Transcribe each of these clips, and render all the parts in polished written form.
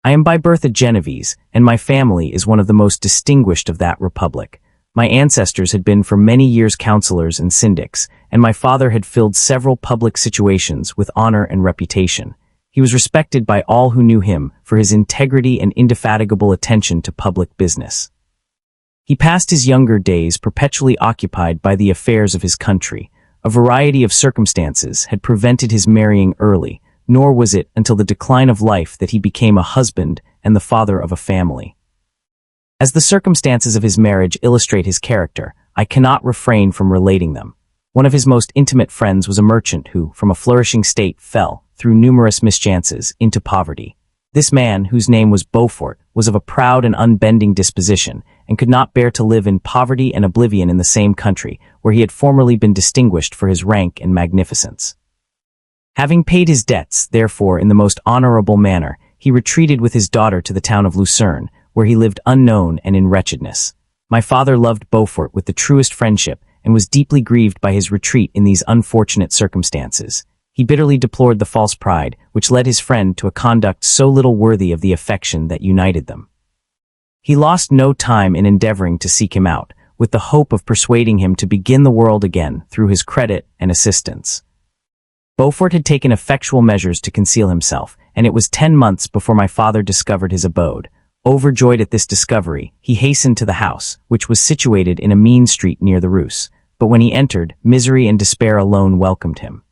I am by birth a Genovese, and my family is one of the most distinguished of that republic. My ancestors had been for many years counselors and syndics, and my father had filled several public situations with honor and reputation. He was respected by all who knew him for his integrity and indefatigable attention to public business. He passed his younger days perpetually occupied by the affairs of his country. A variety of circumstances had prevented his marrying early, nor was it until the decline of life that he became a husband and the father of a family. As the circumstances of his marriage illustrate his character, I cannot refrain from relating them. One of his most intimate friends was a merchant who, from a flourishing state, fell, through numerous mischances, into poverty. This man, whose name was Beaufort, was of a proud and unbending disposition, and could not bear to live in poverty and oblivion in the same country, where he had formerly been distinguished for his rank and magnificence. Having paid his debts, therefore, in the most honorable manner, he retreated with his daughter to the town of Lucerne, where he lived unknown and in wretchedness. My father loved Beaufort with the truest friendship, and was deeply grieved by his retreat in these unfortunate circumstances. He bitterly deplored the false pride, which led his friend to a conduct so little worthy of the affection that united them. He lost no time in endeavoring to seek him out, with the hope of persuading him to begin the world again through his credit and assistance. Beaufort had taken effectual measures to conceal himself, and it was 10 months before my father discovered his abode. Overjoyed at this discovery, he hastened to the house, which was situated in a mean street near the Rus, but when he entered, misery and despair alone welcomed him.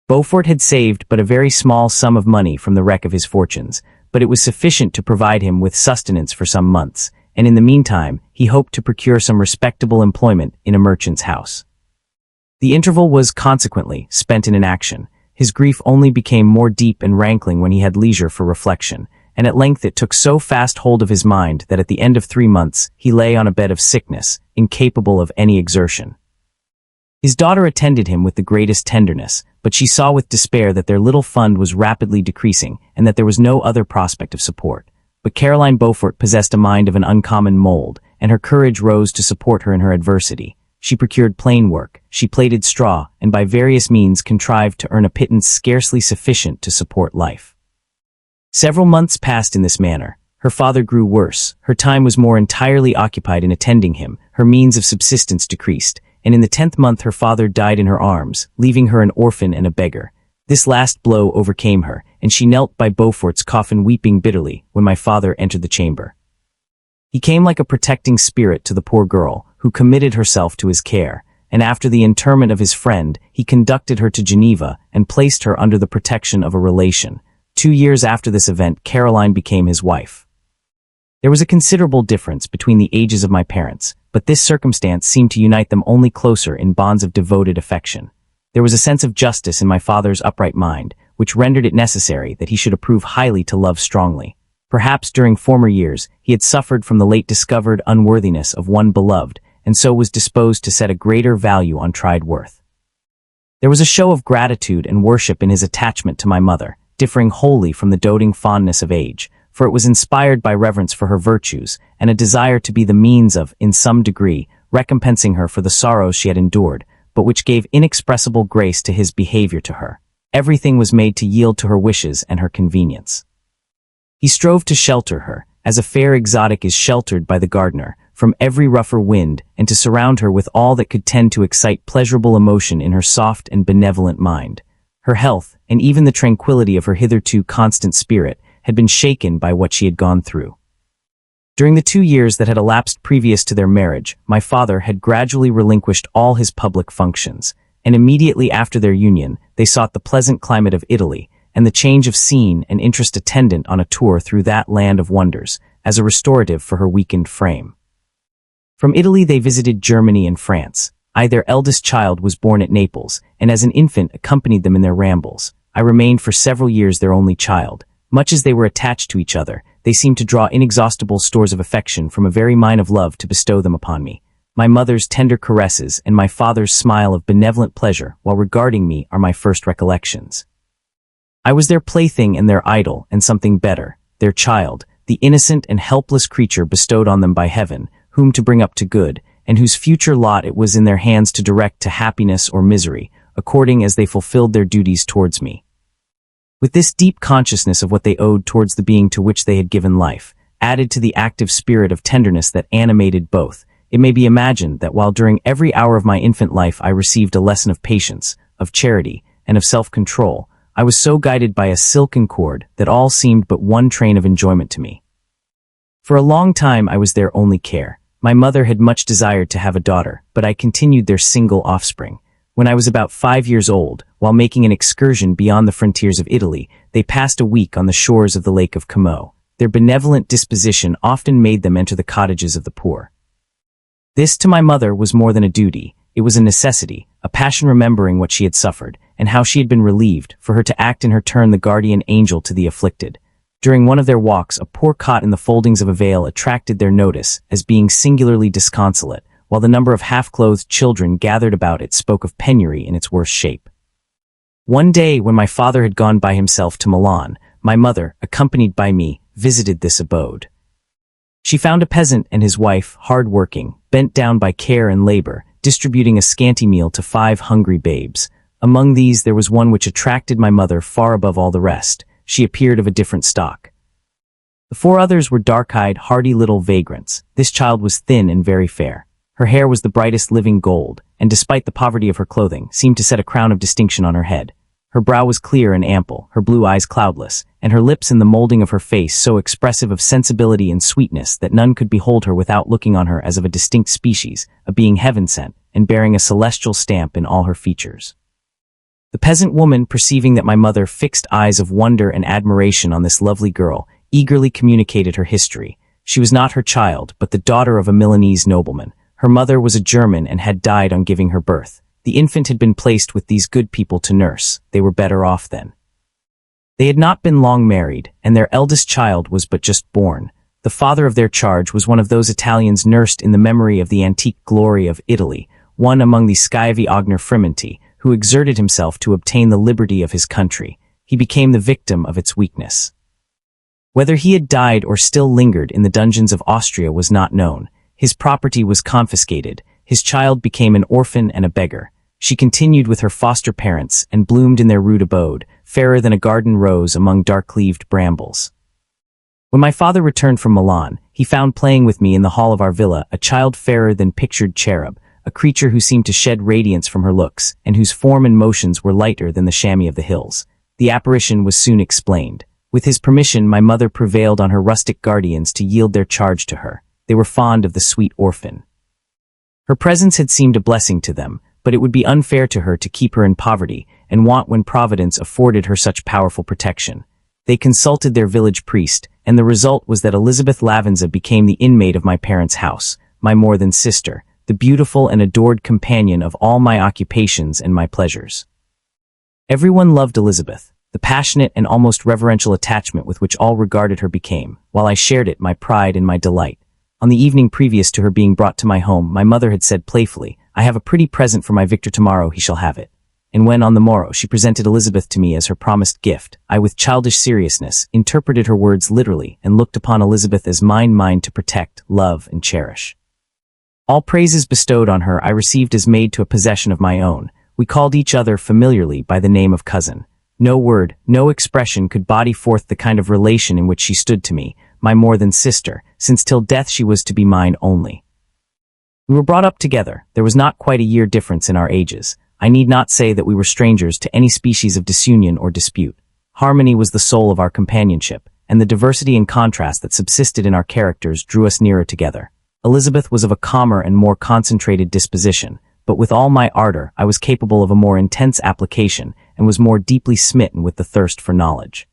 Beaufort had saved but a very small sum of money from the wreck of his fortunes, but it was sufficient to provide him with sustenance for some months, and in the meantime, he hoped to procure some respectable employment in a merchant's house. The interval was, consequently, spent in inaction. His grief only became more deep and rankling when he had leisure for reflection, and at length it took so fast hold of his mind that at the end of 3 months he lay on a bed of sickness, incapable of any exertion. His daughter attended him with the greatest tenderness, but she saw with despair that their little fund was rapidly decreasing and that there was no other prospect of support. But Caroline Beaufort possessed a mind of an uncommon mold, and her courage rose to support her in her adversity. She procured plain work, she plaited straw, and by various means contrived to earn a pittance scarcely sufficient to support life. Several months passed in this manner. Her father grew worse, her time was more entirely occupied in attending him, her means of subsistence decreased, and in the 10th month her father died in her arms, leaving her an orphan and a beggar. This last blow overcame her, and she knelt by Beaufort's coffin weeping bitterly when my father entered the chamber. He came like a protecting spirit to the poor girl, who committed herself to his care, and after the interment of his friend, he conducted her to Geneva and placed her under the protection of a relation. 2 years after this event, Caroline became his wife. There was a considerable difference between the ages of my parents, but this circumstance seemed to unite them only closer in bonds of devoted affection. There was a sense of justice in my father's upright mind, which rendered it necessary that he should approve highly to love strongly. Perhaps during former years he had suffered from the late discovered unworthiness of one beloved, and so was disposed to set a greater value on tried worth. There was a show of gratitude and worship in his attachment to my mother, differing wholly from the doting fondness of age, for it was inspired by reverence for her virtues and a desire to be the means of, in some degree, recompensing her for the sorrows she had endured, but which gave inexpressible grace to his behavior to her. Everything was made to yield to her wishes and her convenience. He strove to shelter her, as a fair exotic is sheltered by the gardener, from every rougher wind, and to surround her with all that could tend to excite pleasurable emotion in her soft and benevolent mind. Her health, and even the tranquility of her hitherto constant spirit, had been shaken by what she had gone through. During the 2 years that had elapsed previous to their marriage, my father had gradually relinquished all his public functions, and immediately after their union, they sought the pleasant climate of Italy, and the change of scene and interest attendant on a tour through that land of wonders, as a restorative for her weakened frame. From Italy they visited Germany and France. Their eldest child was born at Naples, and as an infant accompanied them in their rambles. I remained for several years their only child. Much as they were attached to each other, they seemed to draw inexhaustible stores of affection from a very mine of love to bestow them upon me. My mother's tender caresses and my father's smile of benevolent pleasure while regarding me are my first recollections. I was their plaything and their idol, and something better, their child, the innocent and helpless creature bestowed on them by heaven, whom to bring up to good, and whose future lot it was in their hands to direct to happiness or misery, according as they fulfilled their duties towards me. With this deep consciousness of what they owed towards the being to which they had given life, added to the active spirit of tenderness that animated both, it may be imagined that while during every hour of my infant life I received a lesson of patience, of charity, and of self-control, I was so guided by a silken cord that all seemed but one train of enjoyment to me. For a long time I was their only care. My mother had much desired to have a daughter, but I continued their single offspring. When I was about 5 years old, while making an excursion beyond the frontiers of Italy, they passed a week on the shores of the Lake of Como. Their benevolent disposition often made them enter the cottages of the poor. This, to my mother, was more than a duty. It was a necessity, a passion remembering what she had suffered, and how she had been relieved, for her to act in her turn the guardian angel to the afflicted. During one of their walks, a poor cot in the foldings of a veil attracted their notice as being singularly disconsolate, while the number of half-clothed children gathered about it spoke of penury in its worst shape. One day, when my father had gone by himself to Milan, my mother, accompanied by me, visited this abode. She found a peasant and his wife, hard-working, bent down by care and labor, distributing a scanty meal to 5 hungry babes. Among these there was one which attracted my mother far above all the rest. She appeared of a different stock. The 4 others were dark-eyed, hardy little vagrants. This child was thin and very fair. Her hair was the brightest living gold, and despite the poverty of her clothing, seemed to set a crown of distinction on her head. Her brow was clear and ample, her blue eyes cloudless, and her lips and the molding of her face so expressive of sensibility and sweetness that none could behold her without looking on her as of a distinct species, a being heaven-sent, and bearing a celestial stamp in all her features. The peasant woman, perceiving that my mother fixed eyes of wonder and admiration on this lovely girl, eagerly communicated her history. She was not her child, but the daughter of a Milanese nobleman. Her mother was a German and had died on giving her birth. The infant had been placed with these good people to nurse. They were better off then. They had not been long married, and their eldest child was but just born. The father of their charge was one of those Italians nursed in the memory of the antique glory of Italy, one among the schiavi agner frementi, who exerted himself to obtain the liberty of his country. He became the victim of its weakness. Whether he had died or still lingered in the dungeons of Austria was not known. His property was confiscated. His child became an orphan and a beggar. She continued with her foster parents and bloomed in their rude abode, fairer than a garden rose among dark-leaved brambles. When my father returned from Milan, he found playing with me in the hall of our villa a child fairer than pictured cherub, a creature who seemed to shed radiance from her looks, and whose form and motions were lighter than the chamois of the hills. The apparition was soon explained. With his permission, my mother prevailed on her rustic guardians to yield their charge to her. They were fond of the sweet orphan. Her presence had seemed a blessing to them, but it would be unfair to her to keep her in poverty and want when Providence afforded her such powerful protection. They consulted their village priest, and the result was that Elizabeth Lavenza became the inmate of my parents' house, my more than sister, the beautiful and adored companion of all my occupations and my pleasures. Everyone loved Elizabeth. The passionate and almost reverential attachment with which all regarded her became, while I shared it, my pride and my delight. On the evening previous to her being brought to my home, my mother had said playfully, "I have a pretty present for my Victor tomorrow, he shall have it." And when, on the morrow, she presented Elizabeth to me as her promised gift, I, with childish seriousness, interpreted her words literally and looked upon Elizabeth as mine to protect, love, and cherish. All praises bestowed on her I received as maid to a possession of my own. We called each other familiarly by the name of cousin. No word, no expression could body forth the kind of relation in which she stood to me, my more than sister, since till death she was to be mine only. We were brought up together. There was not quite a year difference in our ages. I need not say that we were strangers to any species of disunion or dispute. Harmony was the soul of our companionship, and the diversity and contrast that subsisted in our characters drew us nearer together. Elizabeth was of a calmer and more concentrated disposition, but with all my ardor I was capable of a more intense application and was more deeply smitten with the thirst for knowledge.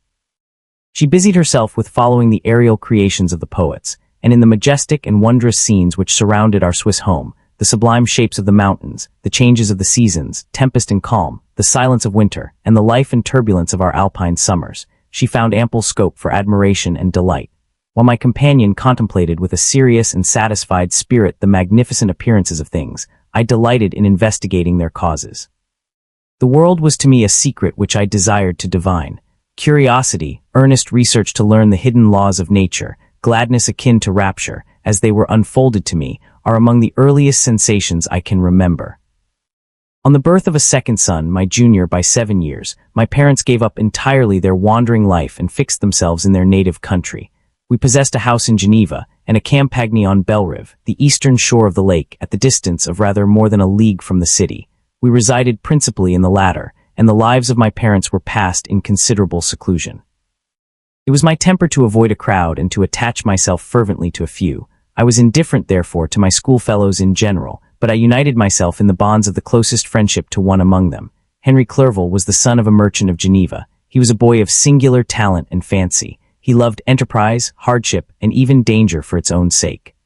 She busied herself with following the aerial creations of the poets, and in the majestic and wondrous scenes which surrounded our Swiss home, the sublime shapes of the mountains, the changes of the seasons, tempest and calm, the silence of winter, and the life and turbulence of our alpine summers, she found ample scope for admiration and delight. While my companion contemplated with a serious and satisfied spirit the magnificent appearances of things, I delighted in investigating their causes. The world was to me a secret which I desired to divine. Curiosity, earnest research to learn the hidden laws of nature, gladness akin to rapture, as they were unfolded to me, are among the earliest sensations I can remember. On the birth of a second son, my junior by 7 years, my parents gave up entirely their wandering life and fixed themselves in their native country. We possessed a house in Geneva and a campagny on Bellerive, the eastern shore of the lake, at the distance of rather more than a league from the city. We resided principally in the latter, and the lives of my parents were passed in considerable seclusion. It was my temper to avoid a crowd and to attach myself fervently to a few. I was indifferent, therefore, to my schoolfellows in general, but I united myself in the bonds of the closest friendship to one among them. Henry Clerval was the son of a merchant of Geneva. He was a boy of singular talent and fancy. He loved enterprise, hardship, and even danger for its own sake.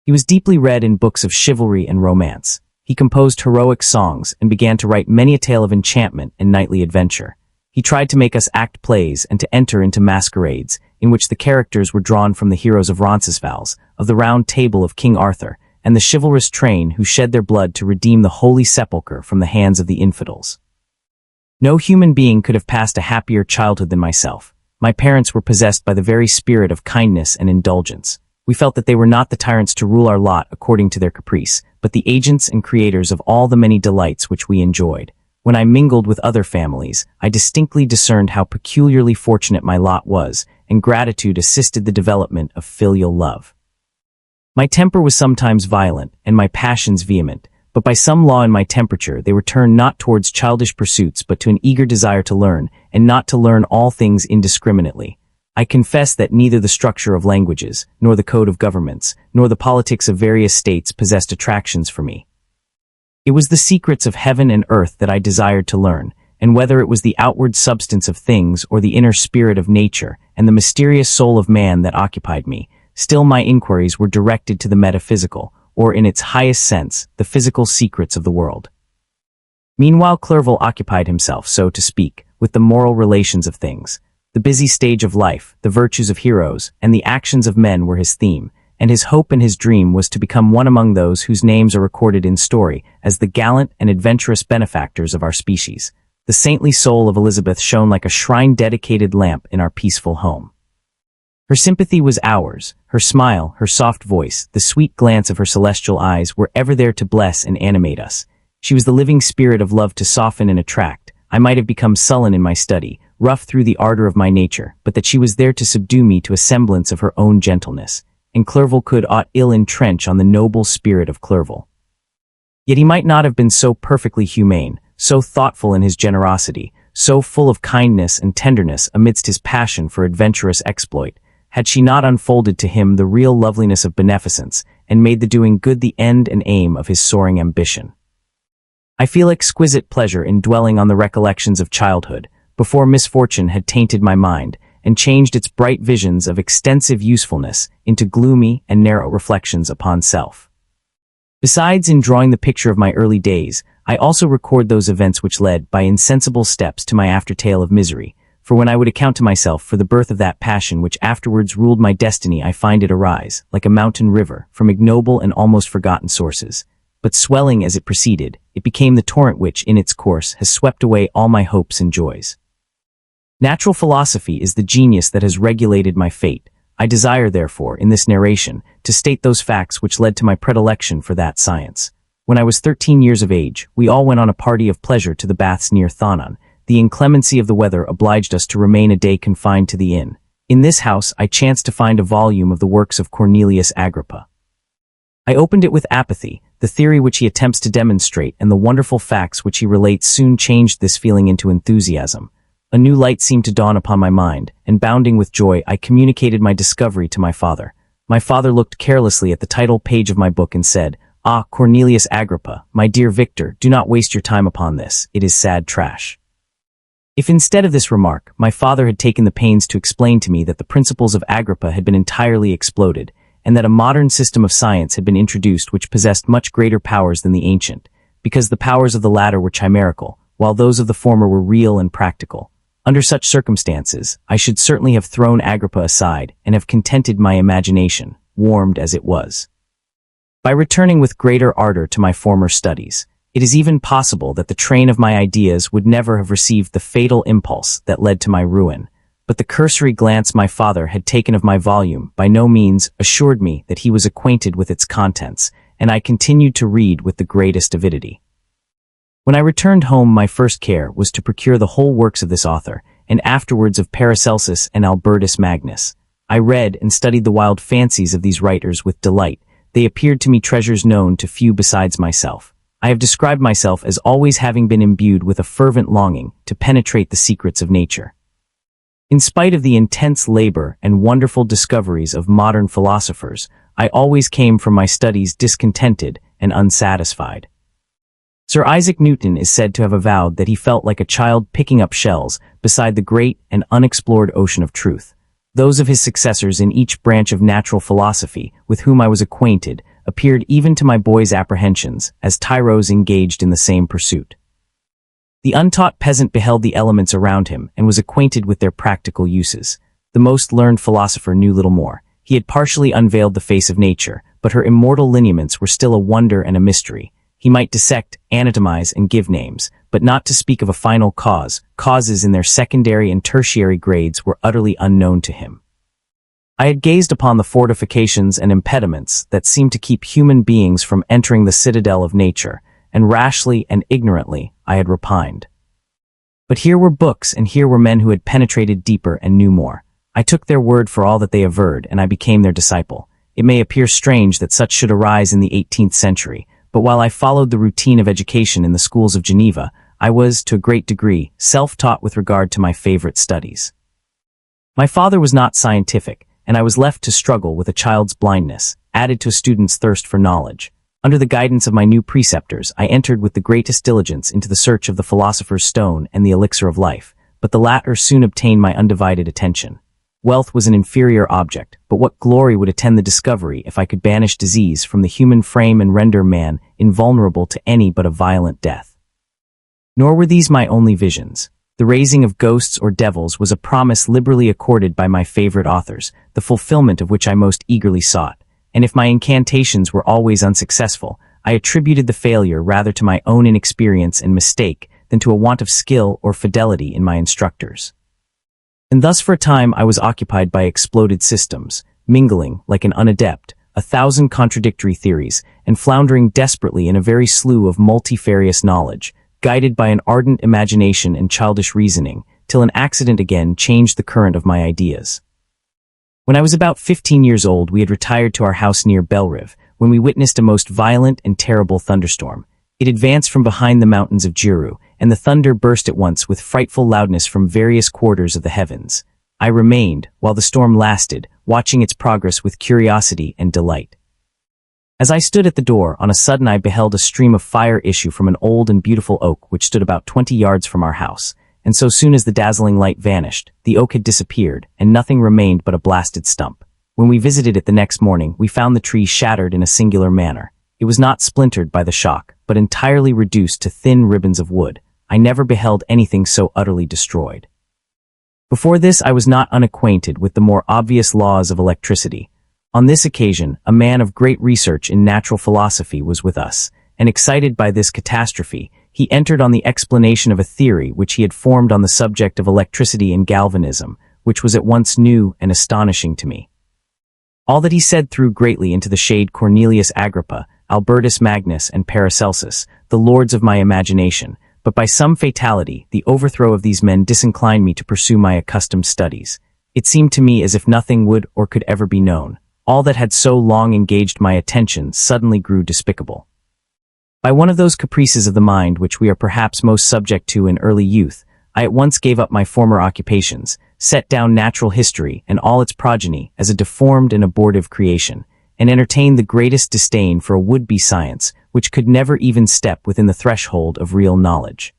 He was deeply read in books of chivalry and romance. He composed heroic songs and began to write many a tale of enchantment and knightly adventure. He tried to make us act plays and to enter into masquerades, in which the characters were drawn from the heroes of Roncesvalles, of the Round Table of King Arthur, and the chivalrous train who shed their blood to redeem the Holy Sepulchre from the hands of the infidels. No human being could have passed a happier childhood than myself. My parents were possessed by the very spirit of kindness and indulgence. We felt that they were not the tyrants to rule our lot according to their caprice, but the agents and creators of all the many delights which we enjoyed. When I mingled with other families, I distinctly discerned how peculiarly fortunate my lot was, and gratitude assisted the development of filial love. My temper was sometimes violent, and my passions vehement, but by some law in my temperature they were turned not towards childish pursuits but to an eager desire to learn, and not to learn all things indiscriminately. I confess that neither the structure of languages, nor the code of governments, nor the politics of various states possessed attractions for me. It was the secrets of heaven and earth that I desired to learn, and whether it was the outward substance of things or the inner spirit of nature and the mysterious soul of man that occupied me, still my inquiries were directed to the metaphysical, or in its highest sense, the physical secrets of the world. Meanwhile Clerval occupied himself, so to speak, with the moral relations of things. The busy stage of life, the virtues of heroes, and the actions of men were his theme, and his hope and his dream was to become one among those whose names are recorded in story as the gallant and adventurous benefactors of our species. The saintly soul of Elizabeth shone like a shrine-dedicated lamp in our peaceful home. Her sympathy was ours, her smile, her soft voice, the sweet glance of her celestial eyes were ever there to bless and animate us. She was the living spirit of love to soften and attract. I might have become sullen in my study, rough through the ardor of my nature, but that she was there to subdue me to a semblance of her own gentleness, and Clerval could aught ill entrench on the noble spirit of Clerval. Yet he might not have been so perfectly humane, so thoughtful in his generosity, so full of kindness and tenderness amidst his passion for adventurous exploit, had she not unfolded to him the real loveliness of beneficence, and made the doing good the end and aim of his soaring ambition. I feel exquisite pleasure in dwelling on the recollections of childhood, before misfortune had tainted my mind, and changed its bright visions of extensive usefulness into gloomy and narrow reflections upon self. Besides in drawing the picture of my early days, I also record those events which led, by insensible steps, to my aftertale of misery, for when I would account to myself for the birth of that passion which afterwards ruled my destiny, I find it arise, like a mountain river, from ignoble and almost forgotten sources. But swelling as it proceeded, it became the torrent which, in its course, has swept away all my hopes and joys. Natural philosophy is the genius that has regulated my fate. I desire, therefore, in this narration, to state those facts which led to my predilection for that science. When I was 13 years of age, we all went on a party of pleasure to the baths near Thonon. The inclemency of the weather obliged us to remain a day confined to the inn. In this house I chanced to find a volume of the works of Cornelius Agrippa. I opened it with apathy. The theory which he attempts to demonstrate and the wonderful facts which he relates soon changed this feeling into enthusiasm. A new light seemed to dawn upon my mind, and bounding with joy I communicated my discovery to my father. My father looked carelessly at the title page of my book and said, "Ah, Cornelius Agrippa, my dear Victor, do not waste your time upon this, it is sad trash." If instead of this remark, my father had taken the pains to explain to me that the principles of Agrippa had been entirely exploded, and that a modern system of science had been introduced which possessed much greater powers than the ancient, because the powers of the latter were chimerical, while those of the former were real and practical. Under such circumstances, I should certainly have thrown Agrippa aside and have contented my imagination, warmed as it was, by returning with greater ardor to my former studies. It is even possible that the train of my ideas would never have received the fatal impulse that led to my ruin, but the cursory glance my father had taken of my volume by no means assured me that he was acquainted with its contents, and I continued to read with the greatest avidity. When I returned home, my first care was to procure the whole works of this author, and afterwards of Paracelsus and Albertus Magnus. I read and studied the wild fancies of these writers with delight. They appeared to me treasures known to few besides myself. I have described myself as always having been imbued with a fervent longing to penetrate the secrets of nature. In spite of the intense labor and wonderful discoveries of modern philosophers, I always came from my studies discontented and unsatisfied. Sir Isaac Newton is said to have avowed that he felt like a child picking up shells beside the great and unexplored ocean of truth. Those of his successors in each branch of natural philosophy with whom I was acquainted appeared even to my boy's apprehensions as tyros engaged in the same pursuit. The untaught peasant beheld the elements around him and was acquainted with their practical uses. The most learned philosopher knew little more. He had partially unveiled the face of nature, but her immortal lineaments were still a wonder and a mystery. He might dissect, anatomize, and give names, but not to speak of a final cause. Causes in their secondary and tertiary grades were utterly unknown to him. I had gazed upon the fortifications and impediments that seemed to keep human beings from entering the citadel of nature, and rashly and ignorantly I had repined. But here were books, and here were men who had penetrated deeper and knew more. I took their word for all that they averred, and I became their disciple. It may appear strange that such should arise in the 18th century, but while I followed the routine of education in the schools of Geneva, I was, to a great degree, self-taught with regard to my favorite studies. My father was not scientific, and I was left to struggle with a child's blindness, added to a student's thirst for knowledge. Under the guidance of my new preceptors, I entered with the greatest diligence into the search of the philosopher's stone and the elixir of life, but the latter soon obtained my undivided attention. Wealth was an inferior object, but what glory would attend the discovery if I could banish disease from the human frame and render man invulnerable to any but a violent death? Nor were these my only visions. The raising of ghosts or devils was a promise liberally accorded by my favorite authors, the fulfillment of which I most eagerly sought, and if my incantations were always unsuccessful, I attributed the failure rather to my own inexperience and mistake than to a want of skill or fidelity in my instructors. And thus for a time I was occupied by exploded systems, mingling, like an unadept, 1,000 contradictory theories, and floundering desperately in a very slough of multifarious knowledge, guided by an ardent imagination and childish reasoning, till an accident again changed the current of my ideas. When I was about 15 years old, we had retired to our house near Belrive, when we witnessed a most violent and terrible thunderstorm. It advanced from behind the mountains of Juru, and the thunder burst at once with frightful loudness from various quarters of the heavens. I remained, while the storm lasted, watching its progress with curiosity and delight. As I stood at the door, on a sudden I beheld a stream of fire issue from an old and beautiful oak which stood about 20 yards from our house, and so soon as the dazzling light vanished, the oak had disappeared, and nothing remained but a blasted stump. When we visited it the next morning, we found the tree shattered in a singular manner. It was not splintered by the shock, but entirely reduced to thin ribbons of wood. I never beheld anything so utterly destroyed. Before this I was not unacquainted with the more obvious laws of electricity. On this occasion, a man of great research in natural philosophy was with us, and excited by this catastrophe, he entered on the explanation of a theory which he had formed on the subject of electricity and galvanism, which was at once new and astonishing to me. All that he said threw greatly into the shade Cornelius Agrippa, Albertus Magnus, and Paracelsus, the lords of my imagination, but by some fatality, the overthrow of these men disinclined me to pursue my accustomed studies. It seemed to me as if nothing would or could ever be known. All that had so long engaged my attention suddenly grew despicable. By one of those caprices of the mind which we are perhaps most subject to in early youth, I at once gave up my former occupations, set down natural history and all its progeny as a deformed and abortive creation, and entertained the greatest disdain for a would-be science which could never even step within the threshold of real knowledge.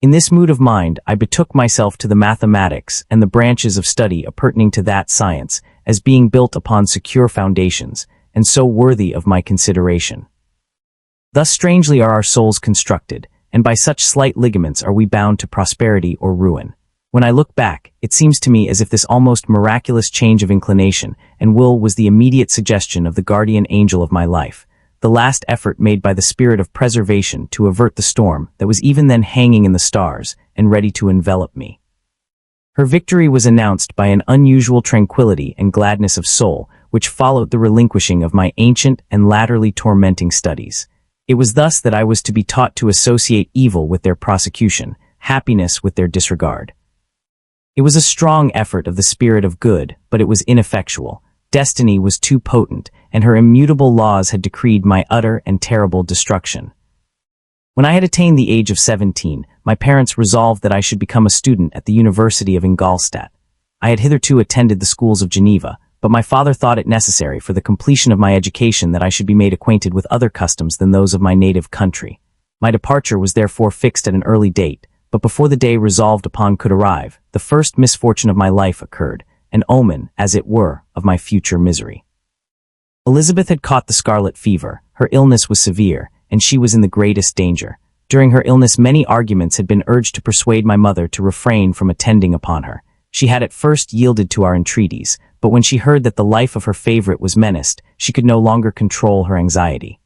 In this mood of mind, I betook myself to the mathematics and the branches of study appertaining to that science, as being built upon secure foundations, and so worthy of my consideration. Thus strangely are our souls constructed, and by such slight ligaments are we bound to prosperity or ruin. When I look back, it seems to me as if this almost miraculous change of inclination and will was the immediate suggestion of the guardian angel of my life, the last effort made by the spirit of preservation to avert the storm that was even then hanging in the stars and ready to envelop me. Her victory was announced by an unusual tranquility and gladness of soul which followed the relinquishing of my ancient and latterly tormenting studies. It was thus that I was to be taught to associate evil with their prosecution, happiness with their disregard. It was a strong effort of the spirit of good, but it was ineffectual. Destiny was too potent, and her immutable laws had decreed my utter and terrible destruction. When I had attained the age of 17, my parents resolved that I should become a student at the University of Ingolstadt. I had hitherto attended the schools of Geneva, but my father thought it necessary for the completion of my education that I should be made acquainted with other customs than those of my native country. My departure was therefore fixed at an early date, but before the day resolved upon could arrive, the first misfortune of my life occurred, an omen, as it were, of my future misery. Elizabeth had caught the scarlet fever. Her illness was severe, and she was in the greatest danger. During her illness, many arguments had been urged to persuade my mother to refrain from attending upon her. She had at first yielded to our entreaties, but when she heard that the life of her favorite was menaced, she could no longer control her anxiety.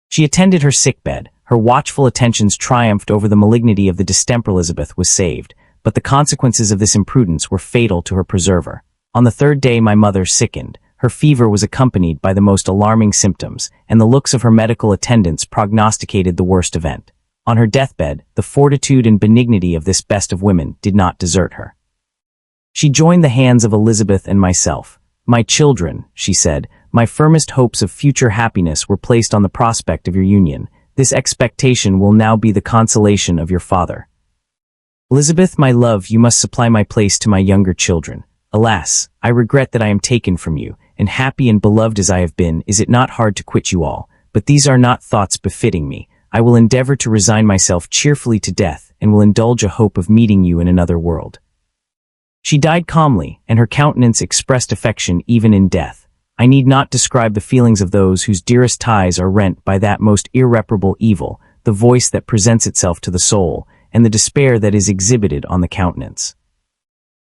She attended her sickbed. Her watchful attentions triumphed over the malignity of the distemper. Elizabeth was saved, but the consequences of this imprudence were fatal to her preserver. On the third day my mother sickened. Her fever was accompanied by the most alarming symptoms, and the looks of her medical attendants prognosticated the worst event. On her deathbed, the fortitude and benignity of this best of women did not desert her. She joined the hands of Elizabeth and myself. "My children," she said, "my firmest hopes of future happiness were placed on the prospect of your union. This expectation will now be the consolation of your father. Elizabeth, my love, you must supply my place to my younger children. Alas, I regret that I am taken from you, and happy and beloved as I have been, is it not hard to quit you all? But these are not thoughts befitting me. I will endeavor to resign myself cheerfully to death, and will indulge a hope of meeting you in another world." She died calmly, and her countenance expressed affection even in death. I need not describe the feelings of those whose dearest ties are rent by that most irreparable evil, the voice that presents itself to the soul, and the despair that is exhibited on the countenance.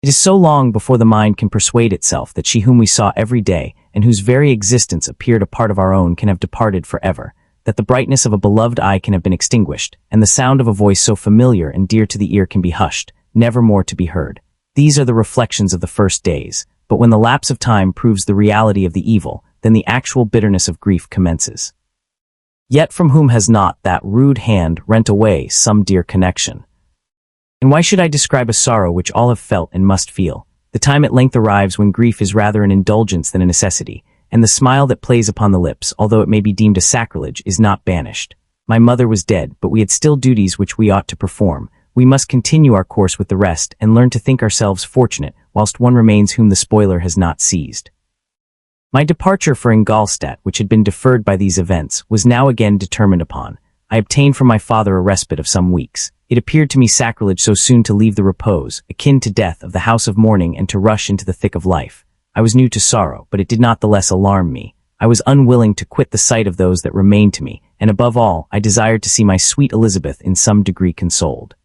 It is so long before the mind can persuade itself that she whom we saw every day, and whose very existence appeared a part of our own, can have departed forever, that the brightness of a beloved eye can have been extinguished, and the sound of a voice so familiar and dear to the ear can be hushed, never more to be heard. These are the reflections of the first days, but when the lapse of time proves the reality of the evil, then the actual bitterness of grief commences. Yet from whom has not that rude hand rent away some dear connection? And why should I describe a sorrow which all have felt and must feel? The time at length arrives when grief is rather an indulgence than a necessity, and the smile that plays upon the lips, although it may be deemed a sacrilege, is not banished. My mother was dead, but we had still duties which we ought to perform. We must continue our course with the rest, and learn to think ourselves fortunate, whilst one remains whom the spoiler has not seized. My departure for Ingolstadt, which had been deferred by these events, was now again determined upon. I obtained from my father a respite of some weeks. It appeared to me sacrilege so soon to leave the repose, akin to death, of the house of mourning, and to rush into the thick of life. I was new to sorrow, but it did not the less alarm me. I was unwilling to quit the sight of those that remained to me, and above all, I desired to see my sweet Elizabeth in some degree consoled.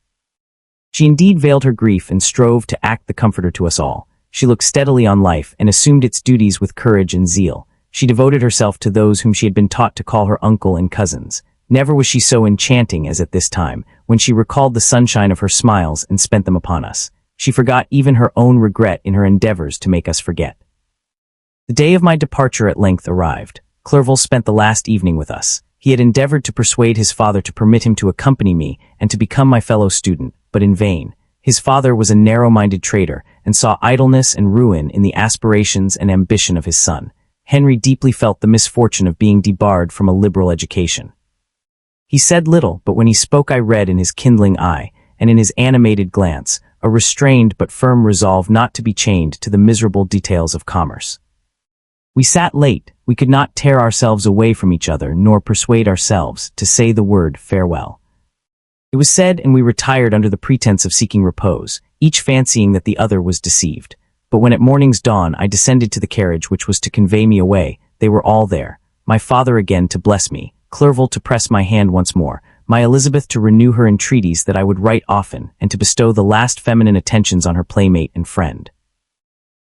She indeed veiled her grief and strove to act the comforter to us all. She looked steadily on life and assumed its duties with courage and zeal. She devoted herself to those whom she had been taught to call her uncle and cousins. Never was she so enchanting as at this time, when she recalled the sunshine of her smiles and spent them upon us. She forgot even her own regret in her endeavors to make us forget. The day of my departure at length arrived. Clerval spent the last evening with us. He had endeavored to persuade his father to permit him to accompany me and to become my fellow student, but in vain. His father was a narrow-minded trader and saw idleness and ruin in the aspirations and ambition of his son. Henry deeply felt the misfortune of being debarred from a liberal education. He said little, but when he spoke I read in his kindling eye, and in his animated glance, a restrained but firm resolve not to be chained to the miserable details of commerce. We sat late. We could not tear ourselves away from each other, nor persuade ourselves to say the word farewell. It was said, and we retired under the pretense of seeking repose, each fancying that the other was deceived. But when at morning's dawn I descended to the carriage which was to convey me away, they were all there. My father again to bless me, Clerval to press my hand once more, my Elizabeth to renew her entreaties that I would write often, and to bestow the last feminine attentions on her playmate and friend.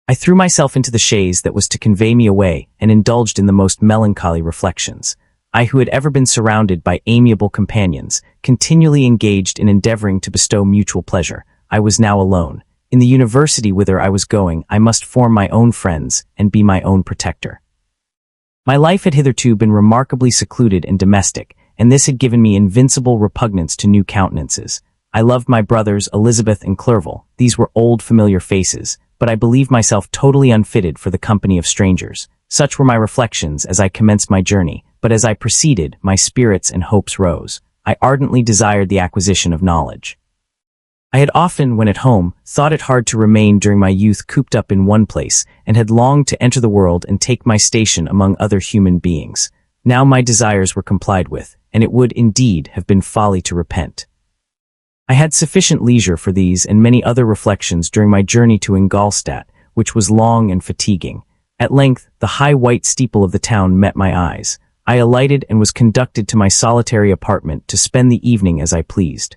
I threw myself into the chaise that was to convey me away, and indulged in the most melancholy reflections. I, who had ever been surrounded by amiable companions, continually engaged in endeavoring to bestow mutual pleasure, I was now alone. In the university whither I was going, I must form my own friends and be my own protector. My life had hitherto been remarkably secluded and domestic, and this had given me invincible repugnance to new countenances. I loved my brothers Elizabeth and Clerval. These were old familiar faces, but I believed myself totally unfitted for the company of strangers. Such were my reflections as I commenced my journey, but as I proceeded, my spirits and hopes rose. I ardently desired the acquisition of knowledge. I had often, when at home, thought it hard to remain during my youth cooped up in one place, and had longed to enter the world and take my station among other human beings. Now my desires were complied with, and it would, indeed, have been folly to repent. I had sufficient leisure for these and many other reflections during my journey to Ingolstadt, which was long and fatiguing. At length, the high white steeple of the town met my eyes. I alighted and was conducted to my solitary apartment to spend the evening as I pleased.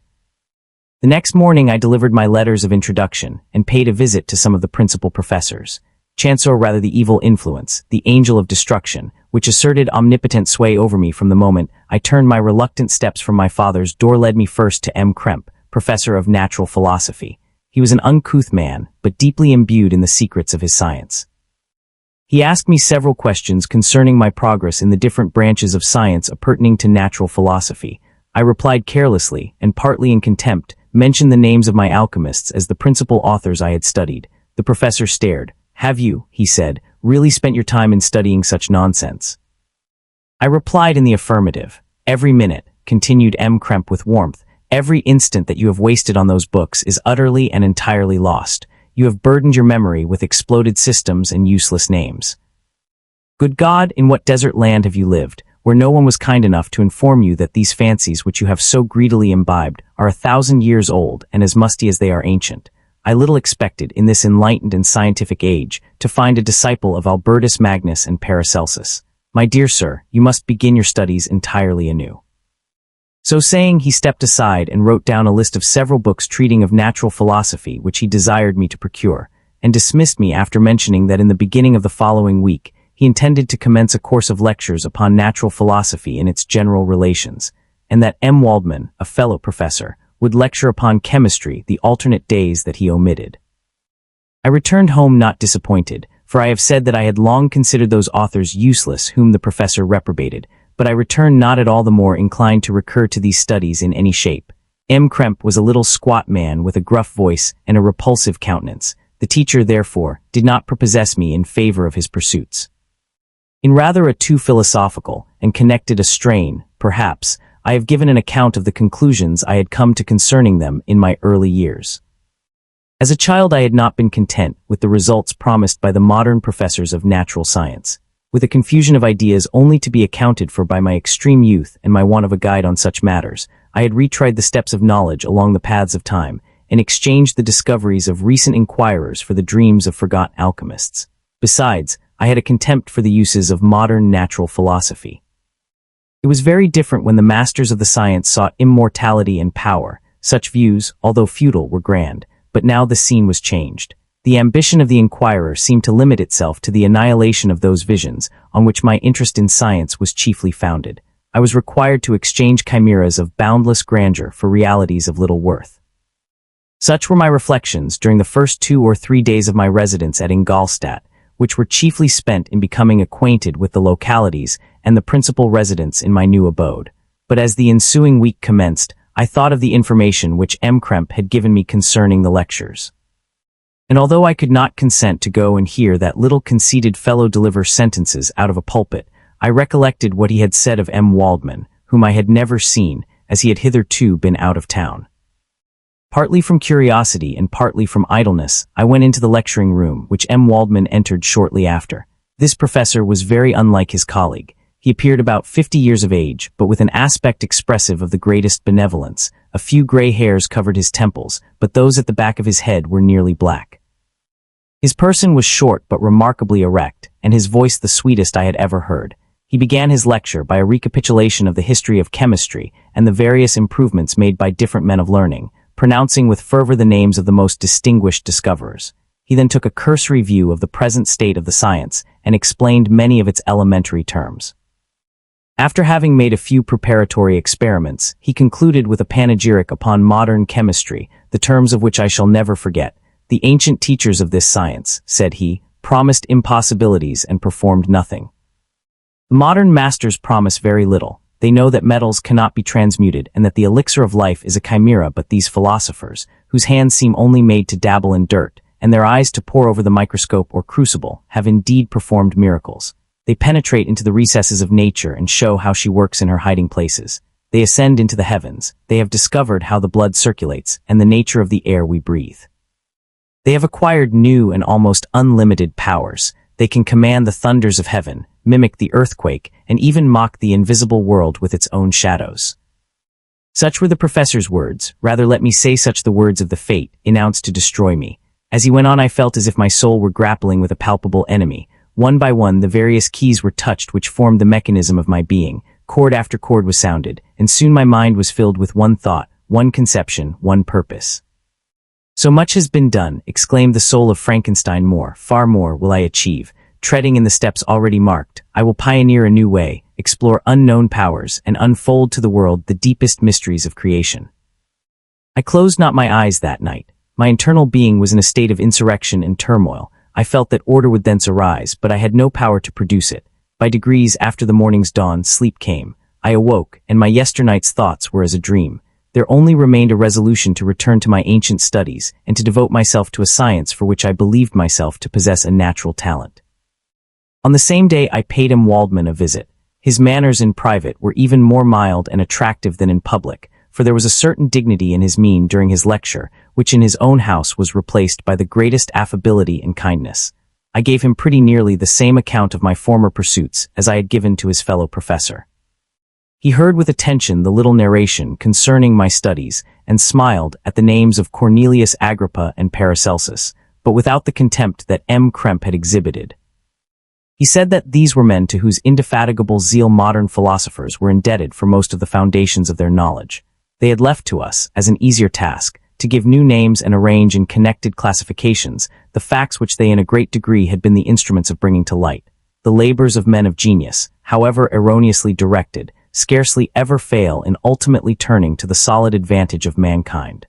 The next morning I delivered my letters of introduction and paid a visit to some of the principal professors. Chance, or rather the evil influence, the angel of destruction, which asserted omnipotent sway over me from the moment I turned my reluctant steps from my father's door, led me first to M. Krempe, professor of natural philosophy. He was an uncouth man, but deeply imbued in the secrets of his science. He asked me several questions concerning my progress in the different branches of science pertaining to natural philosophy. I replied carelessly, and partly in contempt, mentioned the names of my alchemists as the principal authors I had studied. The professor stared. "Have you," he said, "really spent your time in studying such nonsense?" I replied in the affirmative. "Every minute," continued M. Krempe with warmth, "every instant that you have wasted on those books is utterly and entirely lost. You have burdened your memory with exploded systems and useless names. Good God, in what desert land have you lived, where no one was kind enough to inform you that these fancies which you have so greedily imbibed are 1,000 years old and as musty as they are ancient? I little expected, in this enlightened and scientific age, to find a disciple of Albertus Magnus and Paracelsus. My dear sir, you must begin your studies entirely anew." So saying, he stepped aside and wrote down a list of several books treating of natural philosophy which he desired me to procure, and dismissed me after mentioning that in the beginning of the following week he intended to commence a course of lectures upon natural philosophy in its general relations, and that M. Waldman, a fellow professor, would lecture upon chemistry the alternate days that he omitted. I returned home not disappointed, for I have said that I had long considered those authors useless whom the professor reprobated, but I returned not at all the more inclined to recur to these studies in any shape. M. Krempe was a little squat man with a gruff voice and a repulsive countenance. The teacher, therefore, did not prepossess me in favor of his pursuits. In rather a too philosophical and connected a strain, perhaps, I have given an account of the conclusions I had come to concerning them in my early years. As a child I had not been content with the results promised by the modern professors of natural science. With a confusion of ideas only to be accounted for by my extreme youth and my want of a guide on such matters, I had retried the steps of knowledge along the paths of time, and exchanged the discoveries of recent inquirers for the dreams of forgotten alchemists. Besides, I had a contempt for the uses of modern natural philosophy. It was very different when the masters of the science sought immortality and power. Such views, although futile, were grand, but now the scene was changed. The ambition of the inquirer seemed to limit itself to the annihilation of those visions on which my interest in science was chiefly founded. I was required to exchange chimeras of boundless grandeur for realities of little worth. Such were my reflections during the first 2 or 3 days of my residence at Ingolstadt, which were chiefly spent in becoming acquainted with the localities and the principal residents in my new abode. But as the ensuing week commenced, I thought of the information which M. Krempe had given me concerning the lectures. And although I could not consent to go and hear that little conceited fellow deliver sentences out of a pulpit, I recollected what he had said of M. Waldman, whom I had never seen, as he had hitherto been out of town. Partly from curiosity and partly from idleness, I went into the lecturing room, which M. Waldman entered shortly after. This professor was very unlike his colleague. He appeared about 50 years of age, but with an aspect expressive of the greatest benevolence. A few gray hairs covered his temples, but those at the back of his head were nearly black. His person was short but remarkably erect, and his voice the sweetest I had ever heard. He began his lecture by a recapitulation of the history of chemistry and the various improvements made by different men of learning, pronouncing with fervor the names of the most distinguished discoverers. He then took a cursory view of the present state of the science and explained many of its elementary terms. After having made a few preparatory experiments, he concluded with a panegyric upon modern chemistry, the terms of which I shall never forget. The ancient teachers of this science, said he, promised impossibilities and performed nothing. The modern masters promise very little. They know that metals cannot be transmuted and that the elixir of life is a chimera, but these philosophers, whose hands seem only made to dabble in dirt, and their eyes to pore over the microscope or crucible, have indeed performed miracles. They penetrate into the recesses of nature and show how she works in her hiding places. They ascend into the heavens. They have discovered how the blood circulates and the nature of the air we breathe. They have acquired new and almost unlimited powers. They can command the thunders of heaven, mimic the earthquake, and even mock the invisible world with its own shadows. Such were the professor's words. Rather, let me say such the words of the fate, announced to destroy me. As he went on, I felt as if my soul were grappling with a palpable enemy. One by one, the various keys were touched which formed the mechanism of my being. Chord after chord was sounded, and soon my mind was filled with one thought, one conception, one purpose. So much has been done, exclaimed the soul of Frankenstein. More, far more, will I achieve. Treading in the steps already marked, I will pioneer a new way, explore unknown powers, and unfold to the world the deepest mysteries of creation. I closed not my eyes that night. My internal being was in a state of insurrection and turmoil. I felt that order would thence arise, but I had no power to produce it. By degrees, after the morning's dawn, sleep came. I awoke, and my yesternight's thoughts were as a dream. There only remained a resolution to return to my ancient studies and to devote myself to a science for which I believed myself to possess a natural talent. On the same day, I paid M. Waldman a visit. His manners in private were even more mild and attractive than in public, for there was a certain dignity in his mien during his lecture, which in his own house was replaced by the greatest affability and kindness. I gave him pretty nearly the same account of my former pursuits as I had given to his fellow professor. He heard with attention the little narration concerning my studies and smiled at the names of Cornelius Agrippa and Paracelsus, but without the contempt that M. Krempe had exhibited. He said that these were men to whose indefatigable zeal modern philosophers were indebted for most of the foundations of their knowledge. They had left to us, as an easier task, to give new names and arrange in connected classifications the facts which they in a great degree had been the instruments of bringing to light. The labors of men of genius, however erroneously directed, scarcely ever fail in ultimately turning to the solid advantage of mankind.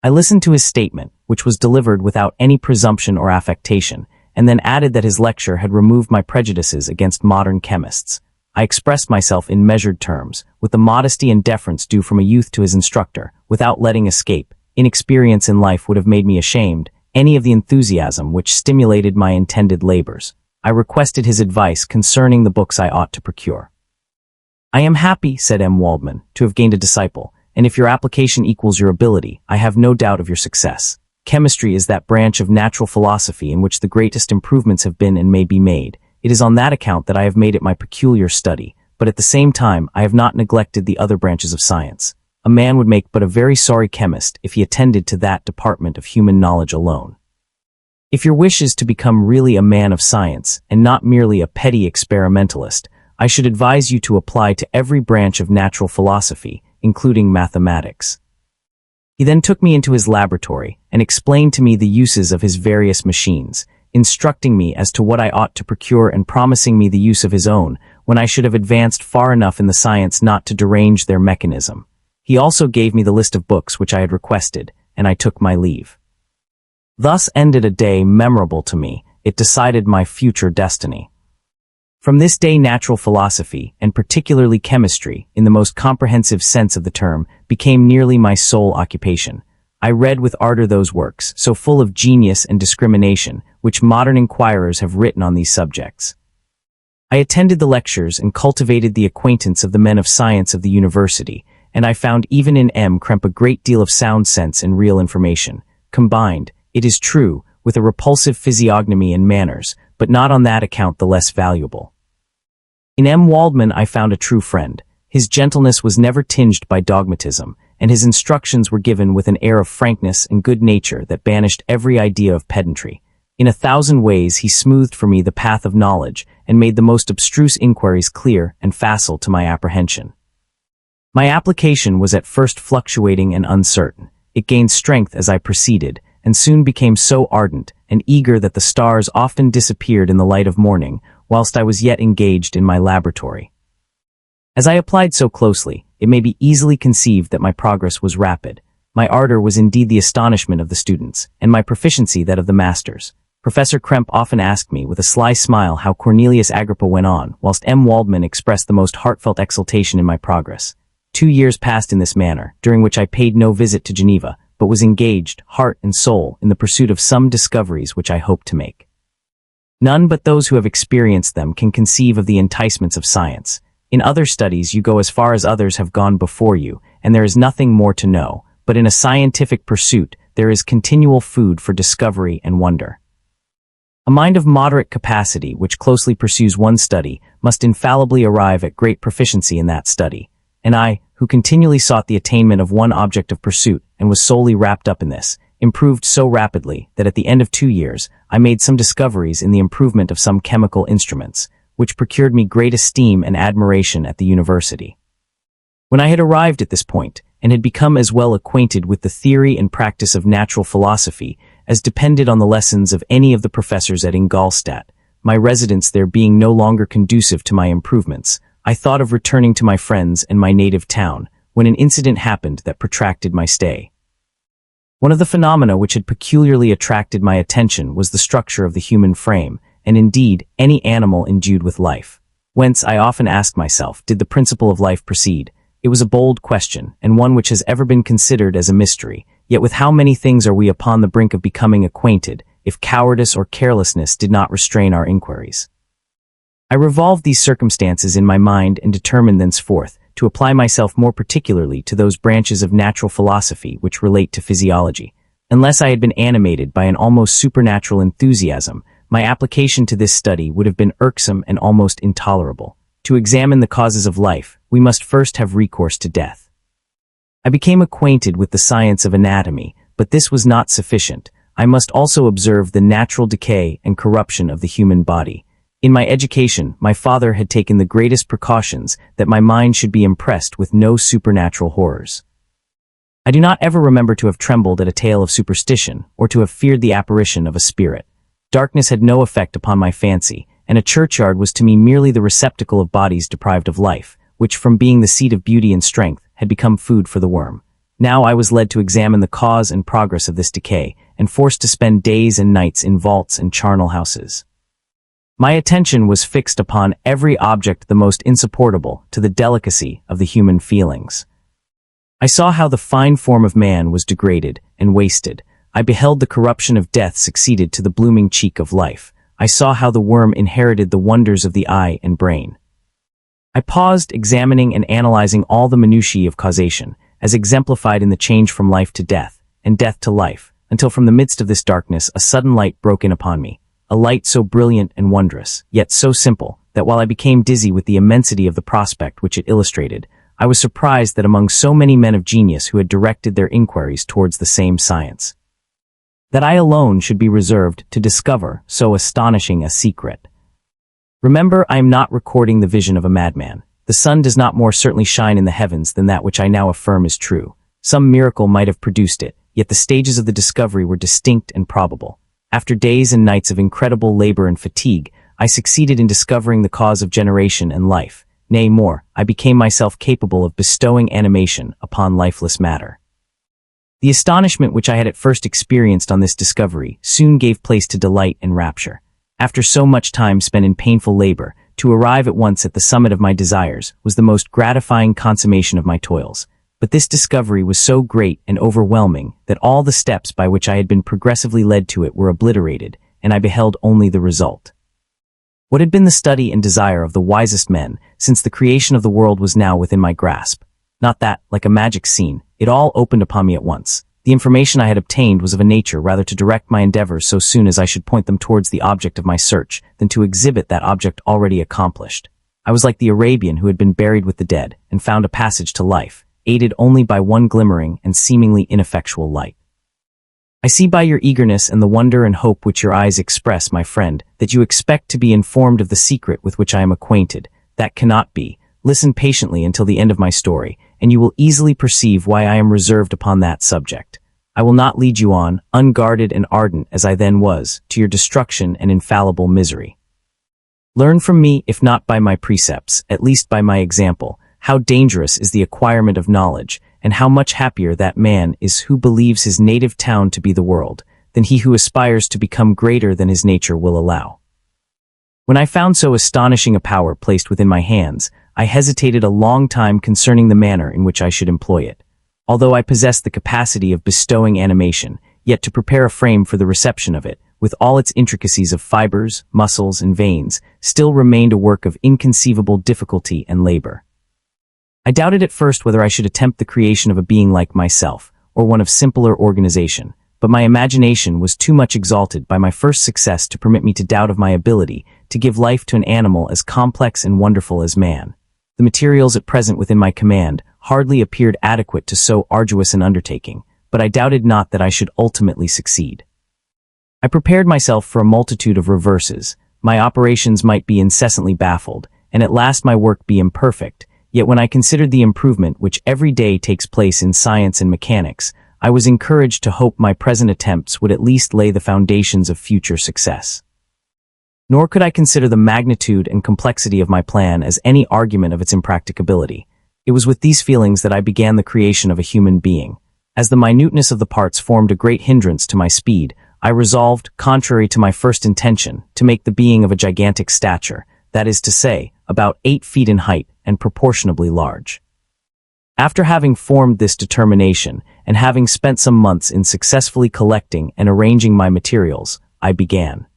I listened to his statement, which was delivered without any presumption or affectation, and then added that his lecture had removed my prejudices against modern chemists. I expressed myself in measured terms, with the modesty and deference due from a youth to his instructor, without letting escape. Inexperience in life would have made me ashamed, any of the enthusiasm which stimulated my intended labors. I requested his advice concerning the books I ought to procure. I am happy, said M. Waldman, to have gained a disciple, and if your application equals your ability, I have no doubt of your success. Chemistry is that branch of natural philosophy in which the greatest improvements have been and may be made. It is on that account that I have made it my peculiar study, but at the same time I have not neglected the other branches of science. A man would make but a very sorry chemist if he attended to that department of human knowledge alone. If your wish is to become really a man of science, and not merely a petty experimentalist, I should advise you to apply to every branch of natural philosophy, including mathematics. He then took me into his laboratory and explained to me the uses of his various machines, instructing me as to what I ought to procure and promising me the use of his own when I should have advanced far enough in the science not to derange their mechanism. He also gave me the list of books which I had requested, and I took my leave. Thus ended a day memorable to me. It decided my future destiny. From this day natural philosophy, and particularly chemistry, in the most comprehensive sense of the term, became nearly my sole occupation. I read with ardor those works, so full of genius and discrimination, which modern inquirers have written on these subjects. I attended the lectures and cultivated the acquaintance of the men of science of the university, and I found even in M. Krempe a great deal of sound sense and real information, combined, it is true, with a repulsive physiognomy and manners, but not on that account the less valuable. In M. Waldman I found a true friend. His gentleness was never tinged by dogmatism, and his instructions were given with an air of frankness and good nature that banished every idea of pedantry. In 1,000 ways he smoothed for me the path of knowledge and made the most abstruse inquiries clear and facile to my apprehension. My application was at first fluctuating and uncertain. It gained strength as I proceeded, and soon became so ardent and eager that the stars often disappeared in the light of morning, whilst I was yet engaged in my laboratory. As I applied so closely, it may be easily conceived that my progress was rapid. My ardor was indeed the astonishment of the students, and my proficiency that of the masters. Professor Kremp often asked me with a sly smile how Cornelius Agrippa went on, whilst M. Waldman expressed the most heartfelt exultation in my progress. 2 years passed in this manner, during which I paid no visit to Geneva, but was engaged, heart and soul, in the pursuit of some discoveries which I hoped to make. None but those who have experienced them can conceive of the enticements of science. In other studies you go as far as others have gone before you, and there is nothing more to know, but in a scientific pursuit there is continual food for discovery and wonder. A mind of moderate capacity which closely pursues one study must infallibly arrive at great proficiency in that study, and I, who continually sought the attainment of one object of pursuit and was solely wrapped up in this, improved so rapidly that at the end of 2 years I made some discoveries in the improvement of some chemical instruments, which procured me great esteem and admiration at the university. When I had arrived at this point, and had become as well acquainted with the theory and practice of natural philosophy as depended on the lessons of any of the professors at Ingolstadt, my residence there being no longer conducive to my improvements, I thought of returning to my friends and my native town, when an incident happened that protracted my stay. One of the phenomena which had peculiarly attracted my attention was the structure of the human frame, and indeed any animal endued with life. Whence, I often asked myself, did the principle of life proceed? It was a bold question, and one which has ever been considered as a mystery, yet with how many things are we upon the brink of becoming acquainted, if cowardice or carelessness did not restrain our inquiries. I revolved these circumstances in my mind and determined thenceforth to apply myself more particularly to those branches of natural philosophy which relate to physiology. Unless I had been animated by an almost supernatural enthusiasm, my application to this study would have been irksome and almost intolerable. To examine the causes of life, we must first have recourse to death. I became acquainted with the science of anatomy, but this was not sufficient. I must also observe the natural decay and corruption of the human body. In my education, my father had taken the greatest precautions that my mind should be impressed with no supernatural horrors. I do not ever remember to have trembled at a tale of superstition, or to have feared the apparition of a spirit. Darkness had no effect upon my fancy, and a churchyard was to me merely the receptacle of bodies deprived of life, which from being the seat of beauty and strength had become food for the worm. Now I was led to examine the cause and progress of this decay, and forced to spend days and nights in vaults and charnel houses. My attention was fixed upon every object the most insupportable to the delicacy of the human feelings. I saw how the fine form of man was degraded and wasted. I beheld the corruption of death succeeded to the blooming cheek of life. I saw how the worm inherited the wonders of the eye and brain. I paused, examining and analyzing all the minutiae of causation, as exemplified in the change from life to death, and death to life, until from the midst of this darkness a sudden light broke in upon me, a light so brilliant and wondrous, yet so simple, that while I became dizzy with the immensity of the prospect which it illustrated, I was surprised that among so many men of genius who had directed their inquiries towards the same science, that I alone should be reserved to discover so astonishing a secret. Remember, I am not recording the vision of a madman. The sun does not more certainly shine in the heavens than that which I now affirm is true. Some miracle might have produced it, yet the stages of the discovery were distinct and probable. After days and nights of incredible labor and fatigue, I succeeded in discovering the cause of generation and life. Nay, more, I became myself capable of bestowing animation upon lifeless matter. The astonishment which I had at first experienced on this discovery soon gave place to delight and rapture. After so much time spent in painful labor, to arrive at once at the summit of my desires was the most gratifying consummation of my toils. But this discovery was so great and overwhelming that all the steps by which I had been progressively led to it were obliterated, and I beheld only the result. What had been the study and desire of the wisest men since the creation of the world was now within my grasp. Not that, like a magic scene, it all opened upon me at once. The information I had obtained was of a nature rather to direct my endeavors so soon as I should point them towards the object of my search, than to exhibit that object already accomplished. I was like the Arabian who had been buried with the dead, and found a passage to life, aided only by one glimmering and seemingly ineffectual light. I see by your eagerness and the wonder and hope which your eyes express, my friend, that you expect to be informed of the secret with which I am acquainted. That cannot be. Listen patiently until the end of my story, and you will easily perceive why I am reserved upon that subject. I will not lead you on, unguarded and ardent as I then was, to your destruction and infallible misery. Learn from me, if not by my precepts, at least by my example, how dangerous is the acquirement of knowledge, and how much happier that man is who believes his native town to be the world, than he who aspires to become greater than his nature will allow. When I found so astonishing a power placed within my hands, I hesitated a long time concerning the manner in which I should employ it. Although I possessed the capacity of bestowing animation, yet to prepare a frame for the reception of it, with all its intricacies of fibers, muscles, and veins, still remained a work of inconceivable difficulty and labor. I doubted at first whether I should attempt the creation of a being like myself, or one of simpler organization, but my imagination was too much exalted by my first success to permit me to doubt of my ability to give life to an animal as complex and wonderful as man. The materials at present within my command hardly appeared adequate to so arduous an undertaking, but I doubted not that I should ultimately succeed. I prepared myself for a multitude of reverses. My operations might be incessantly baffled, and at last my work be imperfect, yet when I considered the improvement which every day takes place in science and mechanics, I was encouraged to hope my present attempts would at least lay the foundations of future success. Nor could I consider the magnitude and complexity of my plan as any argument of its impracticability. It was with these feelings that I began the creation of a human being. As the minuteness of the parts formed a great hindrance to my speed, I resolved, contrary to my first intention, to make the being of a gigantic stature, that is to say, about 8 feet in height and proportionably large. After having formed this determination, and having spent some months in successfully collecting and arranging my materials, I began.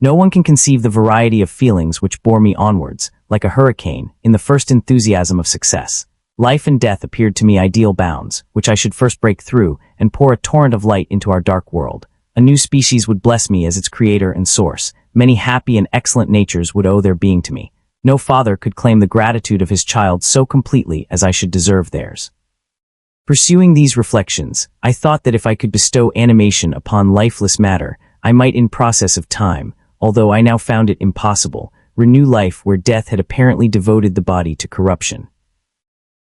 No one can conceive the variety of feelings which bore me onwards, like a hurricane, in the first enthusiasm of success. Life and death appeared to me ideal bounds, which I should first break through, and pour a torrent of light into our dark world. A new species would bless me as its creator and source. Many happy and excellent natures would owe their being to me. No father could claim the gratitude of his child so completely as I should deserve theirs. Pursuing these reflections, I thought that if I could bestow animation upon lifeless matter, I might in process of time, although I now found it impossible, renew life where death had apparently devoted the body to corruption.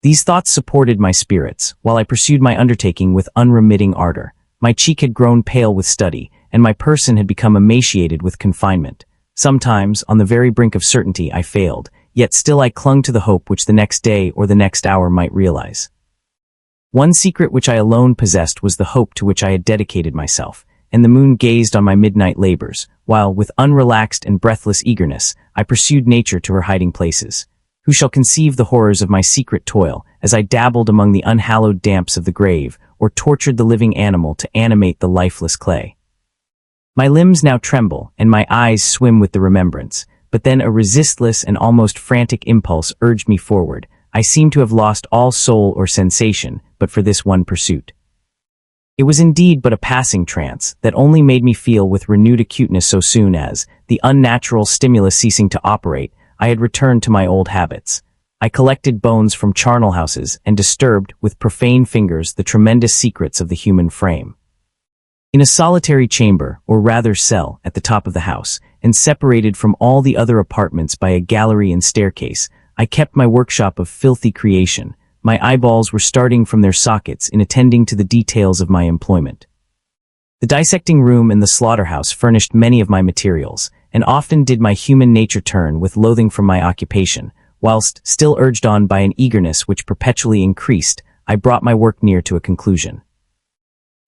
These thoughts supported my spirits, while I pursued my undertaking with unremitting ardor. My cheek had grown pale with study, and my person had become emaciated with confinement. Sometimes, on the very brink of certainty, I failed, yet still I clung to the hope which the next day or the next hour might realize. One secret which I alone possessed was the hope to which I had dedicated myself, and the moon gazed on my midnight labors, while, with unrelaxed and breathless eagerness, I pursued nature to her hiding places. Who shall conceive the horrors of my secret toil, as I dabbled among the unhallowed damps of the grave, or tortured the living animal to animate the lifeless clay? My limbs now tremble, and my eyes swim with the remembrance, but then a resistless and almost frantic impulse urged me forward. I seemed to have lost all soul or sensation, but for this one pursuit. It was indeed but a passing trance, that only made me feel with renewed acuteness so soon as, the unnatural stimulus ceasing to operate, I had returned to my old habits. I collected bones from charnel houses and disturbed, with profane fingers, the tremendous secrets of the human frame. In a solitary chamber, or rather cell, at the top of the house, and separated from all the other apartments by a gallery and staircase, I kept my workshop of filthy creation. My eyeballs were starting from their sockets in attending to the details of my employment. The dissecting room and the slaughterhouse furnished many of my materials, and often did my human nature turn with loathing from my occupation, whilst, still urged on by an eagerness which perpetually increased, I brought my work near to a conclusion.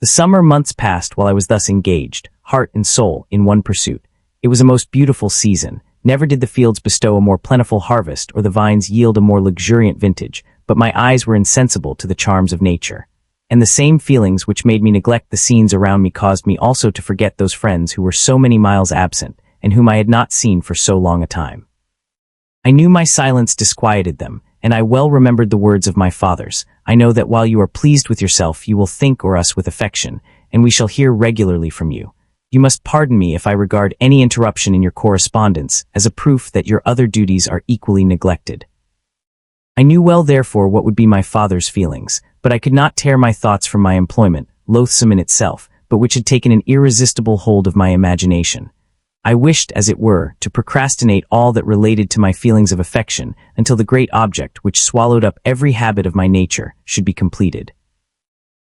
The summer months passed while I was thus engaged, heart and soul, in one pursuit. It was a most beautiful season. Never did the fields bestow a more plentiful harvest or the vines yield a more luxuriant vintage, but my eyes were insensible to the charms of nature. And the same feelings which made me neglect the scenes around me caused me also to forget those friends who were so many miles absent, and whom I had not seen for so long a time. I knew my silence disquieted them, and I well remembered the words of my fathers. I know that while you are pleased with yourself, you will think or us with affection, and we shall hear regularly from you. You must pardon me if I regard any interruption in your correspondence as a proof that your other duties are equally neglected. I knew well, therefore, what would be my father's feelings, but I could not tear my thoughts from my employment, loathsome in itself, but which had taken an irresistible hold of my imagination. I wished, as it were, to procrastinate all that related to my feelings of affection until the great object which swallowed up every habit of my nature should be completed.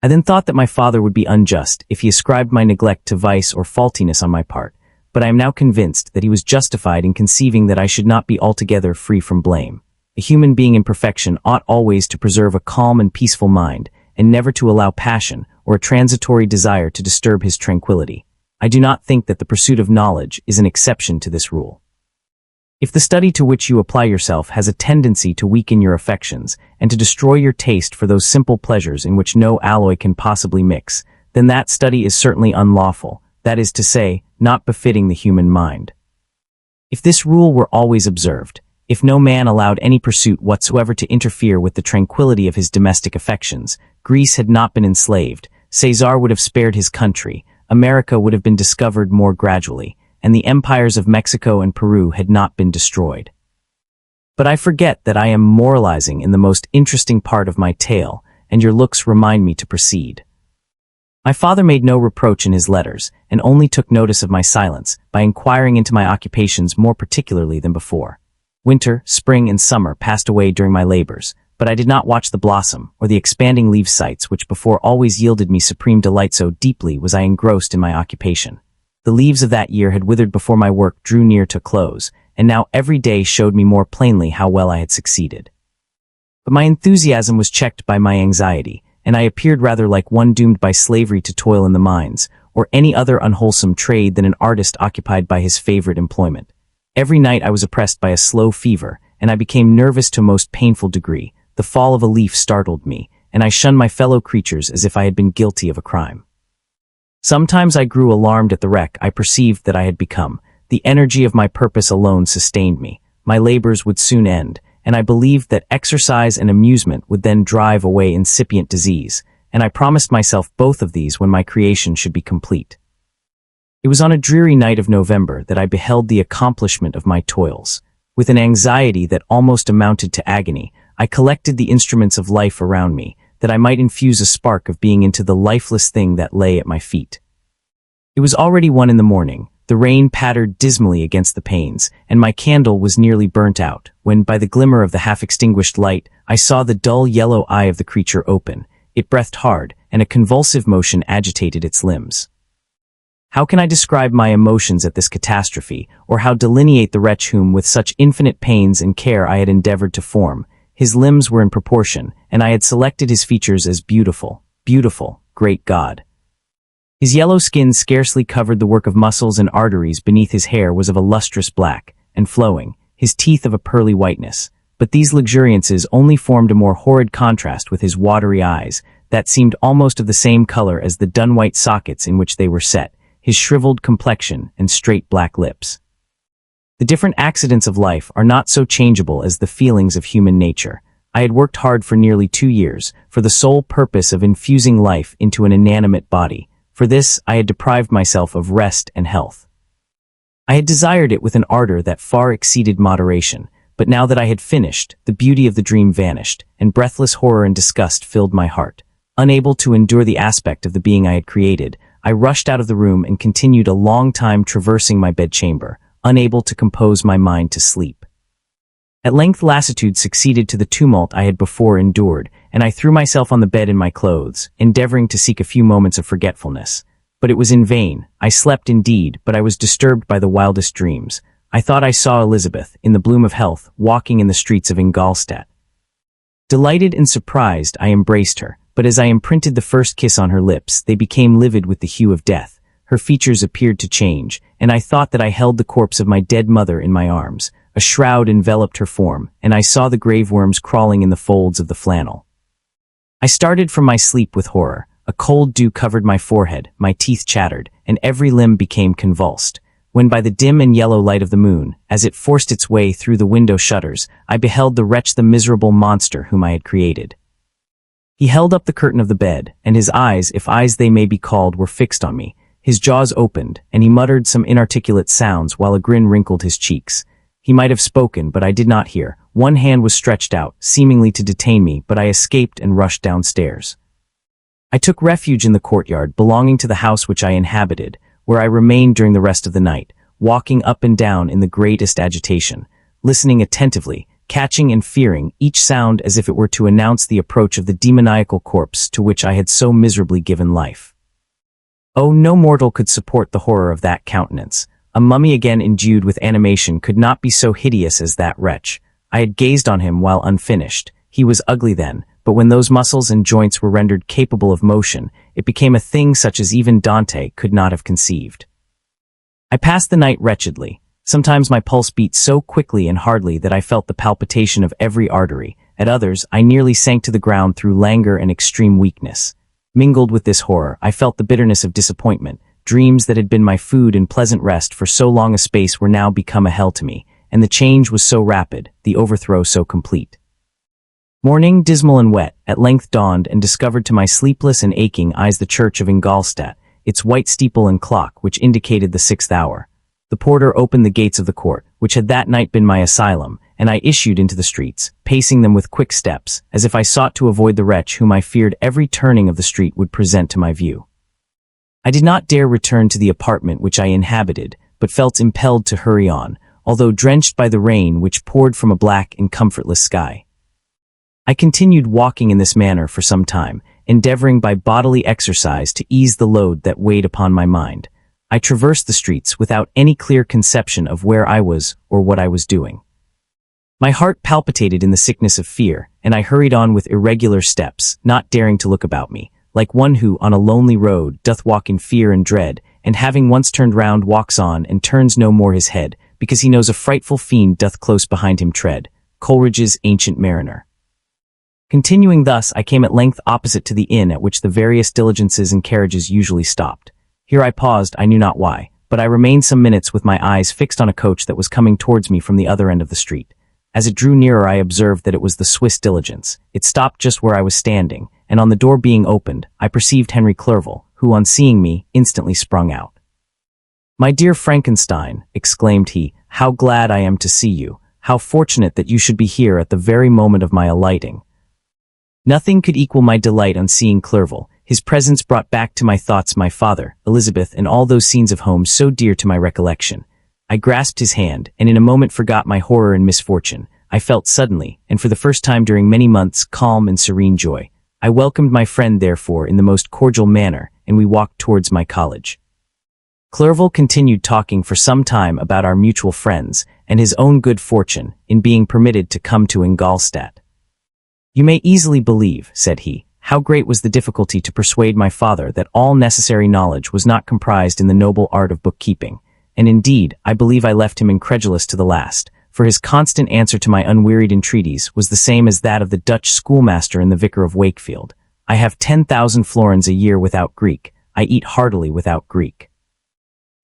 I then thought that my father would be unjust if he ascribed my neglect to vice or faultiness on my part, but I am now convinced that he was justified in conceiving that I should not be altogether free from blame. A human being in perfection ought always to preserve a calm and peaceful mind, and never to allow passion, or a transitory desire to disturb his tranquility. I do not think that the pursuit of knowledge is an exception to this rule. If the study to which you apply yourself has a tendency to weaken your affections and to destroy your taste for those simple pleasures in which no alloy can possibly mix, then that study is certainly unlawful, that is to say, not befitting the human mind. If this rule were always observed, if no man allowed any pursuit whatsoever to interfere with the tranquility of his domestic affections, Greece had not been enslaved, Caesar would have spared his country, America would have been discovered more gradually, and the empires of Mexico and Peru had not been destroyed. But I forget that I am moralizing in the most interesting part of my tale, and your looks remind me to proceed. My father made no reproach in his letters, and only took notice of my silence by inquiring into my occupations more particularly than before. Winter, spring, and summer passed away during my labors, but I did not watch the blossom or the expanding leaf sights which before always yielded me supreme delight, so deeply was I engrossed in my occupation. The leaves of that year had withered before my work drew near to close, and now every day showed me more plainly how well I had succeeded. But my enthusiasm was checked by my anxiety, and I appeared rather like one doomed by slavery to toil in the mines, or any other unwholesome trade than an artist occupied by his favorite employment. Every night I was oppressed by a slow fever, and I became nervous to a most painful degree. The fall of a leaf startled me, and I shunned my fellow creatures as if I had been guilty of a crime. Sometimes I grew alarmed at the wreck I perceived that I had become. The energy of my purpose alone sustained me. My labors would soon end, and I believed that exercise and amusement would then drive away incipient disease, and I promised myself both of these when my creation should be complete. It was on a dreary night of November that I beheld the accomplishment of my toils. With an anxiety that almost amounted to agony, I collected the instruments of life around me, that I might infuse a spark of being into the lifeless thing that lay at my feet. It was already 1 in the morning, the rain pattered dismally against the panes, and my candle was nearly burnt out, when by the glimmer of the half-extinguished light, I saw the dull yellow eye of the creature open. It breathed hard, and a convulsive motion agitated its limbs. How can I describe my emotions at this catastrophe, or how delineate the wretch whom with such infinite pains and care I had endeavored to form? His limbs were in proportion, and I had selected his features as beautiful, beautiful, great God. His yellow skin scarcely covered the work of muscles, and arteries beneath his hair was of a lustrous black, and flowing, his teeth of a pearly whiteness. But these luxuriances only formed a more horrid contrast with his watery eyes, that seemed almost of the same color as the dun-white sockets in which they were set, his shriveled complexion and straight black lips. The different accidents of life are not so changeable as the feelings of human nature. I had worked hard for nearly 2 years, for the sole purpose of infusing life into an inanimate body. For this, I had deprived myself of rest and health. I had desired it with an ardor that far exceeded moderation, but now that I had finished, the beauty of the dream vanished, and breathless horror and disgust filled my heart. Unable to endure the aspect of the being I had created, I rushed out of the room and continued a long time traversing my bedchamber, unable to compose my mind to sleep. At length lassitude succeeded to the tumult I had before endured, and I threw myself on the bed in my clothes, endeavoring to seek a few moments of forgetfulness. But it was in vain. I slept indeed, but I was disturbed by the wildest dreams. I thought I saw Elizabeth, in the bloom of health, walking in the streets of Ingolstadt. Delighted and surprised, I embraced her, but as I imprinted the first kiss on her lips, they became livid with the hue of death. Her features appeared to change, and I thought that I held the corpse of my dead mother in my arms. A shroud enveloped her form, and I saw the grave worms crawling in the folds of the flannel. I started from my sleep with horror. A cold dew covered my forehead, my teeth chattered, and every limb became convulsed. When by the dim and yellow light of the moon, as it forced its way through the window shutters, I beheld the wretch, the miserable monster whom I had created. He held up the curtain of the bed, and his eyes, if eyes they may be called, were fixed on me. His jaws opened, and he muttered some inarticulate sounds while a grin wrinkled his cheeks. He might have spoken, but I did not hear. One hand was stretched out, seemingly to detain me, but I escaped and rushed downstairs. I took refuge in the courtyard belonging to the house which I inhabited, where I remained during the rest of the night, walking up and down in the greatest agitation, listening attentively, catching and fearing each sound as if it were to announce the approach of the demoniacal corpse to which I had so miserably given life. Oh, no mortal could support the horror of that countenance. A mummy again endued with animation could not be so hideous as that wretch. I had gazed on him while unfinished. He was ugly then, but when those muscles and joints were rendered capable of motion, it became a thing such as even Dante could not have conceived. I passed the night wretchedly. Sometimes my pulse beat so quickly and hardly that I felt the palpitation of every artery. At others, I nearly sank to the ground through languor and extreme weakness. Mingled with this horror, I felt the bitterness of disappointment. Dreams that had been my food and pleasant rest for so long a space were now become a hell to me, and the change was so rapid, the overthrow so complete. Morning, dismal and wet, at length dawned and discovered to my sleepless and aching eyes the church of Ingolstadt, its white steeple and clock which indicated the 6th hour. The porter opened the gates of the court, which had that night been my asylum, and I issued into the streets, pacing them with quick steps, as if I sought to avoid the wretch whom I feared every turning of the street would present to my view. I did not dare return to the apartment which I inhabited, but felt impelled to hurry on, although drenched by the rain which poured from a black and comfortless sky. I continued walking in this manner for some time, endeavoring by bodily exercise to ease the load that weighed upon my mind. I traversed the streets without any clear conception of where I was or what I was doing. My heart palpitated in the sickness of fear, and I hurried on with irregular steps, not daring to look about me, like one who, on a lonely road, doth walk in fear and dread, and having once turned round walks on and turns no more his head, because he knows a frightful fiend doth close behind him tread. Coleridge's Ancient Mariner. Continuing thus, I came at length opposite to the inn at which the various diligences and carriages usually stopped. Here I paused, I knew not why, but I remained some minutes with my eyes fixed on a coach that was coming towards me from the other end of the street. As it drew nearer, I observed that it was the Swiss diligence. It stopped just where I was standing, and on the door being opened, I perceived Henry Clerval, who, on seeing me, instantly sprung out. "My dear Frankenstein," exclaimed he, "how glad I am to see you! How fortunate that you should be here at the very moment of my alighting!" Nothing could equal my delight on seeing Clerval. His presence brought back to my thoughts my father, Elizabeth, and all those scenes of home so dear to my recollection. I grasped his hand, and in a moment forgot my horror and misfortune. I felt suddenly, and for the first time during many months, calm and serene joy. I welcomed my friend, therefore, in the most cordial manner, and we walked towards my college. Clerval continued talking for some time about our mutual friends, and his own good fortune in being permitted to come to Ingolstadt. "You may easily believe," said he, "how great was the difficulty to persuade my father that all necessary knowledge was not comprised in the noble art of bookkeeping, and indeed, I believe I left him incredulous to the last, for his constant answer to my unwearied entreaties was the same as that of the Dutch schoolmaster in the Vicar of Wakefield. I have 10,000 florins a year without Greek. I eat heartily without Greek."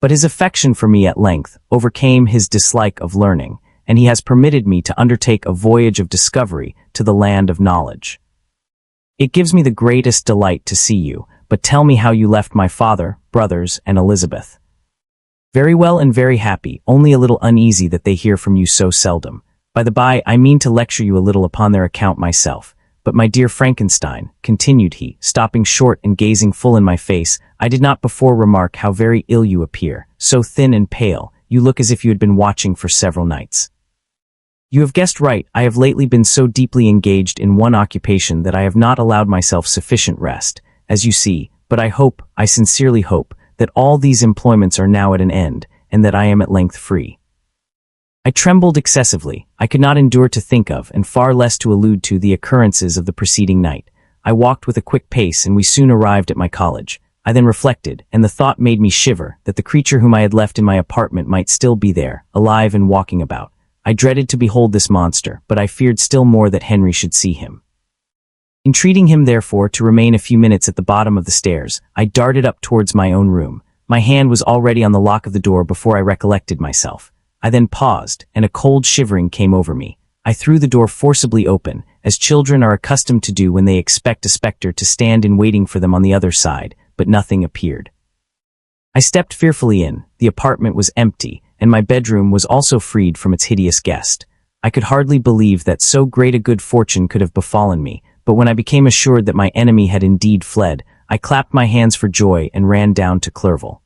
But his affection for me at length overcame his dislike of learning, and he has permitted me to undertake a voyage of discovery to the land of knowledge. It gives me the greatest delight to see you, but tell me how you left my father, brothers, and Elizabeth. "Very well and very happy, only a little uneasy that they hear from you so seldom. By the by, I mean to lecture you a little upon their account myself. But my dear Frankenstein," continued he, stopping short and gazing full in my face, "I did not before remark how very ill you appear, so thin and pale, you look as if you had been watching for several nights." "You have guessed right. I have lately been so deeply engaged in one occupation that I have not allowed myself sufficient rest, as you see, but I sincerely hope, that all these employments are now at an end, and that I am at length free." I trembled excessively. I could not endure to think of, and far less to allude to, the occurrences of the preceding night. I walked with a quick pace, and we soon arrived at my college. I then reflected, and the thought made me shiver, that the creature whom I had left in my apartment might still be there, alive and walking about. I dreaded to behold this monster, but I feared still more that Henry should see him. Entreating him, therefore, to remain a few minutes at the bottom of the stairs, I darted up towards my own room. My hand was already on the lock of the door before I recollected myself. I then paused, and a cold shivering came over me. I threw the door forcibly open, as children are accustomed to do when they expect a spectre to stand in waiting for them on the other side, but nothing appeared. I stepped fearfully in. The apartment was empty, and my bedroom was also freed from its hideous guest. I could hardly believe that so great a good fortune could have befallen me, but when I became assured that my enemy had indeed fled, I clapped my hands for joy and ran down to Clerval.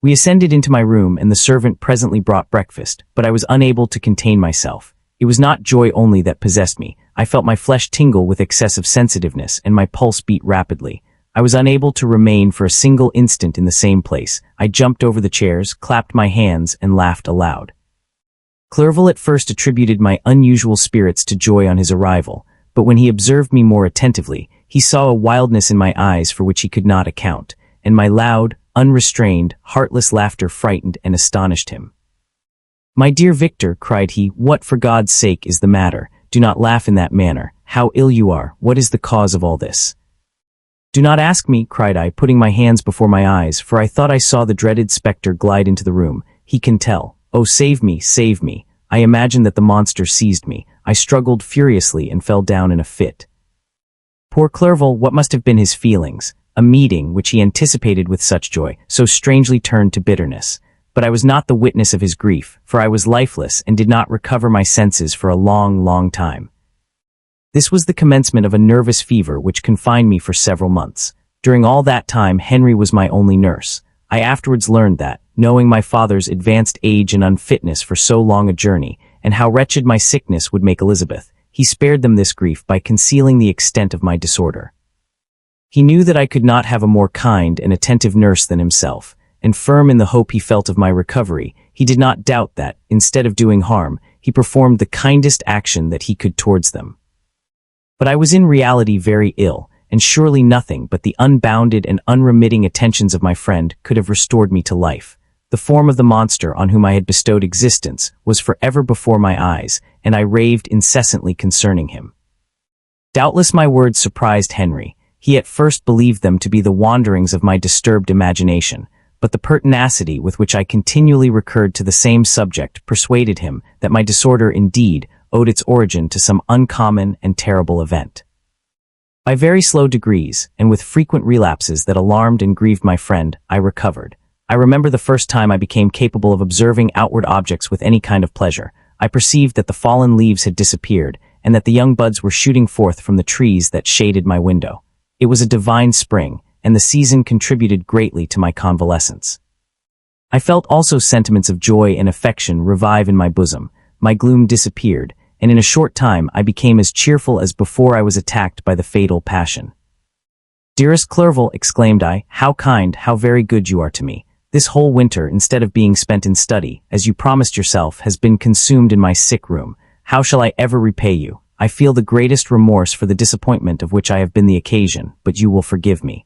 We ascended into my room, and the servant presently brought breakfast, but I was unable to contain myself. It was not joy only that possessed me. I felt my flesh tingle with excessive sensitiveness, and my pulse beat rapidly. I was unable to remain for a single instant in the same place. I jumped over the chairs, clapped my hands, and laughed aloud. Clerval at first attributed my unusual spirits to joy on his arrival, but when he observed me more attentively, he saw a wildness in my eyes for which he could not account, and my loud, unrestrained, heartless laughter frightened and astonished him. "My dear Victor," cried he, "what for God's sake is the matter? Do not laugh in that manner. How ill you are! What is the cause of all this?" "Do not ask me," cried I, putting my hands before my eyes, for I thought I saw the dreaded spectre glide into the room. "He can tell. Oh, save me, save me." I imagined that the monster seized me. I struggled furiously and fell down in a fit. Poor Clerval, what must have been his feelings? A meeting, which he anticipated with such joy, so strangely turned to bitterness. But I was not the witness of his grief, for I was lifeless and did not recover my senses for a long, long time. This was the commencement of a nervous fever which confined me for several months. During all that time, Henry was my only nurse. I afterwards learned that, knowing my father's advanced age and unfitness for so long a journey, and how wretched my sickness would make Elizabeth, he spared them this grief by concealing the extent of my disorder. He knew that I could not have a more kind and attentive nurse than himself, and firm in the hope he felt of my recovery, he did not doubt that, instead of doing harm, he performed the kindest action that he could towards them. But I was in reality very ill, and surely nothing but the unbounded and unremitting attentions of my friend could have restored me to life. The form of the monster on whom I had bestowed existence was forever before my eyes, and I raved incessantly concerning him. Doubtless my words surprised Henry. He at first believed them to be the wanderings of my disturbed imagination, but the pertinacity with which I continually recurred to the same subject persuaded him that my disorder indeed owed its origin to some uncommon and terrible event. By very slow degrees, and with frequent relapses that alarmed and grieved my friend, I recovered. I remember the first time I became capable of observing outward objects with any kind of pleasure. I perceived that the fallen leaves had disappeared, and that the young buds were shooting forth from the trees that shaded my window. It was a divine spring, and the season contributed greatly to my convalescence. I felt also sentiments of joy and affection revive in my bosom. My gloom disappeared, and in a short time I became as cheerful as before I was attacked by the fatal passion. "Dearest Clerval," exclaimed I, "how kind, how very good you are to me. This whole winter, instead of being spent in study, as you promised yourself, has been consumed in my sick room. How shall I ever repay you? I feel the greatest remorse for the disappointment of which I have been the occasion, but you will forgive me.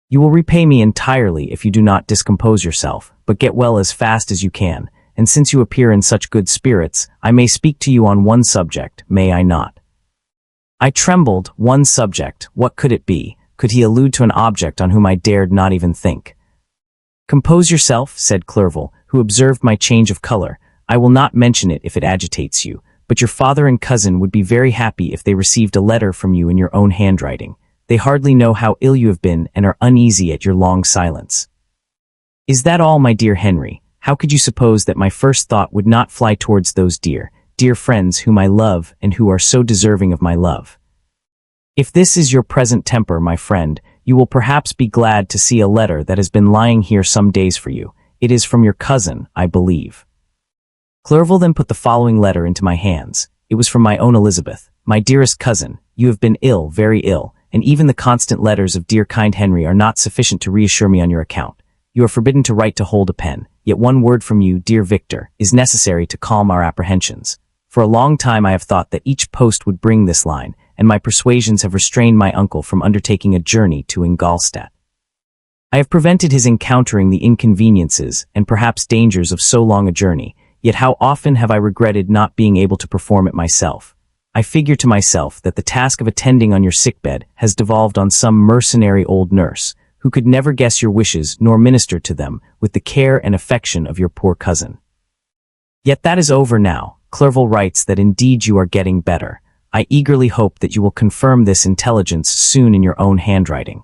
You will repay me entirely if you do not discompose yourself, but get well as fast as you can, and since you appear in such good spirits, I may speak to you on one subject, may I not?" I trembled. One subject, what could it be? Could he allude to an object on whom I dared not even think? "Compose yourself," said Clerval, who observed my change of color. "I will not mention it if it agitates you, but your father and cousin would be very happy if they received a letter from you in your own handwriting. They hardly know how ill you have been and are uneasy at your long silence." "Is that all, my dear Henry? How could you suppose that my first thought would not fly towards those dear, dear friends whom I love and who are so deserving of my love? If this is your present temper, my friend, you will perhaps be glad to see a letter that has been lying here some days for you. It is from your cousin, I believe." Clerval then put the following letter into my hands. It was from my own Elizabeth. "My dearest cousin, you have been ill, very ill, and even the constant letters of dear kind Henry are not sufficient to reassure me on your account. You are forbidden to write to hold a pen, yet one word from you, dear Victor, is necessary to calm our apprehensions. For a long time I have thought that each post would bring this line, and my persuasions have restrained my uncle from undertaking a journey to Ingolstadt. I have prevented his encountering the inconveniences and perhaps dangers of so long a journey, yet how often have I regretted not being able to perform it myself. I figure to myself that the task of attending on your sickbed has devolved on some mercenary old nurse, who could never guess your wishes nor minister to them with the care and affection of your poor cousin. Yet that is over now. Clerval writes that indeed you are getting better. I eagerly hope that you will confirm this intelligence soon in your own handwriting.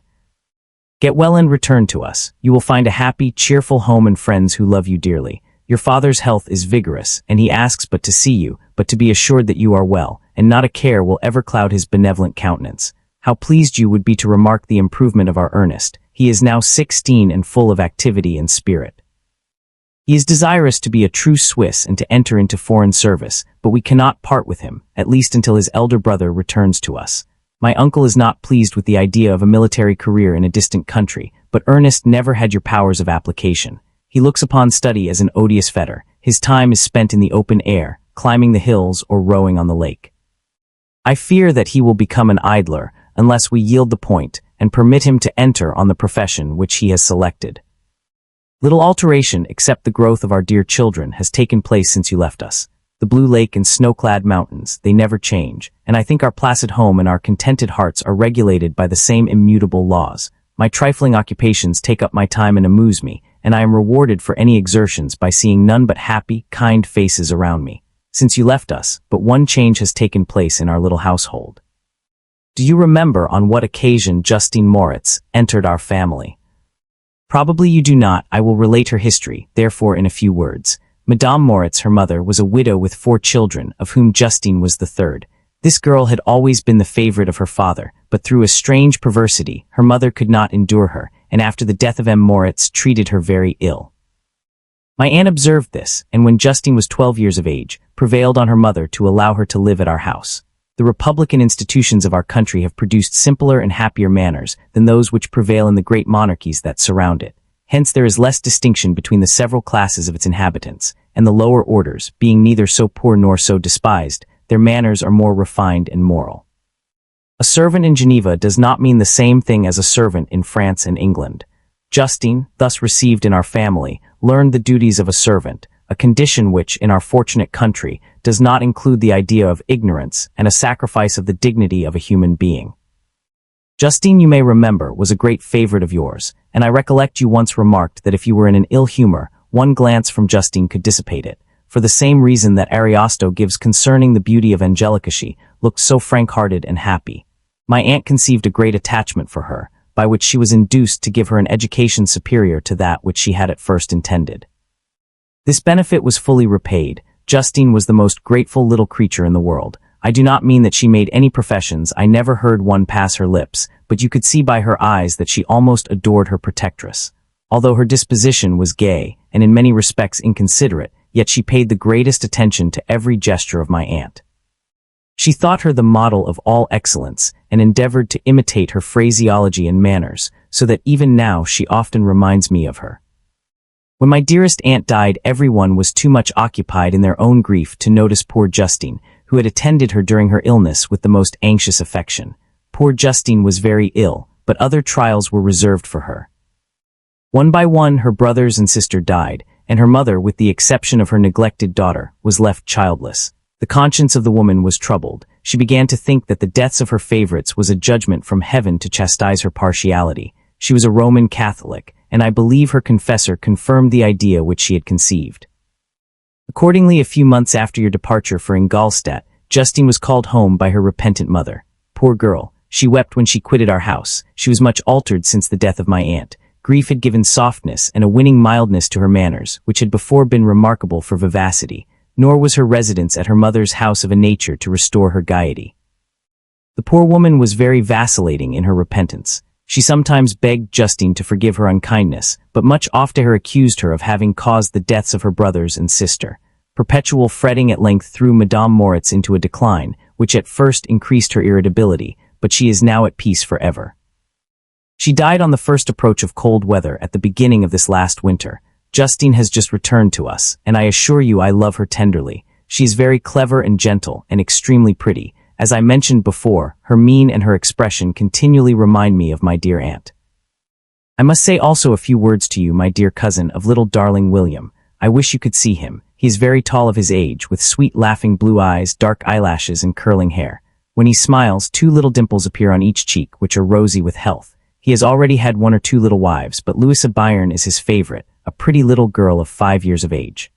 Get well and return to us. You will find a happy, cheerful home and friends who love you dearly. Your father's health is vigorous, and he asks but to see you, but to be assured that you are well, and not a care will ever cloud his benevolent countenance. How pleased you would be to remark the improvement of our Ernest. He is now 16 and full of activity and spirit. He is desirous to be a true Swiss and to enter into foreign service, but we cannot part with him, at least until his elder brother returns to us. My uncle is not pleased with the idea of a military career in a distant country, but Ernest never had your powers of application. He looks upon study as an odious fetter. His time is spent in the open air, climbing the hills or rowing on the lake. I fear that he will become an idler unless we yield the point and permit him to enter on the profession which he has selected. Little alteration except the growth of our dear children has taken place since you left us. The blue lake and snow-clad mountains, they never change, and I think our placid home and our contented hearts are regulated by the same immutable laws. My trifling occupations take up my time and amuse me, and I am rewarded for any exertions by seeing none but happy, kind faces around me. Since you left us, but one change has taken place in our little household. Do you remember on what occasion Justine Moritz entered our family? Probably you do not. I will relate her history, therefore in a few words. Madame Moritz, her mother, was a widow with 4 children, of whom Justine was the third. This girl had always been the favorite of her father, but through a strange perversity, her mother could not endure her, and after the death of M. Moritz, treated her very ill. My aunt observed this, and when Justine was 12 years of age, prevailed on her mother to allow her to live at our house. The republican institutions of our country have produced simpler and happier manners than those which prevail in the great monarchies that surround it. Hence there is less distinction between the several classes of its inhabitants, and the lower orders, being neither so poor nor so despised, their manners are more refined and moral. A servant in Geneva does not mean the same thing as a servant in France and England. Justine, thus received in our family, learned the duties of a servant, a condition which, in our fortunate country, does not include the idea of ignorance and a sacrifice of the dignity of a human being. Justine, you may remember, was a great favorite of yours, and I recollect you once remarked that if you were in an ill humor, one glance from Justine could dissipate it, for the same reason that Ariosto gives concerning the beauty of Angelica. She looked so frank-hearted and happy. My aunt conceived a great attachment for her, by which she was induced to give her an education superior to that which she had at first intended. This benefit was fully repaid. Justine was the most grateful little creature in the world. I do not mean that she made any professions. I never heard one pass her lips, but you could see by her eyes that she almost adored her protectress. Although her disposition was gay, and in many respects inconsiderate, yet she paid the greatest attention to every gesture of my aunt. She thought her the model of all excellence, and endeavored to imitate her phraseology and manners, so that even now she often reminds me of her. When my dearest aunt died, everyone was too much occupied in their own grief to notice poor Justine, who had attended her during her illness with the most anxious affection. Poor Justine was very ill, but other trials were reserved for her. One by one her brothers and sister died, and her mother, with the exception of her neglected daughter, was left childless. The conscience of the woman was troubled. She began to think that the deaths of her favorites was a judgment from heaven to chastise her partiality. She was a Roman Catholic, and I believe her confessor confirmed the idea which she had conceived. Accordingly, a few months after your departure for Ingolstadt, Justine was called home by her repentant mother. Poor girl, she wept when she quitted our house. She was much altered since the death of my aunt. Grief had given softness and a winning mildness to her manners, which had before been remarkable for vivacity, nor was her residence at her mother's house of a nature to restore her gaiety. The poor woman was very vacillating in her repentance. She sometimes begged Justine to forgive her unkindness, but much oftener accused her of having caused the deaths of her brothers and sister. Perpetual fretting at length threw Madame Moritz into a decline, which at first increased her irritability, but she is now at peace forever. She died on the first approach of cold weather at the beginning of this last winter. Justine has just returned to us, and I assure you I love her tenderly. She is very clever and gentle, and extremely pretty. As I mentioned before, her mien and her expression continually remind me of my dear aunt. I must say also a few words to you, my dear cousin, of little darling William. I wish you could see him. He is very tall of his age, with sweet laughing blue eyes, dark eyelashes, and curling hair. When he smiles, 2 little dimples appear on each cheek, which are rosy with health. He has already had 1 or 2 little wives, but Louisa Bayern is his favorite, a pretty little girl of 5 years of age.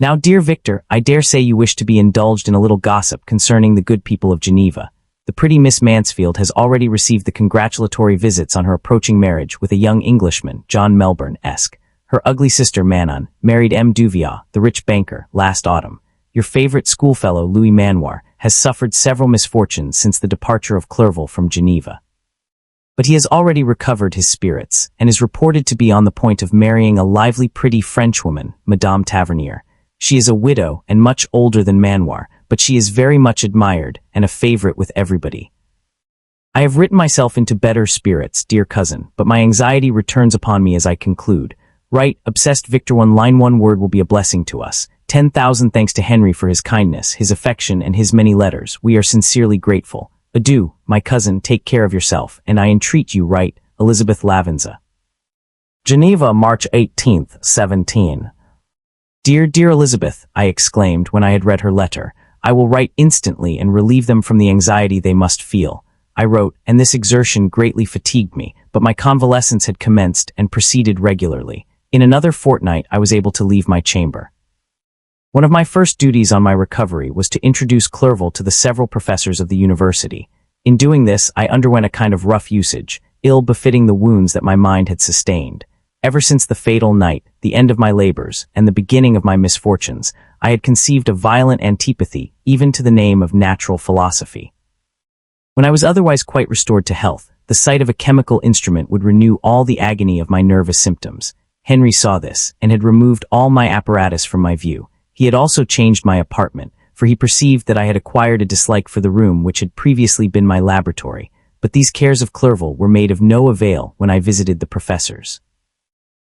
Now, dear Victor, I dare say you wish to be indulged in a little gossip concerning the good people of Geneva. The pretty Miss Mansfield has already received the congratulatory visits on her approaching marriage with a young Englishman, John Melbourne-esque. Her ugly sister Manon married M. Duviat, the rich banker, last autumn. Your favorite schoolfellow Louis Manoir has suffered several misfortunes since the departure of Clerval from Geneva. But he has already recovered his spirits, and is reported to be on the point of marrying a lively pretty Frenchwoman, Madame Tavernier. She is a widow and much older than Manoir, but she is very much admired and a favorite with everybody. I have written myself into better spirits, dear cousin, but my anxiety returns upon me as I conclude. Write, obsessed Victor, 1 line, 1 word will be a blessing to us. 10,000 thanks to Henry for his kindness, his affection, and his many letters. We are sincerely grateful. Adieu, my cousin, take care of yourself, and I entreat you write, Elizabeth Lavenza. Geneva, March 18th, 17. Dear Elizabeth, I exclaimed when I had read her letter, I will write instantly and relieve them from the anxiety they must feel. I wrote, and this exertion greatly fatigued me, but my convalescence had commenced and proceeded regularly. In another fortnight I was able to leave my chamber. One of my first duties on my recovery was to introduce Clerval to the several professors of the university. In doing this, I underwent a kind of rough usage, ill befitting the wounds that my mind had sustained. Ever since the fatal night, the end of my labors, and the beginning of my misfortunes, I had conceived a violent antipathy, even to the name of natural philosophy. When I was otherwise quite restored to health, the sight of a chemical instrument would renew all the agony of my nervous symptoms. Henry saw this, and had removed all my apparatus from my view. He had also changed my apartment, for he perceived that I had acquired a dislike for the room which had previously been my laboratory, but these cares of Clerval were made of no avail when I visited the professors.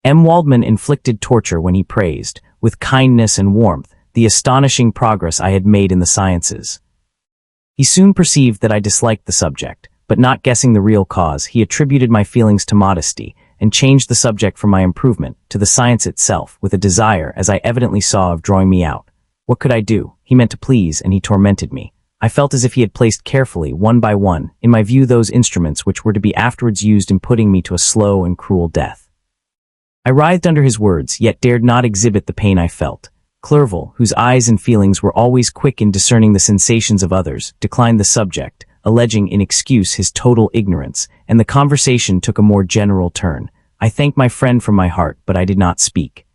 M. Waldman inflicted torture when he praised, with kindness and warmth, the astonishing progress I had made in the sciences. He soon perceived that I disliked the subject, but not guessing the real cause, he attributed my feelings to modesty, and changed the subject from my improvement to the science itself, with a desire, as I evidently saw, of drawing me out. What could I do? He meant to please, and he tormented me. I felt as if he had placed carefully, one by one, in my view those instruments which were to be afterwards used in putting me to a slow and cruel death. I writhed under his words, yet dared not exhibit the pain I felt. Clerval, whose eyes and feelings were always quick in discerning the sensations of others, declined the subject, alleging in excuse his total ignorance, and the conversation took a more general turn. I thanked my friend from my heart, but I did not speak.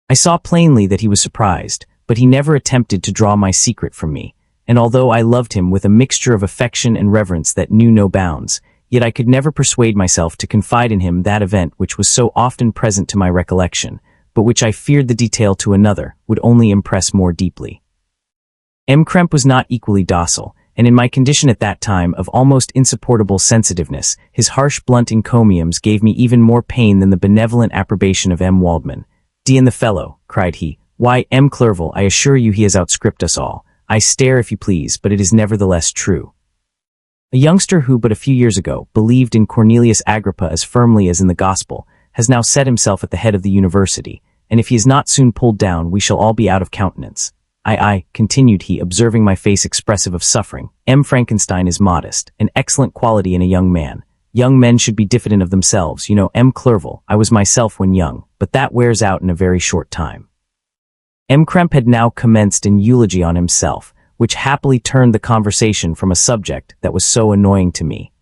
I saw plainly that he was surprised, but he never attempted to draw my secret from me, and although I loved him with a mixture of affection and reverence that knew no bounds, yet I could never persuade myself to confide in him that event which was so often present to my recollection, but which I feared the detail to another would only impress more deeply. M. Krempe was not equally docile, and in my condition at that time of almost insupportable sensitiveness, his harsh blunt encomiums gave me even more pain than the benevolent approbation of M. Waldman. "D—n the fellow," cried he. "Why, M. Clerval, I assure you he has outstripped us all. I stare if you please, but it is nevertheless true." A youngster who but a few years ago believed in Cornelius Agrippa as firmly as in the gospel has now set himself at the head of the university, and if he is not soon pulled down we shall all be out of countenance. I, continued he, observing my face expressive of suffering, M. Frankenstein is modest, an excellent quality in a young man. Young men should be diffident of themselves, you know, M. Clerval, I was myself when young, but that wears out in a very short time. M. Krempe had now commenced an eulogy on himself, which happily turned the conversation from a subject that was so annoying to me.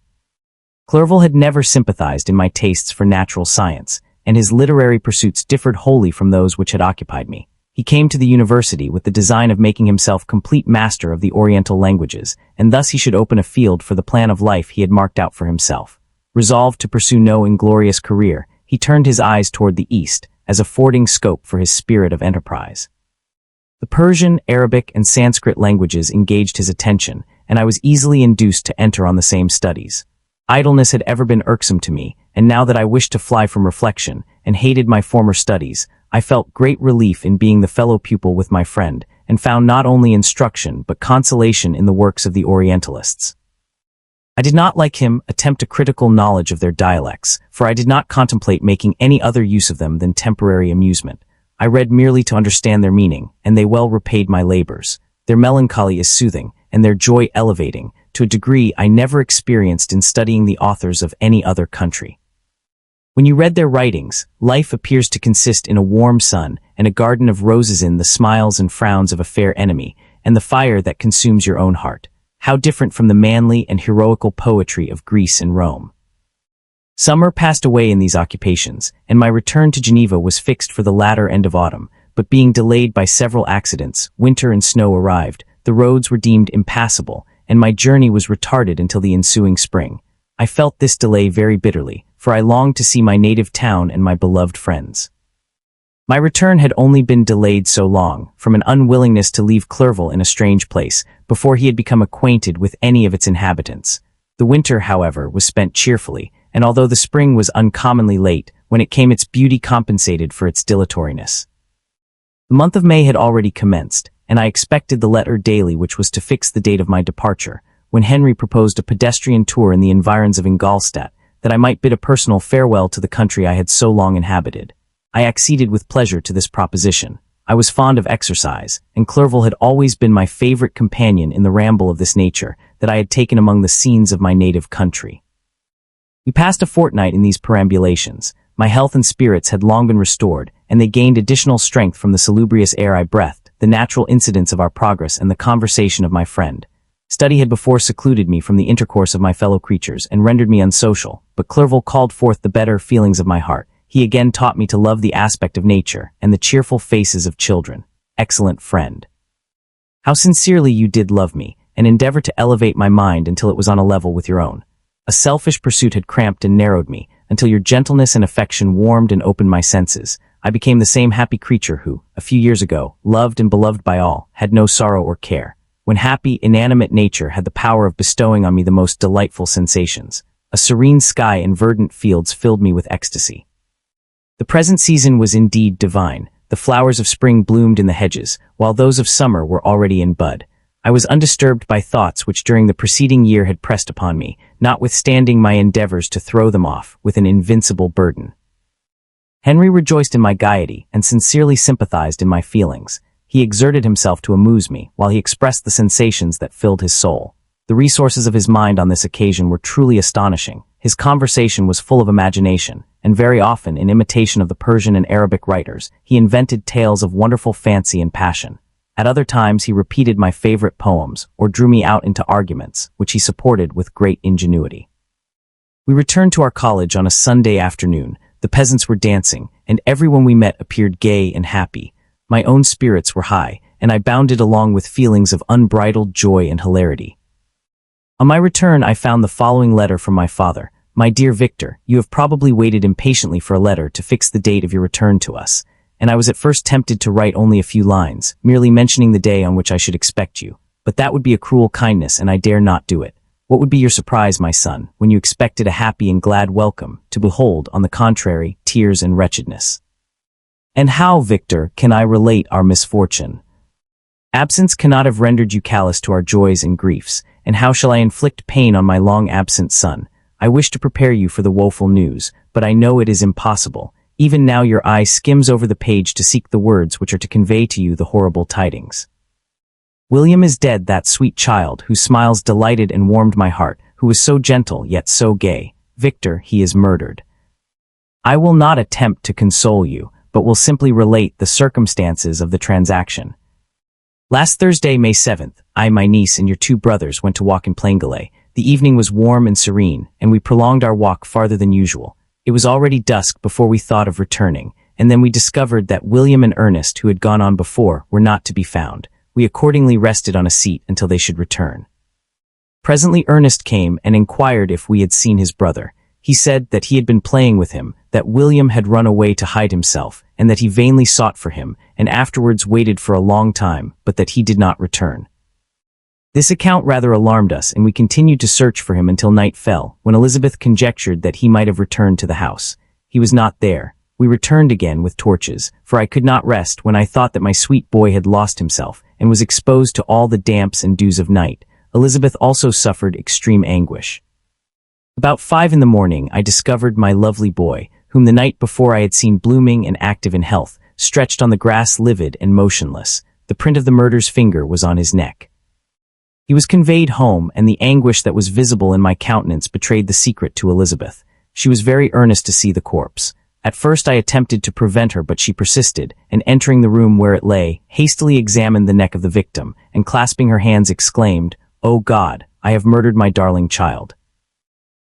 Clerval had never sympathized in my tastes for natural science, and his literary pursuits differed wholly from those which had occupied me. He came to the university with the design of making himself complete master of the Oriental languages, and thus he should open a field for the plan of life he had marked out for himself. Resolved to pursue no inglorious career, he turned his eyes toward the east, as affording scope for his spirit of enterprise. The Persian, Arabic, and Sanskrit languages engaged his attention, and I was easily induced to enter on the same studies. Idleness had ever been irksome to me, and now that I wished to fly from reflection, and hated my former studies, I felt great relief in being the fellow pupil with my friend, and found not only instruction but consolation in the works of the Orientalists. I did not, like him, attempt a critical knowledge of their dialects, for I did not contemplate making any other use of them than temporary amusement. I read merely to understand their meaning, and they well repaid my labors. Their melancholy is soothing, and their joy elevating, to a degree I never experienced in studying the authors of any other country. When you read their writings, life appears to consist in a warm sun, and a garden of roses in the smiles and frowns of a fair enemy, and the fire that consumes your own heart. How different from the manly and heroical poetry of Greece and Rome. Summer passed away in these occupations, and my return to Geneva was fixed for the latter end of autumn, but being delayed by several accidents, winter and snow arrived, the roads were deemed impassable, and my journey was retarded until the ensuing spring. I felt this delay very bitterly, for I longed to see my native town and my beloved friends. My return had only been delayed so long, from an unwillingness to leave Clerval in a strange place, before he had become acquainted with any of its inhabitants. The winter, however, was spent cheerfully, and although the spring was uncommonly late, when it came its beauty compensated for its dilatoriness. The month of May had already commenced, and I expected the letter daily which was to fix the date of my departure, when Henry proposed a pedestrian tour in the environs of Ingolstadt, that I might bid a personal farewell to the country I had so long inhabited. I acceded with pleasure to this proposition. I was fond of exercise, and Clerval had always been my favorite companion in the ramble of this nature that I had taken among the scenes of my native country. We passed a fortnight in these perambulations. My health and spirits had long been restored, and they gained additional strength from the salubrious air I breathed, the natural incidents of our progress, and the conversation of my friend. Study had before secluded me from the intercourse of my fellow creatures and rendered me unsocial, but Clerval called forth the better feelings of my heart. He again taught me to love the aspect of nature and the cheerful faces of children. Excellent friend, how sincerely you did love me, and endeavor to elevate my mind until it was on a level with your own. A selfish pursuit had cramped and narrowed me, until your gentleness and affection warmed and opened my senses. I became the same happy creature who, a few years ago, loved and beloved by all, had no sorrow or care, when happy, inanimate nature had the power of bestowing on me the most delightful sensations. A serene sky and verdant fields filled me with ecstasy. The present season was indeed divine. The flowers of spring bloomed in the hedges, while those of summer were already in bud. I was undisturbed by thoughts which during the preceding year had pressed upon me, notwithstanding my endeavors to throw them off with an invincible burden. Henry rejoiced in my gaiety and sincerely sympathized in my feelings. He exerted himself to amuse me, while he expressed the sensations that filled his soul. The resources of his mind on this occasion were truly astonishing. His conversation was full of imagination, and very often, in imitation of the Persian and Arabic writers, he invented tales of wonderful fancy and passion. At other times he repeated my favorite poems, or drew me out into arguments, which he supported with great ingenuity. We returned to our college on a Sunday afternoon. The peasants were dancing, and everyone we met appeared gay and happy. My own spirits were high, and I bounded along with feelings of unbridled joy and hilarity. On my return I found the following letter from my father. My dear Victor, you have probably waited impatiently for a letter to fix the date of your return to us, and I was at first tempted to write only a few lines, merely mentioning the day on which I should expect you, but that would be a cruel kindness and I dare not do it. What would be your surprise, my son, when you expected a happy and glad welcome, to behold, on the contrary, tears and wretchedness? And how, Victor, can I relate our misfortune? Absence cannot have rendered you callous to our joys and griefs, and how shall I inflict pain on my long-absent son? I wish to prepare you for the woeful news, but I know it is impossible. Even now your eye skims over the page to seek the words which are to convey to you the horrible tidings. William is dead, that sweet child, whose smiles delighted and warmed my heart, who was so gentle yet so gay. Victor, he is murdered. I will not attempt to console you, but will simply relate the circumstances of the transaction. Last Thursday, May 7th, I, my niece, and your two brothers went to walk in Plaingelay. The evening was warm and serene, and we prolonged our walk farther than usual. It was already dusk before we thought of returning, and then we discovered that William and Ernest, who had gone on before, were not to be found. We accordingly rested on a seat until they should return. Presently Ernest came and inquired if we had seen his brother. He said that he had been playing with him, that William had run away to hide himself, and that he vainly sought for him, and afterwards waited for a long time, but that he did not return. This account rather alarmed us, and we continued to search for him until night fell, when Elizabeth conjectured that he might have returned to the house. He was not there. We returned again with torches, for I could not rest when I thought that my sweet boy had lost himself, and was exposed to all the damps and dews of night. Elizabeth also suffered extreme anguish. About 5 in the morning I discovered my lovely boy, whom the night before I had seen blooming and active in health, stretched on the grass livid and motionless. The print of the murderer's finger was on his neck. He was conveyed home, and the anguish that was visible in my countenance betrayed the secret to Elizabeth. She was very earnest to see the corpse. At first I attempted to prevent her, but she persisted, and entering the room where it lay, hastily examined the neck of the victim, and clasping her hands exclaimed, "O God, I have murdered my darling child."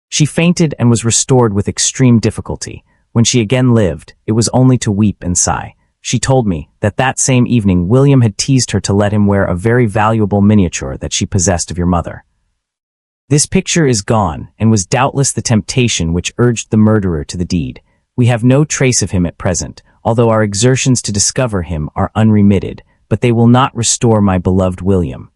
She fainted and was restored with extreme difficulty. When she again lived, it was only to weep and sigh. She told me that that same evening William had teased her to let him wear a very valuable miniature that she possessed of your mother. This picture is gone, and was doubtless the temptation which urged the murderer to the deed. We have no trace of him at present, although our exertions to discover him are unremitted, but they will not restore my beloved William.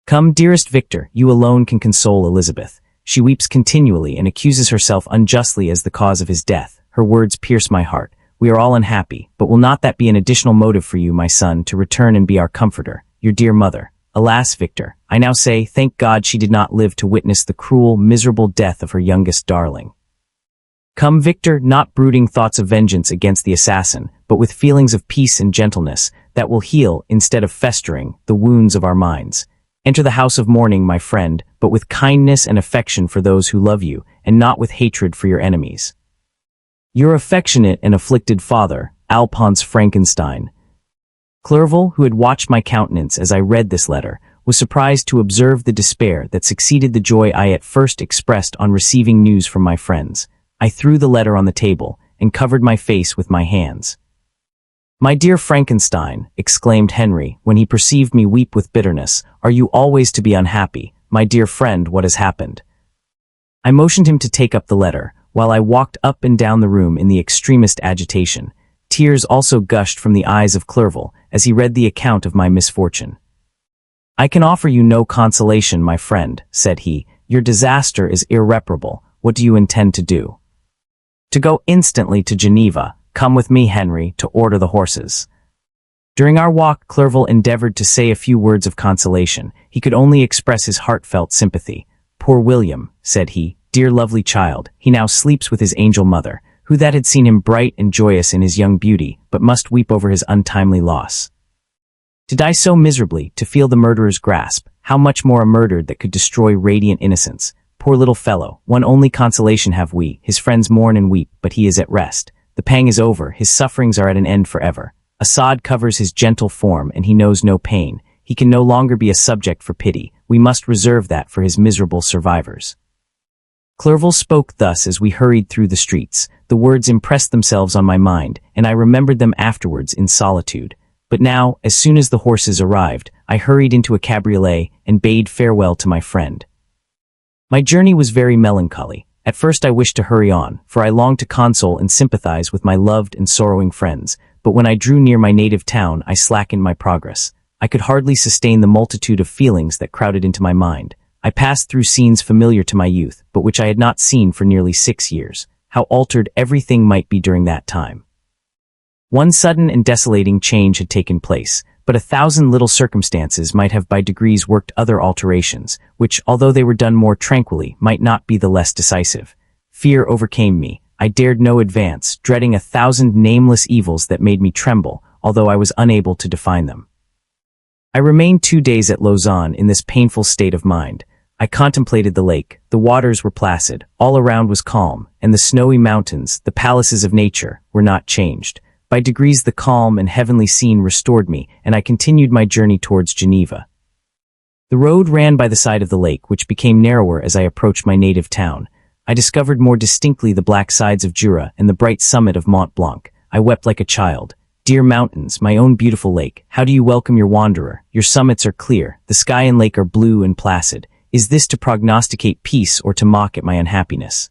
Come, dearest Victor, you alone can console Elizabeth. She weeps continually and accuses herself unjustly as the cause of his death. Her words pierce my heart. We are all unhappy, but will not that be an additional motive for you, my son, to return and be our comforter, your dear mother? Alas, Victor, I now say, thank God she did not live to witness the cruel, miserable death of her youngest darling. Come, Victor, not brooding thoughts of vengeance against the assassin, but with feelings of peace and gentleness that will heal, instead of festering, the wounds of our minds. Enter the house of mourning, my friend, but with kindness and affection for those who love you, and not with hatred for your enemies. Your affectionate and afflicted father, Alphonse Frankenstein. Clerval, who had watched my countenance as I read this letter, was surprised to observe the despair that succeeded the joy I at first expressed on receiving news from my friends. I threw the letter on the table and covered my face with my hands. My dear Frankenstein, exclaimed Henry, when he perceived me weep with bitterness, are you always to be unhappy? My dear friend, what has happened? I motioned him to take up the letter, while I walked up and down the room in the extremest agitation. Tears also gushed from the eyes of Clerval as he read the account of my misfortune. I can offer you no consolation, my friend, said he. Your disaster is irreparable. What do you intend to do? To go instantly to Geneva. Come with me, Henry, to order the horses. During our walk, Clerval endeavored to say a few words of consolation. He could only express his heartfelt sympathy. Poor William, said he, dear lovely child, he now sleeps with his angel mother, who that had seen him bright and joyous in his young beauty, but must weep over his untimely loss. To die so miserably, to feel the murderer's grasp, how much more a murder that could destroy radiant innocence. Poor little fellow, one only consolation have we, his friends mourn and weep, but he is at rest. The pang is over, his sufferings are at an end forever. A sod covers his gentle form, and he knows no pain. He can no longer be a subject for pity. We must reserve that for his miserable survivors. Clerval spoke thus as we hurried through the streets. The words impressed themselves on my mind, and I remembered them afterwards in solitude. But now, as soon as the horses arrived, I hurried into a cabriolet and bade farewell to my friend. My journey was very melancholy. At first I wished to hurry on, for I longed to console and sympathize with my loved and sorrowing friends, but when I drew near my native town, I slackened my progress. I could hardly sustain the multitude of feelings that crowded into my mind. I passed through scenes familiar to my youth, but which I had not seen for nearly 6 years. How altered everything might be during that time. One sudden and desolating change had taken place, but 1,000 little circumstances might have by degrees worked other alterations, which, although they were done more tranquilly, might not be the less decisive. Fear overcame me. I dared no advance, dreading 1,000 nameless evils that made me tremble, although I was unable to define them. I remained 2 days at Lausanne in this painful state of mind. I contemplated the lake. The waters were placid, all around was calm, and the snowy mountains, the palaces of nature, were not changed. By degrees the calm and heavenly scene restored me, and I continued my journey towards Geneva. The road ran by the side of the lake, which became narrower as I approached my native town. I discovered more distinctly the black sides of Jura and the bright summit of Mont Blanc. I wept like a child. Dear mountains, my own beautiful lake, how do you welcome your wanderer? Your summits are clear, the sky and lake are blue and placid. Is this to prognosticate peace or to mock at my unhappiness?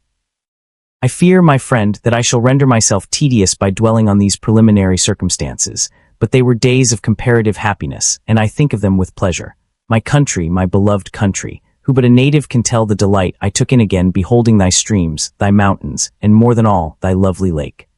I fear, my friend, that I shall render myself tedious by dwelling on these preliminary circumstances, but they were days of comparative happiness, and I think of them with pleasure. My country, my beloved country, who but a native can tell the delight I took in again beholding thy streams, thy mountains, and more than all, thy lovely lake.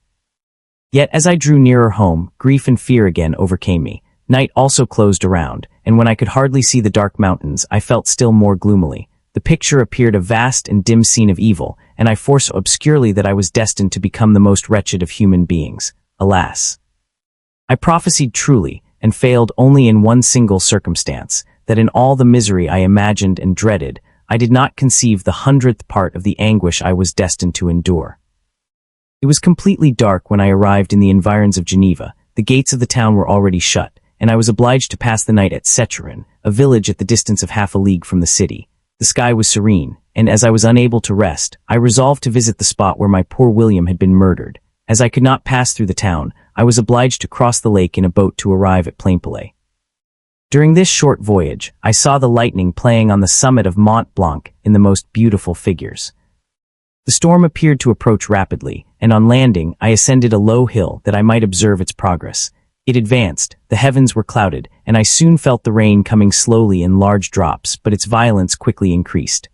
Yet as I drew nearer home, grief and fear again overcame me. Night also closed around, and when I could hardly see the dark mountains, I felt still more gloomily. The picture appeared a vast and dim scene of evil, and I foresaw obscurely that I was destined to become the most wretched of human beings. Alas! I prophesied truly, and failed only in one single circumstance, that in all the misery I imagined and dreaded, I did not conceive the 100th part of the anguish I was destined to endure. It was completely dark when I arrived in the environs of Geneva. The gates of the town were already shut, and I was obliged to pass the night at Secherin, a village at the distance of half a league from the city. The sky was serene, and as I was unable to rest, I resolved to visit the spot where my poor William had been murdered. As I could not pass through the town, I was obliged to cross the lake in a boat to arrive at Plainpalais. During this short voyage, I saw the lightning playing on the summit of Mont Blanc in the most beautiful figures. The storm appeared to approach rapidly, and on landing, I ascended a low hill that I might observe its progress. It advanced, the heavens were clouded, and I soon felt the rain coming slowly in large drops, but its violence quickly increased.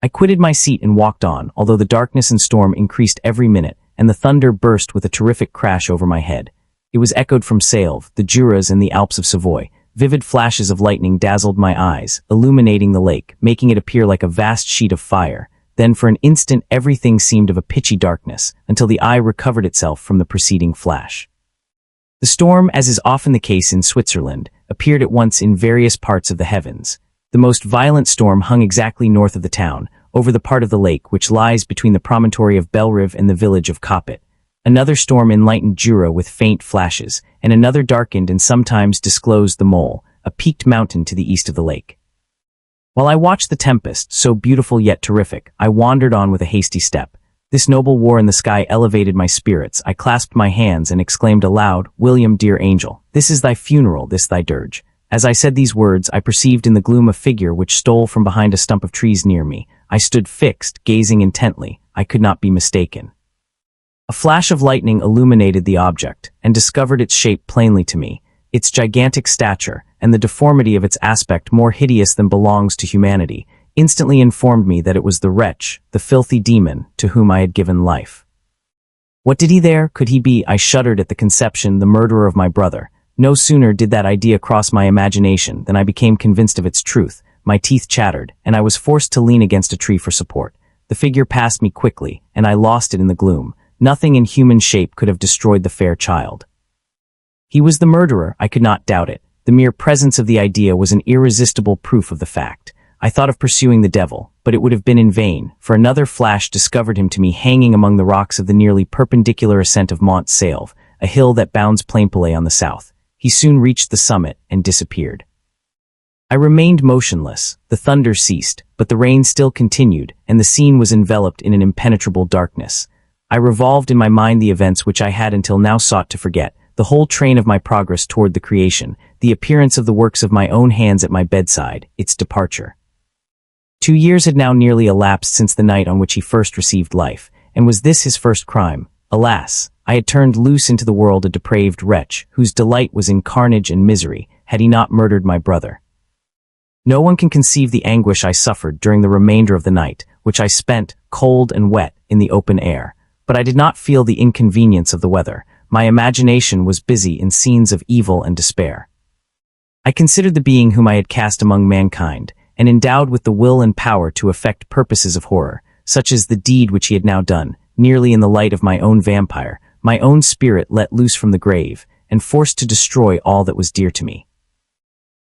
I quitted my seat and walked on, although the darkness and storm increased every minute, and the thunder burst with a terrific crash over my head. It was echoed from Salve, the Juras, and the Alps of Savoy. Vivid flashes of lightning dazzled my eyes, illuminating the lake, making it appear like a vast sheet of fire. Then for an instant everything seemed of a pitchy darkness, until the eye recovered itself from the preceding flash. The storm, as is often the case in Switzerland, appeared at once in various parts of the heavens. The most violent storm hung exactly north of the town, over the part of the lake which lies between the promontory of Belrive and the village of Coppet. Another storm enlightened Jura with faint flashes, and another darkened and sometimes disclosed the Mole, a peaked mountain to the east of the lake. While I watched the tempest, so beautiful yet terrific, I wandered on with a hasty step. This noble war in the sky elevated my spirits. I clasped my hands and exclaimed aloud, "William, dear angel, this is thy funeral, this thy dirge." As I said these words, I perceived in the gloom a figure which stole from behind a stump of trees near me. I stood fixed, gazing intently. I could not be mistaken. A flash of lightning illuminated the object, and discovered its shape plainly to me, its gigantic stature, and the deformity of its aspect more hideous than belongs to humanity, instantly informed me that it was the wretch, the filthy demon, to whom I had given life. What did he there? Could he be? I shuddered at the conception, the murderer of my brother. No sooner did that idea cross my imagination than I became convinced of its truth. My teeth chattered, and I was forced to lean against a tree for support. The figure passed me quickly, and I lost it in the gloom. Nothing in human shape could have destroyed the fair child. He was the murderer, I could not doubt it. The mere presence of the idea was an irresistible proof of the fact. I thought of pursuing the devil, but it would have been in vain, for another flash discovered him to me hanging among the rocks of the nearly perpendicular ascent of Mont Salve, a hill that bounds Plainpalais on the south. He soon reached the summit and disappeared. I remained motionless. The thunder ceased, but the rain still continued, and the scene was enveloped in an impenetrable darkness. I revolved in my mind the events which I had until now sought to forget, the whole train of my progress toward the creation, the appearance of the works of my own hands at my bedside, its departure. 2 years had now nearly elapsed since the night on which he first received life, and was this his first crime? Alas, I had turned loose into the world a depraved wretch, whose delight was in carnage and misery, had he not murdered my brother. No one can conceive the anguish I suffered during the remainder of the night, which I spent, cold and wet, in the open air. But I did not feel the inconvenience of the weather. My imagination was busy in scenes of evil and despair. I considered the being whom I had cast among mankind, and endowed with the will and power to effect purposes of horror, such as the deed which he had now done, nearly in the light of my own vampire, my own spirit let loose from the grave, and forced to destroy all that was dear to me.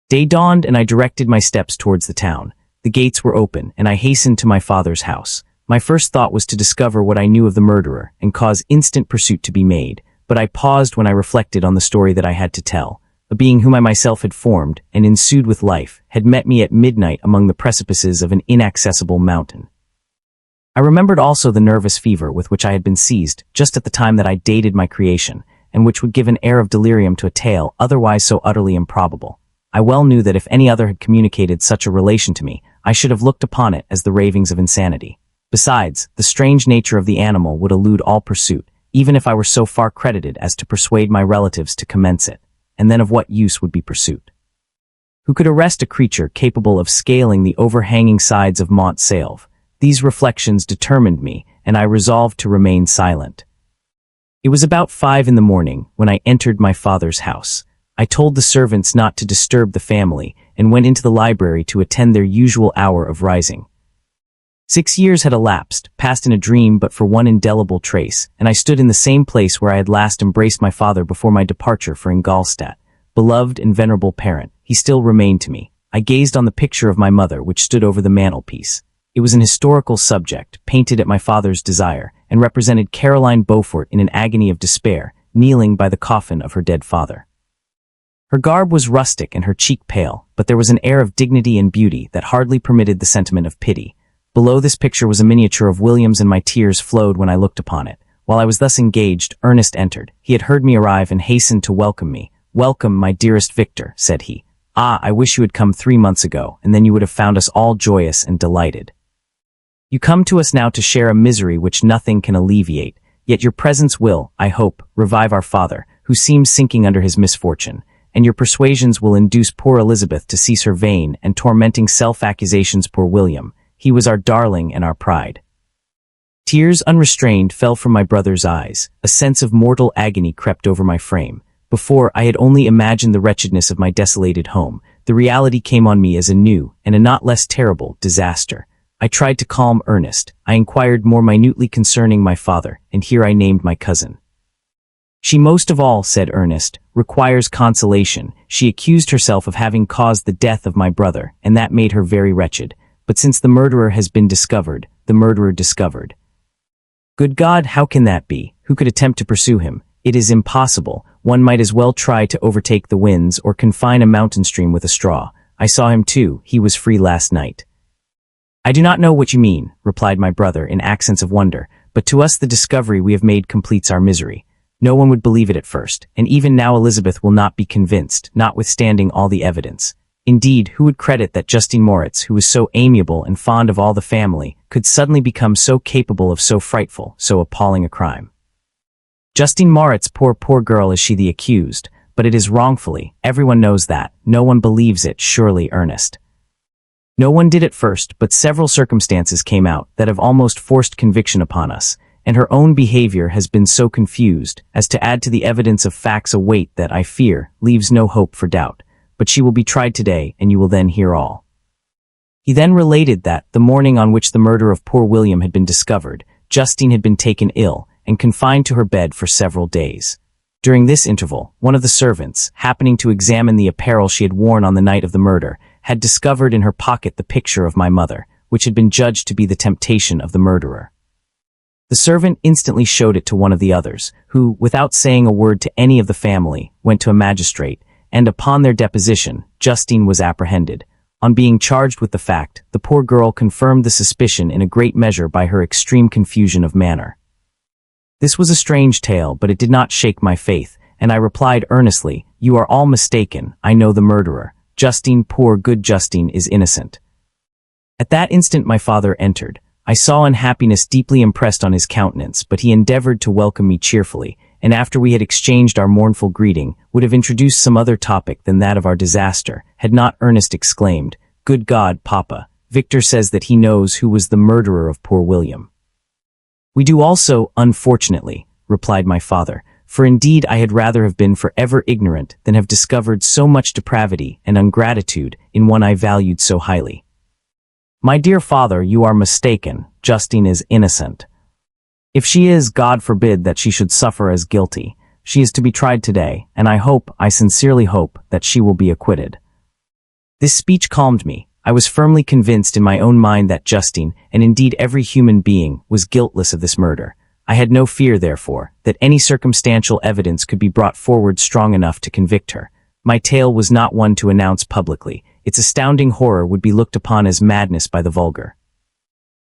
Day dawned, and I directed my steps towards the town. The gates were open, and I hastened to my father's house. My first thought was to discover what I knew of the murderer, and cause instant pursuit to be made, but I paused when I reflected on the story that I had to tell. A being whom I myself had formed, and ensued with life, had met me at midnight among the precipices of an inaccessible mountain. I remembered also the nervous fever with which I had been seized just at the time that I dated my creation, and which would give an air of delirium to a tale otherwise so utterly improbable. I well knew that if any other had communicated such a relation to me, I should have looked upon it as the ravings of insanity. Besides, the strange nature of the animal would elude all pursuit, even if I were so far credited as to persuade my relatives to commence it, and then of what use would be pursuit? Who could arrest a creature capable of scaling the overhanging sides of Mont Salve? These reflections determined me, and I resolved to remain silent. It was about 5 in the morning when I entered my father's house. I told the servants not to disturb the family, and went into the library to attend their usual hour of rising. 6 years had elapsed, passed in a dream but for one indelible trace, and I stood in the same place where I had last embraced my father before my departure for Ingolstadt. Beloved and venerable parent, he still remained to me. I gazed on the picture of my mother which stood over the mantelpiece. It was an historical subject, painted at my father's desire, and represented Caroline Beaufort in an agony of despair, kneeling by the coffin of her dead father. Her garb was rustic and her cheek pale, but there was an air of dignity and beauty that hardly permitted the sentiment of pity. Below this picture was a miniature of William's, and my tears flowed when I looked upon it. While I was thus engaged, Ernest entered. He had heard me arrive and hastened to welcome me. "Welcome, my dearest Victor," said he. "Ah, I wish you had come 3 months ago, and then you would have found us all joyous and delighted. You come to us now to share a misery which nothing can alleviate, yet your presence will, I hope, revive our father, who seems sinking under his misfortune, and your persuasions will induce poor Elizabeth to cease her vain and tormenting self-accusations. Poor William, he was our darling and our pride." Tears unrestrained fell from my brother's eyes. A sense of mortal agony crept over my frame. Before, I had only imagined the wretchedness of my desolated home. The reality came on me as a new, and a not less terrible, disaster. I tried to calm Ernest. I inquired more minutely concerning my father, and here I named my cousin. She most of all, said Ernest, requires consolation. She accused herself of having caused the death of my brother, and that made her very wretched. But since the murderer has been discovered, the murderer discovered. Good God, how can that be? Who could attempt to pursue him? It is impossible. One might as well try to overtake the winds or confine a mountain stream with a straw. I saw him too. He was free last night. I do not know what you mean, replied my brother in accents of wonder, but to us the discovery we have made completes our misery. No one would believe it at first, and even now Elizabeth will not be convinced, notwithstanding all the evidence. Indeed, who would credit that Justine Moritz, who was so amiable and fond of all the family, could suddenly become so capable of so frightful, so appalling a crime? Justine Moritz, poor girl, is she the accused, but it is wrongfully. Everyone knows that. No one believes it, surely, Ernest. No one did at first, but several circumstances came out that have almost forced conviction upon us, and her own behavior has been so confused as to add to the evidence of facts a weight that, I fear, leaves no hope for doubt. But she will be tried today, and you will then hear all. He then related that, the morning on which the murder of poor William had been discovered, Justine had been taken ill and confined to her bed for several days. During this interval, one of the servants, happening to examine the apparel she had worn on the night of the murder, had discovered in her pocket the picture of my mother, which had been judged to be the temptation of the murderer. The servant instantly showed it to one of the others, who, without saying a word to any of the family, went to a magistrate, and upon their deposition, Justine was apprehended. On being charged with the fact, the poor girl confirmed the suspicion in a great measure by her extreme confusion of manner. This was a strange tale, but it did not shake my faith, and I replied earnestly, "You are all mistaken. I know the murderer. Justine, poor good Justine, is innocent." At that instant my father entered. I saw unhappiness deeply impressed on his countenance, but he endeavored to welcome me cheerfully, and after we had exchanged our mournful greeting, would have introduced some other topic than that of our disaster, had not Ernest exclaimed, "Good God, Papa, Victor says that he knows who was the murderer of poor William." "We do also, unfortunately," replied my father, "for indeed I had rather have been forever ignorant than have discovered so much depravity and ingratitude in one I valued so highly." "My dear father, you are mistaken. Justine is innocent. If she is, God forbid that she should suffer as guilty. She is to be tried today, and I sincerely hope, that she will be acquitted." This speech calmed me. I was firmly convinced in my own mind that Justine, and indeed every human being, was guiltless of this murder. I had no fear, therefore, that any circumstantial evidence could be brought forward strong enough to convict her. My tale was not one to announce publicly. Its astounding horror would be looked upon as madness by the vulgar.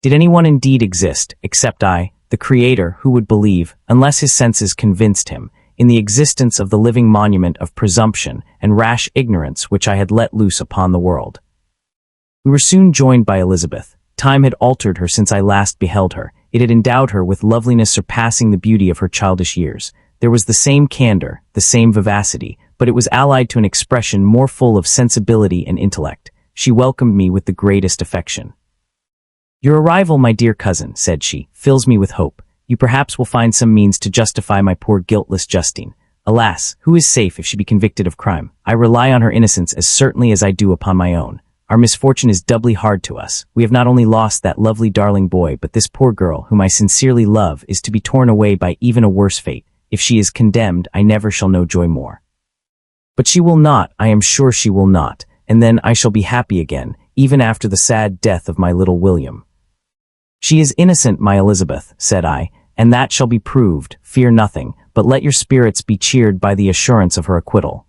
Did anyone indeed exist, except I, the Creator, who would believe, unless his senses convinced him, in the existence of the living monument of presumption and rash ignorance which I had let loose upon the world? We were soon joined by Elizabeth. Time had altered her since I last beheld her. It had endowed her with loveliness surpassing the beauty of her childish years. There was the same candor, the same vivacity, but it was allied to an expression more full of sensibility and intellect. She welcomed me with the greatest affection. "Your arrival, my dear cousin," said she, "fills me with hope. You perhaps will find some means to justify my poor guiltless Justine. Alas, who is safe if she be convicted of crime? I rely on her innocence as certainly as I do upon my own. Our misfortune is doubly hard to us. We have not only lost that lovely darling boy, but this poor girl, whom I sincerely love, is to be torn away by even a worse fate. If she is condemned, I never shall know joy more. But she will not, I am sure she will not, and then I shall be happy again, even after the sad death of my little William." "She is innocent, my Elizabeth," said I, "and that shall be proved. Fear nothing, but let your spirits be cheered by the assurance of her acquittal."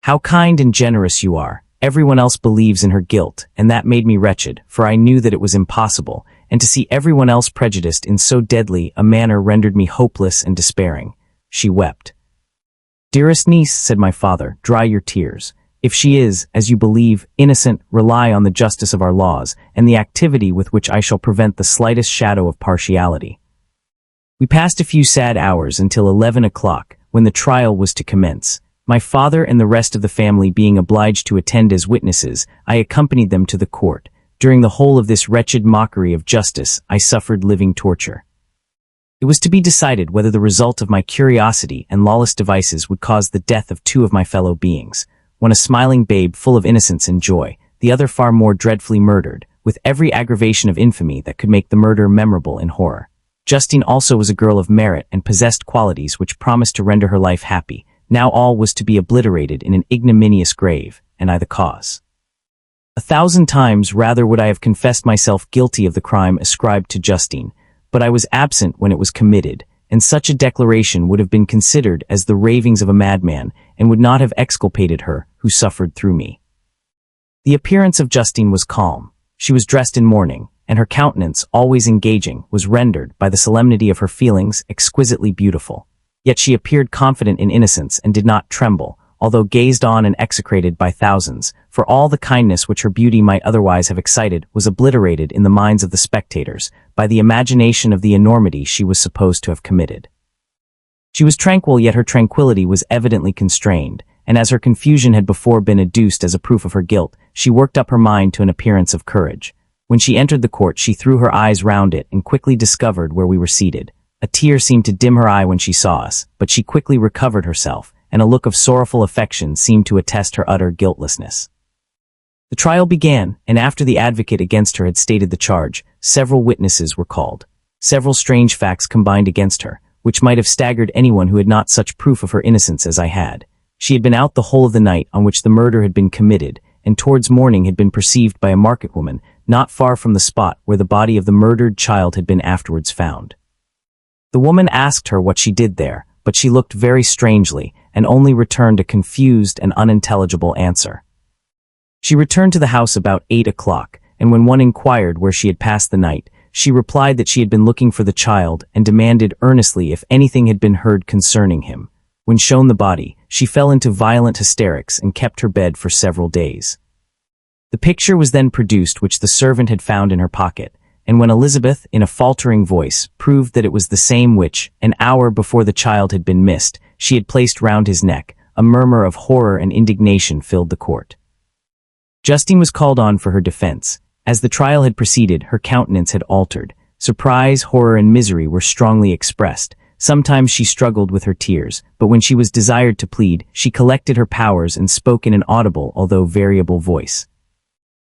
"How kind and generous you are. Everyone else believes in her guilt, and that made me wretched, for I knew that it was impossible, and to see everyone else prejudiced in so deadly a manner rendered me hopeless and despairing." She wept. "Dearest niece," said my father, "dry your tears. If she is, as you believe, innocent, rely on the justice of our laws, and the activity with which I shall prevent the slightest shadow of partiality." We passed a few sad hours until 11 o'clock, when the trial was to commence. My father and the rest of the family being obliged to attend as witnesses, I accompanied them to the court. During the whole of this wretched mockery of justice, I suffered living torture. It was to be decided whether the result of my curiosity and lawless devices would cause the death of two of my fellow beings, one a smiling babe full of innocence and joy, the other far more dreadfully murdered, with every aggravation of infamy that could make the murder memorable in horror. Justine also was a girl of merit and possessed qualities which promised to render her life happy. Now all was to be obliterated in an ignominious grave, and I the cause. 1,000 times rather would I have confessed myself guilty of the crime ascribed to Justine, but I was absent when it was committed, and such a declaration would have been considered as the ravings of a madman, and would not have exculpated her who suffered through me. The appearance of Justine was calm. She was dressed in mourning, and her countenance, always engaging, was rendered, by the solemnity of her feelings, exquisitely beautiful. Yet she appeared confident in innocence and did not tremble, although gazed on and execrated by thousands, for all the kindness which her beauty might otherwise have excited was obliterated in the minds of the spectators by the imagination of the enormity she was supposed to have committed. She was tranquil, yet her tranquillity was evidently constrained, and as her confusion had before been adduced as a proof of her guilt, she worked up her mind to an appearance of courage. When she entered the court, she threw her eyes round it and quickly discovered where we were seated. A tear seemed to dim her eye when she saw us, but she quickly recovered herself, and a look of sorrowful affection seemed to attest her utter guiltlessness. The trial began, and after the advocate against her had stated the charge, several witnesses were called. Several strange facts combined against her, which might have staggered anyone who had not such proof of her innocence as I had. She had been out the whole of the night on which the murder had been committed, and towards morning had been perceived by a market woman, not far from the spot where the body of the murdered child had been afterwards found. The woman asked her what she did there, but she looked very strangely, and only returned a confused and unintelligible answer. She returned to the house about 8 o'clock, and when one inquired where she had passed the night, she replied that she had been looking for the child and demanded earnestly if anything had been heard concerning him. When shown the body, she fell into violent hysterics and kept her bed for several days. The picture was then produced which the servant had found in her pocket, and when Elizabeth, in a faltering voice, proved that it was the same which, an hour before the child had been missed, she had placed round his neck, a murmur of horror and indignation filled the court. Justine was called on for her defense. As the trial had proceeded, her countenance had altered. Surprise, horror, and misery were strongly expressed. Sometimes she struggled with her tears, but when she was desired to plead, she collected her powers and spoke in an audible although variable voice.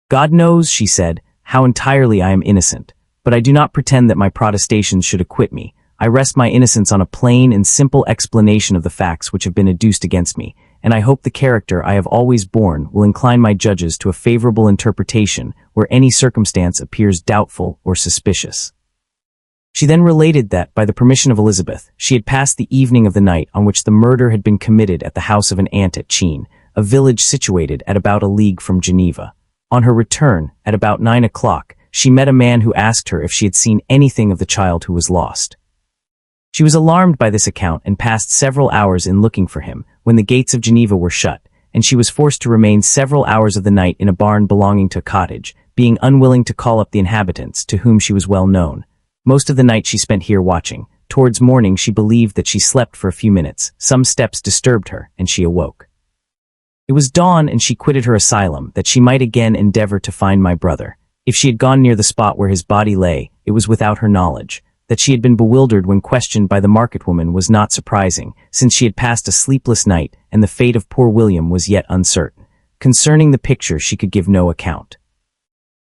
"God knows," she said, "how entirely I am innocent, but I do not pretend that my protestations should acquit me. I rest my innocence on a plain and simple explanation of the facts which have been adduced against me, and I hope the character I have always borne will incline my judges to a favorable interpretation where any circumstance appears doubtful or suspicious." She then related that, by the permission of Elizabeth, she had passed the evening of the night on which the murder had been committed at the house of an aunt at Chine, a village situated at about a league from Geneva. On her return, at about 9 o'clock, she met a man who asked her if she had seen anything of the child who was lost. She was alarmed by this account and passed several hours in looking for him, when the gates of Geneva were shut, and she was forced to remain several hours of the night in a barn belonging to a cottage, being unwilling to call up the inhabitants, to whom she was well known. Most of the night she spent here watching. Towards morning she believed that she slept for a few minutes. Some steps disturbed her, and she awoke. It was dawn, and she quitted her asylum, that she might again endeavor to find my brother. If she had gone near the spot where his body lay, it was without her knowledge. That she had been bewildered when questioned by the market woman was not surprising, since she had passed a sleepless night, and the fate of poor William was yet uncertain. Concerning the picture she could give no account.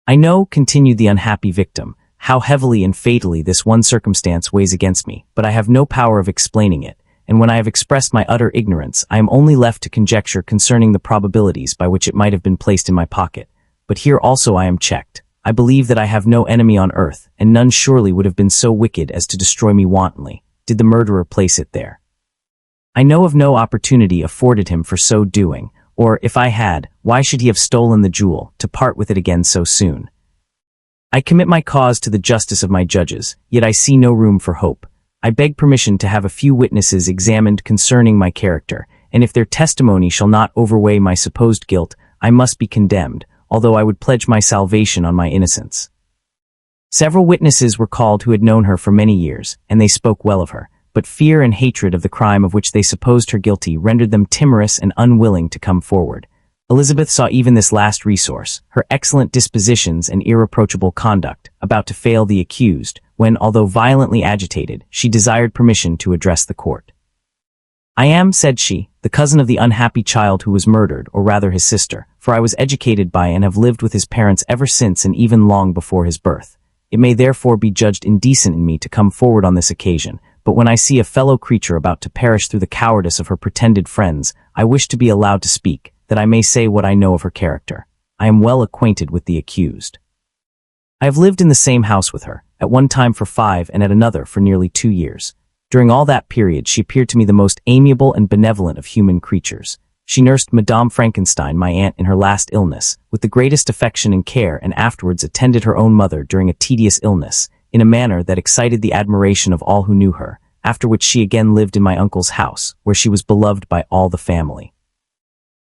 "I know," continued the unhappy victim, "how heavily and fatally this one circumstance weighs against me, but I have no power of explaining it, and when I have expressed my utter ignorance, I am only left to conjecture concerning the probabilities by which it might have been placed in my pocket. But here also I am checked. I believe that I have no enemy on earth, and none surely would have been so wicked as to destroy me wantonly, did the murderer place it there. I know of no opportunity afforded him for so doing, or, if I had, why should he have stolen the jewel, to part with it again so soon? I commit my cause to the justice of my judges, yet I see no room for hope. I beg permission to have a few witnesses examined concerning my character, and if their testimony shall not overweigh my supposed guilt, I must be condemned, although I would pledge my salvation on my innocence." Several witnesses were called who had known her for many years, and they spoke well of her, but fear and hatred of the crime of which they supposed her guilty rendered them timorous and unwilling to come forward. Elizabeth saw even this last resource, her excellent dispositions and irreproachable conduct, about to fail the accused, when, although violently agitated, she desired permission to address the court. "I am," said she, "the cousin of the unhappy child who was murdered, or rather his sister, for I was educated by and have lived with his parents ever since and even long before his birth. It may therefore be judged indecent in me to come forward on this occasion, but when I see a fellow creature about to perish through the cowardice of her pretended friends, I wish to be allowed to speak, that I may say what I know of her character. I am well acquainted with the accused. I have lived in the same house with her, at one time for 5 and at another for nearly 2 years. During all that period she appeared to me the most amiable and benevolent of human creatures. She nursed Madame Frankenstein, my aunt, in her last illness, with the greatest affection and care, and afterwards attended her own mother during a tedious illness, in a manner that excited the admiration of all who knew her, after which she again lived in my uncle's house, where she was beloved by all the family.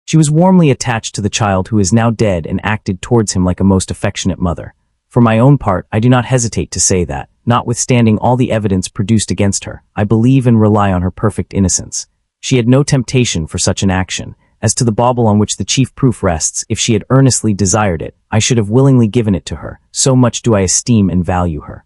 She was warmly attached to the child who is now dead and acted towards him like a most affectionate mother. For my own part, I do not hesitate to say that, notwithstanding all the evidence produced against her, I believe and rely on her perfect innocence. She had no temptation for such an action. As to the bauble on which the chief proof rests, if she had earnestly desired it, I should have willingly given it to her, so much do I esteem and value her."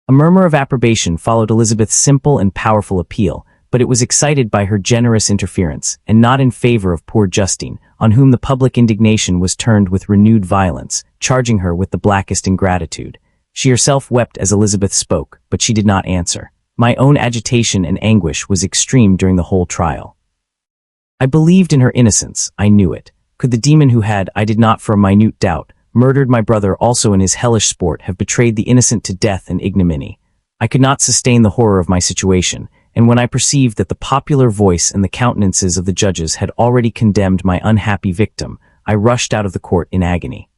A murmur of approbation followed Elizabeth's simple and powerful appeal, but it was excited by her generous interference, and not in favor of poor Justine, on whom the public indignation was turned with renewed violence, charging her with the blackest ingratitude. She herself wept as Elizabeth spoke, but she did not answer. My own agitation and anguish was extreme during the whole trial. I believed in her innocence, I knew it. Could the demon who had, I did not for a minute doubt, murdered my brother also in his hellish sport have betrayed the innocent to death and ignominy? I could not sustain the horror of my situation, and when I perceived that the popular voice and the countenances of the judges had already condemned my unhappy victim, I rushed out of the court in agony.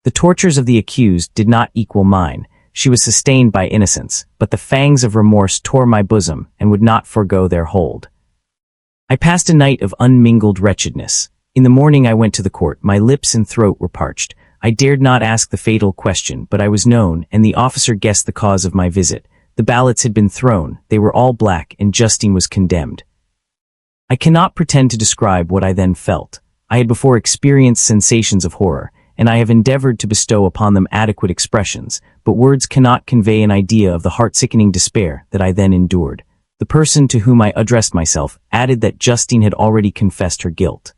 The tortures of the accused did not equal mine. She was sustained by innocence, but the fangs of remorse tore my bosom and would not forego their hold. I passed a night of unmingled wretchedness. In the morning I went to the court. My lips and throat were parched. I dared not ask the fatal question, but I was known, and the officer guessed the cause of my visit. The ballots had been thrown, they were all black, and Justine was condemned. I cannot pretend to describe what I then felt. I had before experienced sensations of horror, and I have endeavored to bestow upon them adequate expressions, but words cannot convey an idea of the heart-sickening despair that I then endured. The person to whom I addressed myself added that Justine had already confessed her guilt.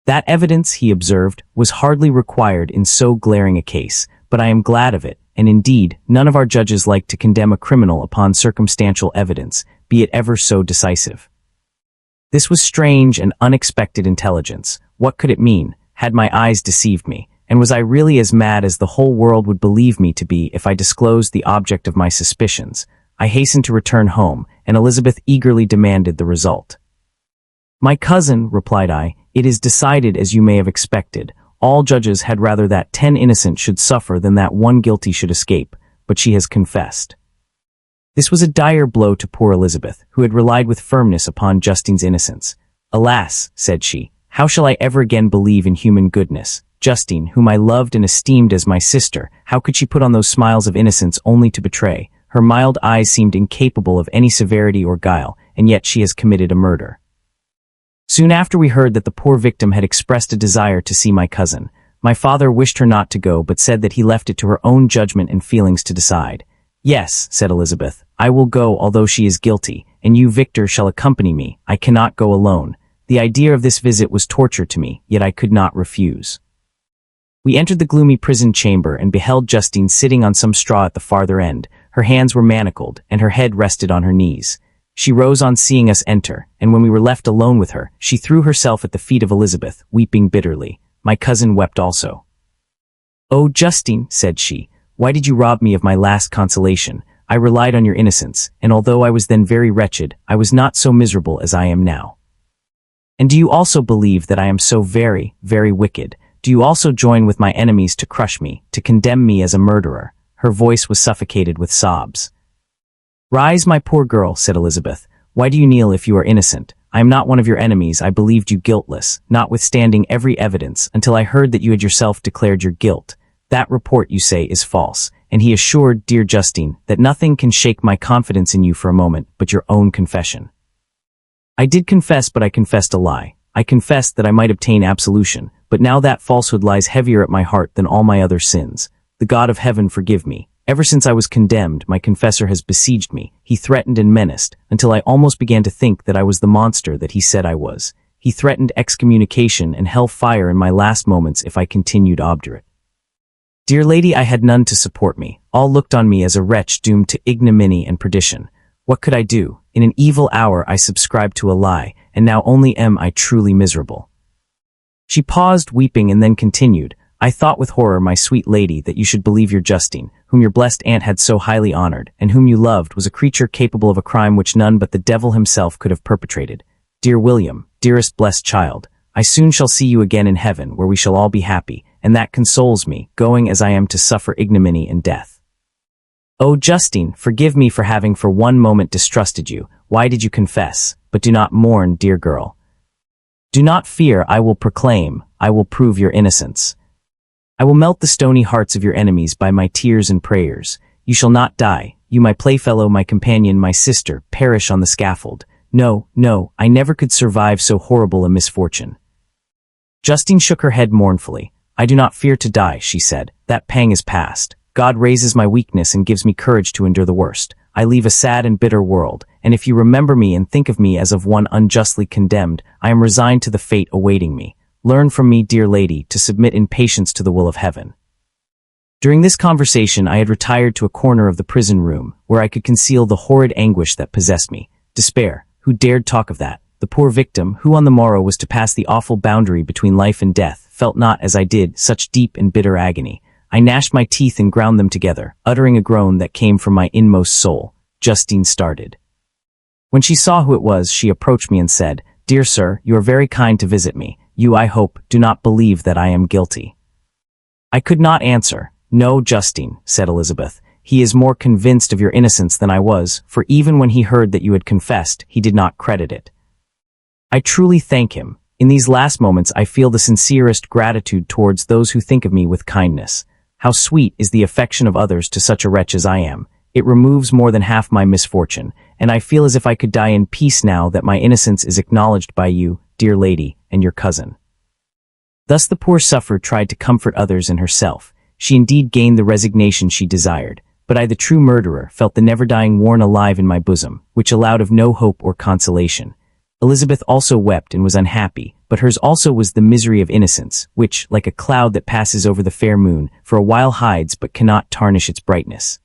That evidence, he observed, was hardly required in so glaring a case, but I am glad of it, and indeed, none of our judges like to condemn a criminal upon circumstantial evidence, be it ever so decisive. This was strange and unexpected intelligence. What could it mean? Had my eyes deceived me? And was I really as mad as the whole world would believe me to be if I disclosed the object of my suspicions? I hastened to return home, and Elizabeth eagerly demanded the result. "My cousin," replied I, "it is decided as you may have expected. All judges had rather that 10 innocent should suffer than that 1 guilty should escape, but she has confessed." This was a dire blow to poor Elizabeth, who had relied with firmness upon Justine's innocence. "Alas," said she, "how shall I ever again believe in human goodness? Justine, whom I loved and esteemed as my sister, how could she put on those smiles of innocence only to betray? Her mild eyes seemed incapable of any severity or guile, and yet she has committed a murder." Soon after we heard that the poor victim had expressed a desire to see my cousin. My father wished her not to go, but said that he left it to her own judgment and feelings to decide. "Yes," said Elizabeth, "I will go although she is guilty, and you, Victor, shall accompany me. I cannot go alone." The idea of this visit was torture to me, yet I could not refuse. We entered the gloomy prison chamber and beheld Justine sitting on some straw at the farther end. Her hands were manacled, and her head rested on her knees. She rose on seeing us enter, and when we were left alone with her, she threw herself at the feet of Elizabeth, weeping bitterly. My cousin wept also. "Oh, Justine," said she, "why did you rob me of my last consolation? I relied on your innocence, and although I was then very wretched, I was not so miserable as I am now. And do you also believe that I am so very, very wicked? Do you also join with my enemies to crush me, to condemn me as a murderer?" Her voice was suffocated with sobs. "Rise, my poor girl," said Elizabeth. "Why do you kneel if you are innocent? I am not one of your enemies. I believed you guiltless, notwithstanding every evidence, until I heard that you had yourself declared your guilt. That report, you say, is false." And he assured dear Justine that nothing can shake my confidence in you for a moment but your own confession. "I did confess, but I confessed a lie. I confessed that I might obtain absolution, but now that falsehood lies heavier at my heart than all my other sins. The God of heaven forgive me. Ever since I was condemned, my confessor has besieged me. He threatened and menaced, until I almost began to think that I was the monster that he said I was. He threatened excommunication and hell fire in my last moments if I continued obdurate. Dear lady, I had none to support me. All looked on me as a wretch doomed to ignominy and perdition. What could I do? In an evil hour I subscribed to a lie, and now only am I truly miserable. She paused, weeping, and then continued, I thought with horror, my sweet lady, that you should believe your Justine, whom your blessed aunt had so highly honored, and whom you loved, was a creature capable of a crime which none but the devil himself could have perpetrated. Dear William, dearest blessed child, I soon shall see you again in heaven, where we shall all be happy, and that consoles me, going as I am to suffer ignominy and death. Oh, Justine, forgive me for having for one moment distrusted you. Why did you confess? But do not mourn, dear girl. Do not fear, I will proclaim, I will prove your innocence. I will melt the stony hearts of your enemies by my tears and prayers. You shall not die. You, my playfellow, my companion, my sister, perish on the scaffold. No, no, I never could survive so horrible a misfortune. Justine shook her head mournfully. I do not fear to die, she said. That pang is past. God raises my weakness and gives me courage to endure the worst. I leave a sad and bitter world, and if you remember me and think of me as of one unjustly condemned, I am resigned to the fate awaiting me. Learn from me, dear lady, to submit in patience to the will of heaven. During this conversation I had retired to a corner of the prison room, where I could conceal the horrid anguish that possessed me. Despair, who dared talk of that? The poor victim, who on the morrow was to pass the awful boundary between life and death, felt not, as I did, such deep and bitter agony. I gnashed my teeth and ground them together, uttering a groan that came from my inmost soul. Justine started. When she saw who it was, she approached me and said, Dear sir, you are very kind to visit me. You, I hope, do not believe that I am guilty. I could not answer. No, Justine, said Elizabeth. He is more convinced of your innocence than I was, for even when he heard that you had confessed, he did not credit it. I truly thank him. In these last moments I feel the sincerest gratitude towards those who think of me with kindness. How sweet is the affection of others to such a wretch as I am. It removes more than half my misfortune, and I feel as if I could die in peace now that my innocence is acknowledged by you, dear lady, and your cousin. Thus the poor sufferer tried to comfort others and herself. She indeed gained the resignation she desired, but I, the true murderer, felt the never-dying warn alive in my bosom, which allowed of no hope or consolation. Elizabeth also wept and was unhappy, but hers also was the misery of innocence, which, like a cloud that passes over the fair moon, for a while hides but cannot tarnish its brightness.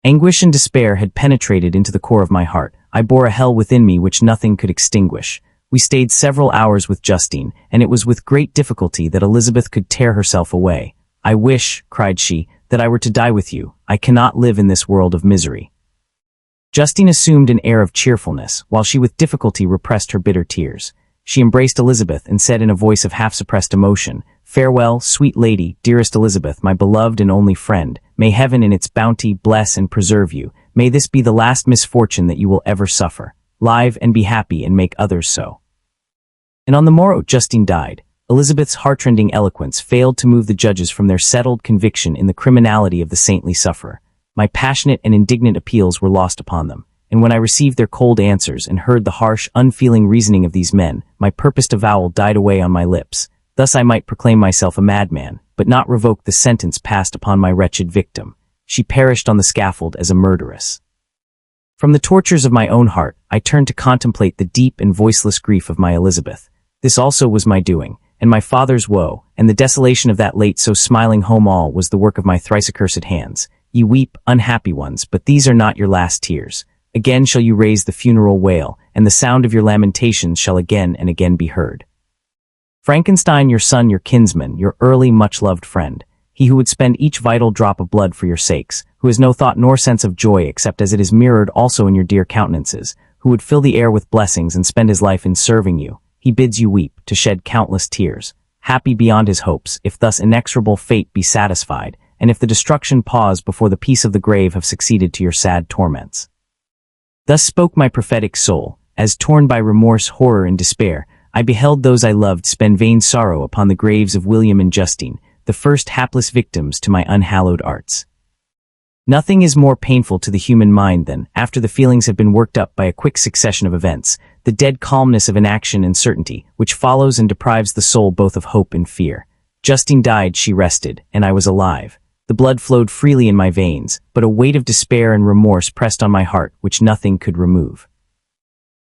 Anguish and despair had penetrated into the core of my heart. I bore a hell within me which nothing could extinguish. We stayed several hours with Justine, and it was with great difficulty that Elizabeth could tear herself away. I wish, cried she, that I were to die with you. I cannot live in this world of misery. Justine assumed an air of cheerfulness, while she with difficulty repressed her bitter tears. She embraced Elizabeth and said in a voice of half-suppressed emotion, Farewell, sweet lady, dearest Elizabeth, my beloved and only friend. May heaven in its bounty bless and preserve you. May this be the last misfortune that you will ever suffer. Live and be happy and make others so. And on the morrow Justine died. Elizabeth's heartrending eloquence failed to move the judges from their settled conviction in the criminality of the saintly sufferer. My passionate and indignant appeals were lost upon them, and when I received their cold answers and heard the harsh, unfeeling reasoning of these men, my purposed avowal died away on my lips. Thus I might proclaim myself a madman, but not revoke the sentence passed upon my wretched victim. She perished on the scaffold as a murderess. From the tortures of my own heart, I turned to contemplate the deep and voiceless grief of my Elizabeth. This also was my doing, and my father's woe, and the desolation of that late so smiling home all was the work of my thrice accursed hands. Ye weep, unhappy ones, but these are not your last tears. Again shall you raise the funeral wail, and the sound of your lamentations shall again and again be heard. Frankenstein, your son, your kinsman, your early much-loved friend, he who would spend each vital drop of blood for your sakes, who has no thought nor sense of joy except as it is mirrored also in your dear countenances, who would fill the air with blessings and spend his life in serving you, he bids you weep, to shed countless tears, happy beyond his hopes, if thus inexorable fate be satisfied, and if the destruction pause before the peace of the grave have succeeded to your sad torments. Thus spoke my prophetic soul, as torn by remorse, horror, and despair, I beheld those I loved spend vain sorrow upon the graves of William and Justine, the first hapless victims to my unhallowed arts. Nothing is more painful to the human mind than, after the feelings have been worked up by a quick succession of events, the dead calmness of inaction and certainty, which follows and deprives the soul both of hope and fear. Justine died, she rested, and I was alive. The blood flowed freely in my veins, but a weight of despair and remorse pressed on my heart which nothing could remove.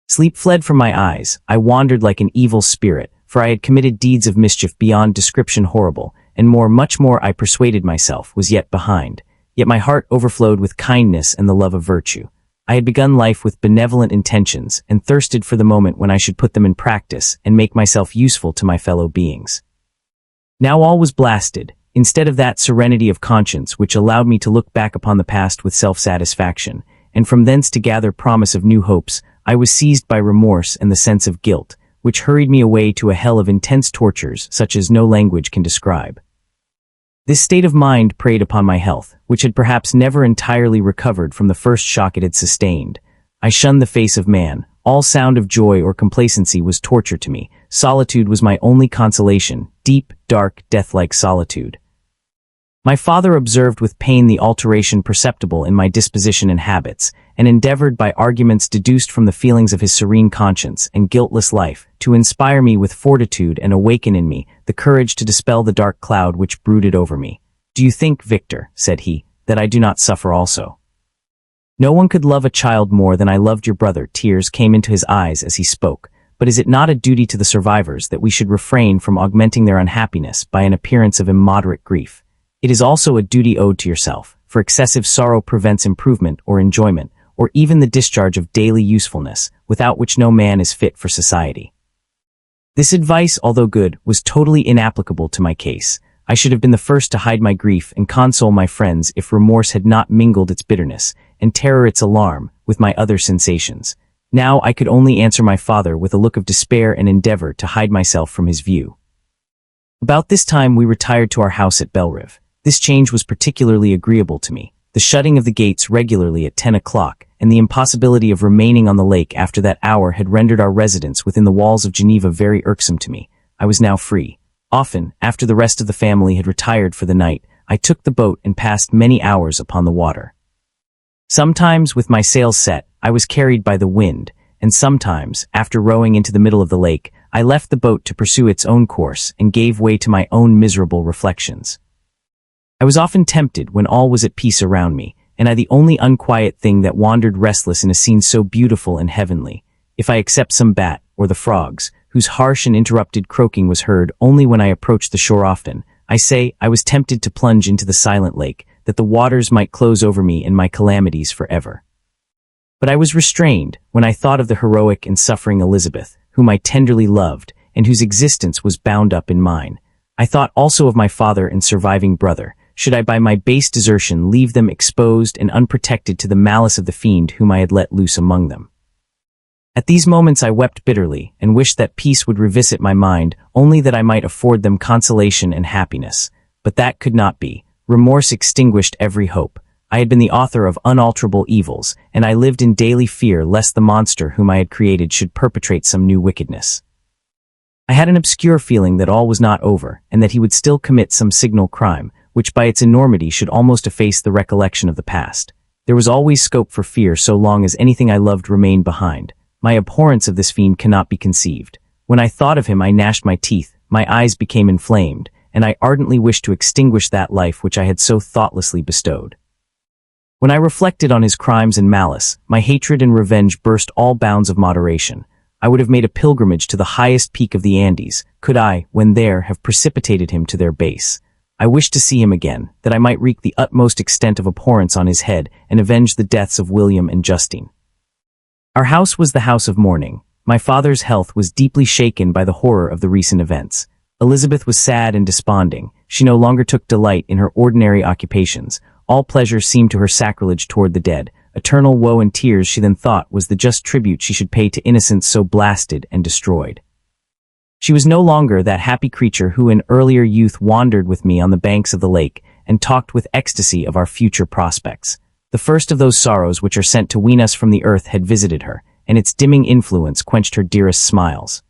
Sleep fled from my eyes. I wandered like an evil spirit, for I had committed deeds of mischief beyond description horrible, and much more I persuaded myself, was yet behind. Yet my heart overflowed with kindness and the love of virtue. I had begun life with benevolent intentions, and thirsted for the moment when I should put them in practice and make myself useful to my fellow beings. Now all was blasted. Instead of that serenity of conscience which allowed me to look back upon the past with self-satisfaction, and from thence to gather promise of new hopes, I was seized by remorse and the sense of guilt, which hurried me away to a hell of intense tortures such as no language can describe. This state of mind preyed upon my health, which had perhaps never entirely recovered from the first shock it had sustained. I shunned the face of man. All sound of joy or complacency was torture to me. Solitude was my only consolation, deep, dark, death-like solitude. My father observed with pain the alteration perceptible in my disposition and habits, and endeavored by arguments deduced from the feelings of his serene conscience and guiltless life to inspire me with fortitude and awaken in me the courage to dispel the dark cloud which brooded over me. "Do you think, Victor," said he, "that I do not suffer also? No one could love a child more than I loved your brother." Tears came into his eyes as he spoke. "But is it not a duty to the survivors that we should refrain from augmenting their unhappiness by an appearance of immoderate grief? It is also a duty owed to yourself, for excessive sorrow prevents improvement or enjoyment, or even the discharge of daily usefulness, without which no man is fit for society." This advice, although good, was totally inapplicable to my case. I should have been the first to hide my grief and console my friends if remorse had not mingled its bitterness, and terror its alarm, with my other sensations. Now I could only answer my father with a look of despair and endeavor to hide myself from his view. About this time we retired to our house at Belrive. This change was particularly agreeable to me. The shutting of the gates regularly at 10 o'clock, and the impossibility of remaining on the lake after that hour had rendered our residence within the walls of Geneva very irksome to me. I was now free. Often, after the rest of the family had retired for the night, I took the boat and passed many hours upon the water. Sometimes, with my sails set, I was carried by the wind, and sometimes, after rowing into the middle of the lake, I left the boat to pursue its own course and gave way to my own miserable reflections. I was often tempted when all was at peace around me, and I the only unquiet thing that wandered restless in a scene so beautiful and heavenly, if I except some bat, or the frogs, whose harsh and interrupted croaking was heard only when I approached the shore often. I say, I was tempted to plunge into the silent lake, that the waters might close over me and my calamities forever. But I was restrained when I thought of the heroic and suffering Elizabeth, whom I tenderly loved, and whose existence was bound up in mine. I thought also of my father and surviving brother. Should I by my base desertion leave them exposed and unprotected to the malice of the fiend whom I had let loose among them? At these moments I wept bitterly, and wished that peace would revisit my mind, only that I might afford them consolation and happiness. But that could not be. Remorse extinguished every hope. I had been the author of unalterable evils, and I lived in daily fear lest the monster whom I had created should perpetrate some new wickedness. I had an obscure feeling that all was not over, and that he would still commit some signal crime, which by its enormity should almost efface the recollection of the past. There was always scope for fear so long as anything I loved remained behind. My abhorrence of this fiend cannot be conceived. When I thought of him I gnashed my teeth, my eyes became inflamed, and I ardently wished to extinguish that life which I had so thoughtlessly bestowed. When I reflected on his crimes and malice, my hatred and revenge burst all bounds of moderation. I would have made a pilgrimage to the highest peak of the Andes, could I, when there, have precipitated him to their base. I wished to see him again, that I might wreak the utmost extent of abhorrence on his head and avenge the deaths of William and Justine. Our house was the house of mourning. My father's health was deeply shaken by the horror of the recent events. Elizabeth was sad and desponding. She no longer took delight in her ordinary occupations. All pleasure seemed to her sacrilege toward the dead. Eternal woe and tears, she then thought, was the just tribute she should pay to innocence so blasted and destroyed. She was no longer that happy creature who in earlier youth wandered with me on the banks of the lake and talked with ecstasy of our future prospects. The first of those sorrows which are sent to wean us from the earth had visited her, and its dimming influence quenched her dearest smiles.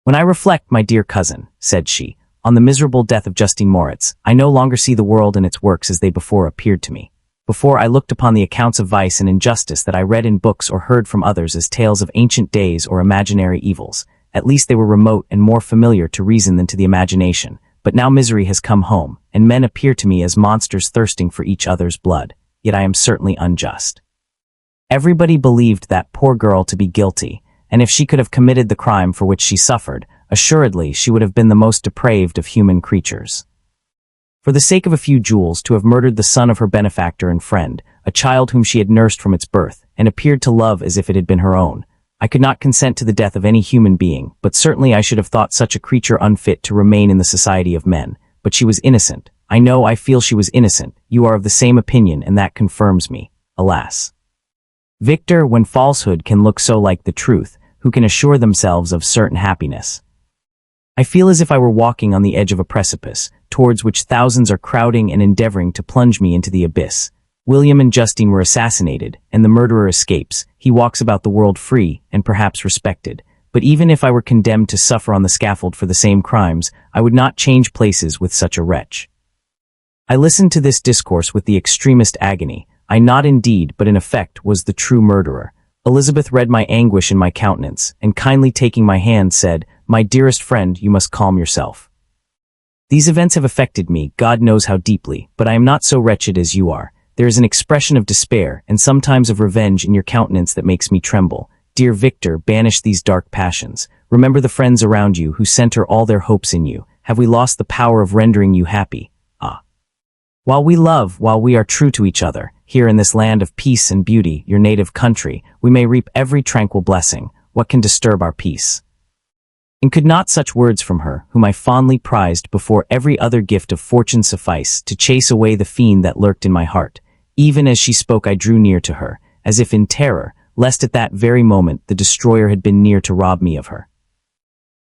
"When I reflect, my dear cousin," said she, "on the miserable death of Justine Moritz, I no longer see the world and its works as they before appeared to me. Before I looked upon the accounts of vice and injustice that I read in books or heard from others as tales of ancient days or imaginary evils. At least they were remote and more familiar to reason than to the imagination. But now misery has come home, and men appear to me as monsters thirsting for each other's blood. Yet I am certainly unjust. Everybody believed that poor girl to be guilty, and if she could have committed the crime for which she suffered, assuredly she would have been the most depraved of human creatures. For the sake of a few jewels, to have murdered the son of her benefactor and friend, a child whom she had nursed from its birth, and appeared to love as if it had been her own. I could not consent to the death of any human being, but certainly I should have thought such a creature unfit to remain in the society of men. But she was innocent. I feel she was innocent. You are of the same opinion, and that confirms me. Alas. Victor, when falsehood can look so like the truth, who can assure themselves of certain happiness? I feel as if I were walking on the edge of a precipice, towards which thousands are crowding and endeavoring to plunge me into the abyss. William and Justine were assassinated, and the murderer escapes. He walks about the world free, and perhaps respected. But even if I were condemned to suffer on the scaffold for the same crimes, I would not change places with such a wretch. I listened to this discourse with the extremest agony. I not indeed, but in effect, was the true murderer. Elizabeth read my anguish in my countenance, and kindly taking my hand said, "My dearest friend, you must calm yourself. These events have affected me, God knows how deeply, but I am not so wretched as you are. There is an expression of despair, and sometimes of revenge in your countenance that makes me tremble. Dear Victor, banish these dark passions. Remember the friends around you who center all their hopes in you. Have we lost the power of rendering you happy? Ah. While we love, while we are true to each other, here in this land of peace and beauty, your native country, we may reap every tranquil blessing. What can disturb our peace?" And could not such words from her, whom I fondly prized before every other gift of fortune, suffice to chase away the fiend that lurked in my heart? Even as she spoke I drew near to her, as if in terror, lest at that very moment the destroyer had been near to rob me of her.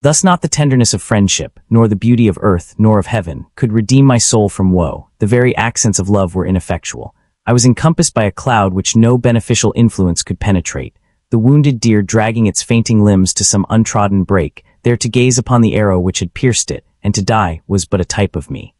Thus not the tenderness of friendship, nor the beauty of earth, nor of heaven, could redeem my soul from woe. The very accents of love were ineffectual. I was encompassed by a cloud which no beneficial influence could penetrate. The wounded deer dragging its fainting limbs to some untrodden brake, there to gaze upon the arrow which had pierced it, and to die, was but a type of me.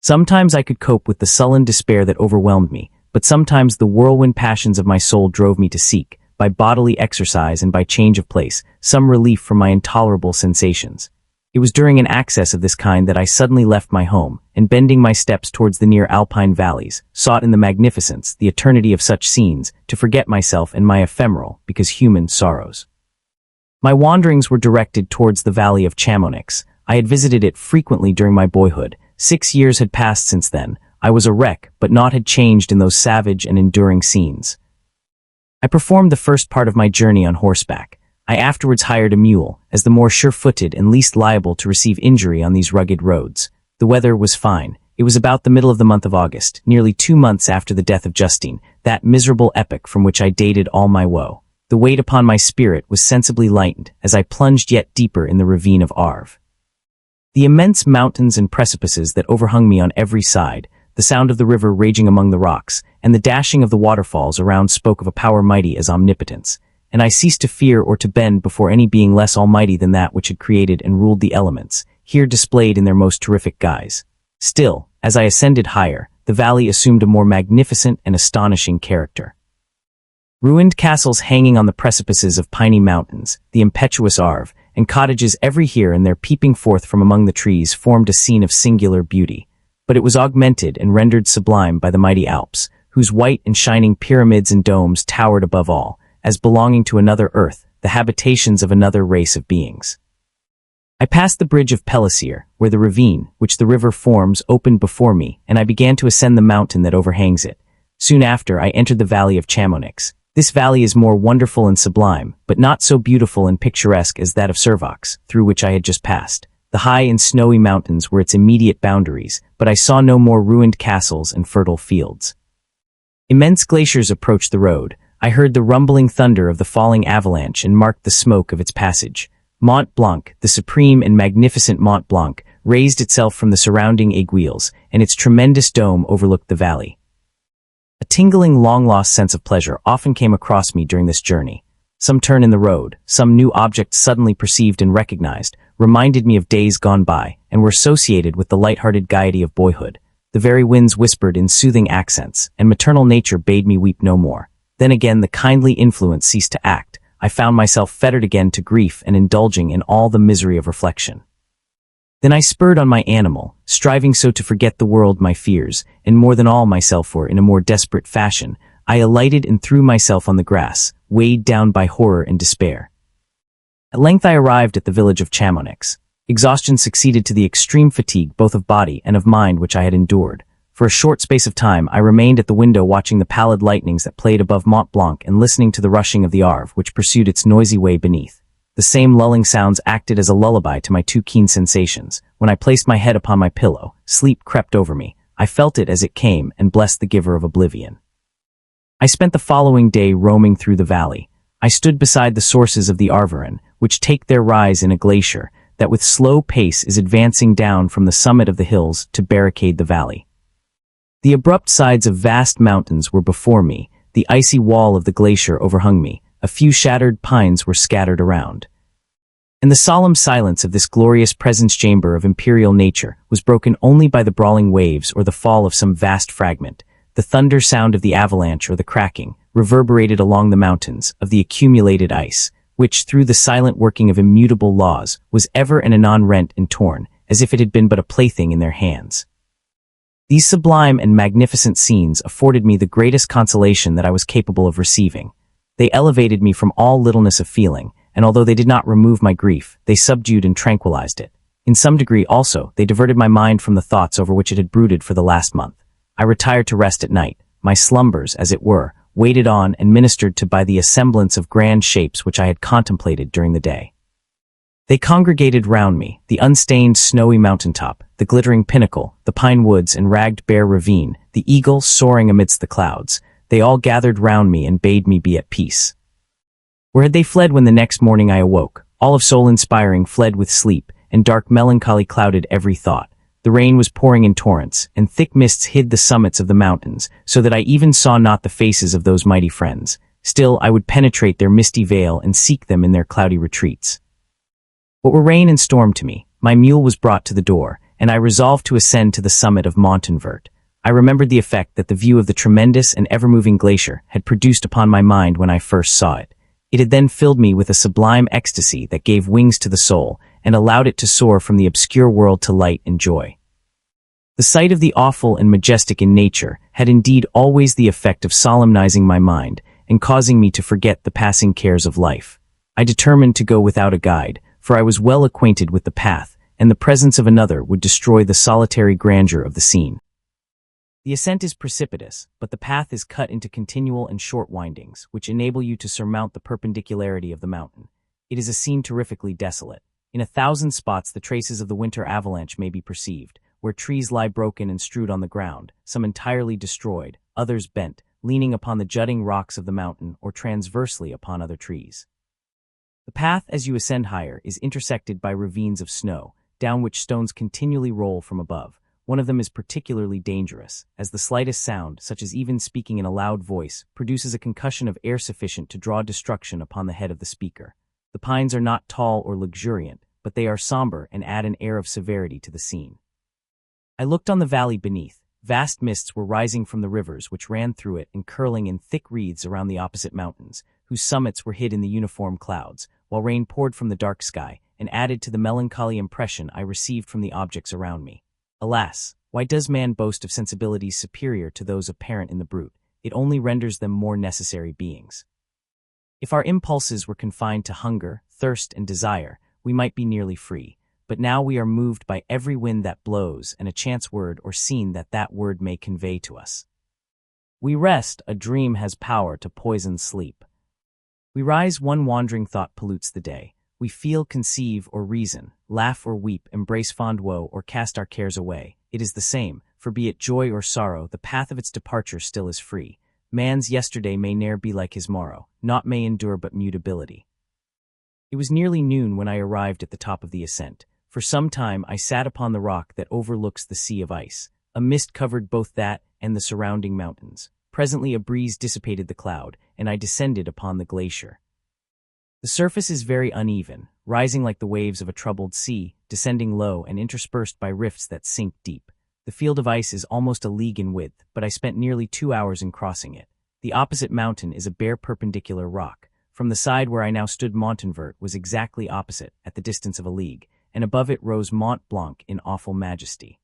Sometimes I could cope with the sullen despair that overwhelmed me, but sometimes the whirlwind passions of my soul drove me to seek, by bodily exercise and by change of place, some relief from my intolerable sensations. It was during an access of this kind that I suddenly left my home, and bending my steps towards the near alpine valleys, sought in the magnificence, the eternity of such scenes, to forget myself and my ephemeral, because human, sorrows. My wanderings were directed towards the valley of Chamonix. I had visited it frequently during my boyhood. 6 years had passed since then. I was a wreck, but naught had changed in those savage and enduring scenes. I performed the first part of my journey on horseback. I afterwards hired a mule, as the more sure-footed and least liable to receive injury on these rugged roads. The weather was fine. It was about the middle of the month of August, nearly 2 months after the death of Justine, that miserable epoch from which I dated all my woe. The weight upon my spirit was sensibly lightened as I plunged yet deeper in the ravine of Arve. The immense mountains and precipices that overhung me on every side, the sound of the river raging among the rocks, and the dashing of the waterfalls around spoke of a power mighty as omnipotence, and I ceased to fear or to bend before any being less almighty than that which had created and ruled the elements, here displayed in their most terrific guise. Still, as I ascended higher, the valley assumed a more magnificent and astonishing character. Ruined castles hanging on the precipices of piney mountains, the impetuous Arve, and cottages every here and there peeping forth from among the trees formed a scene of singular beauty. But it was augmented and rendered sublime by the mighty Alps, whose white and shining pyramids and domes towered above all, as belonging to another earth, the habitations of another race of beings. I passed the bridge of Pellissier, where the ravine, which the river forms, opened before me, and I began to ascend the mountain that overhangs it. Soon after, I entered the valley of Chamonix. This valley is more wonderful and sublime, but not so beautiful and picturesque as that of Servox, through which I had just passed. The high and snowy mountains were its immediate boundaries, but I saw no more ruined castles and fertile fields. Immense glaciers approached the road. I heard the rumbling thunder of the falling avalanche and marked the smoke of its passage. Mont Blanc, the supreme and magnificent Mont Blanc, raised itself from the surrounding aiguilles, and its tremendous dome overlooked the valley. A tingling, long-lost sense of pleasure often came across me during this journey. Some turn in the road, some new object suddenly perceived and recognized, reminded me of days gone by, and were associated with the light-hearted gaiety of boyhood. The very winds whispered in soothing accents, and maternal nature bade me weep no more. Then again the kindly influence ceased to act. I found myself fettered again to grief and indulging in all the misery of reflection. Then I spurred on my animal, striving so to forget the world my fears, and more than all myself for in a more desperate fashion, I alighted and threw myself on the grass, weighed down by horror and despair. At length I arrived at the village of Chamonix. Exhaustion succeeded to the extreme fatigue both of body and of mind which I had endured. For a short space of time I remained at the window watching the pallid lightnings that played above Mont Blanc and listening to the rushing of the Arve which pursued its noisy way beneath. The same lulling sounds acted as a lullaby to my too keen sensations. When I placed my head upon my pillow, sleep crept over me. I felt it as it came and blessed the giver of oblivion. I spent the following day roaming through the valley. I stood beside the sources of the Arveiron, which take their rise in a glacier that with slow pace is advancing down from the summit of the hills to barricade the valley. The abrupt sides of vast mountains were before me, the icy wall of the glacier overhung me, a few shattered pines were scattered around. And the solemn silence of this glorious presence chamber of imperial nature was broken only by the brawling waves or the fall of some vast fragment. The thunder sound of the avalanche or the cracking reverberated along the mountains of the accumulated ice, which, through the silent working of immutable laws, was ever and anon rent and torn, as if it had been but a plaything in their hands. These sublime and magnificent scenes afforded me the greatest consolation that I was capable of receiving. They elevated me from all littleness of feeling, and although they did not remove my grief, they subdued and tranquilized it. In some degree, also, they diverted my mind from the thoughts over which it had brooded for the last month. I retired to rest at night. My slumbers, as it were, waited on and ministered to by the assemblance of grand shapes which I had contemplated during the day. They congregated round me, the unstained snowy mountaintop, the glittering pinnacle, the pine woods and ragged bare ravine, the eagle soaring amidst the clouds. They all gathered round me and bade me be at peace. Where had they fled when the next morning I awoke? All of soul-inspiring fled with sleep, and dark melancholy clouded every thought. The rain was pouring in torrents, and thick mists hid the summits of the mountains, so that I even saw not the faces of those mighty friends. Still, I would penetrate their misty veil and seek them in their cloudy retreats. What were rain and storm to me? My mule was brought to the door, and I resolved to ascend to the summit of Montanvert. I remembered the effect that the view of the tremendous and ever-moving glacier had produced upon my mind when I first saw it. It had then filled me with a sublime ecstasy that gave wings to the soul and allowed it to soar from the obscure world to light and joy. The sight of the awful and majestic in nature had indeed always the effect of solemnizing my mind and causing me to forget the passing cares of life. I determined to go without a guide, for I was well acquainted with the path, and the presence of another would destroy the solitary grandeur of the scene. The ascent is precipitous, but the path is cut into continual and short windings, which enable you to surmount the perpendicularity of the mountain. It is a scene terrifically desolate. In 1,000 spots the traces of the winter avalanche may be perceived, where trees lie broken and strewed on the ground, some entirely destroyed, others bent, leaning upon the jutting rocks of the mountain or transversely upon other trees. The path, as you ascend higher, is intersected by ravines of snow, down which stones continually roll from above. One of them is particularly dangerous, as the slightest sound, such as even speaking in a loud voice, produces a concussion of air sufficient to draw destruction upon the head of the speaker. The pines are not tall or luxuriant, but they are somber and add an air of severity to the scene. I looked on the valley beneath. Vast mists were rising from the rivers which ran through it and curling in thick wreaths around the opposite mountains, whose summits were hid in the uniform clouds, while rain poured from the dark sky and added to the melancholy impression I received from the objects around me. Alas, why does man boast of sensibilities superior to those apparent in the brute? It only renders them more necessary beings. If our impulses were confined to hunger, thirst, and desire, we might be nearly free. But now we are moved by every wind that blows and a chance word or scene that word may convey to us. We rest, a dream has power to poison sleep. We rise, one wandering thought pollutes the day. We feel, conceive, or reason, laugh or weep, embrace fond woe, or cast our cares away. It is the same, for be it joy or sorrow, the path of its departure still is free. Man's yesterday may ne'er be like his morrow, naught may endure but mutability. It was nearly noon when I arrived at the top of the ascent. For some time I sat upon the rock that overlooks the sea of ice. A mist covered both that and the surrounding mountains. Presently a breeze dissipated the cloud, and I descended upon the glacier. The surface is very uneven, rising like the waves of a troubled sea, descending low and interspersed by rifts that sink deep. The field of ice is almost a league in width, but I spent nearly 2 hours in crossing it. The opposite mountain is a bare perpendicular rock. From the side where I now stood, Montanvert was exactly opposite, at the distance of a league, and above it rose Mont Blanc in awful majesty.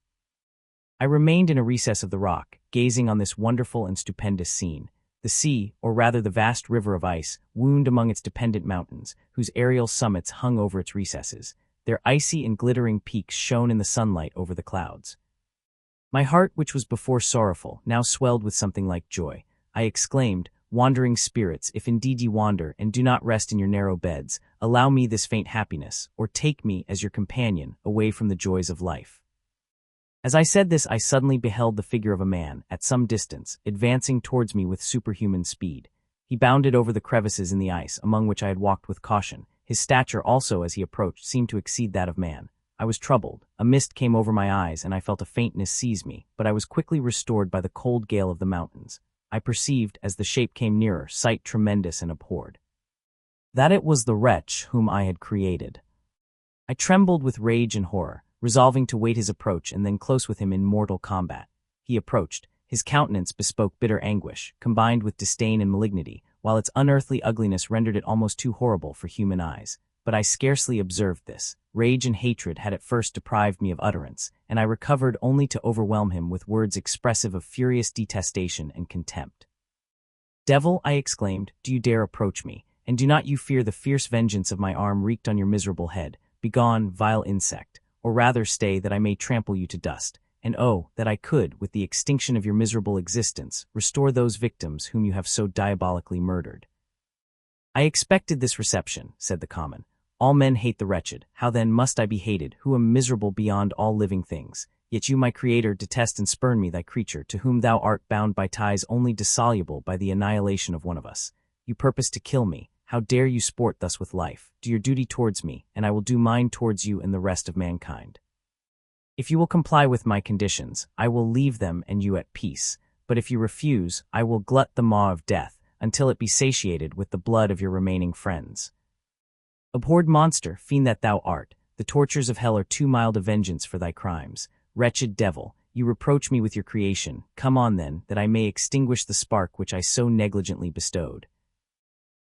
I remained in a recess of the rock, gazing on this wonderful and stupendous scene. The sea, or rather the vast river of ice, wound among its dependent mountains, whose aerial summits hung over its recesses. Their icy and glittering peaks shone in the sunlight over the clouds. My heart, which was before sorrowful, now swelled with something like joy. I exclaimed, "Wandering spirits, if indeed ye wander, and do not rest in your narrow beds, allow me this faint happiness, or take me, as your companion, away from the joys of life." As I said this, I suddenly beheld the figure of a man, at some distance, advancing towards me with superhuman speed. He bounded over the crevices in the ice, among which I had walked with caution. His stature also, as he approached, seemed to exceed that of man. I was troubled. A mist came over my eyes, and I felt a faintness seize me, but I was quickly restored by the cold gale of the mountains. I perceived, as the shape came nearer, sight tremendous and abhorred, that it was the wretch whom I had created. I trembled with rage and horror, resolving to wait his approach and then close with him in mortal combat. He approached. His countenance bespoke bitter anguish, combined with disdain and malignity, while its unearthly ugliness rendered it almost too horrible for human eyes. But I scarcely observed this. Rage and hatred had at first deprived me of utterance, and I recovered only to overwhelm him with words expressive of furious detestation and contempt. "Devil," I exclaimed, "do you dare approach me? And do not you fear the fierce vengeance of my arm wreaked on your miserable head? Begone, vile insect, or rather stay, that I may trample you to dust. And oh, that I could, with the extinction of your miserable existence, restore those victims whom you have so diabolically murdered." "I expected this reception," said the common. "All men hate the wretched. How then must I be hated, who am miserable beyond all living things? Yet you, my Creator, detest and spurn me, thy creature, to whom thou art bound by ties only dissoluble by the annihilation of one of us. You purpose to kill me. How dare you sport thus with life? Do your duty towards me, and I will do mine towards you and the rest of mankind. If you will comply with my conditions, I will leave them and you at peace. But if you refuse, I will glut the maw of death, until it be satiated with the blood of your remaining friends. Abhorred monster, fiend that thou art, the tortures of hell are too mild a vengeance for thy crimes. Wretched devil, you reproach me with your creation. Come on then, that I may extinguish the spark which I so negligently bestowed."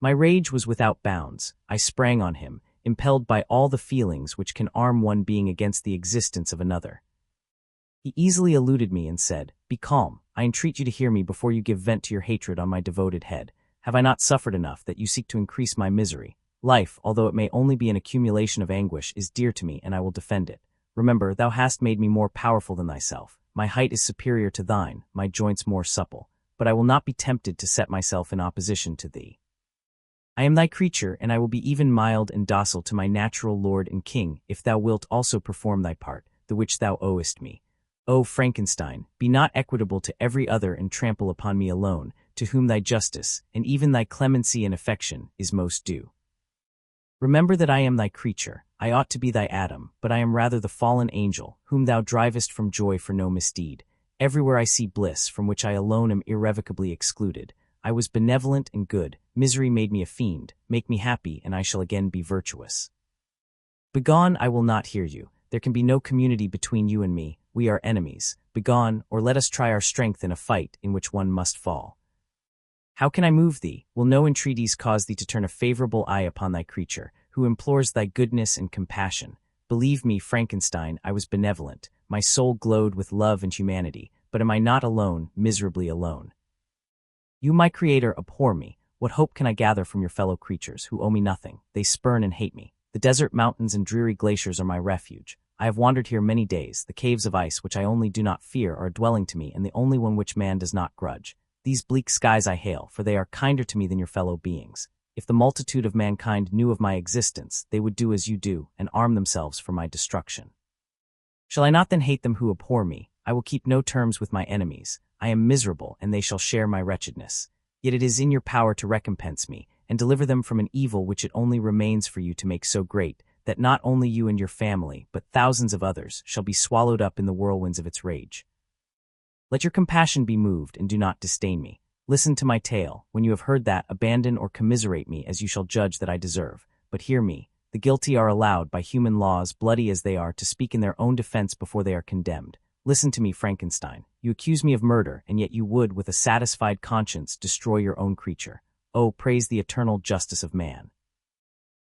My rage was without bounds. I sprang on him, impelled by all the feelings which can arm one being against the existence of another. He easily eluded me and said, "Be calm. I entreat you to hear me before you give vent to your hatred on my devoted head. Have I not suffered enough that you seek to increase my misery? Life, although it may only be an accumulation of anguish, is dear to me, and I will defend it. Remember, thou hast made me more powerful than thyself. My height is superior to thine, my joints more supple. But I will not be tempted to set myself in opposition to thee. I am thy creature, and I will be even mild and docile to my natural lord and king, if thou wilt also perform thy part, the which thou owest me. O Frankenstein, be not equitable to every other and trample upon me alone, to whom thy justice, and even thy clemency and affection, is most due. Remember that I am thy creature. I ought to be thy Adam, but I am rather the fallen angel, whom thou drivest from joy for no misdeed. Everywhere I see bliss, from which I alone am irrevocably excluded. I was benevolent and good. Misery made me a fiend. Make me happy, and I shall again be virtuous. Begone, I will not hear you. There can be no community between you and me. We are enemies. Begone, or let us try our strength in a fight in which one must fall. How can I move thee? Will no entreaties cause thee to turn a favorable eye upon thy creature, who implores thy goodness and compassion? Believe me, Frankenstein, I was benevolent. My soul glowed with love and humanity. But am I not alone, miserably alone? You, my Creator, abhor me. What hope can I gather from your fellow creatures, who owe me nothing? They spurn and hate me. The desert mountains and dreary glaciers are my refuge. I have wandered here many days. The caves of ice, which I only do not fear, are a dwelling to me, and the only one which man does not grudge. These bleak skies I hail, for they are kinder to me than your fellow beings. If the multitude of mankind knew of my existence, they would do as you do, and arm themselves for my destruction. Shall I not then hate them who abhor me? I will keep no terms with my enemies. I am miserable, and they shall share my wretchedness. Yet it is in your power to recompense me, and deliver them from an evil which it only remains for you to make so great, that not only you and your family, but thousands of others, shall be swallowed up in the whirlwinds of its rage. Let your compassion be moved, and do not disdain me. Listen to my tale. When you have heard that, abandon or commiserate me as you shall judge that I deserve. But hear me. The guilty are allowed, by human laws, bloody as they are, to speak in their own defense before they are condemned. Listen to me, Frankenstein. You accuse me of murder, and yet you would, with a satisfied conscience, destroy your own creature. Oh, praise the eternal justice of man.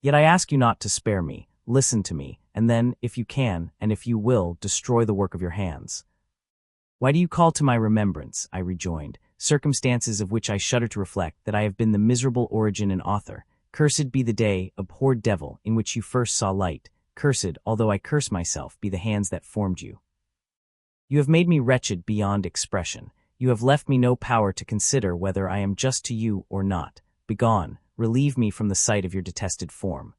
Yet I ask you not to spare me. Listen to me, and then, if you can, and if you will, destroy the work of your hands. Why do you call to my remembrance, I rejoined, circumstances of which I shudder to reflect, that I have been the miserable origin and author? Cursed be the day, abhorred devil, in which you first saw light. Cursed, although I curse myself, be the hands that formed you. You have made me wretched beyond expression. You have left me no power to consider whether I am just to you or not. Begone, relieve me from the sight of your detested form.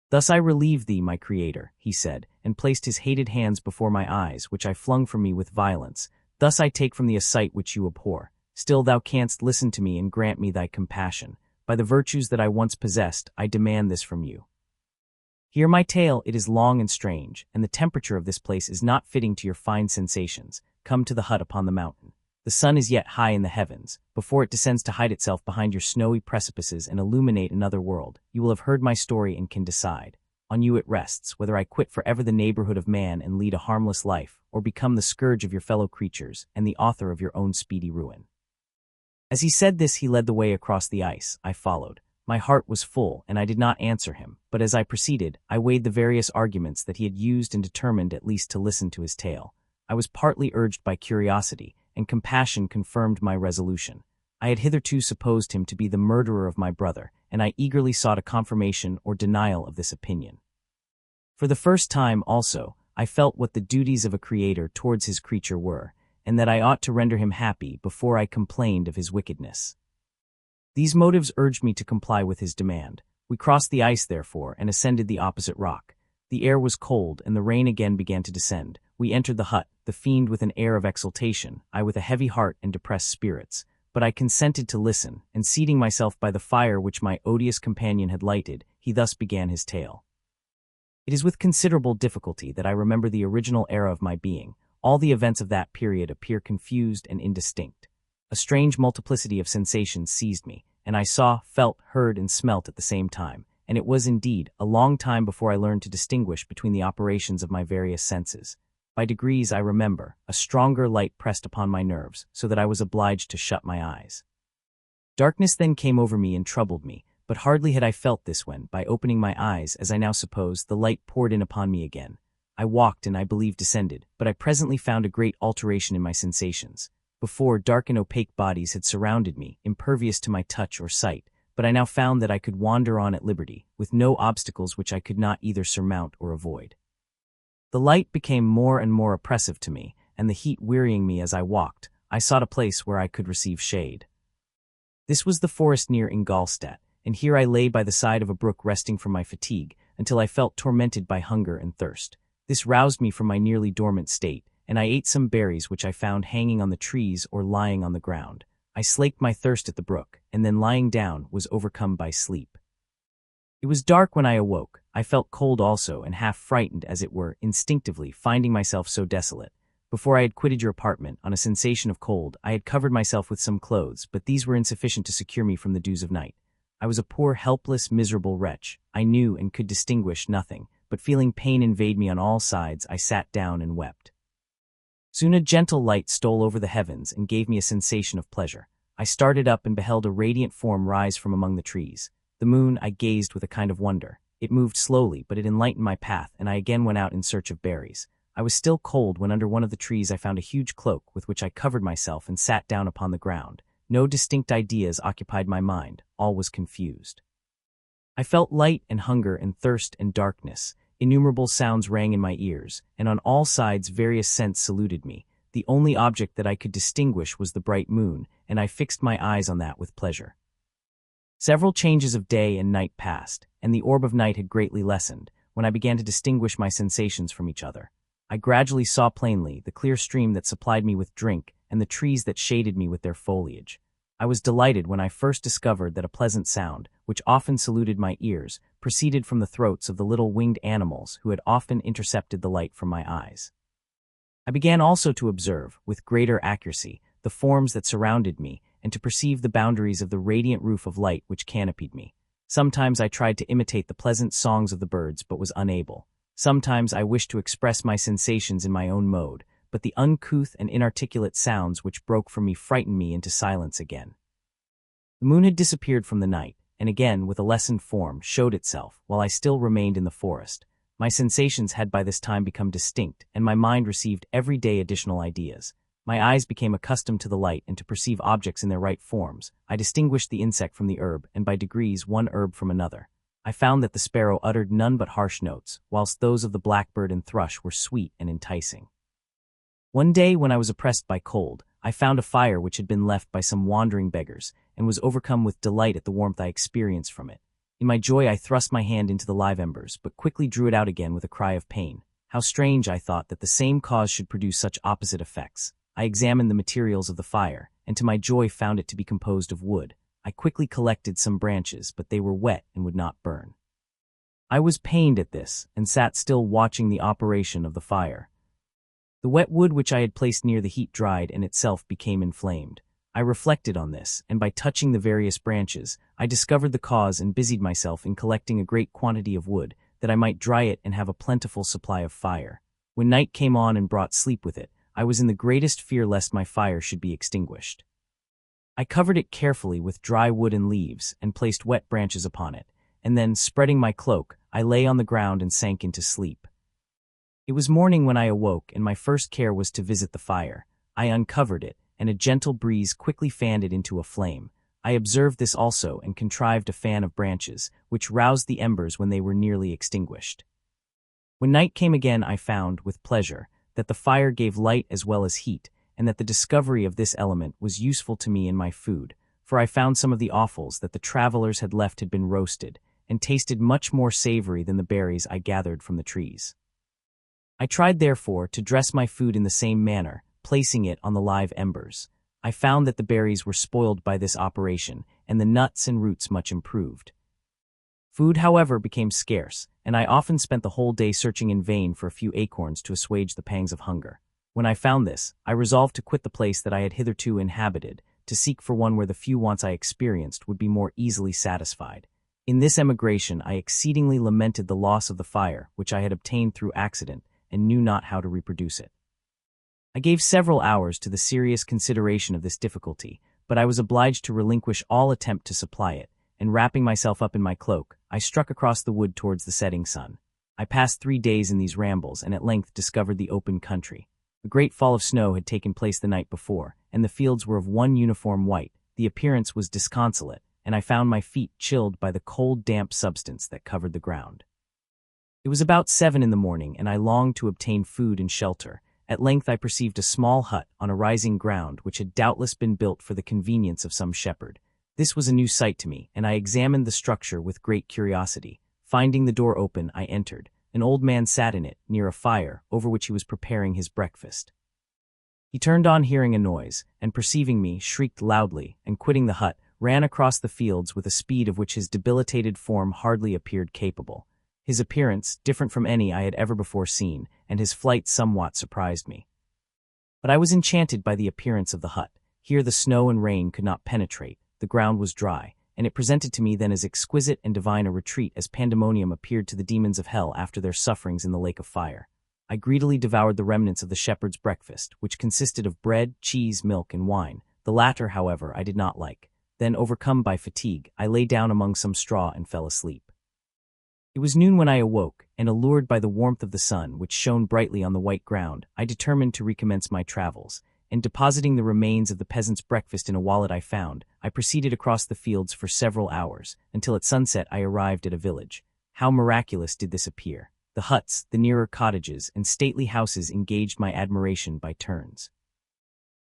Thus I relieve thee, my creator, he said, and placed his hated hands before my eyes, which I flung from me with violence. Thus I take from thee a sight which you abhor. Still thou canst listen to me and grant me thy compassion. By the virtues that I once possessed, I demand this from you. Hear my tale, it is long and strange, and the temperature of this place is not fitting to your fine sensations. Come to the hut upon the mountain. The sun is yet high in the heavens. Before it descends to hide itself behind your snowy precipices and illuminate another world, you will have heard my story and can decide. On you it rests, whether I quit forever the neighborhood of man and lead a harmless life, or become the scourge of your fellow creatures and the author of your own speedy ruin. As he said this, he led the way across the ice. I followed. My heart was full, and I did not answer him, but as I proceeded, I weighed the various arguments that he had used and determined at least to listen to his tale. I was partly urged by curiosity, and compassion confirmed my resolution. I had hitherto supposed him to be the murderer of my brother, and I eagerly sought a confirmation or denial of this opinion. For the first time, also, I felt what the duties of a creator towards his creature were, and that I ought to render him happy before I complained of his wickedness. These motives urged me to comply with his demand. We crossed the ice, therefore, and ascended the opposite rock. The air was cold, and the rain again began to descend. We entered the hut, the fiend with an air of exultation, I with a heavy heart and depressed spirits. But I consented to listen, and seating myself by the fire which my odious companion had lighted, he thus began his tale. It is with considerable difficulty that I remember the original era of my being. All the events of that period appear confused and indistinct. A strange multiplicity of sensations seized me, and I saw, felt, heard, and smelt at the same time, and it was indeed a long time before I learned to distinguish between the operations of my various senses. By degrees, I remember, a stronger light pressed upon my nerves, so that I was obliged to shut my eyes. Darkness then came over me and troubled me, but hardly had I felt this when, by opening my eyes, as I now suppose, the light poured in upon me again. I walked and I believe descended, but I presently found a great alteration in my sensations. Before, dark and opaque bodies had surrounded me, impervious to my touch or sight, but I now found that I could wander on at liberty, with no obstacles which I could not either surmount or avoid. The light became more and more oppressive to me, and the heat wearying me as I walked, I sought a place where I could receive shade. This was the forest near Ingolstadt, and here I lay by the side of a brook resting from my fatigue, until I felt tormented by hunger and thirst. This roused me from my nearly dormant state, and I ate some berries which I found hanging on the trees or lying on the ground. I slaked my thirst at the brook, and then lying down, was overcome by sleep. It was dark when I awoke. I felt cold also, and half frightened, as it were, instinctively, finding myself so desolate. Before I had quitted your apartment, on a sensation of cold, I had covered myself with some clothes, but these were insufficient to secure me from the dews of night. I was a poor, helpless, miserable wretch. I knew and could distinguish nothing, but feeling pain invade me on all sides, I sat down and wept. Soon a gentle light stole over the heavens and gave me a sensation of pleasure. I started up and beheld a radiant form rise from among the trees. The moon I gazed with a kind of wonder. It moved slowly, but it enlightened my path, and I again went out in search of berries. I was still cold when under one of the trees I found a huge cloak with which I covered myself and sat down upon the ground. No distinct ideas occupied my mind. All was confused. I felt light and hunger and thirst and darkness. Innumerable sounds rang in my ears, and on all sides various scents saluted me. The only object that I could distinguish was the bright moon, and I fixed my eyes on that with pleasure. Several changes of day and night passed, and the orb of night had greatly lessened, when I began to distinguish my sensations from each other. I gradually saw plainly the clear stream that supplied me with drink, and the trees that shaded me with their foliage. I was delighted when I first discovered that a pleasant sound, which often saluted my ears, proceeded from the throats of the little winged animals who had often intercepted the light from my eyes. I began also to observe, with greater accuracy, the forms that surrounded me, and to perceive the boundaries of the radiant roof of light which canopied me. Sometimes I tried to imitate the pleasant songs of the birds, but was unable. Sometimes I wished to express my sensations in my own mode, but the uncouth and inarticulate sounds which broke from me frightened me into silence again. The moon had disappeared from the night, and again, with a lessened form, showed itself, while I still remained in the forest. My sensations had by this time become distinct, and my mind received every day additional ideas. My eyes became accustomed to the light and to perceive objects in their right forms. I distinguished the insect from the herb, and by degrees one herb from another. I found that the sparrow uttered none but harsh notes, whilst those of the blackbird and thrush were sweet and enticing. One day, when I was oppressed by cold, I found a fire which had been left by some wandering beggars, and was overcome with delight at the warmth I experienced from it. In my joy I thrust my hand into the live embers, but quickly drew it out again with a cry of pain. How strange, I thought, that the same cause should produce such opposite effects. I examined the materials of the fire, and to my joy found it to be composed of wood. I quickly collected some branches, but they were wet and would not burn. I was pained at this, and sat still watching the operation of the fire. The wet wood which I had placed near the heat dried and itself became inflamed. I reflected on this, and by touching the various branches, I discovered the cause and busied myself in collecting a great quantity of wood, that I might dry it and have a plentiful supply of fire. When night came on and brought sleep with it, I was in the greatest fear lest my fire should be extinguished. I covered it carefully with dry wood and leaves, and placed wet branches upon it, and then, spreading my cloak, I lay on the ground and sank into sleep. It was morning when I awoke, and my first care was to visit the fire. I uncovered it, and a gentle breeze quickly fanned it into a flame. I observed this also and contrived a fan of branches, which roused the embers when they were nearly extinguished. When night came again I found, with pleasure, that the fire gave light as well as heat, and that the discovery of this element was useful to me in my food, for I found some of the offals that the travelers had left had been roasted, and tasted much more savory than the berries I gathered from the trees. I tried, therefore, to dress my food in the same manner, placing it on the live embers. I found that the berries were spoiled by this operation, and the nuts and roots much improved. Food, however, became scarce, and I often spent the whole day searching in vain for a few acorns to assuage the pangs of hunger. When I found this, I resolved to quit the place that I had hitherto inhabited, to seek for one where the few wants I experienced would be more easily satisfied. In this emigration I exceedingly lamented the loss of the fire, which I had obtained through accident, and knew not how to reproduce it. I gave several hours to the serious consideration of this difficulty, but I was obliged to relinquish all attempt to supply it, and wrapping myself up in my cloak, I struck across the wood towards the setting sun. I passed 3 days in these rambles, and at length discovered the open country. A great fall of snow had taken place the night before, and the fields were of one uniform white. The appearance was disconsolate, and I found my feet chilled by the cold, damp substance that covered the ground. It was about 7 in the morning, and I longed to obtain food and shelter. At length I perceived a small hut on a rising ground which had doubtless been built for the convenience of some shepherd. This was a new sight to me, and I examined the structure with great curiosity. Finding the door open, I entered. An old man sat in it, near a fire, over which he was preparing his breakfast. He turned on hearing a noise, and perceiving me, shrieked loudly, and quitting the hut, ran across the fields with a speed of which his debilitated form hardly appeared capable. His appearance, different from any I had ever before seen, and his flight somewhat surprised me. But I was enchanted by the appearance of the hut. Here the snow and rain could not penetrate, the ground was dry, and it presented to me then as exquisite and divine a retreat as pandemonium appeared to the demons of hell after their sufferings in the lake of fire. I greedily devoured the remnants of the shepherd's breakfast, which consisted of bread, cheese, milk, and wine. The latter, however, I did not like. Then, overcome by fatigue, I lay down among some straw and fell asleep. It was noon when I awoke, and allured by the warmth of the sun, which shone brightly on the white ground, I determined to recommence my travels, and depositing the remains of the peasant's breakfast in a wallet I found, I proceeded across the fields for several hours, until at sunset I arrived at a village. How miraculous did this appear! The huts, the nearer cottages, and stately houses engaged my admiration by turns.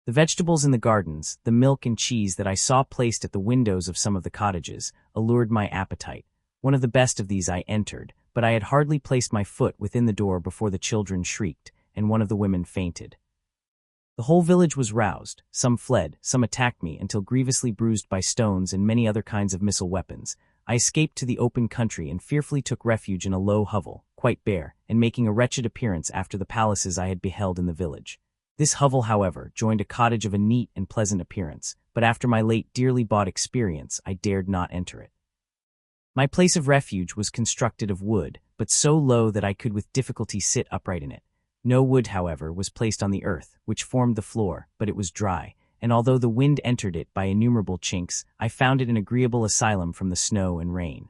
The vegetables in the gardens, the milk and cheese that I saw placed at the windows of some of the cottages, allured my appetite. One of the best of these I entered, but I had hardly placed my foot within the door before the children shrieked, and one of the women fainted. The whole village was roused, some fled, some attacked me until grievously bruised by stones and many other kinds of missile weapons. I escaped to the open country and fearfully took refuge in a low hovel, quite bare, and making a wretched appearance after the palaces I had beheld in the village. This hovel, however, joined a cottage of a neat and pleasant appearance, but after my late dearly bought experience I dared not enter it. My place of refuge was constructed of wood, but so low that I could with difficulty sit upright in it. No wood, however, was placed on the earth, which formed the floor, but it was dry, and although the wind entered it by innumerable chinks, I found it an agreeable asylum from the snow and rain.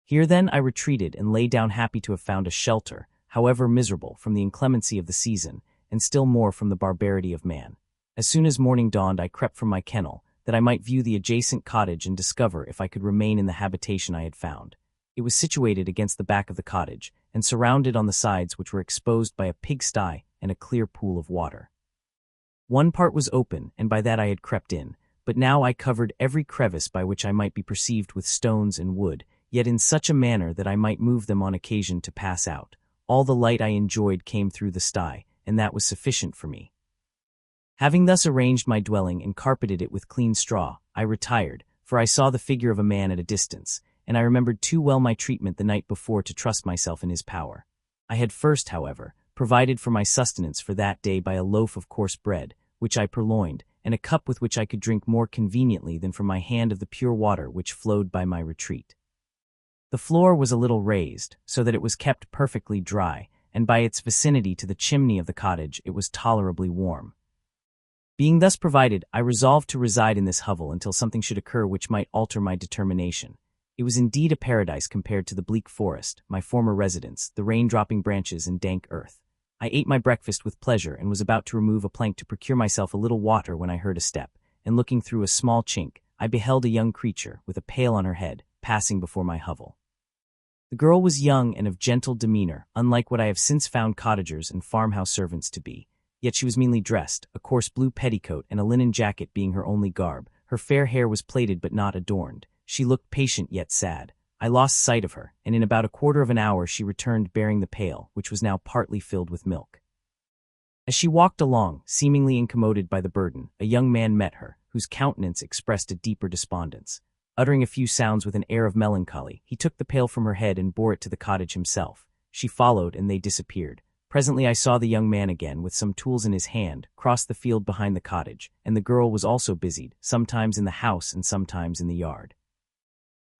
Here then I retreated and lay down happy to have found a shelter, however miserable, from the inclemency of the season, and still more from the barbarity of man. As soon as morning dawned I crept from my kennel, that I might view the adjacent cottage and discover if I could remain in the habitation I had found. It was situated against the back of the cottage, and surrounded on the sides which were exposed by a pigsty and a clear pool of water. One part was open, and by that I had crept in, but now I covered every crevice by which I might be perceived with stones and wood, yet in such a manner that I might move them on occasion to pass out. All the light I enjoyed came through the sty, and that was sufficient for me. Having thus arranged my dwelling and carpeted it with clean straw, I retired, for I saw the figure of a man at a distance, and I remembered too well my treatment the night before to trust myself in his power. I had first, however, provided for my sustenance for that day by a loaf of coarse bread, which I purloined, and a cup with which I could drink more conveniently than from my hand of the pure water which flowed by my retreat. The floor was a little raised, so that it was kept perfectly dry, and by its vicinity to the chimney of the cottage it was tolerably warm. Being thus provided, I resolved to reside in this hovel until something should occur which might alter my determination. It was indeed a paradise compared to the bleak forest, my former residence, the rain-dropping branches and dank earth. I ate my breakfast with pleasure and was about to remove a plank to procure myself a little water when I heard a step, and looking through a small chink, I beheld a young creature, with a pail on her head, passing before my hovel. The girl was young and of gentle demeanor, unlike what I have since found cottagers and farmhouse servants to be. Yet she was meanly dressed, a coarse blue petticoat and a linen jacket being her only garb. Her fair hair was plaited but not adorned. She looked patient yet sad. I lost sight of her, and in about a quarter of an hour she returned bearing the pail, which was now partly filled with milk. As she walked along, seemingly incommoded by the burden, a young man met her, whose countenance expressed a deeper despondence. Uttering a few sounds with an air of melancholy, he took the pail from her head and bore it to the cottage himself. She followed, and they disappeared. Presently I saw the young man again, with some tools in his hand, cross the field behind the cottage, and the girl was also busied, sometimes in the house and sometimes in the yard.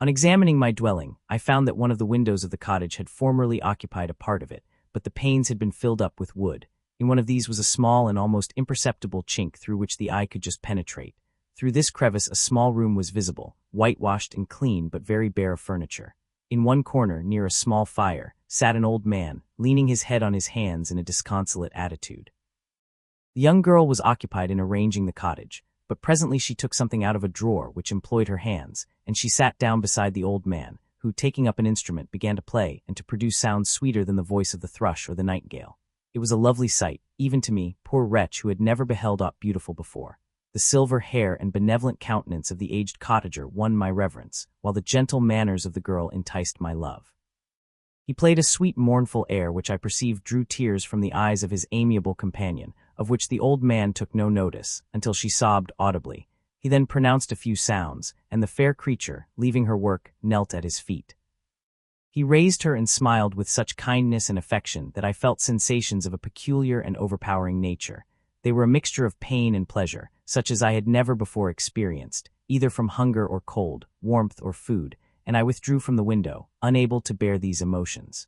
On examining my dwelling, I found that one of the windows of the cottage had formerly occupied a part of it, but the panes had been filled up with wood. In one of these was a small and almost imperceptible chink through which the eye could just penetrate. Through this crevice a small room was visible, whitewashed and clean but very bare of furniture. In one corner, near a small fire, sat an old man, leaning his head on his hands in a disconsolate attitude. The young girl was occupied in arranging the cottage, but presently she took something out of a drawer which employed her hands, and she sat down beside the old man, who, taking up an instrument, began to play and to produce sounds sweeter than the voice of the thrush or the nightingale. It was a lovely sight, even to me, poor wretch who had never beheld aught beautiful before. The silver hair and benevolent countenance of the aged cottager won my reverence, while the gentle manners of the girl enticed my love. He played a sweet mournful air which I perceived drew tears from the eyes of his amiable companion, of which the old man took no notice, until she sobbed audibly. He then pronounced a few sounds, and the fair creature, leaving her work, knelt at his feet. He raised her and smiled with such kindness and affection that I felt sensations of a peculiar and overpowering nature. They were a mixture of pain and pleasure, such as I had never before experienced, either from hunger or cold, warmth or food, and I withdrew from the window, unable to bear these emotions.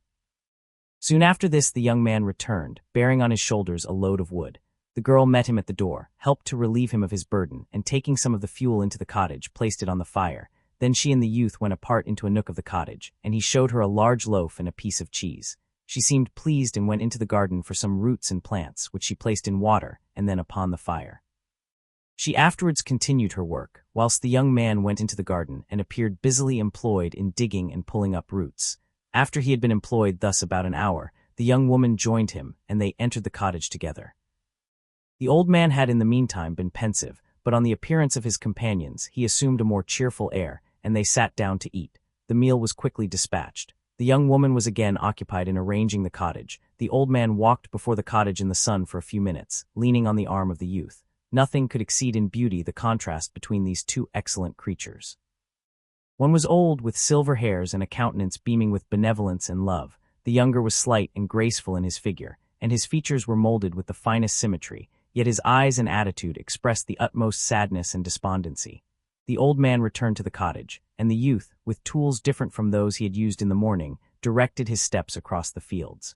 Soon after this the young man returned, bearing on his shoulders a load of wood. The girl met him at the door, helped to relieve him of his burden, and taking some of the fuel into the cottage, placed it on the fire. Then she and the youth went apart into a nook of the cottage, and he showed her a large loaf and a piece of cheese. She seemed pleased and went into the garden for some roots and plants, which she placed in water, and then upon the fire. She afterwards continued her work, whilst the young man went into the garden and appeared busily employed in digging and pulling up roots. After he had been employed thus about an hour, the young woman joined him, and they entered the cottage together. The old man had in the meantime been pensive, but on the appearance of his companions he assumed a more cheerful air, and they sat down to eat. The meal was quickly dispatched. The young woman was again occupied in arranging the cottage. The old man walked before the cottage in the sun for a few minutes, leaning on the arm of the youth. Nothing could exceed in beauty the contrast between these two excellent creatures. One was old, with silver hairs and a countenance beaming with benevolence and love. The younger was slight and graceful in his figure, and his features were molded with the finest symmetry, yet his eyes and attitude expressed the utmost sadness and despondency. The old man returned to the cottage, and the youth, with tools different from those he had used in the morning, directed his steps across the fields.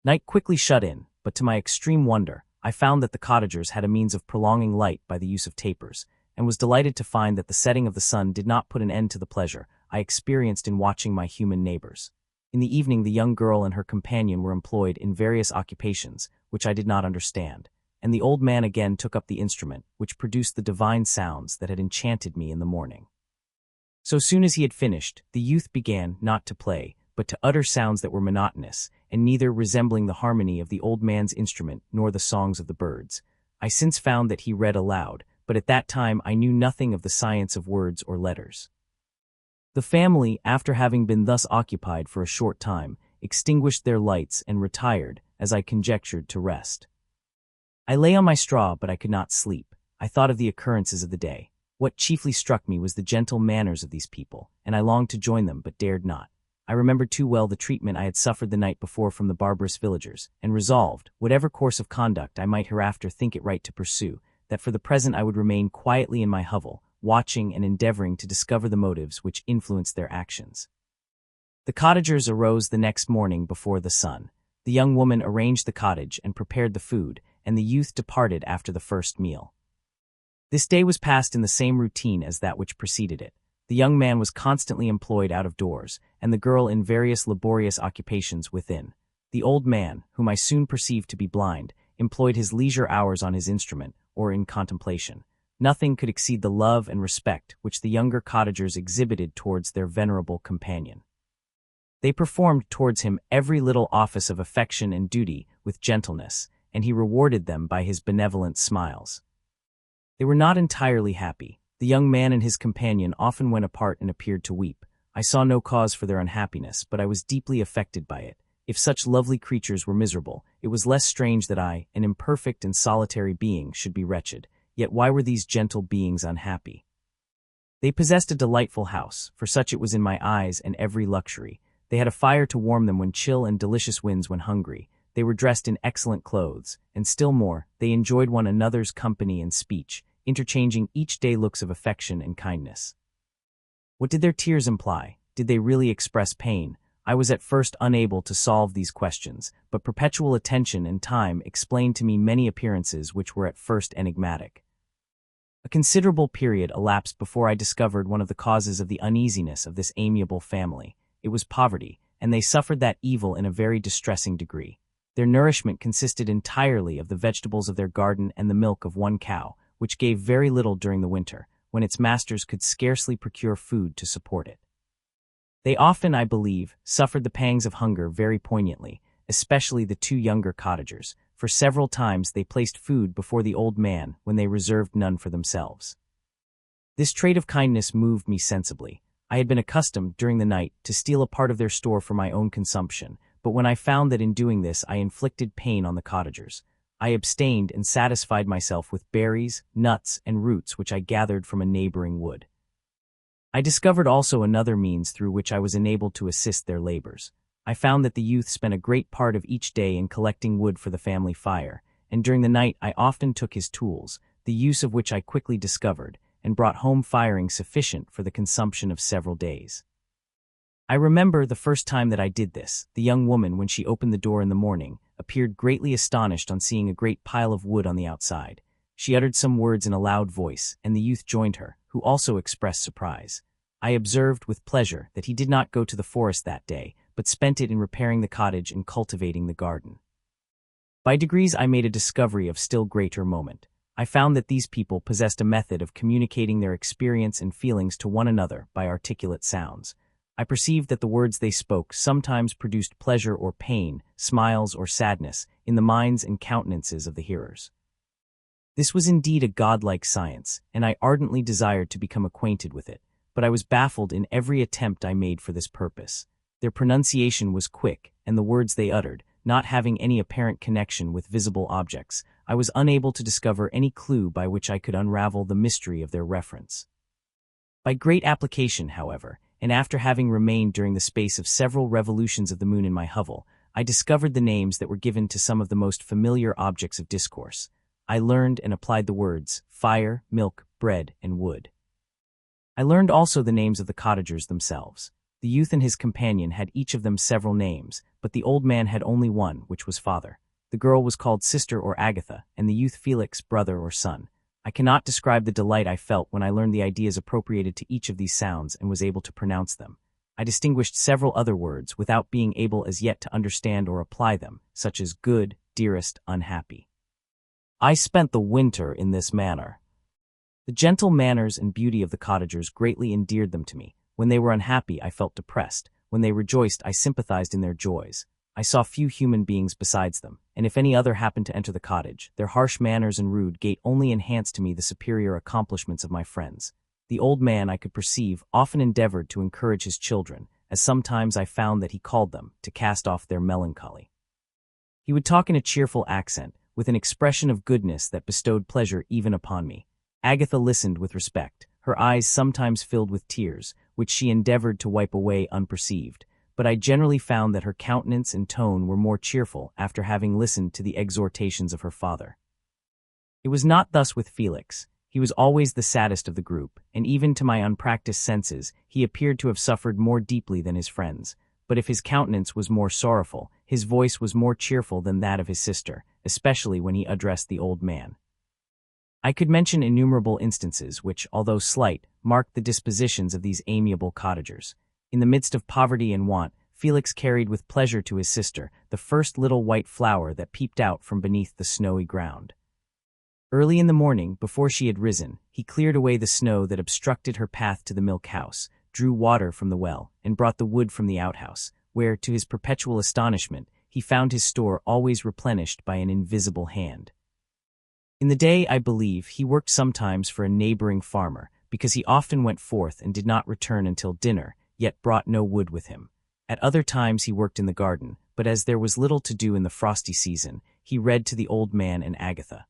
Night quickly shut in, but to my extreme wonder, I found that the cottagers had a means of prolonging light by the use of tapers, and was delighted to find that the setting of the sun did not put an end to the pleasure I experienced in watching my human neighbors. In the evening, the young girl and her companion were employed in various occupations, which I did not understand, and the old man again took up the instrument, which produced the divine sounds that had enchanted me in the morning. So soon as he had finished, the youth began not to play, but to utter sounds that were monotonous, and neither resembling the harmony of the old man's instrument nor the songs of the birds. I since found that he read aloud, but at that time I knew nothing of the science of words or letters. The family, after having been thus occupied for a short time, extinguished their lights and retired, as I conjectured, to rest. I lay on my straw, but I could not sleep. I thought of the occurrences of the day. What chiefly struck me was the gentle manners of these people, and I longed to join them but dared not. I remembered too well the treatment I had suffered the night before from the barbarous villagers, and resolved, whatever course of conduct I might hereafter think it right to pursue, that for the present I would remain quietly in my hovel, watching and endeavoring to discover the motives which influenced their actions. The cottagers arose the next morning before the sun. The young woman arranged the cottage and prepared the food, and the youth departed after the first meal. This day was passed in the same routine as that which preceded it. The young man was constantly employed out of doors, and the girl in various laborious occupations within. The old man, whom I soon perceived to be blind, employed his leisure hours on his instrument, or in contemplation. Nothing could exceed the love and respect which the younger cottagers exhibited towards their venerable companion. They performed towards him every little office of affection and duty with gentleness, and he rewarded them by his benevolent smiles. They were not entirely happy. The young man and his companion often went apart and appeared to weep. I saw no cause for their unhappiness, but I was deeply affected by it. If such lovely creatures were miserable, it was less strange that I, an imperfect and solitary being, should be wretched. Yet why were these gentle beings unhappy? They possessed a delightful house, for such it was in my eyes, and every luxury. They had a fire to warm them when chill and delicious winds when hungry. They were dressed in excellent clothes, and still more, they enjoyed one another's company and speech, interchanging each day looks of affection and kindness. What did their tears imply? Did they really express pain? I was at first unable to solve these questions, but perpetual attention and time explained to me many appearances which were at first enigmatic. A considerable period elapsed before I discovered one of the causes of the uneasiness of this amiable family. It was poverty, and they suffered that evil in a very distressing degree. Their nourishment consisted entirely of the vegetables of their garden and the milk of one cow, which gave very little during the winter, when its masters could scarcely procure food to support it. They often, I believe, suffered the pangs of hunger very poignantly, especially the two younger cottagers, for several times they placed food before the old man when they reserved none for themselves. This trait of kindness moved me sensibly. I had been accustomed, during the night, to steal a part of their store for my own consumption, but when I found that in doing this I inflicted pain on the cottagers, I abstained and satisfied myself with berries, nuts, and roots which I gathered from a neighboring wood. I discovered also another means through which I was enabled to assist their labors. I found that the youth spent a great part of each day in collecting wood for the family fire, and during the night I often took his tools, the use of which I quickly discovered, and brought home firing sufficient for the consumption of several days. I remember the first time that I did this, the young woman, when she opened the door in the morning, appeared greatly astonished on seeing a great pile of wood on the outside. She uttered some words in a loud voice, and the youth joined her, who also expressed surprise. I observed with pleasure that he did not go to the forest that day, but spent it in repairing the cottage and cultivating the garden. By degrees I made a discovery of still greater moment. I found that these people possessed a method of communicating their experience and feelings to one another by articulate sounds. I perceived that the words they spoke sometimes produced pleasure or pain, smiles or sadness, in the minds and countenances of the hearers. This was indeed a godlike science, and I ardently desired to become acquainted with it, but I was baffled in every attempt I made for this purpose. Their pronunciation was quick, and the words they uttered, not having any apparent connection with visible objects, I was unable to discover any clue by which I could unravel the mystery of their reference. By great application, however, and after having remained during the space of several revolutions of the moon in my hovel, I discovered the names that were given to some of the most familiar objects of discourse. I learned and applied the words fire, milk, bread, and wood. I learned also the names of the cottagers themselves. The youth and his companion had each of them several names, but the old man had only one, which was father. The girl was called sister or Agatha, and the youth Felix, brother or son. I cannot describe the delight I felt when I learned the ideas appropriated to each of these sounds and was able to pronounce them. I distinguished several other words without being able as yet to understand or apply them, such as good, dearest, unhappy. I spent the winter in this manner. The gentle manners and beauty of the cottagers greatly endeared them to me. When they were unhappy, I felt depressed. When they rejoiced, I sympathized in their joys. I saw few human beings besides them, and if any other happened to enter the cottage, their harsh manners and rude gait only enhanced to me the superior accomplishments of my friends. The old man, I could perceive, often endeavored to encourage his children, as sometimes I found that he called them, to cast off their melancholy. He would talk in a cheerful accent, with an expression of goodness that bestowed pleasure even upon me. Agatha listened with respect, her eyes sometimes filled with tears, which she endeavored to wipe away unperceived, but I generally found that her countenance and tone were more cheerful after having listened to the exhortations of her father. It was not thus with Felix. He was always the saddest of the group, and even to my unpracticed senses, he appeared to have suffered more deeply than his friends. But if his countenance was more sorrowful, his voice was more cheerful than that of his sister, especially when he addressed the old man. I could mention innumerable instances which, although slight, marked the dispositions of these amiable cottagers. In the midst of poverty and want, Felix carried with pleasure to his sister the first little white flower that peeped out from beneath the snowy ground. Early in the morning, before she had risen, he cleared away the snow that obstructed her path to the milk house, drew water from the well, and brought the wood from the outhouse, where, to his perpetual astonishment, he found his store always replenished by an invisible hand. In the day, I believe, he worked sometimes for a neighboring farmer, because he often went forth and did not return until dinner, yet brought no wood with him. At other times he worked in the garden, but as there was little to do in the frosty season, he read to the old man and Agatha.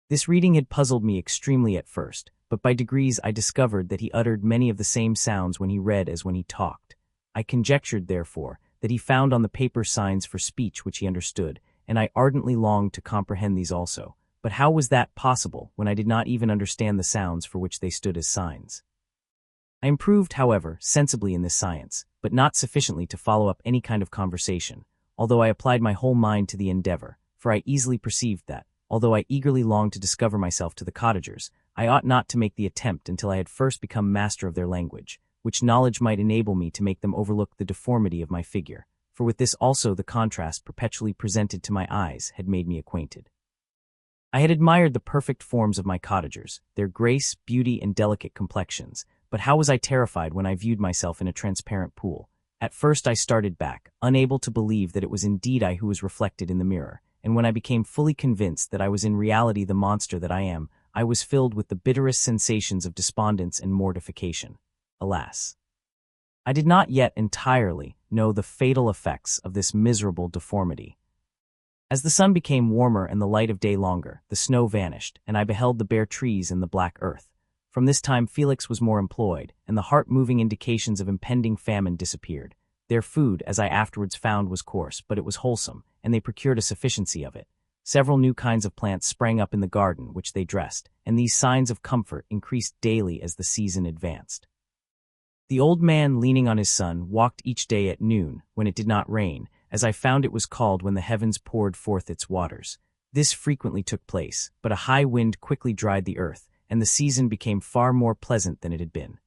This reading had puzzled me extremely at first, but by degrees I discovered that he uttered many of the same sounds when he read as when he talked. I conjectured, therefore, that he found on the paper signs for speech which he understood, and I ardently longed to comprehend these also. But how was that possible when I did not even understand the sounds for which they stood as signs? I improved, however, sensibly in this science, but not sufficiently to follow up any kind of conversation, although I applied my whole mind to the endeavor, for I easily perceived that, although I eagerly longed to discover myself to the cottagers, I ought not to make the attempt until I had first become master of their language, which knowledge might enable me to make them overlook the deformity of my figure, for with this also the contrast perpetually presented to my eyes had made me acquainted. I had admired the perfect forms of my cottagers, their grace, beauty, and delicate complexions, but how was I terrified when I viewed myself in a transparent pool? At first I started back, unable to believe that it was indeed I who was reflected in the mirror, and when I became fully convinced that I was in reality the monster that I am, I was filled with the bitterest sensations of despondence and mortification. Alas! I did not yet entirely know the fatal effects of this miserable deformity. As the sun became warmer and the light of day longer, the snow vanished, and I beheld the bare trees and the black earth. From this time Felix was more employed, and the heart-moving indications of impending famine disappeared. Their food, as I afterwards found, was coarse, but it was wholesome, and they procured a sufficiency of it. Several new kinds of plants sprang up in the garden, which they dressed, and these signs of comfort increased daily as the season advanced. The old man, leaning on his son, walked each day at noon, when it did not rain, as I found it was called when the heavens poured forth its waters. This frequently took place, but a high wind quickly dried the earth, and the season became far more pleasant than it had been.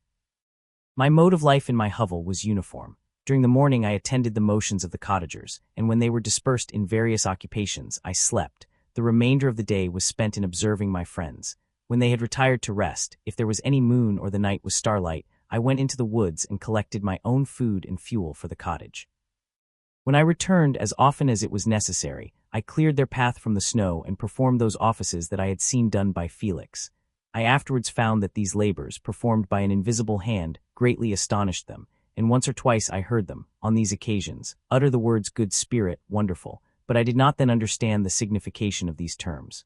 My mode of life in my hovel was uniform. During the morning I attended the motions of the cottagers, and when they were dispersed in various occupations, I slept. The remainder of the day was spent in observing my friends. When they had retired to rest, if there was any moon or the night was starlight, I went into the woods and collected my own food and fuel for the cottage. When I returned as often as it was necessary, I cleared their path from the snow and performed those offices that I had seen done by Felix. I afterwards found that these labors, performed by an invisible hand, greatly astonished them, and once or twice I heard them, on these occasions, utter the words good spirit, wonderful, but I did not then understand the signification of these terms.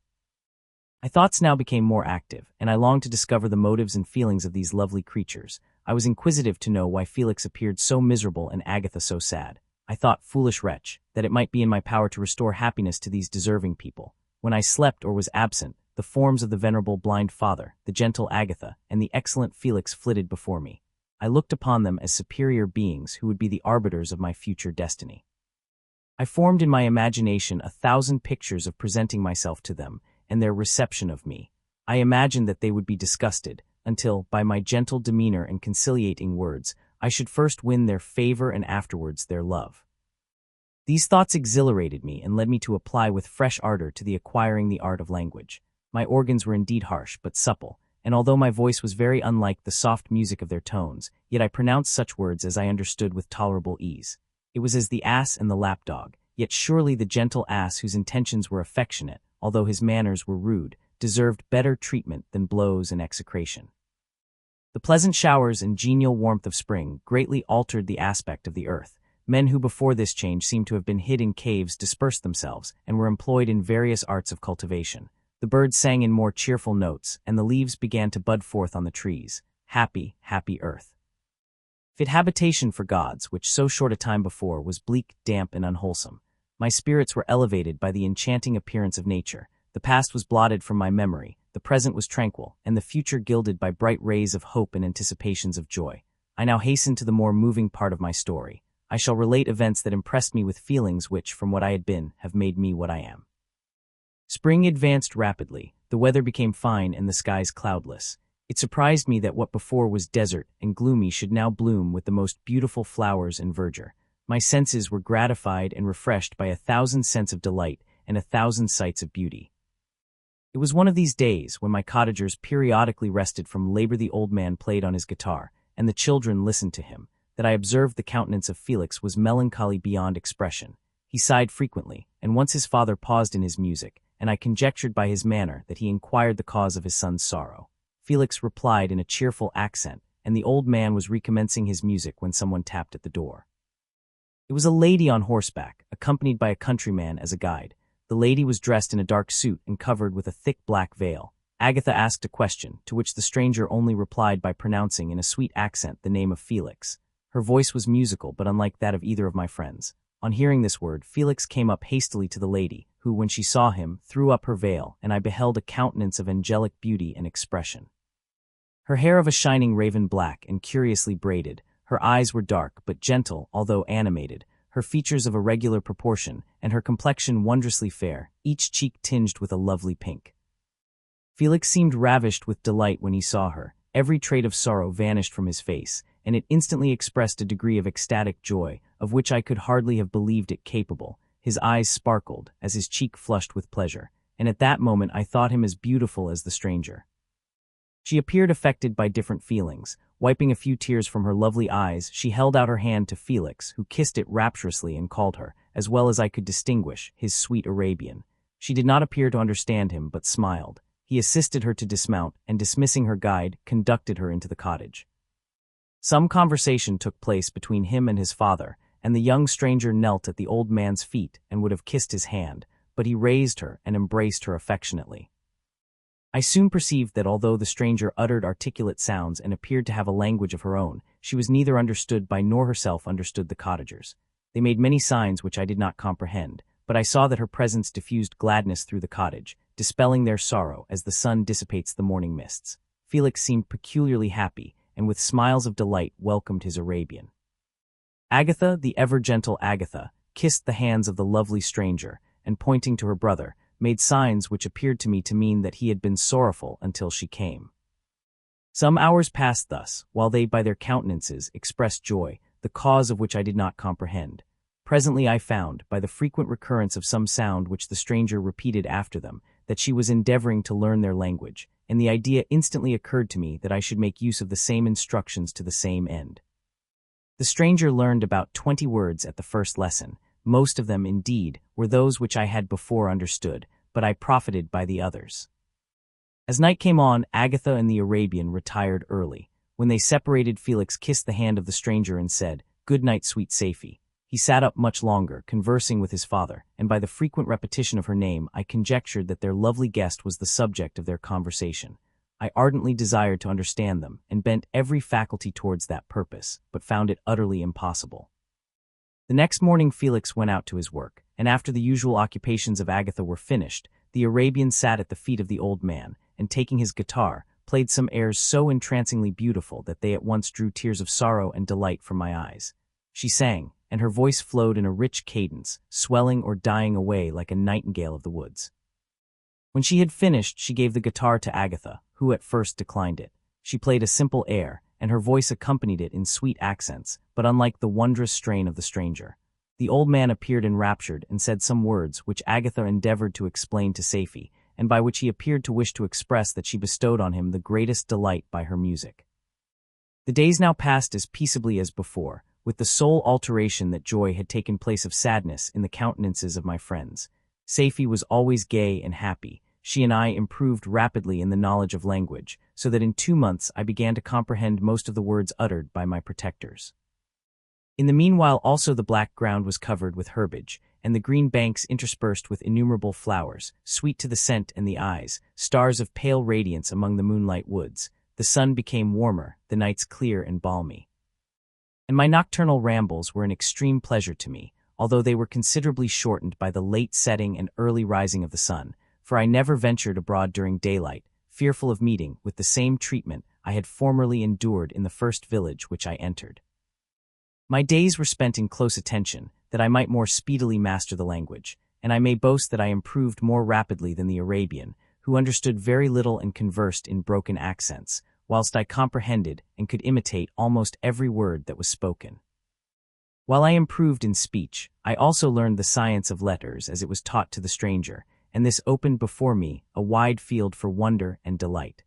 My thoughts now became more active, and I longed to discover the motives and feelings of these lovely creatures. I was inquisitive to know why Felix appeared so miserable and Agatha so sad. I thought, foolish wretch, that it might be in my power to restore happiness to these deserving people. When I slept or was absent, the forms of the venerable blind father, the gentle Agatha, and the excellent Felix flitted before me. I looked upon them as superior beings who would be the arbiters of my future destiny. I formed in my imagination 1,000 pictures of presenting myself to them and their reception of me. I imagined that they would be disgusted, until, by my gentle demeanor and conciliating words, I should first win their favor and afterwards their love. These thoughts exhilarated me and led me to apply with fresh ardor to the acquiring the art of language. My organs were indeed harsh but supple, and although my voice was very unlike the soft music of their tones, yet I pronounced such words as I understood with tolerable ease. It was as the ass and the lapdog, yet surely the gentle ass whose intentions were affectionate, although his manners were rude, deserved better treatment than blows and execration. The pleasant showers and genial warmth of spring greatly altered the aspect of the earth. Men who before this change seemed to have been hid in caves dispersed themselves and were employed in various arts of cultivation. The birds sang in more cheerful notes, and the leaves began to bud forth on the trees. Happy, happy earth. Fit habitation for gods, which so short a time before was bleak, damp, and unwholesome. My spirits were elevated by the enchanting appearance of nature. The past was blotted from my memory, the present was tranquil, and the future gilded by bright rays of hope and anticipations of joy. I now hasten to the more moving part of my story. I shall relate events that impressed me with feelings which, from what I had been, have made me what I am. Spring advanced rapidly, the weather became fine and the skies cloudless. It surprised me that what before was desert and gloomy should now bloom with the most beautiful flowers and verdure. My senses were gratified and refreshed by 1,000 scents of delight and 1,000 sights of beauty. It was one of these days, when my cottagers periodically rested from labor, the old man played on his guitar, and the children listened to him, that I observed the countenance of Felix was melancholy beyond expression. He sighed frequently, and once his father paused in his music, and I conjectured by his manner that he inquired the cause of his son's sorrow. Felix replied in a cheerful accent, and the old man was recommencing his music when someone tapped at the door. It was a lady on horseback, accompanied by a countryman as a guide. The lady was dressed in a dark suit and covered with a thick black veil. Agatha asked a question, to which the stranger only replied by pronouncing in a sweet accent the name of Felix. Her voice was musical but unlike that of either of my friends. On hearing this word, Felix came up hastily to the lady, who, when she saw him, threw up her veil, and I beheld a countenance of angelic beauty and expression. Her hair of a shining raven black and curiously braided, her eyes were dark but gentle, although animated, her features of a regular proportion, and her complexion wondrously fair, each cheek tinged with a lovely pink. Felix seemed ravished with delight when he saw her. Every trait of sorrow vanished from his face, and it instantly expressed a degree of ecstatic joy, of which I could hardly have believed it capable. His eyes sparkled, as his cheek flushed with pleasure, and at that moment I thought him as beautiful as the stranger. She appeared affected by different feelings. Wiping a few tears from her lovely eyes, she held out her hand to Felix, who kissed it rapturously and called her, as well as I could distinguish, his sweet Arabian. She did not appear to understand him, but smiled. He assisted her to dismount, and dismissing her guide, conducted her into the cottage. Some conversation took place between him and his father, and the young stranger knelt at the old man's feet and would have kissed his hand, but he raised her and embraced her affectionately. I soon perceived that although the stranger uttered articulate sounds and appeared to have a language of her own, she was neither understood by nor herself understood the cottagers. They made many signs which I did not comprehend, but I saw that her presence diffused gladness through the cottage, dispelling their sorrow as the sun dissipates the morning mists. Felix seemed peculiarly happy, and with smiles of delight welcomed his Arabian. Agatha, the ever-gentle Agatha, kissed the hands of the lovely stranger, and pointing to her brother, made signs which appeared to me to mean that he had been sorrowful until she came. Some hours passed thus, while they by their countenances expressed joy, the cause of which I did not comprehend. Presently I found, by the frequent recurrence of some sound which the stranger repeated after them, that she was endeavoring to learn their language, and the idea instantly occurred to me that I should make use of the same instructions to the same end. The stranger learned about 20 words at the first lesson. Most of them, indeed, were those which I had before understood, but I profited by the others. As night came on, Agatha and the Arabian retired early. When they separated, Felix kissed the hand of the stranger and said, "Good night, sweet Safie." He sat up much longer, conversing with his father, and by the frequent repetition of her name I conjectured that their lovely guest was the subject of their conversation. I ardently desired to understand them, and bent every faculty towards that purpose, but found it utterly impossible. The next morning Felix went out to his work, and after the usual occupations of Agatha were finished, the Arabian sat at the feet of the old man, and taking his guitar, played some airs so entrancingly beautiful that they at once drew tears of sorrow and delight from my eyes. She sang, and her voice flowed in a rich cadence, swelling or dying away like a nightingale of the woods. When she had finished, she gave the guitar to Agatha, who at first declined it. She played a simple air, and her voice accompanied it in sweet accents, but unlike the wondrous strain of the stranger. The old man appeared enraptured and said some words which Agatha endeavored to explain to Safie, and by which he appeared to wish to express that she bestowed on him the greatest delight by her music. The days now passed as peaceably as before, with the sole alteration that joy had taken place of sadness in the countenances of my friends. Safie was always gay and happy. She and I improved rapidly in the knowledge of language, so that in 2 months I began to comprehend most of the words uttered by my protectors. In the meanwhile also the black ground was covered with herbage, and the green banks interspersed with innumerable flowers, sweet to the scent and the eyes, stars of pale radiance among the moonlight woods. The sun became warmer, the nights clear and balmy. And my nocturnal rambles were an extreme pleasure to me, although they were considerably shortened by the late setting and early rising of the sun, for I never ventured abroad during daylight, fearful of meeting with the same treatment I had formerly endured in the first village which I entered. My days were spent in close attention, that I might more speedily master the language, and I may boast that I improved more rapidly than the Arabian, who understood very little and conversed in broken accents, whilst I comprehended and could imitate almost every word that was spoken. While I improved in speech, I also learned the science of letters as it was taught to the stranger, and this opened before me a wide field for wonder and delight.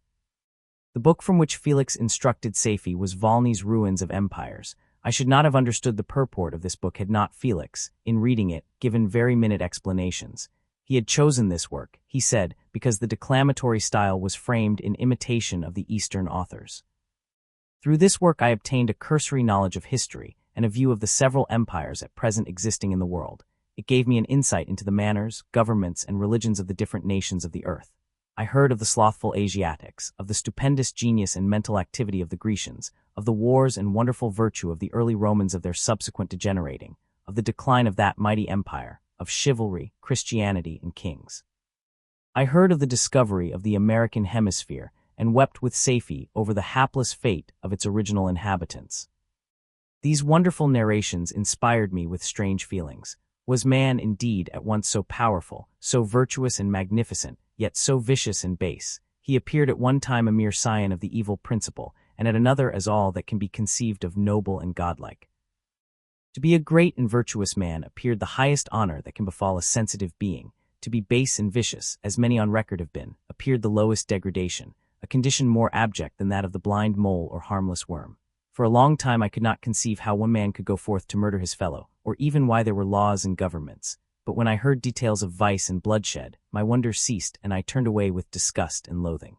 The book from which Felix instructed Safie was Volney's Ruins of Empires. I should not have understood the purport of this book had not Felix, in reading it, given very minute explanations. He had chosen this work, he said, because the declamatory style was framed in imitation of the Eastern authors. Through this work I obtained a cursory knowledge of history and a view of the several empires at present existing in the world. It gave me an insight into the manners, governments, and religions of the different nations of the earth. I heard of the slothful Asiatics, of the stupendous genius and mental activity of the Grecians, of the wars and wonderful virtue of the early Romans, of their subsequent degenerating, of the decline of that mighty empire, of chivalry, Christianity, and kings. I heard of the discovery of the American hemisphere and wept with Safie over the hapless fate of its original inhabitants. These wonderful narrations inspired me with strange feelings. Was man indeed at once so powerful, so virtuous and magnificent, yet so vicious and base? He appeared at one time a mere scion of the evil principle, and at another as all that can be conceived of noble and godlike. To be a great and virtuous man appeared the highest honor that can befall a sensitive being. To be base and vicious, as many on record have been, appeared the lowest degradation, a condition more abject than that of the blind mole or harmless worm. For a long time I could not conceive how one man could go forth to murder his fellow, or even why there were laws and governments. But when I heard details of vice and bloodshed, my wonder ceased and I turned away with disgust and loathing.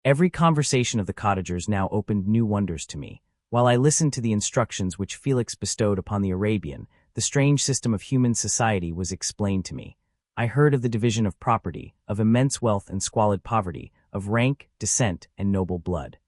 Every conversation of the cottagers now opened new wonders to me. While I listened to the instructions which Felix bestowed upon the Arabian, the strange system of human society was explained to me. I heard of the division of property, of immense wealth and squalid poverty, of rank, descent, and noble blood.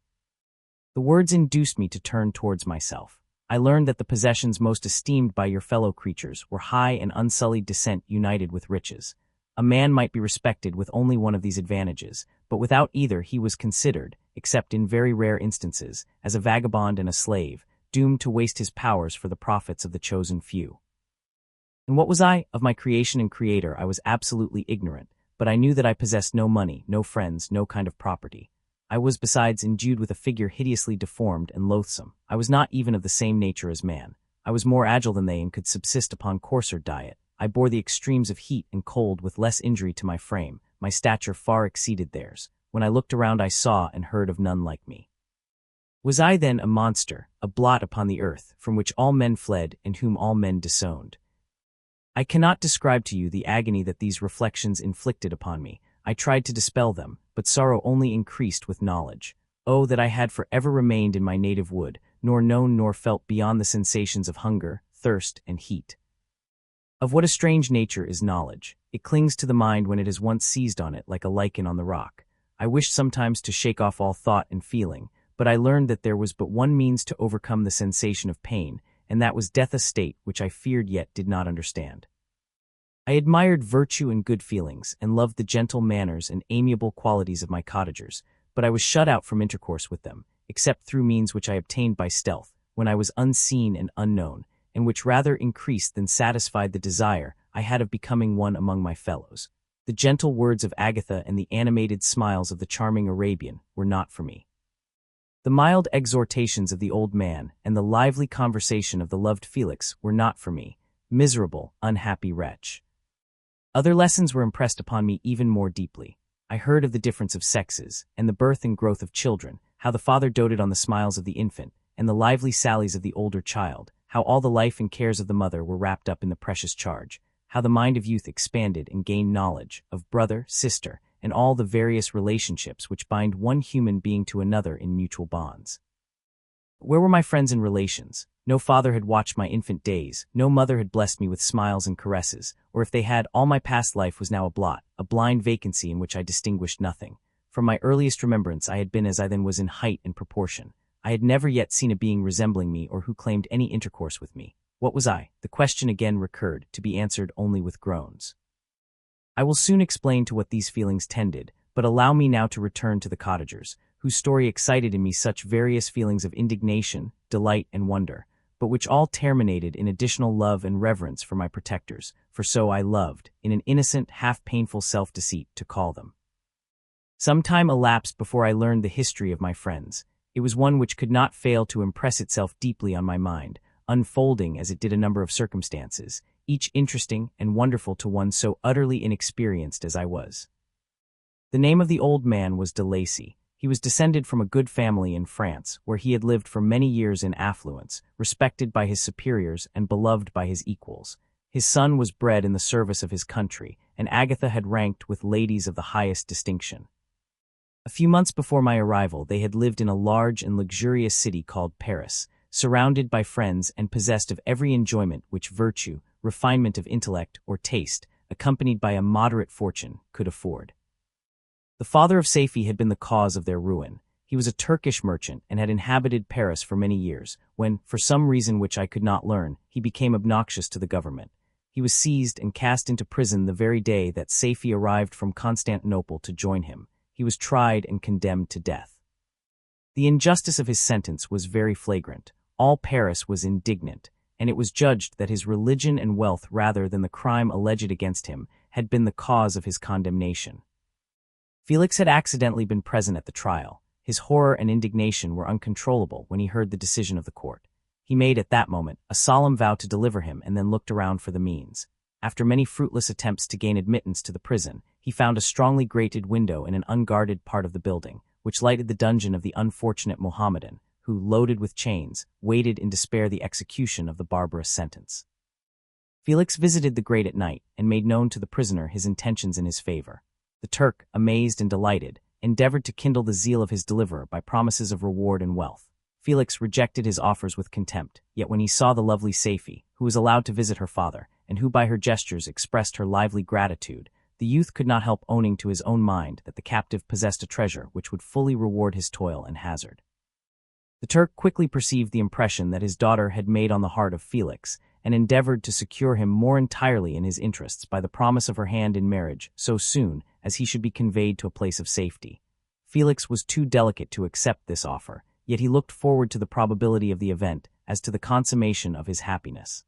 The words induced me to turn towards myself. I learned that the possessions most esteemed by your fellow creatures were high and unsullied descent united with riches. A man might be respected with only one of these advantages, but without either he was considered, except in very rare instances, as a vagabond and a slave, doomed to waste his powers for the profits of the chosen few. And what was I? Of my creation and creator I was absolutely ignorant, but I knew that I possessed no money, no friends, no kind of property. I was besides endued with a figure hideously deformed and loathsome. I was not even of the same nature as man. I was more agile than they and could subsist upon coarser diet. I bore the extremes of heat and cold with less injury to my frame. My stature far exceeded theirs. When I looked around I saw and heard of none like me. Was I then a monster, a blot upon the earth, from which all men fled and whom all men disowned? I cannot describe to you the agony that these reflections inflicted upon me. I tried to dispel them, but sorrow only increased with knowledge. Oh, that I had forever remained in my native wood, nor known nor felt beyond the sensations of hunger, thirst, and heat. Of what a strange nature is knowledge. It clings to the mind when it has once seized on it like a lichen on the rock. I wished sometimes to shake off all thought and feeling, but I learned that there was but one means to overcome the sensation of pain, and that was death, a state which I feared yet did not understand. I admired virtue and good feelings, and loved the gentle manners and amiable qualities of my cottagers, but I was shut out from intercourse with them, except through means which I obtained by stealth, when I was unseen and unknown, and which rather increased than satisfied the desire I had of becoming one among my fellows. The gentle words of Agatha and the animated smiles of the charming Arabian were not for me. The mild exhortations of the old man and the lively conversation of the loved Felix were not for me, miserable, unhappy wretch. Other lessons were impressed upon me even more deeply. I heard of the difference of sexes, and the birth and growth of children, how the father doted on the smiles of the infant, and the lively sallies of the older child, how all the life and cares of the mother were wrapped up in the precious charge, how the mind of youth expanded and gained knowledge of brother, sister, and all the various relationships which bind one human being to another in mutual bonds. Where were my friends and relations? No father had watched my infant days, no mother had blessed me with smiles and caresses, or if they had, all my past life was now a blot, a blind vacancy in which I distinguished nothing. From my earliest remembrance I had been as I then was in height and proportion. I had never yet seen a being resembling me or who claimed any intercourse with me. What was I? The question again recurred, to be answered only with groans. I will soon explain to what these feelings tended, but allow me now to return to the cottagers, whose story excited in me such various feelings of indignation, delight, and wonder, but which all terminated in additional love and reverence for my protectors, for so I loved, in an innocent, half-painful self-deceit, to call them. Some time elapsed before I learned the history of my friends. It was one which could not fail to impress itself deeply on my mind, unfolding as it did a number of circumstances, each interesting and wonderful to one so utterly inexperienced as I was. The name of the old man was de Lacy. He was descended from a good family in France, where he had lived for many years in affluence, respected by his superiors and beloved by his equals. His son was bred in the service of his country, and Agatha had ranked with ladies of the highest distinction. A few months before my arrival, they had lived in a large and luxurious city called Paris, surrounded by friends and possessed of every enjoyment which virtue, refinement of intellect, or taste, accompanied by a moderate fortune, could afford. The father of Safie had been the cause of their ruin. He was a Turkish merchant and had inhabited Paris for many years, when, for some reason which I could not learn, he became obnoxious to the government. He was seized and cast into prison the very day that Safie arrived from Constantinople to join him. He was tried and condemned to death. The injustice of his sentence was very flagrant. All Paris was indignant, and it was judged that his religion and wealth rather than the crime alleged against him had been the cause of his condemnation. Felix had accidentally been present at the trial. His horror and indignation were uncontrollable when he heard the decision of the court. He made at that moment a solemn vow to deliver him and then looked around for the means. After many fruitless attempts to gain admittance to the prison, he found a strongly grated window in an unguarded part of the building, which lighted the dungeon of the unfortunate Mohammedan, who, loaded with chains, waited in despair the execution of the barbarous sentence. Felix visited the grate at night and made known to the prisoner his intentions in his favor. The Turk, amazed and delighted, endeavored to kindle the zeal of his deliverer by promises of reward and wealth. Felix rejected his offers with contempt, yet when he saw the lovely Safie, who was allowed to visit her father, and who by her gestures expressed her lively gratitude, the youth could not help owning to his own mind that the captive possessed a treasure which would fully reward his toil and hazard. The Turk quickly perceived the impression that his daughter had made on the heart of Felix, and endeavored to secure him more entirely in his interests by the promise of her hand in marriage so soon as he should be conveyed to a place of safety. Felix was too delicate to accept this offer, yet he looked forward to the probability of the event as to the consummation of his happiness.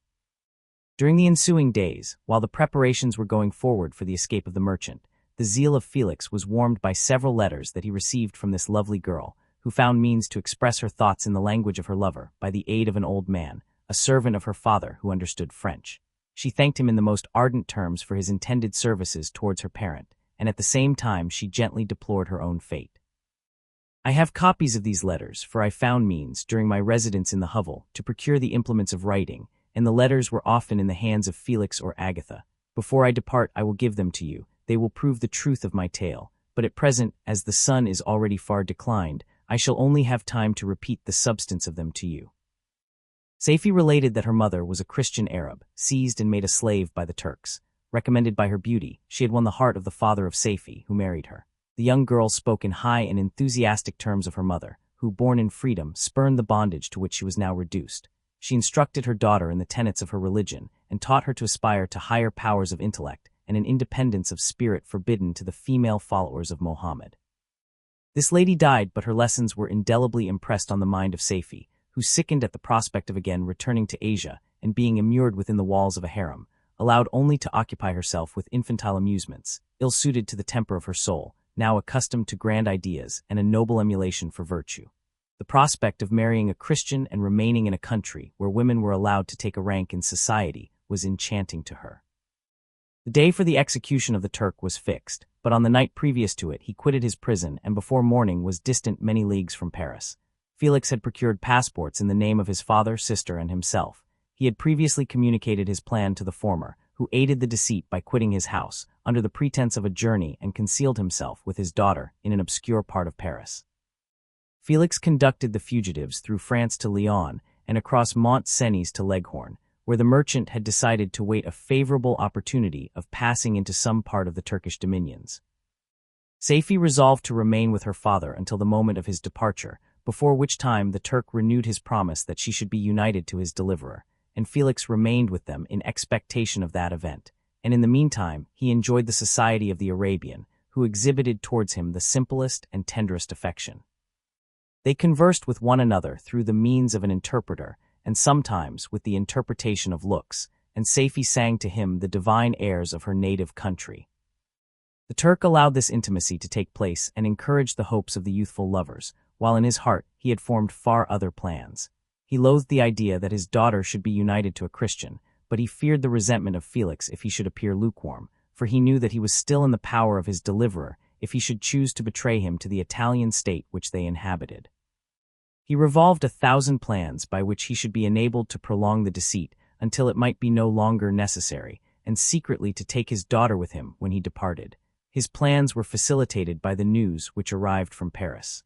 During the ensuing days, while the preparations were going forward for the escape of the merchant, the zeal of Felix was warmed by several letters that he received from this lovely girl, who found means to express her thoughts in the language of her lover by the aid of an old man, a servant of her father who understood French. She thanked him in the most ardent terms for his intended services towards her parent, and at the same time she gently deplored her own fate. I have copies of these letters, for I found means, during my residence in the hovel, to procure the implements of writing, and the letters were often in the hands of Felix or Agatha. Before I depart I will give them to you. They will prove the truth of my tale, but at present, as the sun is already far declined, I shall only have time to repeat the substance of them to you. Safie related that her mother was a Christian Arab, seized and made a slave by the Turks. Recommended by her beauty, she had won the heart of the father of Safie, who married her. The young girl spoke in high and enthusiastic terms of her mother, who, born in freedom, spurned the bondage to which she was now reduced. She instructed her daughter in the tenets of her religion, and taught her to aspire to higher powers of intellect and an independence of spirit forbidden to the female followers of Mohammed. This lady died, but her lessons were indelibly impressed on the mind of Saifi, who sickened at the prospect of again returning to Asia and being immured within the walls of a harem, allowed only to occupy herself with infantile amusements, ill-suited to the temper of her soul, now accustomed to grand ideas and a noble emulation for virtue. The prospect of marrying a Christian and remaining in a country where women were allowed to take a rank in society was enchanting to her. The day for the execution of the Turk was fixed, but on the night previous to it he quitted his prison and before morning was distant many leagues from Paris. Felix had procured passports in the name of his father, sister, and himself. He had previously communicated his plan to the former, who aided the deceit by quitting his house, under the pretense of a journey, and concealed himself with his daughter in an obscure part of Paris. Felix conducted the fugitives through France to Lyon and across Mont-Cenis to Leghorn, where the merchant had decided to wait a favorable opportunity of passing into some part of the Turkish dominions. Saifi resolved to remain with her father until the moment of his departure, before which time the Turk renewed his promise that she should be united to his deliverer, and Felix remained with them in expectation of that event, and in the meantime he enjoyed the society of the Arabian, who exhibited towards him the simplest and tenderest affection. They conversed with one another through the means of an interpreter, and sometimes with the interpretation of looks, and Saifi sang to him the divine airs of her native country. The Turk allowed this intimacy to take place and encouraged the hopes of the youthful lovers, while in his heart he had formed far other plans. He loathed the idea that his daughter should be united to a Christian, but he feared the resentment of Felix if he should appear lukewarm, for he knew that he was still in the power of his deliverer if he should choose to betray him to the Italian state which they inhabited. He revolved 1,000 plans by which he should be enabled to prolong the deceit until it might be no longer necessary, and secretly to take his daughter with him when he departed. His plans were facilitated by the news which arrived from Paris.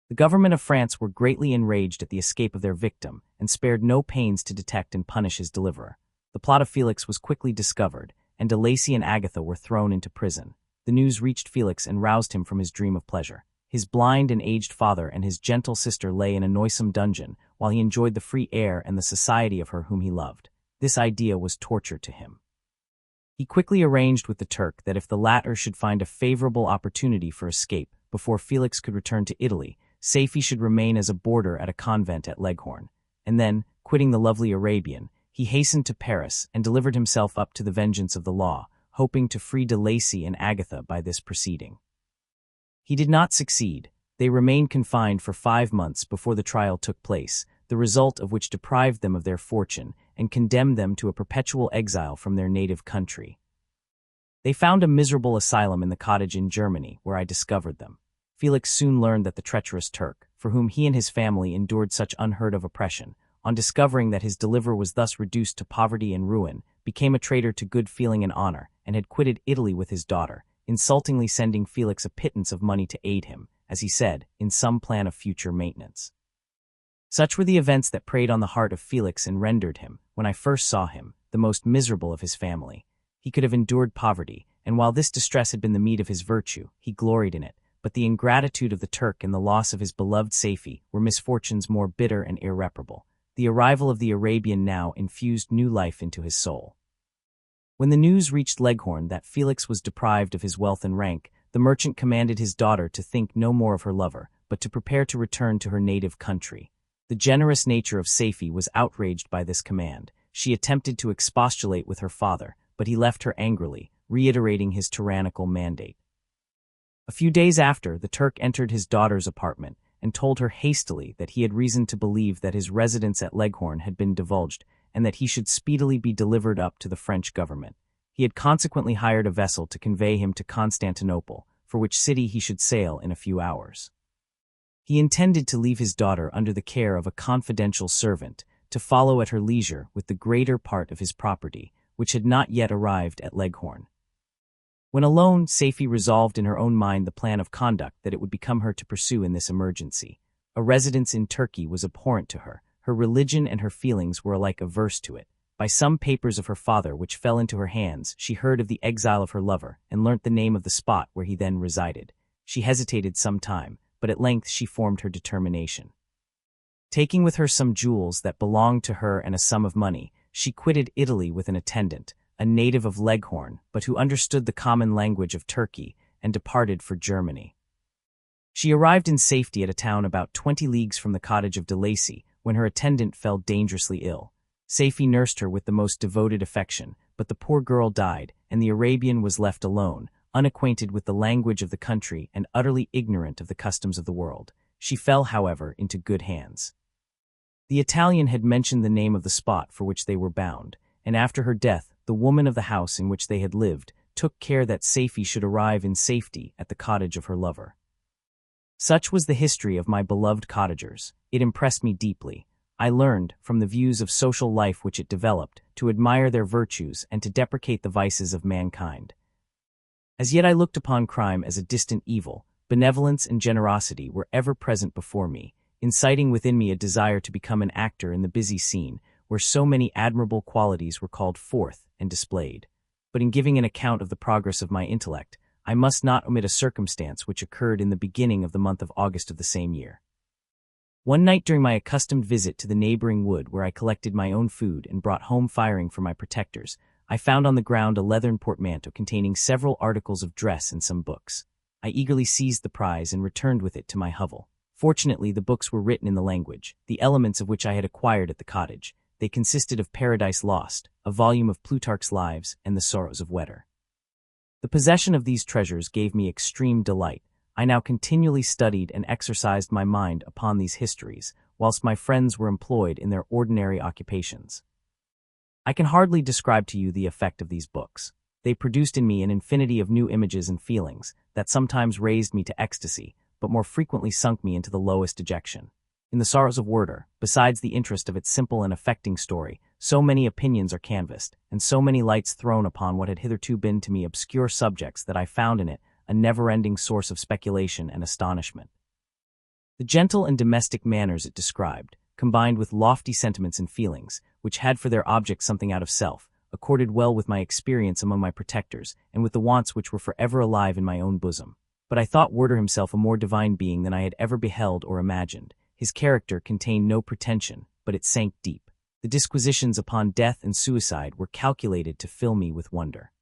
The government of France were greatly enraged at the escape of their victim and spared no pains to detect and punish his deliverer. The plot of Felix was quickly discovered, and de Lacy and Agatha were thrown into prison. The news reached Felix and roused him from his dream of pleasure. His blind and aged father and his gentle sister lay in a noisome dungeon, while he enjoyed the free air and the society of her whom he loved. This idea was torture to him. He quickly arranged with the Turk that if the latter should find a favorable opportunity for escape before Felix could return to Italy, Saifi should remain as a boarder at a convent at Leghorn, and then, quitting the lovely Arabian, he hastened to Paris and delivered himself up to the vengeance of the law, hoping to free de Lacy and Agatha by this proceeding. He did not succeed. They remained confined for 5 months before the trial took place, the result of which deprived them of their fortune and condemned them to a perpetual exile from their native country. They found a miserable asylum in the cottage in Germany, where I discovered them. Felix soon learned that the treacherous Turk, for whom he and his family endured such unheard-of oppression, on discovering that his deliverer was thus reduced to poverty and ruin, became a traitor to good feeling and honor, and had quitted Italy with his daughter, insultingly sending Felix a pittance of money to aid him, as he said, in some plan of future maintenance. Such were the events that preyed on the heart of Felix and rendered him, when I first saw him, the most miserable of his family. He could have endured poverty, and while this distress had been the meed of his virtue, he gloried in it, but the ingratitude of the Turk and the loss of his beloved Saifi were misfortunes more bitter and irreparable. The arrival of the Arabian now infused new life into his soul. When the news reached Leghorn that Felix was deprived of his wealth and rank, the merchant commanded his daughter to think no more of her lover, but to prepare to return to her native country. The generous nature of Saifi was outraged by this command. She attempted to expostulate with her father, but he left her angrily, reiterating his tyrannical mandate. A few days after, the Turk entered his daughter's apartment and told her hastily that he had reason to believe that his residence at Leghorn had been divulged and that he should speedily be delivered up to the French government. He had consequently hired a vessel to convey him to Constantinople, for which city he should sail in a few hours. He intended to leave his daughter under the care of a confidential servant, to follow at her leisure with the greater part of his property, which had not yet arrived at Leghorn. When alone, Saifi resolved in her own mind the plan of conduct that it would become her to pursue in this emergency. A residence in Turkey was abhorrent to her. Her religion and her feelings were alike averse to it. By some papers of her father which fell into her hands, she heard of the exile of her lover and learnt the name of the spot where he then resided. She hesitated some time, but at length she formed her determination. Taking with her some jewels that belonged to her and a sum of money, she quitted Italy with an attendant, a native of Leghorn, but who understood the common language of Turkey, and departed for Germany. She arrived in safety at a town about 20 leagues from the cottage of DeLacy when her attendant fell dangerously ill. Safie nursed her with the most devoted affection, but the poor girl died, and the Arabian was left alone, unacquainted with the language of the country and utterly ignorant of the customs of the world. She fell, however, into good hands. The Italian had mentioned the name of the spot for which they were bound, and after her death, the woman of the house in which they had lived took care that Safie should arrive in safety at the cottage of her lover. Such was the history of my beloved cottagers. It impressed me deeply. I learned, from the views of social life which it developed, to admire their virtues and to deprecate the vices of mankind. As yet I looked upon crime as a distant evil. Benevolence and generosity were ever present before me, inciting within me a desire to become an actor in the busy scene, where so many admirable qualities were called forth and displayed. But in giving an account of the progress of my intellect, I must not omit a circumstance which occurred in the beginning of the month of August of the same year. One night during my accustomed visit to the neighboring wood where I collected my own food and brought home firing for my protectors, I found on the ground a leathern portmanteau containing several articles of dress and some books. I eagerly seized the prize and returned with it to my hovel. Fortunately, the books were written in the language, the elements of which I had acquired at the cottage. They consisted of Paradise Lost, a volume of Plutarch's Lives, and the Sorrows of Wetter. The possession of these treasures gave me extreme delight. I now continually studied and exercised my mind upon these histories, whilst my friends were employed in their ordinary occupations. I can hardly describe to you the effect of these books. They produced in me an infinity of new images and feelings that sometimes raised me to ecstasy, but more frequently sunk me into the lowest dejection. In the Sorrows of Werter, besides the interest of its simple and affecting story, so many opinions are canvassed, and so many lights thrown upon what had hitherto been to me obscure subjects that I found in it a never-ending source of speculation and astonishment. The gentle and domestic manners it described, combined with lofty sentiments and feelings, which had for their object something out of self, accorded well with my experience among my protectors, and with the wants which were forever alive in my own bosom. But I thought Werter himself a more divine being than I had ever beheld or imagined. His character contained no pretension, but it sank deep. The disquisitions upon death and suicide were calculated to fill me with wonder.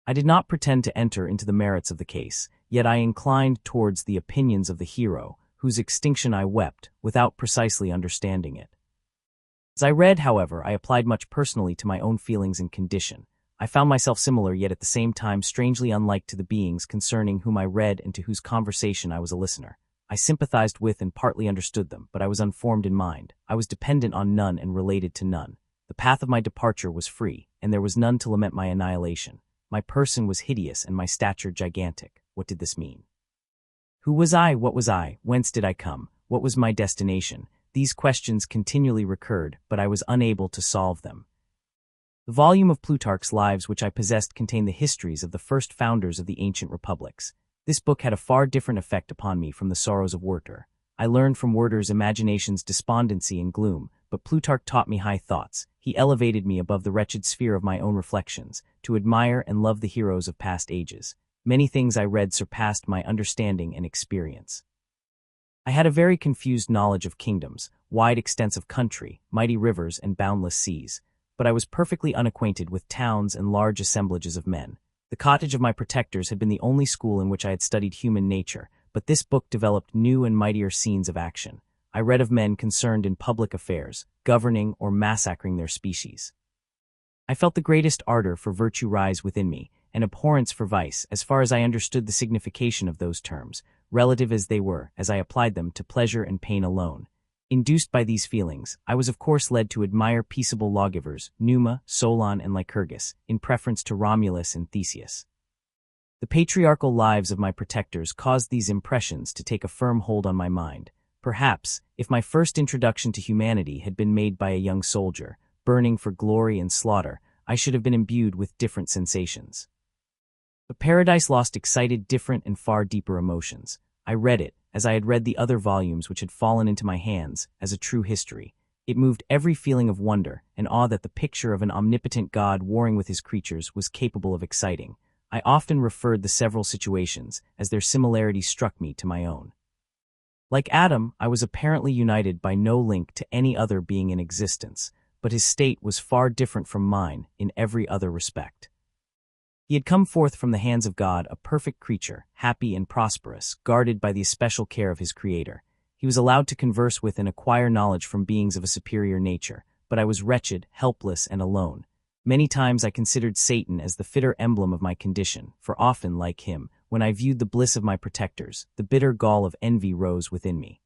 I did not pretend to enter into the merits of the case, yet I inclined towards the opinions of the hero, whose extinction I wept, without precisely understanding it. As I read, however, I applied much personally to my own feelings and condition. I found myself similar, yet at the same time strangely unlike to the beings concerning whom I read and to whose conversation I was a listener. I sympathized with and partly understood them, but I was unformed in mind. I was dependent on none and related to none. The path of my departure was free, and there was none to lament my annihilation. My person was hideous and my stature gigantic. What did this mean? Who was I? What was I? Whence did I come? What was my destination? These questions continually recurred, but I was unable to solve them. The volume of Plutarch's Lives which I possessed contained the histories of the first founders of the ancient republics. This book had a far different effect upon me from the Sorrows of Werter. I learned from Werter's imagination's despondency and gloom, but Plutarch taught me high thoughts. He elevated me above the wretched sphere of my own reflections, to admire and love the heroes of past ages. Many things I read surpassed my understanding and experience. I had a very confused knowledge of kingdoms, wide extents of country, mighty rivers, and boundless seas, but I was perfectly unacquainted with towns and large assemblages of men. The cottage of my protectors had been the only school in which I had studied human nature, but this book developed new and mightier scenes of action. I read of men concerned in public affairs, governing or massacring their species. I felt the greatest ardor for virtue rise within me, and abhorrence for vice, as far as I understood the signification of those terms, relative as they were, as I applied them to pleasure and pain alone. Induced by these feelings, I was of course led to admire peaceable lawgivers, Numa, Solon, and Lycurgus, in preference to Romulus and Theseus. The patriarchal lives of my protectors caused these impressions to take a firm hold on my mind. Perhaps, if my first introduction to humanity had been made by a young soldier, burning for glory and slaughter, I should have been imbued with different sensations. But Paradise Lost excited different and far deeper emotions. I read it, as I had read the other volumes which had fallen into my hands, as a true history. It moved every feeling of wonder and awe that the picture of an omnipotent God warring with his creatures was capable of exciting. I often referred the several situations, as their similarity struck me to my own. Like Adam, I was apparently united by no link to any other being in existence, but his state was far different from mine in every other respect. He had come forth from the hands of God, a perfect creature, happy and prosperous, guarded by the especial care of his Creator. He was allowed to converse with and acquire knowledge from beings of a superior nature, but I was wretched, helpless, and alone. Many times I considered Satan as the fitter emblem of my condition, for often, like him, when I viewed the bliss of my protectors, the bitter gall of envy rose within me.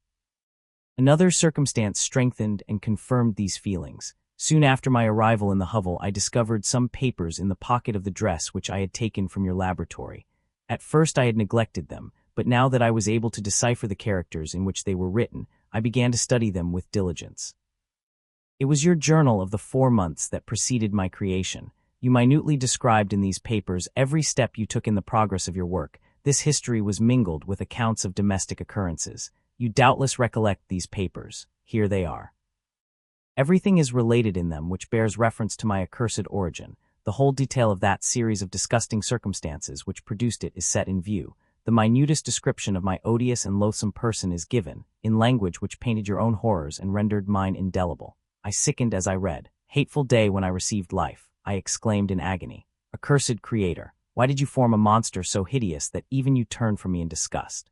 Another circumstance strengthened and confirmed these feelings. Soon after my arrival in the hovel, I discovered some papers in the pocket of the dress which I had taken from your laboratory. At first I had neglected them, but now that I was able to decipher the characters in which they were written, I began to study them with diligence. It was your journal of the 4 months that preceded my creation. You minutely described in these papers every step you took in the progress of your work. This history was mingled with accounts of domestic occurrences. You doubtless recollect these papers. Here they are. Everything is related in them which bears reference to my accursed origin. The whole detail of that series of disgusting circumstances which produced it is set in view. The minutest description of my odious and loathsome person is given, in language which painted your own horrors and rendered mine indelible. I sickened as I read. Hateful day when I received life, I exclaimed in agony. Accursed Creator, why did you form a monster so hideous that even you turn from me in disgust?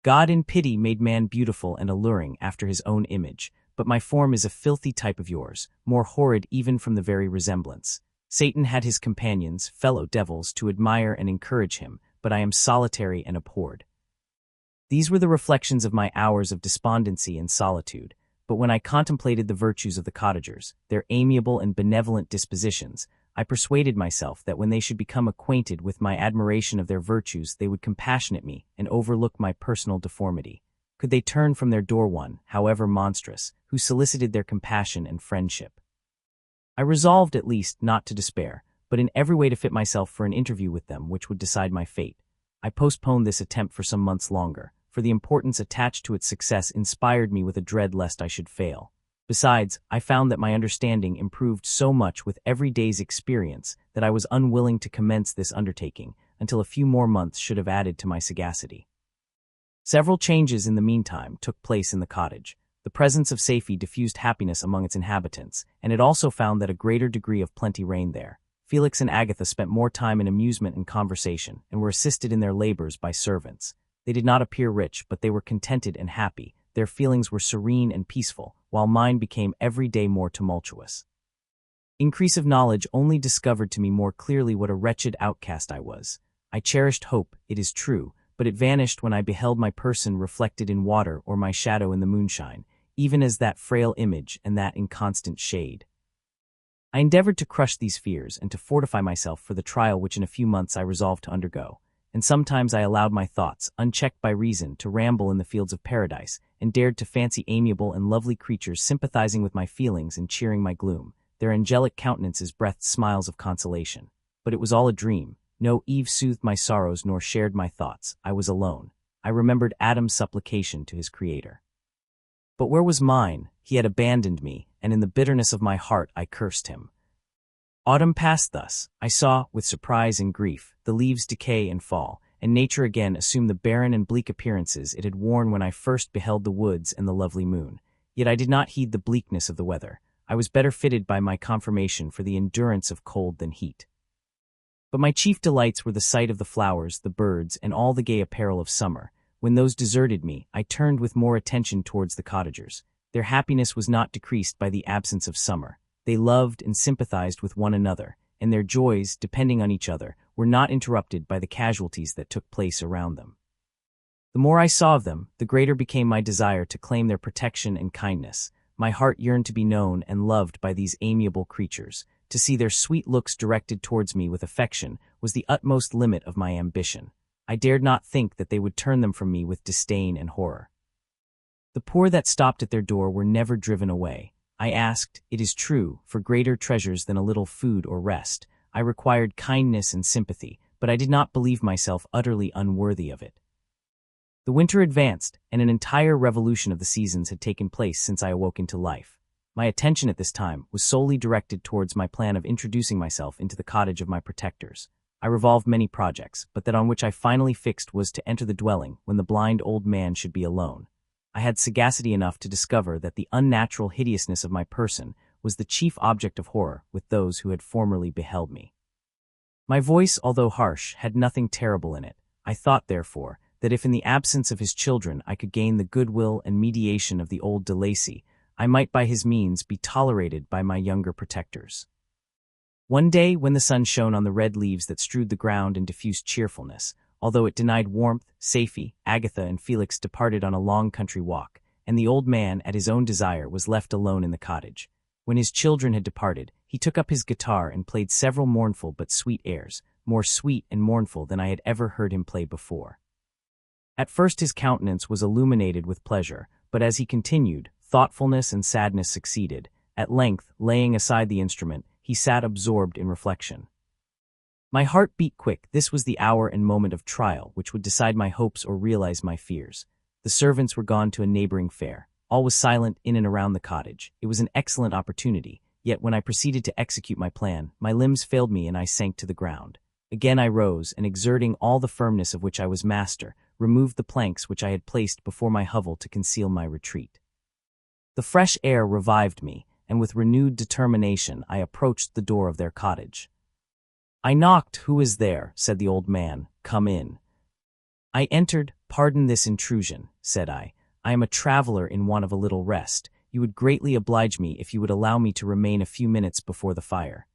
God in pity made man beautiful and alluring after his own image, but my form is a filthy type of yours, more horrid even from the very resemblance. Satan had his companions, fellow devils, to admire and encourage him, but I am solitary and abhorred. These were the reflections of my hours of despondency and solitude, but when I contemplated the virtues of the cottagers, their amiable and benevolent dispositions, I persuaded myself that when they should become acquainted with my admiration of their virtues they would compassionate me and overlook my personal deformity. Could they turn from their door one, however monstrous, who solicited their compassion and friendship? I resolved at least not to despair, but in every way to fit myself for an interview with them which would decide my fate. I postponed this attempt for some months longer, for the importance attached to its success inspired me with a dread lest I should fail. Besides, I found that my understanding improved so much with every day's experience that I was unwilling to commence this undertaking until a few more months should have added to my sagacity. Several changes in the meantime took place in the cottage. The presence of safety diffused happiness among its inhabitants, and it also found that a greater degree of plenty reigned there. Felix and Agatha spent more time in amusement and conversation, and were assisted in their labors by servants. They did not appear rich, but they were contented and happy. Their feelings were serene and peaceful, while mine became every day more tumultuous. Increase of knowledge only discovered to me more clearly what a wretched outcast I was. I cherished hope, it is true, but it vanished when I beheld my person reflected in water or my shadow in the moonshine, even as that frail image and that inconstant shade. I endeavored to crush these fears and to fortify myself for the trial which in a few months I resolved to undergo, and sometimes I allowed my thoughts, unchecked by reason, to ramble in the fields of paradise, and dared to fancy amiable and lovely creatures sympathizing with my feelings and cheering my gloom. Their angelic countenances breathed smiles of consolation. But it was all a dream. No Eve soothed my sorrows nor shared my thoughts. I was alone. I remembered Adam's supplication to his Creator. But where was mine? He had abandoned me, and in the bitterness of my heart I cursed him. Autumn passed thus. I saw, with surprise and grief, the leaves decay and fall, and nature again assumed the barren and bleak appearances it had worn when I first beheld the woods and the lovely moon. Yet I did not heed the bleakness of the weather. I was better fitted by my conformation for the endurance of cold than heat. But my chief delights were the sight of the flowers, the birds, and all the gay apparel of summer. When those deserted me, I turned with more attention towards the cottagers. Their happiness was not decreased by the absence of summer. They loved and sympathized with one another, and their joys, depending on each other, were not interrupted by the casualties that took place around them. The more I saw of them, the greater became my desire to claim their protection and kindness. My heart yearned to be known and loved by these amiable creatures. To see their sweet looks directed towards me with affection was the utmost limit of my ambition. I dared not think that they would turn them from me with disdain and horror. The poor that stopped at their door were never driven away. I asked, it is true, for greater treasures than a little food or rest. I required kindness and sympathy, but I did not believe myself utterly unworthy of it. The winter advanced, and an entire revolution of the seasons had taken place since I awoke into life. My attention at this time was solely directed towards my plan of introducing myself into the cottage of my protectors. I revolved many projects, but that on which I finally fixed was to enter the dwelling when the blind old man should be alone. I had sagacity enough to discover that the unnatural hideousness of my person was the chief object of horror with those who had formerly beheld me. My voice, although harsh, had nothing terrible in it. I thought, therefore, that if in the absence of his children I could gain the goodwill and mediation of the old de Lacy, I might by his means be tolerated by my younger protectors. One day, when the sun shone on the red leaves that strewed the ground and diffused cheerfulness, although it denied warmth, Safie, Agatha, and Felix departed on a long country walk, and the old man, at his own desire, was left alone in the cottage. When his children had departed, he took up his guitar and played several mournful but sweet airs, more sweet and mournful than I had ever heard him play before. At first his countenance was illuminated with pleasure, but as he continued, thoughtfulness and sadness succeeded. At length, laying aside the instrument, he sat absorbed in reflection. My heart beat quick. This was the hour and moment of trial which would decide my hopes or realize my fears. The servants were gone to a neighboring fair. All was silent in and around the cottage. It was an excellent opportunity, yet when I proceeded to execute my plan, my limbs failed me and I sank to the ground. Again I rose, and exerting all the firmness of which I was master, removed the planks which I had placed before my hovel to conceal my retreat. The fresh air revived me, and with renewed determination I approached the door of their cottage. I knocked. "Who is there?" said the old man. "Come in." I entered. "Pardon this intrusion," said I. "I am a traveler in want of a little rest. You would greatly oblige me if you would allow me to remain a few minutes before the fire."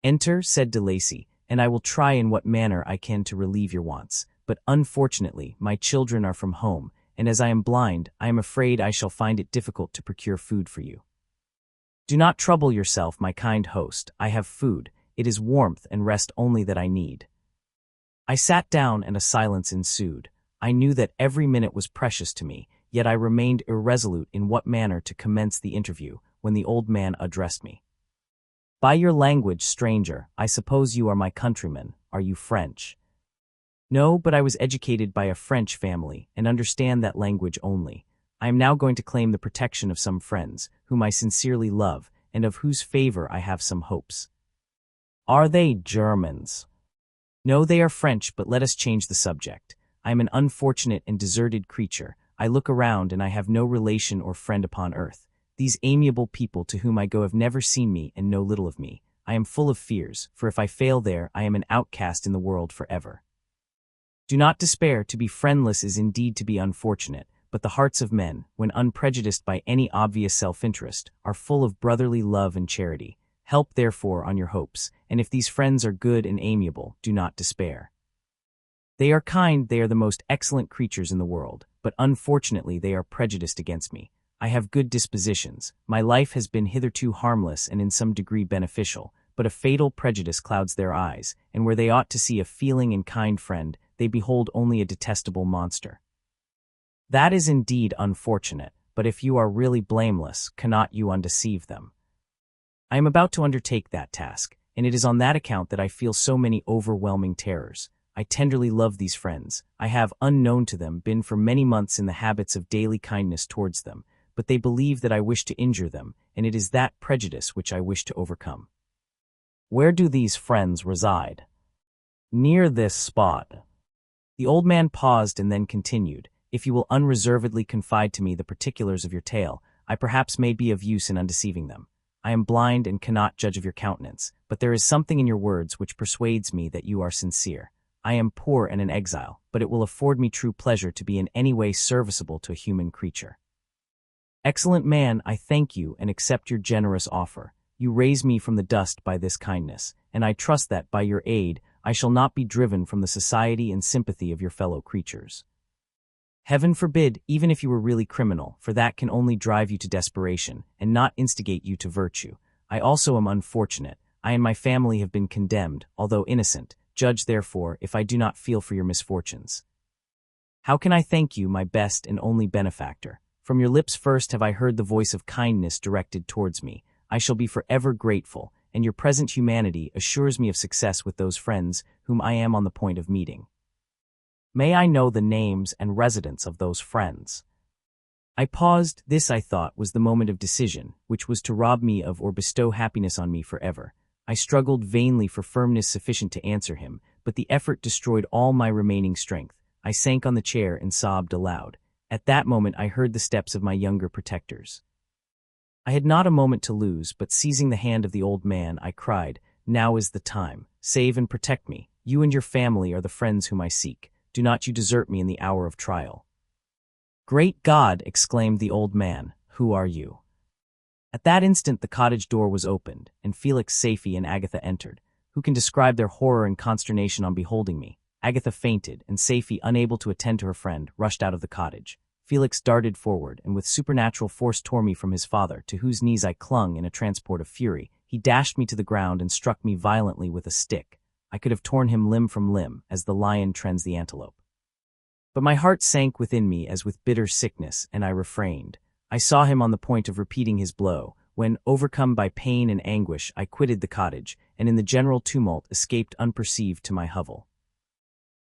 "Enter," said de Lacy, "and I will try in what manner I can to relieve your wants. But unfortunately, my children are from home, and as I am blind, I am afraid I shall find it difficult to procure food for you." "Do not trouble yourself, my kind host. I have food. It is warmth and rest only that I need." I sat down and a silence ensued. I knew that every minute was precious to me, yet I remained irresolute in what manner to commence the interview, when the old man addressed me. "By your language, stranger, I suppose you are my countrymen. Are you French?" "No, but I was educated by a French family, and understand that language only. I am now going to claim the protection of some friends, whom I sincerely love, and of whose favor I have some hopes." "Are they Germans?" "No, they are French, but let us change the subject. I am an unfortunate and deserted creature. I look around and I have no relation or friend upon earth. These amiable people to whom I go have never seen me and know little of me. I am full of fears, for if I fail there, I am an outcast in the world forever." "Do not despair. To be friendless is indeed to be unfortunate, but the hearts of men, when unprejudiced by any obvious self-interest, are full of brotherly love and charity. Help, therefore, on your hopes, and if these friends are good and amiable, do not despair. They are kind, they are the most excellent creatures in the world, but unfortunately they are prejudiced against me. I have good dispositions. My life has been hitherto harmless and in some degree beneficial, but a fatal prejudice clouds their eyes, and where they ought to see a feeling and kind friend, they behold only a detestable monster. That is indeed unfortunate, but if you are really blameless, cannot you undeceive them? I am about to undertake that task, and it is on that account that I feel so many overwhelming terrors. I tenderly love these friends. I have, unknown to them, been for many months in the habits of daily kindness towards them, but they believe that I wish to injure them, and it is that prejudice which I wish to overcome." "Where do these friends reside?" "Near this spot." The old man paused and then continued, "If you will unreservedly confide to me the particulars of your tale, I perhaps may be of use in undeceiving them. I am blind and cannot judge of your countenance, but there is something in your words which persuades me that you are sincere. I am poor and an exile, but it will afford me true pleasure to be in any way serviceable to a human creature." "Excellent man, I thank you and accept your generous offer. You raise me from the dust by this kindness, and I trust that, by your aid, I shall not be driven from the society and sympathy of your fellow creatures." "Heaven forbid, even if you were really criminal, for that can only drive you to desperation, and not instigate you to virtue. I also am unfortunate. I and my family have been condemned, although innocent. Judge, therefore, if I do not feel for your misfortunes. How can I thank you, my best and only benefactor? From your lips first have I heard the voice of kindness directed towards me. I shall be forever grateful, and your present humanity assures me of success with those friends whom I am on the point of meeting. May I know the names and residence of those friends?" I paused. This, I thought, was the moment of decision, which was to rob me of or bestow happiness on me forever. I struggled vainly for firmness sufficient to answer him, but the effort destroyed all my remaining strength. I sank on the chair and sobbed aloud. At that moment I heard the steps of my younger protectors. I had not a moment to lose, but seizing the hand of the old man, I cried, "Now is the time. Save and protect me. You and your family are the friends whom I seek. Do not you desert me in the hour of trial." "Great God!" exclaimed the old man. "Who are you?" At that instant the cottage door was opened, and Felix, Safie, and Agatha entered. Who can describe their horror and consternation on beholding me? Agatha fainted, and Safie, unable to attend to her friend, rushed out of the cottage. Felix darted forward, and with supernatural force tore me from his father, to whose knees I clung in a transport of fury. He dashed me to the ground and struck me violently with a stick. I could have torn him limb from limb, as the lion trends the antelope. But my heart sank within me as with bitter sickness, and I refrained. I saw him on the point of repeating his blow, when, overcome by pain and anguish, I quitted the cottage, and in the general tumult escaped unperceived to my hovel.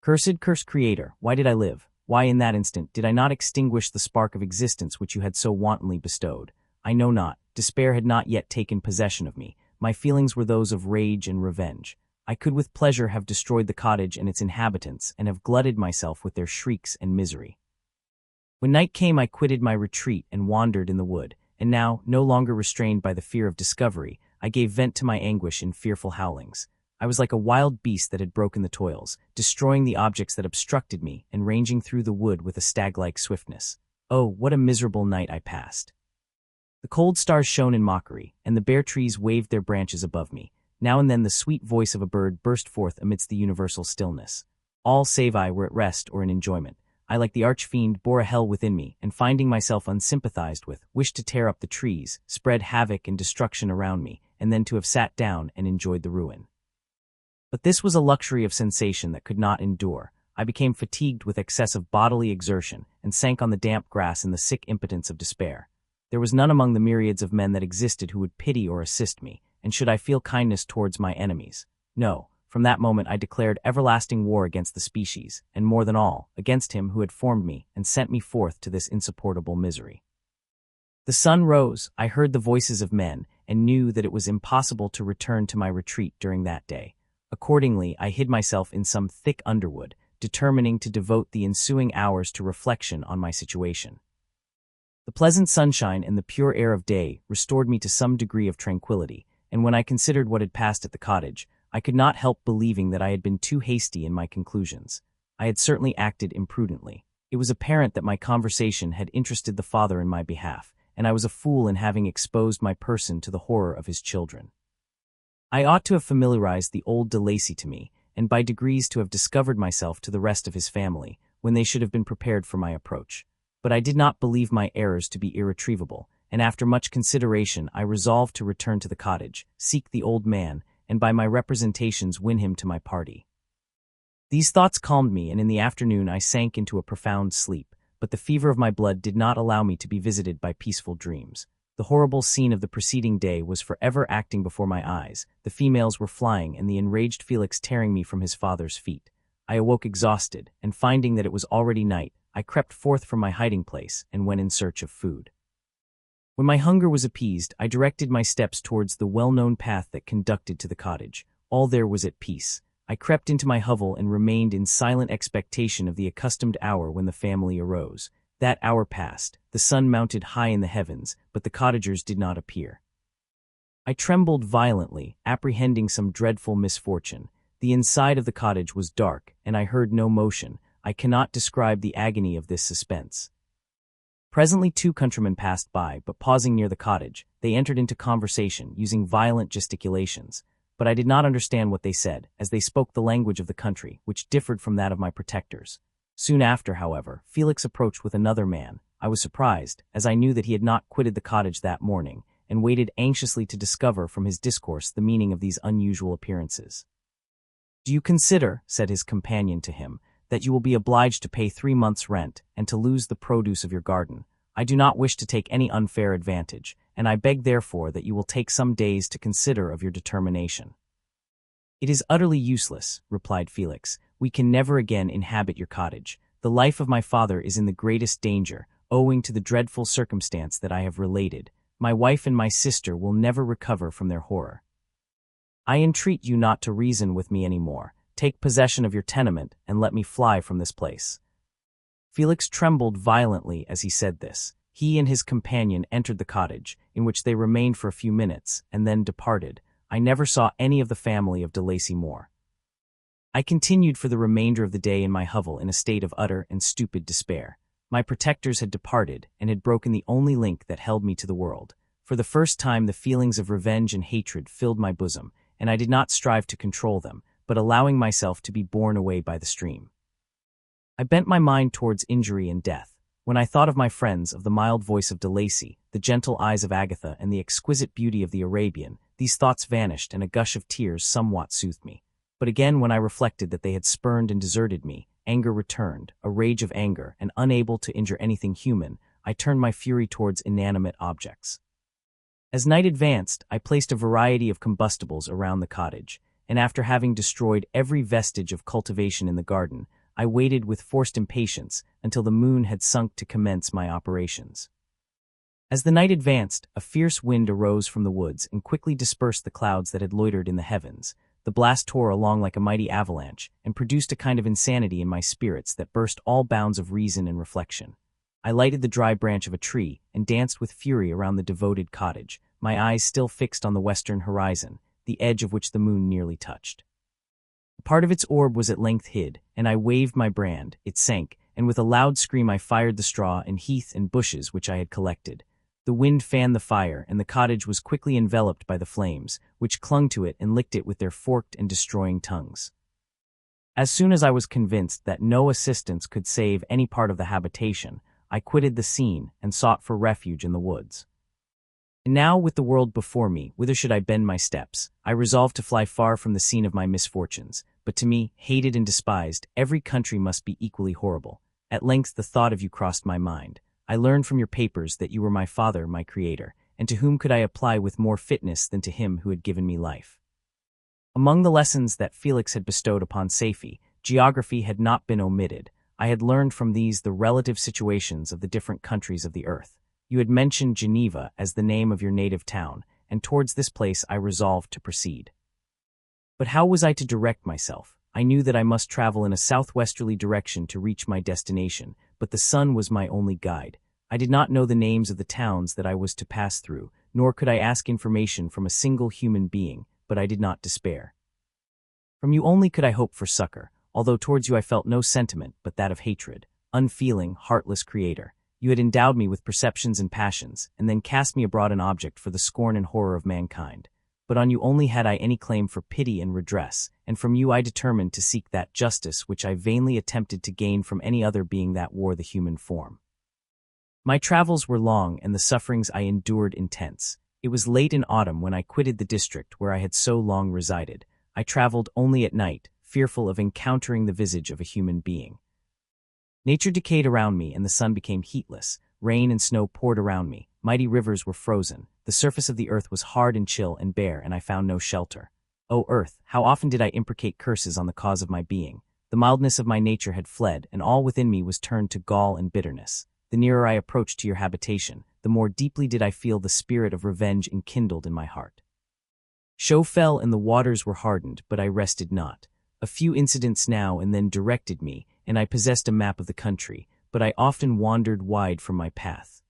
Cursed Creator, why did I live? Why in that instant did I not extinguish the spark of existence which you had so wantonly bestowed? I know not. Despair had not yet taken possession of me. My feelings were those of rage and revenge. I could with pleasure have destroyed the cottage and its inhabitants, and have glutted myself with their shrieks and misery. When night came I quitted my retreat and wandered in the wood, and now, no longer restrained by the fear of discovery, I gave vent to my anguish in fearful howlings. I was like a wild beast that had broken the toils, destroying the objects that obstructed me, and ranging through the wood with a stag-like swiftness. Oh, what a miserable night I passed! The cold stars shone in mockery, and the bare trees waved their branches above me. Now and then the sweet voice of a bird burst forth amidst the universal stillness. All save I were at rest or in enjoyment. I, like the arch-fiend, bore a hell within me, and finding myself unsympathized with, wished to tear up the trees, spread havoc and destruction around me, and then to have sat down and enjoyed the ruin. But this was a luxury of sensation that could not endure. I became fatigued with excessive bodily exertion, and sank on the damp grass in the sick impotence of despair. There was none among the myriads of men that existed who would pity or assist me, and should I feel kindness towards my enemies? No. From that moment I declared everlasting war against the species, and more than all, against him who had formed me and sent me forth to this insupportable misery. The sun rose, I heard the voices of men, and knew that it was impossible to return to my retreat during that day. Accordingly, I hid myself in some thick underwood, determining to devote the ensuing hours to reflection on my situation. The pleasant sunshine and the pure air of day restored me to some degree of tranquility, and when I considered what had passed at the cottage, I could not help believing that I had been too hasty in my conclusions. I had certainly acted imprudently. It was apparent that my conversation had interested the father in my behalf, and I was a fool in having exposed my person to the horror of his children. I ought to have familiarized the old de Lacy to me, and by degrees to have discovered myself to the rest of his family, when they should have been prepared for my approach. But I did not believe my errors to be irretrievable, and after much consideration I resolved to return to the cottage, seek the old man, and by my representations win him to my party. These thoughts calmed me, and in the afternoon I sank into a profound sleep, but the fever of my blood did not allow me to be visited by peaceful dreams. The horrible scene of the preceding day was forever acting before my eyes. The females were flying, and the enraged Felix tearing me from his father's feet. I awoke exhausted, and finding that it was already night, I crept forth from my hiding place and went in search of food. When my hunger was appeased, I directed my steps towards the well-known path that conducted to the cottage. All there was at peace. I crept into my hovel and remained in silent expectation of the accustomed hour when the family arose. That hour passed. The sun mounted high in the heavens, but the cottagers did not appear. I trembled violently, apprehending some dreadful misfortune. The inside of the cottage was dark, and I heard no motion. I cannot describe the agony of this suspense. Presently 2 countrymen passed by, but pausing near the cottage, they entered into conversation, using violent gesticulations. But I did not understand what they said, as they spoke the language of the country, which differed from that of my protectors. Soon after, however, Felix approached with another man. I was surprised, as I knew that he had not quitted the cottage that morning, and waited anxiously to discover from his discourse the meaning of these unusual appearances. "Do you consider," said his companion to him, "that you will be obliged to pay 3 months' rent, and to lose the produce of your garden? I do not wish to take any unfair advantage, and I beg therefore that you will take some days to consider of your determination." "It is utterly useless," replied Felix. "We can never again inhabit your cottage. The life of my father is in the greatest danger, owing to the dreadful circumstance that I have related. My wife and my sister will never recover from their horror. I entreat you not to reason with me any more. Take possession of your tenement, and let me fly from this place." Felix trembled violently as he said this. He and his companion entered the cottage, in which they remained for a few minutes, and then departed. I never saw any of the family of DeLacy more. I continued for the remainder of the day in my hovel in a state of utter and stupid despair. My protectors had departed and had broken the only link that held me to the world. For the first time, the feelings of revenge and hatred filled my bosom, and I did not strive to control them, but allowing myself to be borne away by the stream. I bent my mind towards injury and death. When I thought of my friends, of the mild voice of DeLacy, the gentle eyes of Agatha, and the exquisite beauty of the Arabian, these thoughts vanished, and a gush of tears somewhat soothed me. But again, when I reflected that they had spurned and deserted me, anger returned, a rage of anger, and unable to injure anything human, I turned my fury towards inanimate objects. As night advanced, I placed a variety of combustibles around the cottage, and after having destroyed every vestige of cultivation in the garden, I waited with forced impatience until the moon had sunk to commence my operations. As the night advanced, a fierce wind arose from the woods and quickly dispersed the clouds that had loitered in the heavens. The blast tore along like a mighty avalanche and produced a kind of insanity in my spirits that burst all bounds of reason and reflection. I lighted the dry branch of a tree and danced with fury around the devoted cottage, my eyes still fixed on the western horizon, the edge of which the moon nearly touched. A part of its orb was at length hid, and I waved my brand. It sank, and with a loud scream I fired the straw and heath and bushes which I had collected. The wind fanned the fire, and the cottage was quickly enveloped by the flames, which clung to it and licked it with their forked and destroying tongues. As soon as I was convinced that no assistance could save any part of the habitation, I quitted the scene and sought for refuge in the woods. And now, with the world before me, whither should I bend my steps? I resolved to fly far from the scene of my misfortunes, but to me, hated and despised, every country must be equally horrible. At length the thought of you crossed my mind. I learned from your papers that you were my father, my creator, and to whom could I apply with more fitness than to him who had given me life? Among the lessons that Felix had bestowed upon Safie, geography had not been omitted. I had learned from these the relative situations of the different countries of the earth. You had mentioned Geneva as the name of your native town, and towards this place I resolved to proceed. But how was I to direct myself? I knew that I must travel in a southwesterly direction to reach my destination, but the sun was my only guide. I did not know the names of the towns that I was to pass through, nor could I ask information from a single human being, but I did not despair. From you only could I hope for succor, although towards you I felt no sentiment but that of hatred. Unfeeling, heartless creator, you had endowed me with perceptions and passions, and then cast me abroad an object for the scorn and horror of mankind. But on you only had I any claim for pity and redress, and from you I determined to seek that justice which I vainly attempted to gain from any other being that wore the human form. My travels were long, and the sufferings I endured intense. It was late in autumn when I quitted the district where I had so long resided. I traveled only at night, fearful of encountering the visage of a human being. Nature decayed around me, and the sun became heatless. Rain and snow poured around me. Mighty rivers were frozen. The surface of the earth was hard and chill and bare, and I found no shelter. O earth, how often did I imprecate curses on the cause of my being? The mildness of my nature had fled, and all within me was turned to gall and bitterness. The nearer I approached to your habitation, the more deeply did I feel the spirit of revenge enkindled in my heart. Show fell and the waters were hardened, but I rested not. A few incidents now and then directed me, and I possessed a map of the country, but I often wandered wide from my path.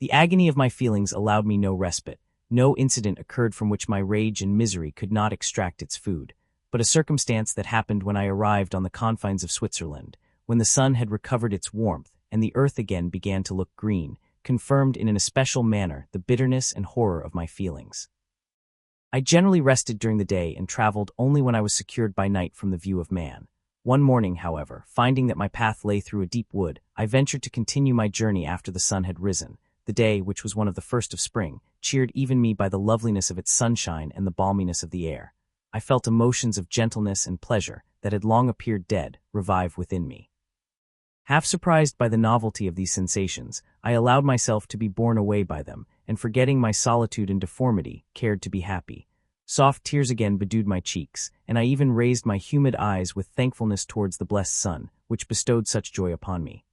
The agony of my feelings allowed me no respite. No incident occurred from which my rage and misery could not extract its food, but a circumstance that happened when I arrived on the confines of Switzerland, when the sun had recovered its warmth, and the earth again began to look green, confirmed in an especial manner the bitterness and horror of my feelings. I generally rested during the day and traveled only when I was secured by night from the view of man. One morning, however, finding that my path lay through a deep wood, I ventured to continue my journey after the sun had risen. The day, which was one of the first of spring, cheered even me by the loveliness of its sunshine and the balminess of the air. I felt emotions of gentleness and pleasure that had long appeared dead revive within me. Half surprised by the novelty of these sensations, I allowed myself to be borne away by them, and forgetting my solitude and deformity, cared to be happy. Soft tears again bedewed my cheeks, and I even raised my humid eyes with thankfulness towards the blessed sun, which bestowed such joy upon me.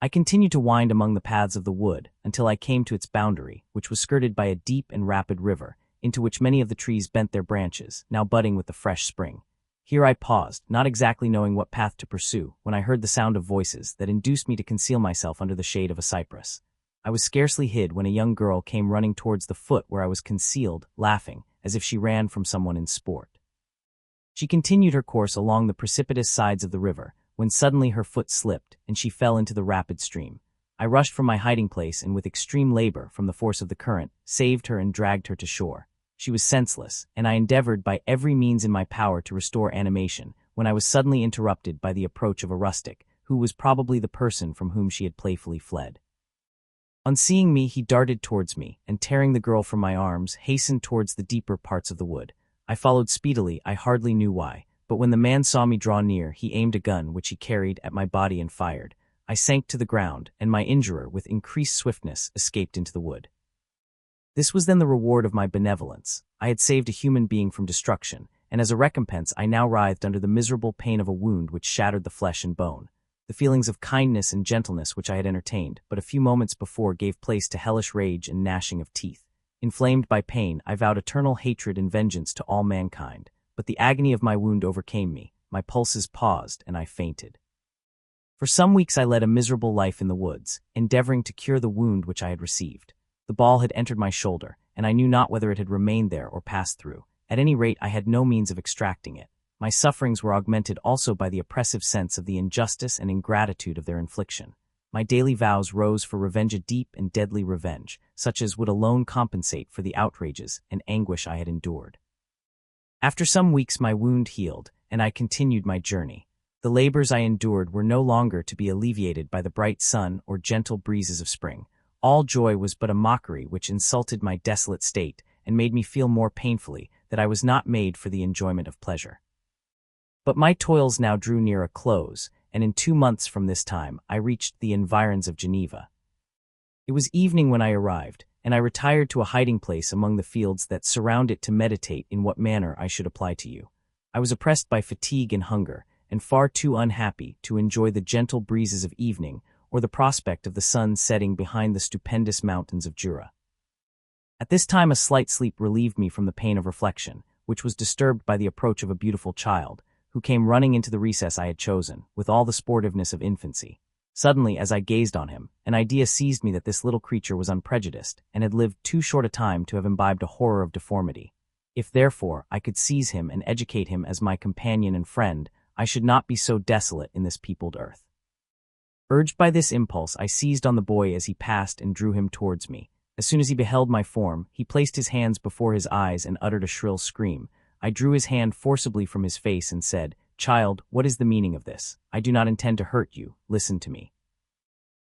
I continued to wind among the paths of the wood until I came to its boundary, which was skirted by a deep and rapid river, into which many of the trees bent their branches, now budding with the fresh spring. Here I paused, not exactly knowing what path to pursue, when I heard the sound of voices that induced me to conceal myself under the shade of a cypress. I was scarcely hid when a young girl came running towards the foot where I was concealed, laughing, as if she ran from someone in sport. She continued her course along the precipitous sides of the river, when suddenly her foot slipped, and she fell into the rapid stream. I rushed from my hiding place and with extreme labor from the force of the current, saved her and dragged her to shore. She was senseless, and I endeavored by every means in my power to restore animation, when I was suddenly interrupted by the approach of a rustic, who was probably the person from whom she had playfully fled. On seeing me, he darted towards me, and tearing the girl from my arms, hastened towards the deeper parts of the wood. I followed speedily, I hardly knew why, but when the man saw me draw near, he aimed a gun which he carried at my body and fired. I sank to the ground, and my injurer, with increased swiftness, escaped into the wood. This was then the reward of my benevolence. I had saved a human being from destruction, and as a recompense I now writhed under the miserable pain of a wound which shattered the flesh and bone. The feelings of kindness and gentleness which I had entertained but a few moments before gave place to hellish rage and gnashing of teeth. Inflamed by pain, I vowed eternal hatred and vengeance to all mankind, but the agony of my wound overcame me, my pulses paused, and I fainted. For some weeks I led a miserable life in the woods, endeavoring to cure the wound which I had received. The ball had entered my shoulder, and I knew not whether it had remained there or passed through. At any rate, I had no means of extracting it. My sufferings were augmented also by the oppressive sense of the injustice and ingratitude of their infliction. My daily vows rose for revenge, a deep and deadly revenge, such as would alone compensate for the outrages and anguish I had endured. After some weeks my wound healed, and I continued my journey. The labors I endured were no longer to be alleviated by the bright sun or gentle breezes of spring. All joy was but a mockery which insulted my desolate state and made me feel more painfully that I was not made for the enjoyment of pleasure. But my toils now drew near a close, and in 2 months from this time I reached the environs of Geneva. It was evening when I arrived, and I retired to a hiding place among the fields that surround it to meditate in what manner I should apply to you. I was oppressed by fatigue and hunger, and far too unhappy to enjoy the gentle breezes of evening or the prospect of the sun setting behind the stupendous mountains of Jura. At this time a slight sleep relieved me from the pain of reflection, which was disturbed by the approach of a beautiful child, who came running into the recess I had chosen, with all the sportiveness of infancy. Suddenly, as I gazed on him, an idea seized me that this little creature was unprejudiced, and had lived too short a time to have imbibed a horror of deformity. If, therefore, I could seize him and educate him as my companion and friend, I should not be so desolate in this peopled earth. Urged by this impulse, I seized on the boy as he passed and drew him towards me. As soon as he beheld my form, he placed his hands before his eyes and uttered a shrill scream. I drew his hand forcibly from his face and said, "Child, what is the meaning of this? I do not intend to hurt you. Listen to me."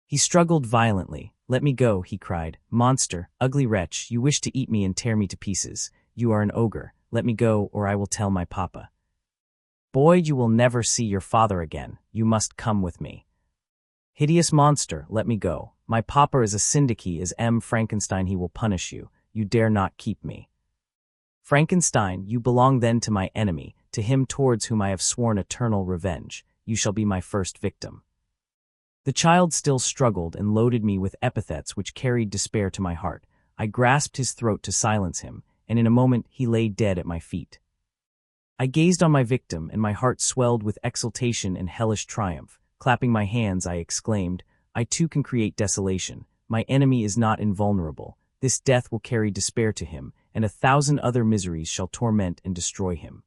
He struggled violently. "Let me go," he cried. "Monster, ugly wretch, you wish to eat me and tear me to pieces. You are an ogre. Let me go, or I will tell my papa." "Boy, you will never see your father again. You must come with me." "Hideous monster, let me go. My papa is a syndicee, is M. Frankenstein. He will punish you. You dare not keep me." "Frankenstein, you belong then to my enemy, to him towards whom I have sworn eternal revenge. You shall be my first victim." The child still struggled and loaded me with epithets which carried despair to my heart. I grasped his throat to silence him, and in a moment he lay dead at my feet. I gazed on my victim, and my heart swelled with exultation and hellish triumph. Clapping my hands, I exclaimed, "I too can create desolation. My enemy is not invulnerable. This death will carry despair to him, and 1,000 other miseries shall torment and destroy him."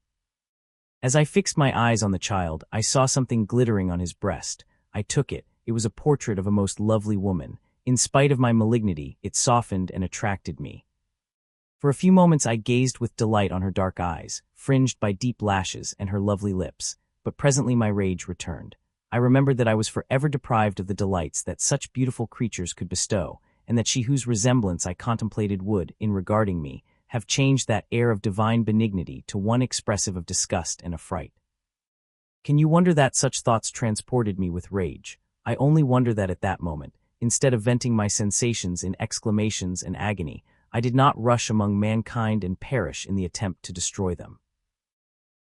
As I fixed my eyes on the child, I saw something glittering on his breast. I took it. It was a portrait of a most lovely woman. In spite of my malignity, it softened and attracted me. For a few moments I gazed with delight on her dark eyes, fringed by deep lashes, and her lovely lips, but presently my rage returned. I remembered that I was forever deprived of the delights that such beautiful creatures could bestow, and that she whose resemblance I contemplated would, in regarding me, have changed that air of divine benignity to one expressive of disgust and affright. Can you wonder that such thoughts transported me with rage? I only wonder that at that moment, instead of venting my sensations in exclamations and agony, I did not rush among mankind and perish in the attempt to destroy them.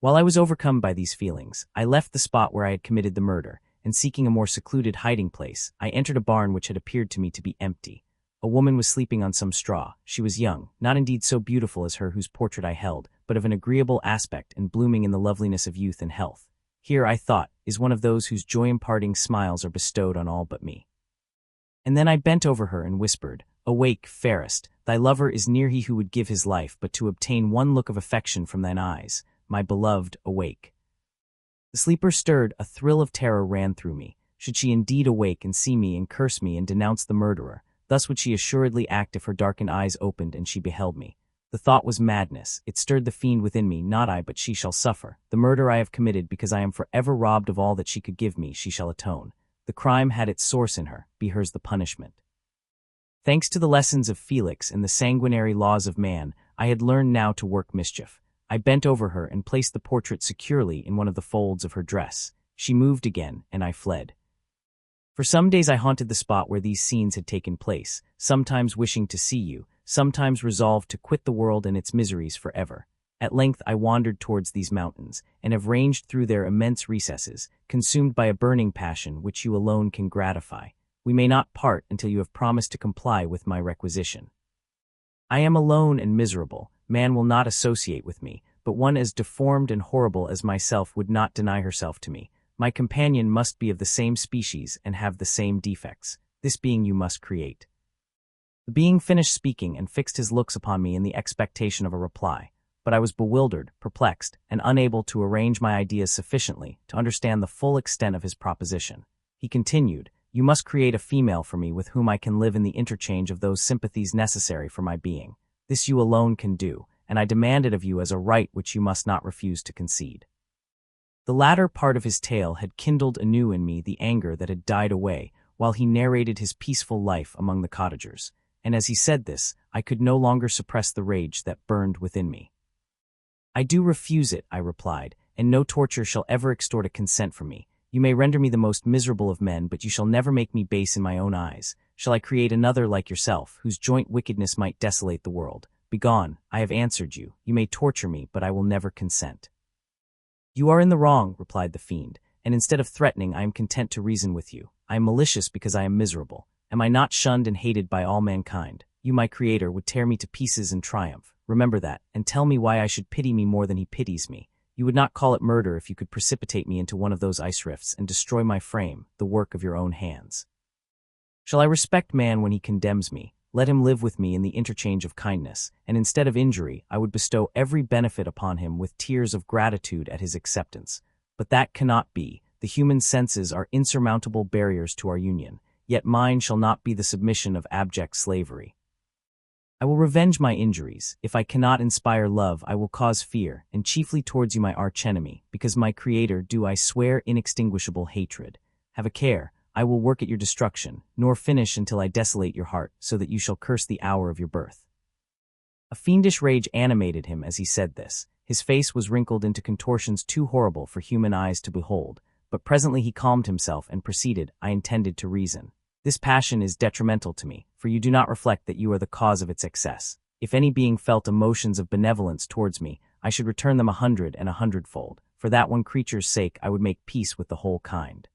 While I was overcome by these feelings, I left the spot where I had committed the murder, and seeking a more secluded hiding place, I entered a barn which had appeared to me to be empty. A woman was sleeping on some straw. She was young, not indeed so beautiful as her whose portrait I held, but of an agreeable aspect and blooming in the loveliness of youth and health. Here, I thought, is one of those whose joy-imparting smiles are bestowed on all but me. And then I bent over her and whispered, "Awake, fairest, Thy lover is near, he who would give his life, but to obtain one look of affection from thine eyes. My beloved, awake. The sleeper stirred, a thrill of terror ran through me. Should she indeed awake and see me and curse me and denounce the murderer, thus would she assuredly act if her darkened eyes opened and she beheld me. The thought was madness. It stirred the fiend within me. Not I, but she shall suffer. The murder I have committed, because I am forever robbed of all that she could give me, she shall atone. The crime had its source in her, be hers the punishment. Thanks to the lessons of Felix and the sanguinary laws of man, I had learned now to work mischief. I bent over her and placed the portrait securely in one of the folds of her dress. She moved again, and I fled. For some days I haunted the spot where these scenes had taken place, sometimes wishing to see you, sometimes resolved to quit the world and its miseries forever. At length I wandered towards these mountains, and have ranged through their immense recesses, consumed by a burning passion which you alone can gratify. We may not part until you have promised to comply with my requisition. I am alone and miserable. Man will not associate with me, but one as deformed and horrible as myself would not deny herself to me. My companion must be of the same species and have the same defects. This being you must create. The being finished speaking and fixed his looks upon me in the expectation of a reply, but I was bewildered, perplexed, and unable to arrange my ideas sufficiently to understand the full extent of his proposition. He continued, "You must create a female for me with whom I can live in the interchange of those sympathies necessary for my being. This you alone can do, and I demand it of you as a right which you must not refuse to concede." The latter part of his tale had kindled anew in me the anger that had died away while he narrated his peaceful life among the cottagers, and as he said this, I could no longer suppress the rage that burned within me. "I do refuse it," I replied, "and no torture shall ever extort a consent from me. You may render me the most miserable of men, but you shall never make me base in my own eyes. Shall I create another like yourself, whose joint wickedness might desolate the world? Begone, I have answered you. You may torture me, but I will never consent." "You are in the wrong," replied the fiend, "and instead of threatening, I am content to reason with you. I am malicious because I am miserable. Am I not shunned and hated by all mankind? You, my creator, would tear me to pieces in triumph. Remember that, and tell me why I should pity me more than he pities me. You would not call it murder if you could precipitate me into one of those ice rifts and destroy my frame, the work of your own hands. Shall I respect man when he condemns me? Let him live with me in the interchange of kindness, and instead of injury, I would bestow every benefit upon him with tears of gratitude at his acceptance. But that cannot be. The human senses are insurmountable barriers to our union, yet mine shall not be the submission of abject slavery. I will revenge my injuries. If I cannot inspire love, I will cause fear, and chiefly towards you, my archenemy, because my creator do I swear inextinguishable hatred. Have a care, I will work at your destruction, nor finish until I desolate your heart, so that you shall curse the hour of your birth." A fiendish rage animated him as he said this. His face was wrinkled into contortions too horrible for human eyes to behold, but presently he calmed himself and proceeded, "I intended to reason. This passion is detrimental to me, for you do not reflect that you are the cause of its excess. If any being felt emotions of benevolence towards me, I should return them 100 and 100-fold. For that one creature's sake I would make peace with the whole kind.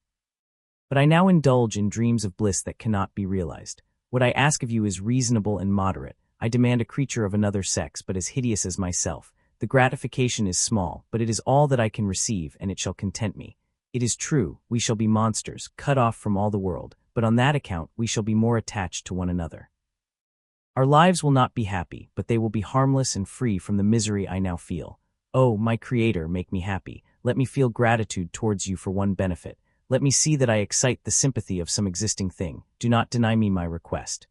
But I now indulge in dreams of bliss that cannot be realized. What I ask of you is reasonable and moderate. I demand a creature of another sex, but as hideous as myself. The gratification is small, but it is all that I can receive, and it shall content me. It is true, we shall be monsters, cut off from all the world, but on that account we shall be more attached to one another. Our lives will not be happy, but they will be harmless and free from the misery I now feel. Oh, my Creator, make me happy. Let me feel gratitude towards you for one benefit. Let me see that I excite the sympathy of some existing thing. Do not deny me my request."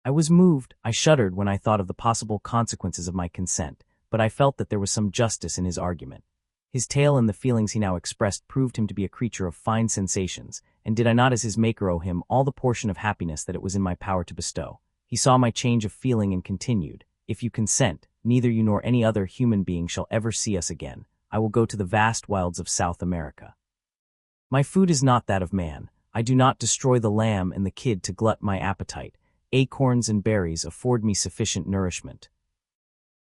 I was moved. I shuddered when I thought of the possible consequences of my consent, but I felt that there was some justice in his argument. His tale and the feelings he now expressed proved him to be a creature of fine sensations, and did I not as his maker owe him all the portion of happiness that it was in my power to bestow? He saw my change of feeling and continued, "If you consent, neither you nor any other human being shall ever see us again. I will go to the vast wilds of South America. My food is not that of man. I do not destroy the lamb and the kid to glut my appetite. Acorns and berries afford me sufficient nourishment.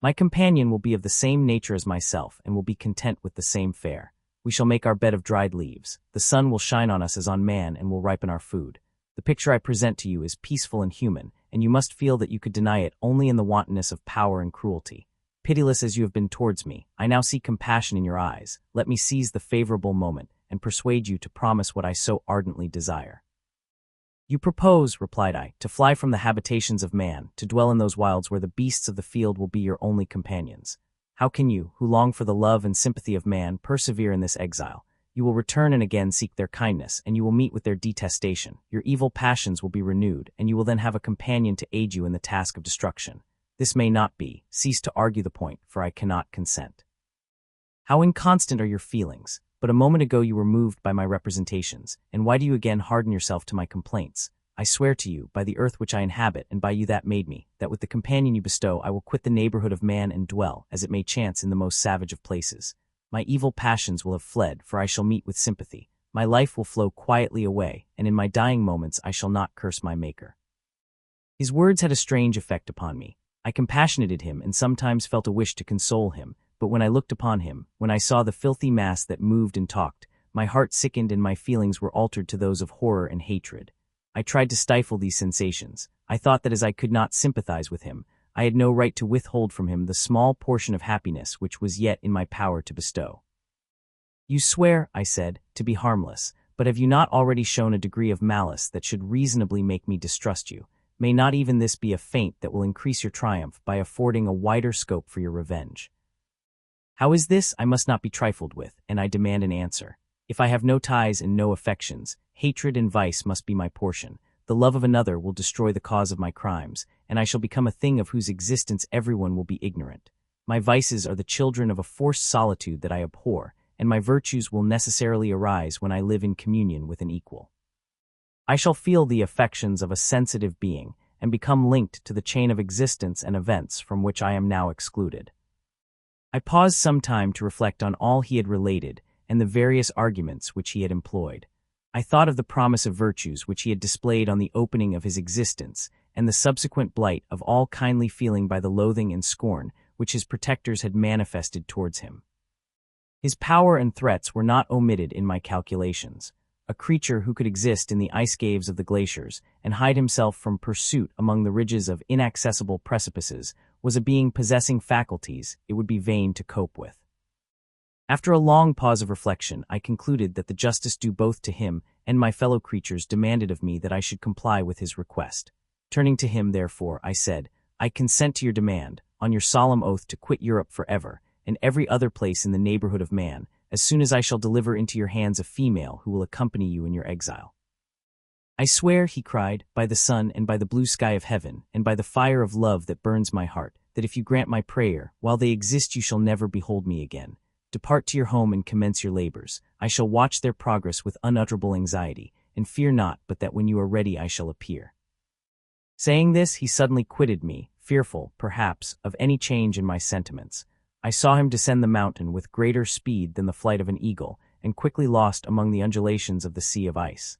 My companion will be of the same nature as myself and will be content with the same fare. We shall make our bed of dried leaves. The sun will shine on us as on man and will ripen our food. The picture I present to you is peaceful and human, and you must feel that you could deny it only in the wantonness of power and cruelty. Pitiless as you have been towards me, I now see compassion in your eyes. Let me seize the favorable moment and persuade you to promise what I so ardently desire." You propose, replied I, to fly from the habitations of man, to dwell in those wilds where the beasts of the field will be your only companions. How can you, who long for the love and sympathy of man, persevere in this exile? You will return and again seek their kindness, and you will meet with their detestation. Your evil passions will be renewed, and you will then have a companion to aid you in the task of destruction. This may not be. Cease to argue the point, for I cannot consent. How inconstant are your feelings! But a moment ago you were moved by my representations, and why do you again harden yourself to my complaints? I swear to you, by the earth which I inhabit, and by you that made me, that with the companion you bestow I will quit the neighborhood of man and dwell, as it may chance, in the most savage of places. My evil passions will have fled, for I shall meet with sympathy. My life will flow quietly away, and in my dying moments I shall not curse my Maker. His words had a strange effect upon me. I compassionated him and sometimes felt a wish to console him, but when I looked upon him, when I saw the filthy mass that moved and talked, my heart sickened and my feelings were altered to those of horror and hatred. I tried to stifle these sensations. I thought that as I could not sympathize with him, I had no right to withhold from him the small portion of happiness which was yet in my power to bestow. You swear, I said, to be harmless, but have you not already shown a degree of malice that should reasonably make me distrust you? May not even this be a feint that will increase your triumph by affording a wider scope for your revenge? How is this? I must not be trifled with, and I demand an answer. If I have no ties and no affections, hatred and vice must be my portion. The love of another will destroy the cause of my crimes, and I shall become a thing of whose existence everyone will be ignorant. My vices are the children of a forced solitude that I abhor, and my virtues will necessarily arise when I live in communion with an equal. I shall feel the affections of a sensitive being, and become linked to the chain of existence and events from which I am now excluded. I paused some time to reflect on all he had related and the various arguments which he had employed. I thought of the promise of virtues which he had displayed on the opening of his existence, and the subsequent blight of all kindly feeling by the loathing and scorn which his protectors had manifested towards him. His power and threats were not omitted in my calculations. A creature who could exist in the ice caves of the glaciers and hide himself from pursuit among the ridges of inaccessible precipices was a being possessing faculties it would be vain to cope with. After a long pause of reflection, I concluded that the justice due both to him and my fellow creatures demanded of me that I should comply with his request. Turning to him, therefore, I said, I consent to your demand, on your solemn oath to quit Europe forever, and every other place in the neighborhood of man, as soon as I shall deliver into your hands a female who will accompany you in your exile. I swear, he cried, by the sun and by the blue sky of heaven, and by the fire of love that burns my heart, that if you grant my prayer, while they exist you shall never behold me again. Depart to your home and commence your labors. I shall watch their progress with unutterable anxiety, and fear not but that when you are ready I shall appear. Saying this, he suddenly quitted me, fearful, perhaps, of any change in my sentiments. I saw him descend the mountain with greater speed than the flight of an eagle, and quickly lost among the undulations of the sea of ice.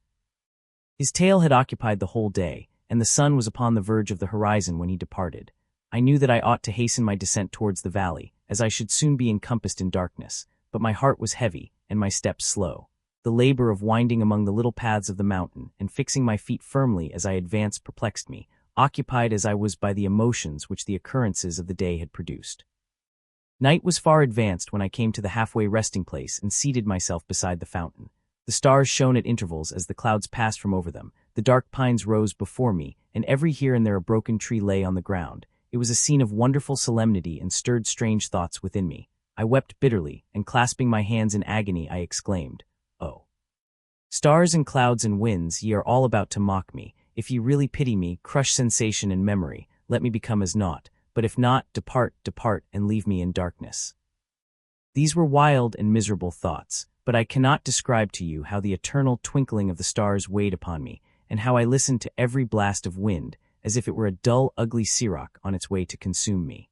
His tale had occupied the whole day, and the sun was upon the verge of the horizon when he departed. I knew that I ought to hasten my descent towards the valley, as I should soon be encompassed in darkness, but my heart was heavy, and my steps slow. The labor of winding among the little paths of the mountain, and fixing my feet firmly as I advanced perplexed me, occupied as I was by the emotions which the occurrences of the day had produced. Night was far advanced when I came to the halfway resting place and seated myself beside the fountain. The stars shone at intervals as the clouds passed from over them, the dark pines rose before me, and every here and there a broken tree lay on the ground. It was a scene of wonderful solemnity and stirred strange thoughts within me. I wept bitterly, and clasping my hands in agony I exclaimed, Oh! Stars and clouds and winds, ye are all about to mock me. If ye really pity me, crush sensation and memory, let me become as naught. But if not, depart, depart, and leave me in darkness. These were wild and miserable thoughts, but I cannot describe to you how the eternal twinkling of the stars weighed upon me, and how I listened to every blast of wind, as if it were a dull, ugly siroc on its way to consume me.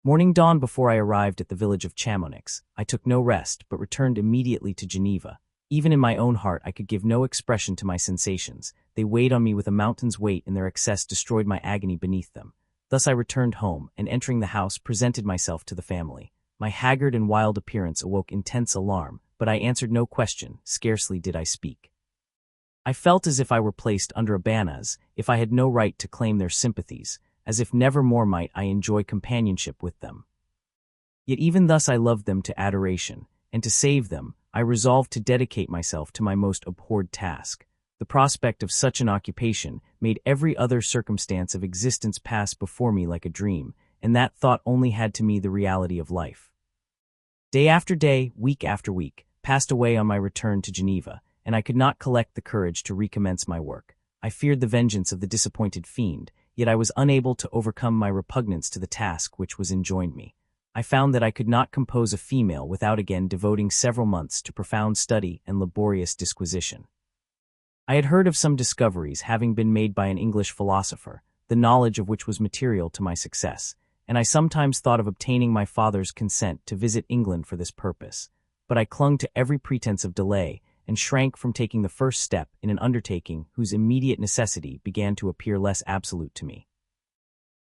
Morning dawned before I arrived at the village of Chamonix. I took no rest, but returned immediately to Geneva. Even in my own heart I could give no expression to my sensations. They weighed on me with a mountain's weight, and their excess destroyed my agony beneath them. Thus I returned home, and entering the house, presented myself to the family. My haggard and wild appearance awoke intense alarm, but I answered no question, scarcely did I speak. I felt as if I were placed under a ban, as if I had no right to claim their sympathies, as if never more might I enjoy companionship with them. Yet even thus I loved them to adoration, and to save them, I resolved to dedicate myself to my most abhorred task. The prospect of such an occupation made every other circumstance of existence pass before me like a dream, and that thought only had to me the reality of life. Day after day, week after week, passed away on my return to Geneva, and I could not collect the courage to recommence my work. I feared the vengeance of the disappointed fiend, yet I was unable to overcome my repugnance to the task which was enjoined me. I found that I could not compose a female without again devoting several months to profound study and laborious disquisition. I had heard of some discoveries having been made by an English philosopher, the knowledge of which was material to my success, and I sometimes thought of obtaining my father's consent to visit England for this purpose, but I clung to every pretense of delay and shrank from taking the first step in an undertaking whose immediate necessity began to appear less absolute to me.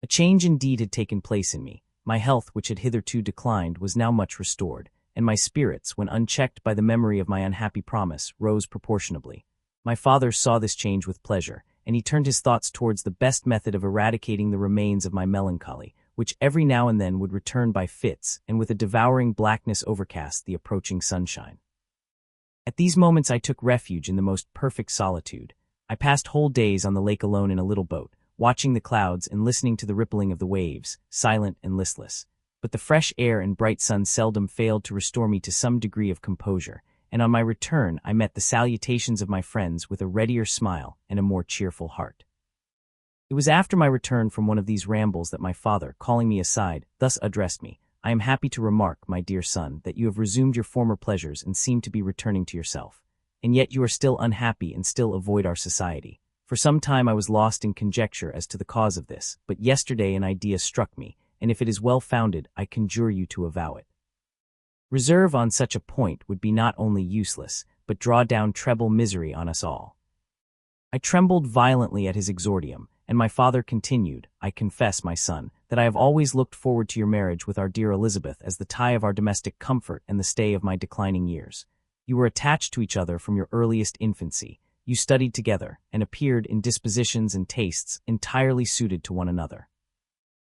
A change indeed had taken place in me. My health, which had hitherto declined, was now much restored, and my spirits, when unchecked by the memory of my unhappy promise, rose proportionably. My father saw this change with pleasure, and he turned his thoughts towards the best method of eradicating the remains of my melancholy, which every now and then would return by fits, and with a devouring blackness overcast the approaching sunshine. At these moments I took refuge in the most perfect solitude. I passed whole days on the lake alone in a little boat, watching the clouds and listening to the rippling of the waves, silent and listless. But the fresh air and bright sun seldom failed to restore me to some degree of composure, and on my return I met the salutations of my friends with a readier smile and a more cheerful heart. It was after my return from one of these rambles that my father, calling me aside, thus addressed me: "I am happy to remark, my dear son, that you have resumed your former pleasures and seem to be returning to yourself. And yet you are still unhappy and still avoid our society. For some time I was lost in conjecture as to the cause of this, but yesterday an idea struck me, and if it is well founded, I conjure you to avow it. Reserve on such a point would be not only useless, but draw down treble misery on us all." I trembled violently at his exordium, and my father continued: "I confess, my son, that I have always looked forward to your marriage with our dear Elizabeth as the tie of our domestic comfort and the stay of my declining years. You were attached to each other from your earliest infancy. You studied together, and appeared in dispositions and tastes entirely suited to one another.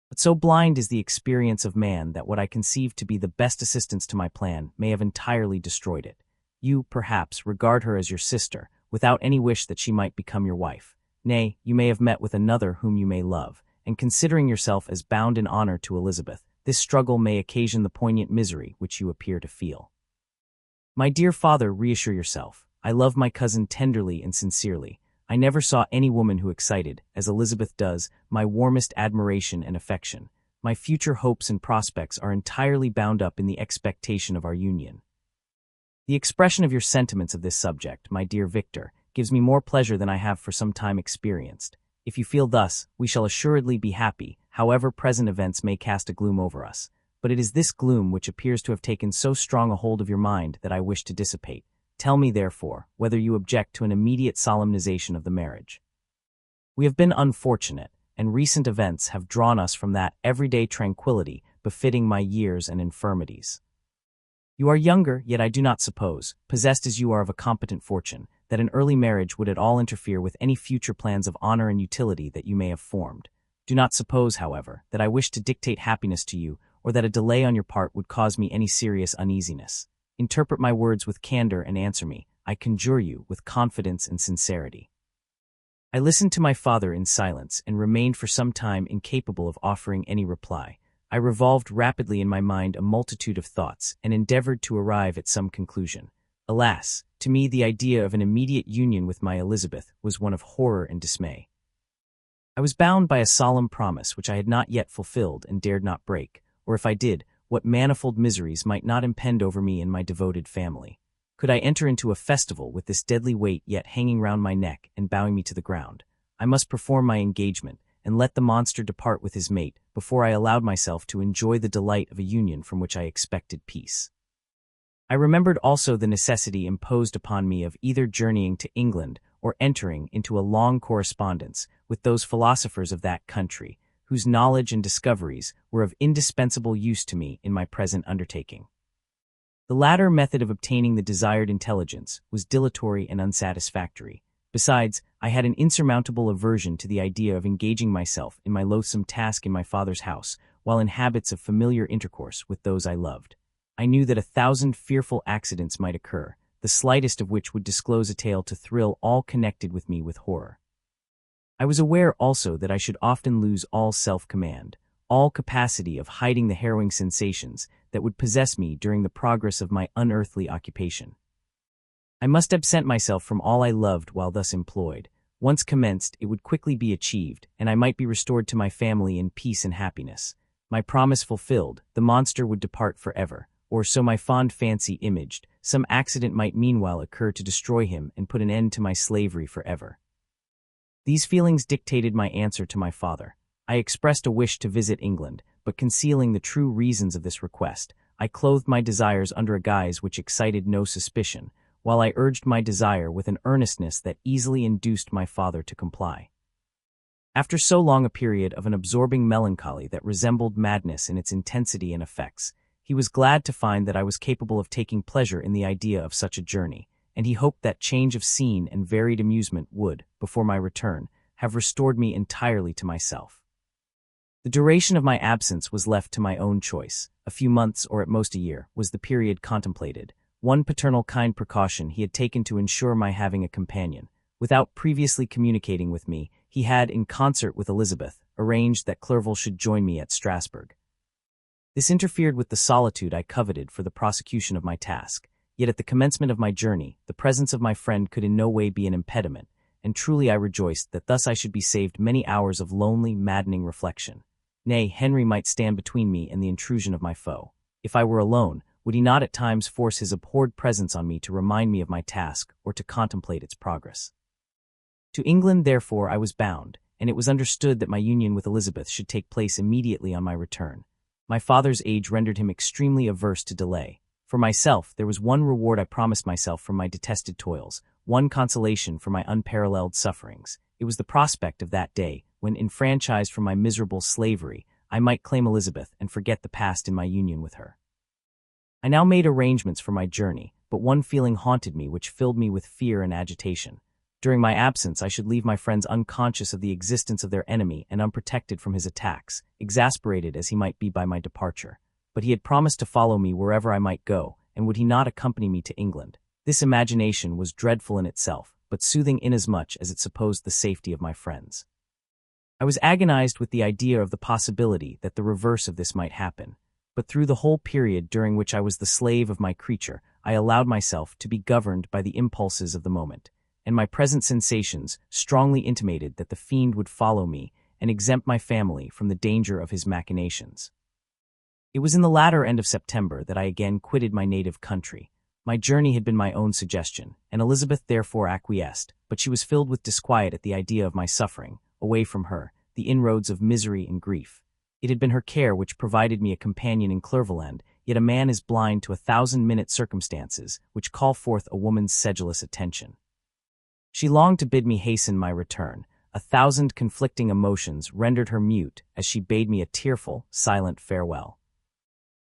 But so blind is the experience of man that what I conceived to be the best assistance to my plan may have entirely destroyed it. You, perhaps, regard her as your sister, without any wish that she might become your wife. Nay, you may have met with another whom you may love, and considering yourself as bound in honor to Elizabeth, this struggle may occasion the poignant misery which you appear to feel. My dear father, reassure yourself. I love my cousin tenderly and sincerely. I never saw any woman who excited, as Elizabeth does, my warmest admiration and affection. My future hopes and prospects are entirely bound up in the expectation of our union. The expression of your sentiments of this subject, my dear Victor, gives me more pleasure than I have for some time experienced. If you feel thus, we shall assuredly be happy, however present events may cast a gloom over us. But it is this gloom which appears to have taken so strong a hold of your mind that I wish to dissipate. Tell me, therefore, whether you object to an immediate solemnization of the marriage. We have been unfortunate, and recent events have drawn us from that everyday tranquility befitting my years and infirmities. You are younger, yet I do not suppose, possessed as you are of a competent fortune, that an early marriage would at all interfere with any future plans of honor and utility that you may have formed. Do not suppose, however, that I wish to dictate happiness to you, or that a delay on your part would cause me any serious uneasiness. Interpret my words with candor and answer me, I conjure you, with confidence and sincerity." I listened to my father in silence and remained for some time incapable of offering any reply. I revolved rapidly in my mind a multitude of thoughts and endeavored to arrive at some conclusion. Alas, to me the idea of an immediate union with my Elizabeth was one of horror and dismay. I was bound by a solemn promise which I had not yet fulfilled and dared not break, or if I did, what manifold miseries might not impend over me and my devoted family. Could I enter into a festival with this deadly weight yet hanging round my neck and bowing me to the ground? I must perform my engagement, and let the monster depart with his mate before I allowed myself to enjoy the delight of a union from which I expected peace. I remembered also the necessity imposed upon me of either journeying to England or entering into a long correspondence with those philosophers of that country, whose knowledge and discoveries were of indispensable use to me in my present undertaking. The latter method of obtaining the desired intelligence was dilatory and unsatisfactory. Besides, I had an insurmountable aversion to the idea of engaging myself in my loathsome task in my father's house, while in habits of familiar intercourse with those I loved. I knew that 1,000 fearful accidents might occur, the slightest of which would disclose a tale to thrill all connected with me with horror. I was aware also that I should often lose all self-command, all capacity of hiding the harrowing sensations that would possess me during the progress of my unearthly occupation. I must absent myself from all I loved while thus employed. Once commenced, it would quickly be achieved, and I might be restored to my family in peace and happiness. My promise fulfilled, the monster would depart forever, or so my fond fancy imaged. Some accident might meanwhile occur to destroy him and put an end to my slavery forever. These feelings dictated my answer to my father. I expressed a wish to visit England, but concealing the true reasons of this request, I clothed my desires under a guise which excited no suspicion, while I urged my desire with an earnestness that easily induced my father to comply. After so long a period of an absorbing melancholy that resembled madness in its intensity and effects, he was glad to find that I was capable of taking pleasure in the idea of such a journey, and he hoped that change of scene and varied amusement would, before my return, have restored me entirely to myself. The duration of my absence was left to my own choice. A few months, or at most a year, was the period contemplated. One paternal kind precaution he had taken to ensure my having a companion. Without previously communicating with me, he had, in concert with Elizabeth, arranged that Clerval should join me at Strasbourg. This interfered with the solitude I coveted for the prosecution of my task. Yet at the commencement of my journey, the presence of my friend could in no way be an impediment, and truly I rejoiced that thus I should be saved many hours of lonely, maddening reflection. Nay, Henry might stand between me and the intrusion of my foe. If I were alone, would he not at times force his abhorred presence on me to remind me of my task or to contemplate its progress? To England, therefore, I was bound, and it was understood that my union with Elizabeth should take place immediately on my return. My father's age rendered him extremely averse to delay. For myself, there was one reward I promised myself from my detested toils, one consolation for my unparalleled sufferings. It was the prospect of that day, when, enfranchised from my miserable slavery, I might claim Elizabeth and forget the past in my union with her. I now made arrangements for my journey, but one feeling haunted me which filled me with fear and agitation. During my absence, I should leave my friends unconscious of the existence of their enemy and unprotected from his attacks, exasperated as he might be by my departure. But he had promised to follow me wherever I might go, and would he not accompany me to England? This imagination was dreadful in itself, but soothing inasmuch as it supposed the safety of my friends. I was agonized with the idea of the possibility that the reverse of this might happen, but through the whole period during which I was the slave of my creature, I allowed myself to be governed by the impulses of the moment, and my present sensations strongly intimated that the fiend would follow me and exempt my family from the danger of his machinations. It was in the latter end of September that I again quitted my native country. My journey had been my own suggestion, and Elizabeth therefore acquiesced, but she was filled with disquiet at the idea of my suffering, away from her, the inroads of misery and grief. It had been her care which provided me a companion in Clervaland, yet a man is blind to 1,000-minute circumstances which call forth a woman's sedulous attention. She longed to bid me hasten my return. 1,000 conflicting emotions rendered her mute as she bade me a tearful, silent farewell.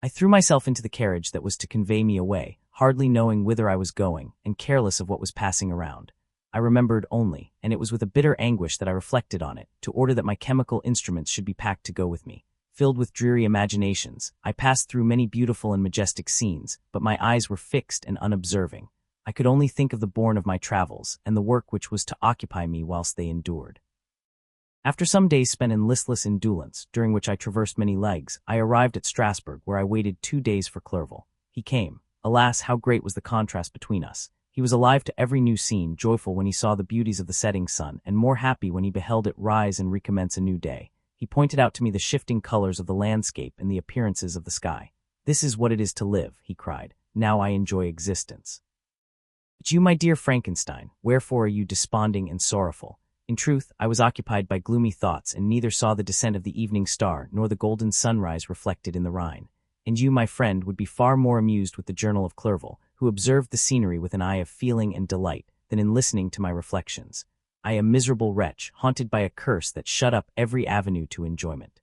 I threw myself into the carriage that was to convey me away, hardly knowing whither I was going, and careless of what was passing around. I remembered only, and it was with a bitter anguish that I reflected on it, to order that my chemical instruments should be packed to go with me. Filled with dreary imaginations, I passed through many beautiful and majestic scenes, but my eyes were fixed and unobserving. I could only think of the bourne of my travels, and the work which was to occupy me whilst they endured. After some days spent in listless indolence, during which I traversed many leagues, I arrived at Strasbourg, where I waited 2 days for Clerval. He came. Alas, how great was the contrast between us! He was alive to every new scene, joyful when he saw the beauties of the setting sun, and more happy when he beheld it rise and recommence a new day. He pointed out to me the shifting colors of the landscape and the appearances of the sky. "This is what it is to live," he cried. "Now I enjoy existence." "But you, my dear Frankenstein, wherefore are you desponding and sorrowful?" In truth, I was occupied by gloomy thoughts, and neither saw the descent of the evening star nor the golden sunrise reflected in the Rhine. And you, my friend, would be far more amused with the journal of Clerval, who observed the scenery with an eye of feeling and delight, than in listening to my reflections. I am a miserable wretch, haunted by a curse that shut up every avenue to enjoyment.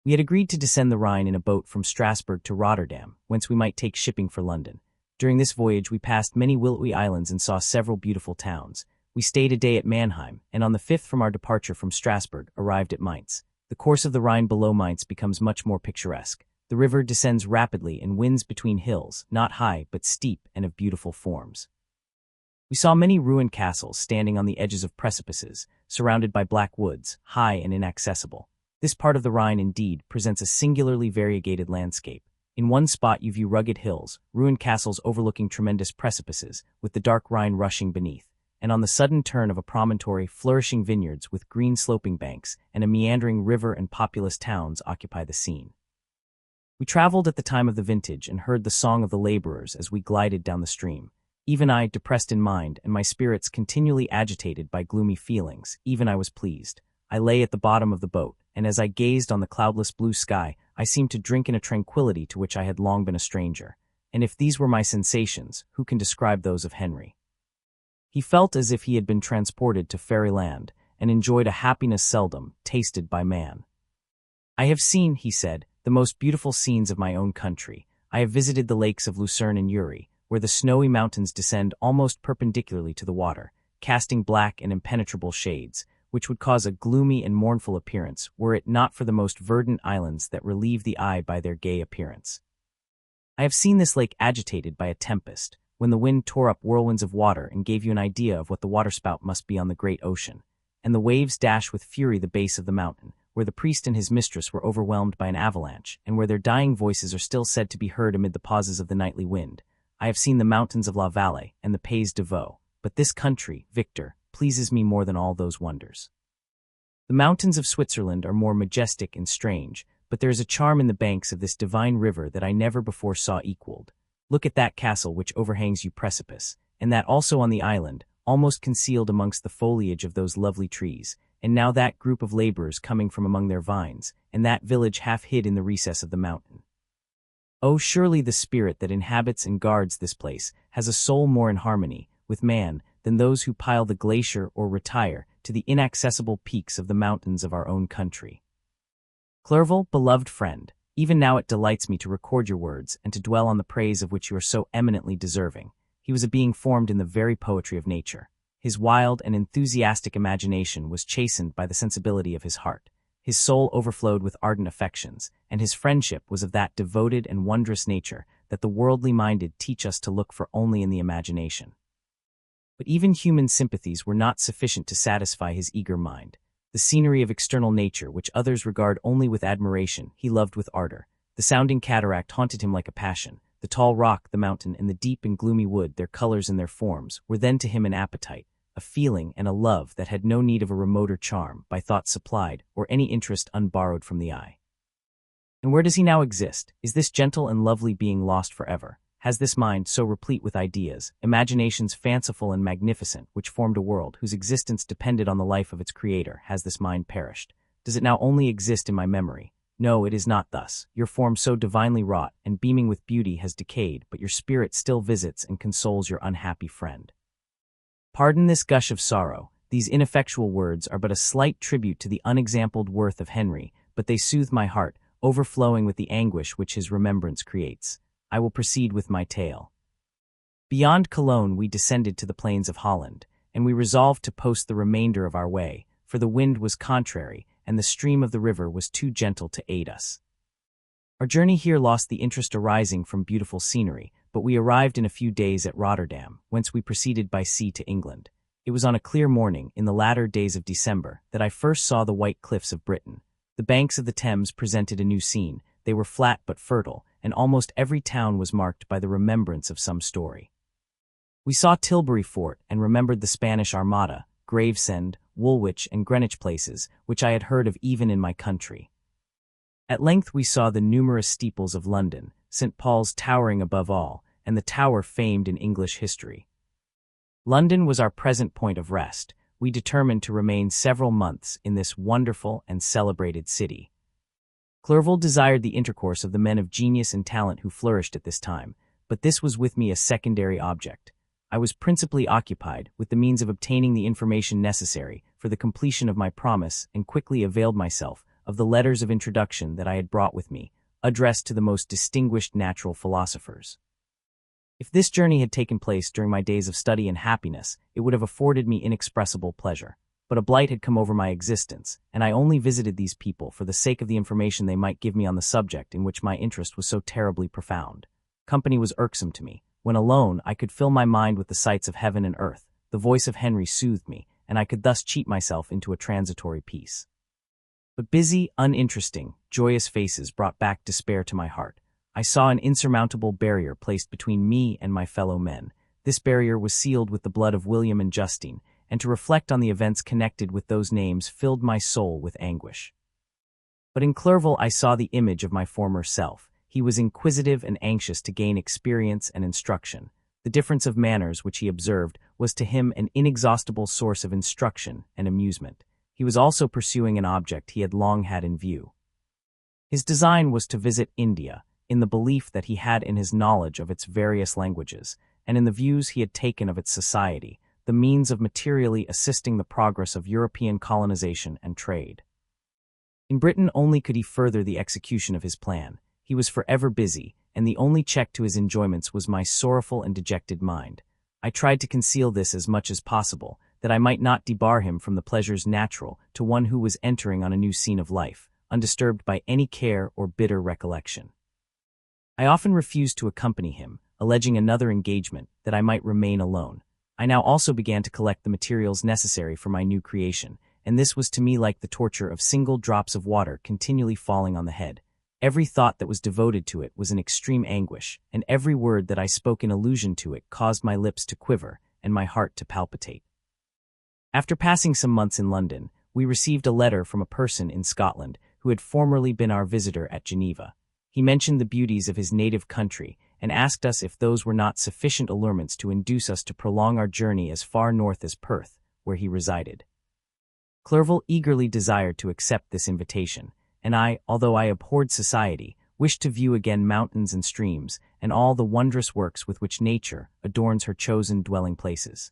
We had agreed to descend the Rhine in a boat from Strasbourg to Rotterdam, whence we might take shipping for London. During this voyage we passed many willowy islands and saw several beautiful towns. We stayed a day at Mannheim, and on the 5th from our departure from Strasbourg, arrived at Mainz. The course of the Rhine below Mainz becomes much more picturesque. The river descends rapidly and winds between hills, not high but steep and of beautiful forms. We saw many ruined castles standing on the edges of precipices, surrounded by black woods, high and inaccessible. This part of the Rhine indeed presents a singularly variegated landscape. In one spot you view rugged hills, ruined castles overlooking tremendous precipices, with the dark Rhine rushing beneath, and on the sudden turn of a promontory, flourishing vineyards with green sloping banks and a meandering river and populous towns occupy the scene. We traveled at the time of the vintage and heard the song of the laborers as we glided down the stream. Even I, depressed in mind and my spirits continually agitated by gloomy feelings, even I was pleased. I lay at the bottom of the boat, and as I gazed on the cloudless blue sky, I seemed to drink in a tranquility to which I had long been a stranger. And if these were my sensations, who can describe those of Henry? He felt as if he had been transported to fairyland, and enjoyed a happiness seldom tasted by man. "I have seen," he said, "the most beautiful scenes of my own country. I have visited the lakes of Lucerne and Uri, where the snowy mountains descend almost perpendicularly to the water, casting black and impenetrable shades, which would cause a gloomy and mournful appearance were it not for the most verdant islands that relieve the eye by their gay appearance. I have seen this lake agitated by a tempest, when the wind tore up whirlwinds of water and gave you an idea of what the waterspout must be on the great ocean, and the waves dash with fury the base of the mountain, where the priest and his mistress were overwhelmed by an avalanche, and where their dying voices are still said to be heard amid the pauses of the nightly wind. I have seen the mountains of La Valle and the Pays de Vaux, but this country, Victor, pleases me more than all those wonders. The mountains of Switzerland are more majestic and strange, but there is a charm in the banks of this divine river that I never before saw equaled. Look at that castle which overhangs you precipice, and that also on the island, almost concealed amongst the foliage of those lovely trees, and now that group of laborers coming from among their vines, and that village half hid in the recess of the mountain. Oh, surely the spirit that inhabits and guards this place has a soul more in harmony with man than those who pile the glacier or retire to the inaccessible peaks of the mountains of our own country. Clerval, beloved friend, even now it delights me to record your words and to dwell on the praise of which you are so eminently deserving. He was a being formed in the very poetry of nature. His wild and enthusiastic imagination was chastened by the sensibility of his heart. His soul overflowed with ardent affections, and his friendship was of that devoted and wondrous nature that the worldly minded teach us to look for only in the imagination. But even human sympathies were not sufficient to satisfy his eager mind. The scenery of external nature, which others regard only with admiration, he loved with ardor. The sounding cataract haunted him like a passion. The tall rock, the mountain, and the deep and gloomy wood, their colors and their forms, were then to him an appetite, a feeling and a love that had no need of a remoter charm, by thought supplied, or any interest unborrowed from the eye. And where does he now exist? Is this gentle and lovely being lost forever? Has this mind, so replete with ideas, imaginations fanciful and magnificent, which formed a world whose existence depended on the life of its creator, has this mind perished? Does it now only exist in my memory? No, it is not thus. Your form so divinely wrought and beaming with beauty has decayed, but your spirit still visits and consoles your unhappy friend. Pardon this gush of sorrow. These ineffectual words are but a slight tribute to the unexampled worth of Henry, but they soothe my heart, overflowing with the anguish which his remembrance creates. I will proceed with my tale. Beyond Cologne we descended to the plains of Holland, and we resolved to post the remainder of our way, for the wind was contrary, and the stream of the river was too gentle to aid us. Our journey here lost the interest arising from beautiful scenery, but we arrived in a few days at Rotterdam, whence we proceeded by sea to England. It was on a clear morning, in the latter days of December, that I first saw the white cliffs of Britain. The banks of the Thames presented a new scene. They were flat but fertile, and almost every town was marked by the remembrance of some story. We saw Tilbury Fort and remembered the Spanish Armada, Gravesend, Woolwich, and Greenwich places, which I had heard of even in my country. At length we saw the numerous steeples of London, St. Paul's towering above all, and the tower famed in English history. London was our present point of rest. We determined to remain several months in this wonderful and celebrated city. Clerval desired the intercourse of the men of genius and talent who flourished at this time, but this was with me a secondary object. I was principally occupied with the means of obtaining the information necessary for the completion of my promise, and quickly availed myself of the letters of introduction that I had brought with me, addressed to the most distinguished natural philosophers. If this journey had taken place during my days of study and happiness, it would have afforded me inexpressible pleasure. but a blight had come over my existence, and I only visited these people for the sake of the information they might give me on the subject in which my interest was so terribly profound. Company was irksome to me. When alone, I could fill my mind with the sights of heaven and earth. The voice of Henry soothed me, and I could thus cheat myself into a transitory peace. But busy, uninteresting, joyous faces brought back despair to my heart. I saw an insurmountable barrier placed between me and my fellow men. This barrier was sealed with the blood of William and Justine, and to reflect on the events connected with those names filled my soul with anguish. But in Clerval I saw the image of my former self. He was inquisitive and anxious to gain experience and instruction. The difference of manners which he observed was to him an inexhaustible source of instruction and amusement. He was also pursuing an object he had long had in view. His design was to visit India, in the belief that he had in his knowledge of its various languages, and in the views he had taken of its society, the means of materially assisting the progress of European colonization and trade. In Britain only could he further the execution of his plan. He was forever busy, and the only check to his enjoyments was my sorrowful and dejected mind. I tried to conceal this as much as possible, that I might not debar him from the pleasures natural to one who was entering on a new scene of life, undisturbed by any care or bitter recollection. I often refused to accompany him, alleging another engagement, that I might remain alone. I now also began to collect the materials necessary for my new creation, and this was to me like the torture of single drops of water continually falling on the head. Every thought that was devoted to it was an extreme anguish, and every word that I spoke in allusion to it caused my lips to quiver and my heart to palpitate. After passing some months in London, we received a letter from a person in Scotland who had formerly been our visitor at Geneva. He mentioned the beauties of his native country and asked us if those were not sufficient allurements to induce us to prolong our journey as far north as Perth, where he resided. Clerval eagerly desired to accept this invitation, and I, although I abhorred society, wished to view again mountains and streams, and all the wondrous works with which nature adorns her chosen dwelling places.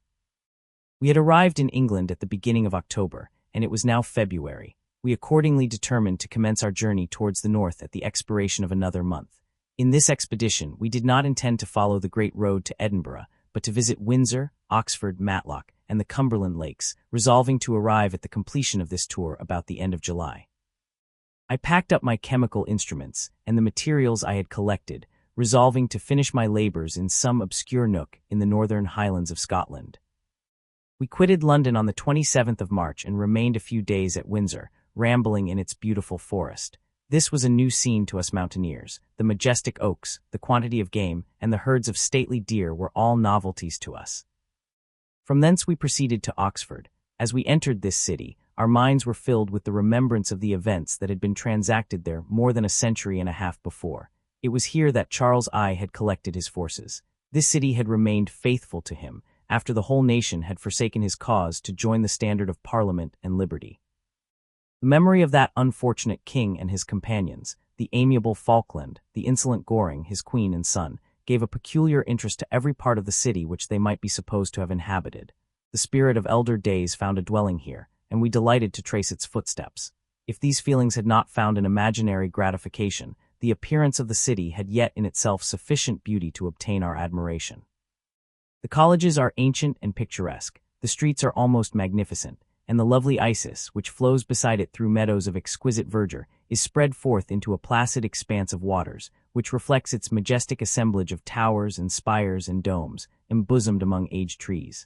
We had arrived in England at the beginning of October, and it was now February. We accordingly determined to commence our journey towards the north at the expiration of another month. In this expedition, we did not intend to follow the great road to Edinburgh, but to visit Windsor, Oxford, Matlock, and the Cumberland Lakes, resolving to arrive at the completion of this tour about the end of July. I packed up my chemical instruments and the materials I had collected, resolving to finish my labors in some obscure nook in the northern Highlands of Scotland. We quitted London on the 27th of March and remained a few days at Windsor, rambling in its beautiful forest. This was a new scene to us mountaineers. The majestic oaks, the quantity of game, and the herds of stately deer were all novelties to us. From thence we proceeded to Oxford. As we entered this city, our minds were filled with the remembrance of the events that had been transacted there more than a century and a half before. It was here that Charles I had collected his forces. This city had remained faithful to him, after the whole nation had forsaken his cause to join the standard of Parliament and liberty. The memory of that unfortunate king and his companions, the amiable Falkland, the insolent Goring, his queen and son, gave a peculiar interest to every part of the city which they might be supposed to have inhabited. The spirit of elder days found a dwelling here, and we delighted to trace its footsteps. If these feelings had not found an imaginary gratification, the appearance of the city had yet in itself sufficient beauty to obtain our admiration. The colleges are ancient and picturesque, the streets are almost magnificent, and the lovely Isis, which flows beside it through meadows of exquisite verdure, is spread forth into a placid expanse of waters, which reflects its majestic assemblage of towers and spires and domes, embosomed among aged trees.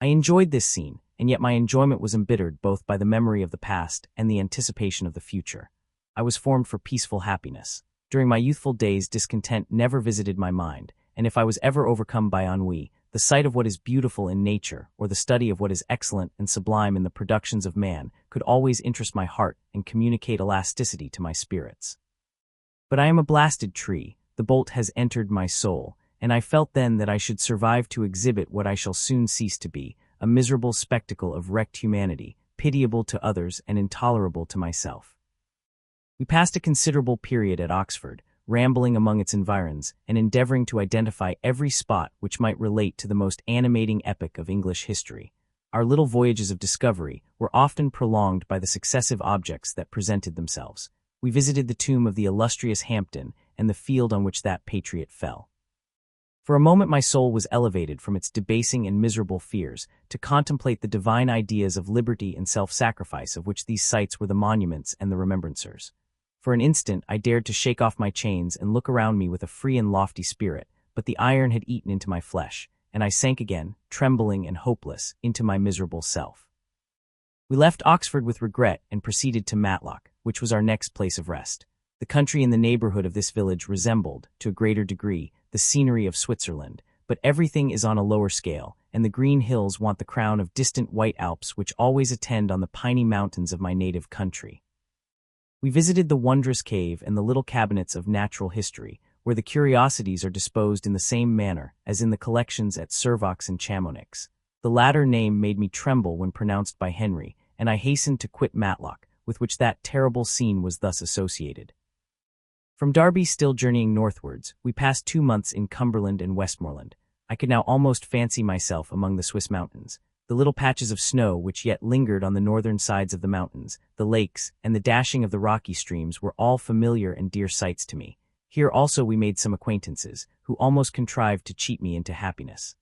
I enjoyed this scene, and yet my enjoyment was embittered both by the memory of the past and the anticipation of the future. I was formed for peaceful happiness. During my youthful days, discontent never visited my mind, and if I was ever overcome by ennui, the sight of what is beautiful in nature, or the study of what is excellent and sublime in the productions of man, could always interest my heart and communicate elasticity to my spirits. But I am a blasted tree, the bolt has entered my soul, and I felt then that I should survive to exhibit what I shall soon cease to be, a miserable spectacle of wrecked humanity, pitiable to others and intolerable to myself. We passed a considerable period at Oxford, rambling among its environs and endeavoring to identify every spot which might relate to the most animating epoch of English history. Our little voyages of discovery were often prolonged by the successive objects that presented themselves. We visited the tomb of the illustrious Hampden and the field on which that patriot fell. For a moment my soul was elevated from its debasing and miserable fears to contemplate the divine ideas of liberty and self-sacrifice of which these sites were the monuments and the remembrancers. For an instant I dared to shake off my chains and look around me with a free and lofty spirit, but the iron had eaten into my flesh, and I sank again, trembling and hopeless, into my miserable self. We left Oxford with regret and proceeded to Matlock, which was our next place of rest. The country in the neighborhood of this village resembled, to a greater degree, the scenery of Switzerland, but everything is on a lower scale, and the green hills want the crown of distant white Alps which always attend on the piney mountains of my native country. We visited the wondrous cave and the little cabinets of natural history, where the curiosities are disposed in the same manner as in the collections at Servox and Chamonix. The latter name made me tremble when pronounced by Henry, and I hastened to quit Matlock, with which that terrible scene was thus associated. From Derby, still journeying northwards, we passed 2 months in Cumberland and Westmoreland. I could now almost fancy myself among the Swiss mountains. The little patches of snow which yet lingered on the northern sides of the mountains, the lakes, and the dashing of the rocky streams were all familiar and dear sights to me. Here also we made some acquaintances, who almost contrived to cheat me into happiness.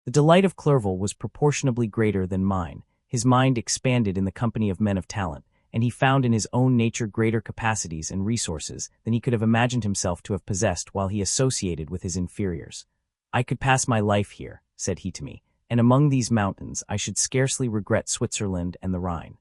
The delight of Clerval was proportionably greater than mine. His mind expanded in the company of men of talent, and he found in his own nature greater capacities and resources than he could have imagined himself to have possessed while he associated with his inferiors. I could pass my life here, said he to me, and among these mountains I should scarcely regret Switzerland and the Rhine.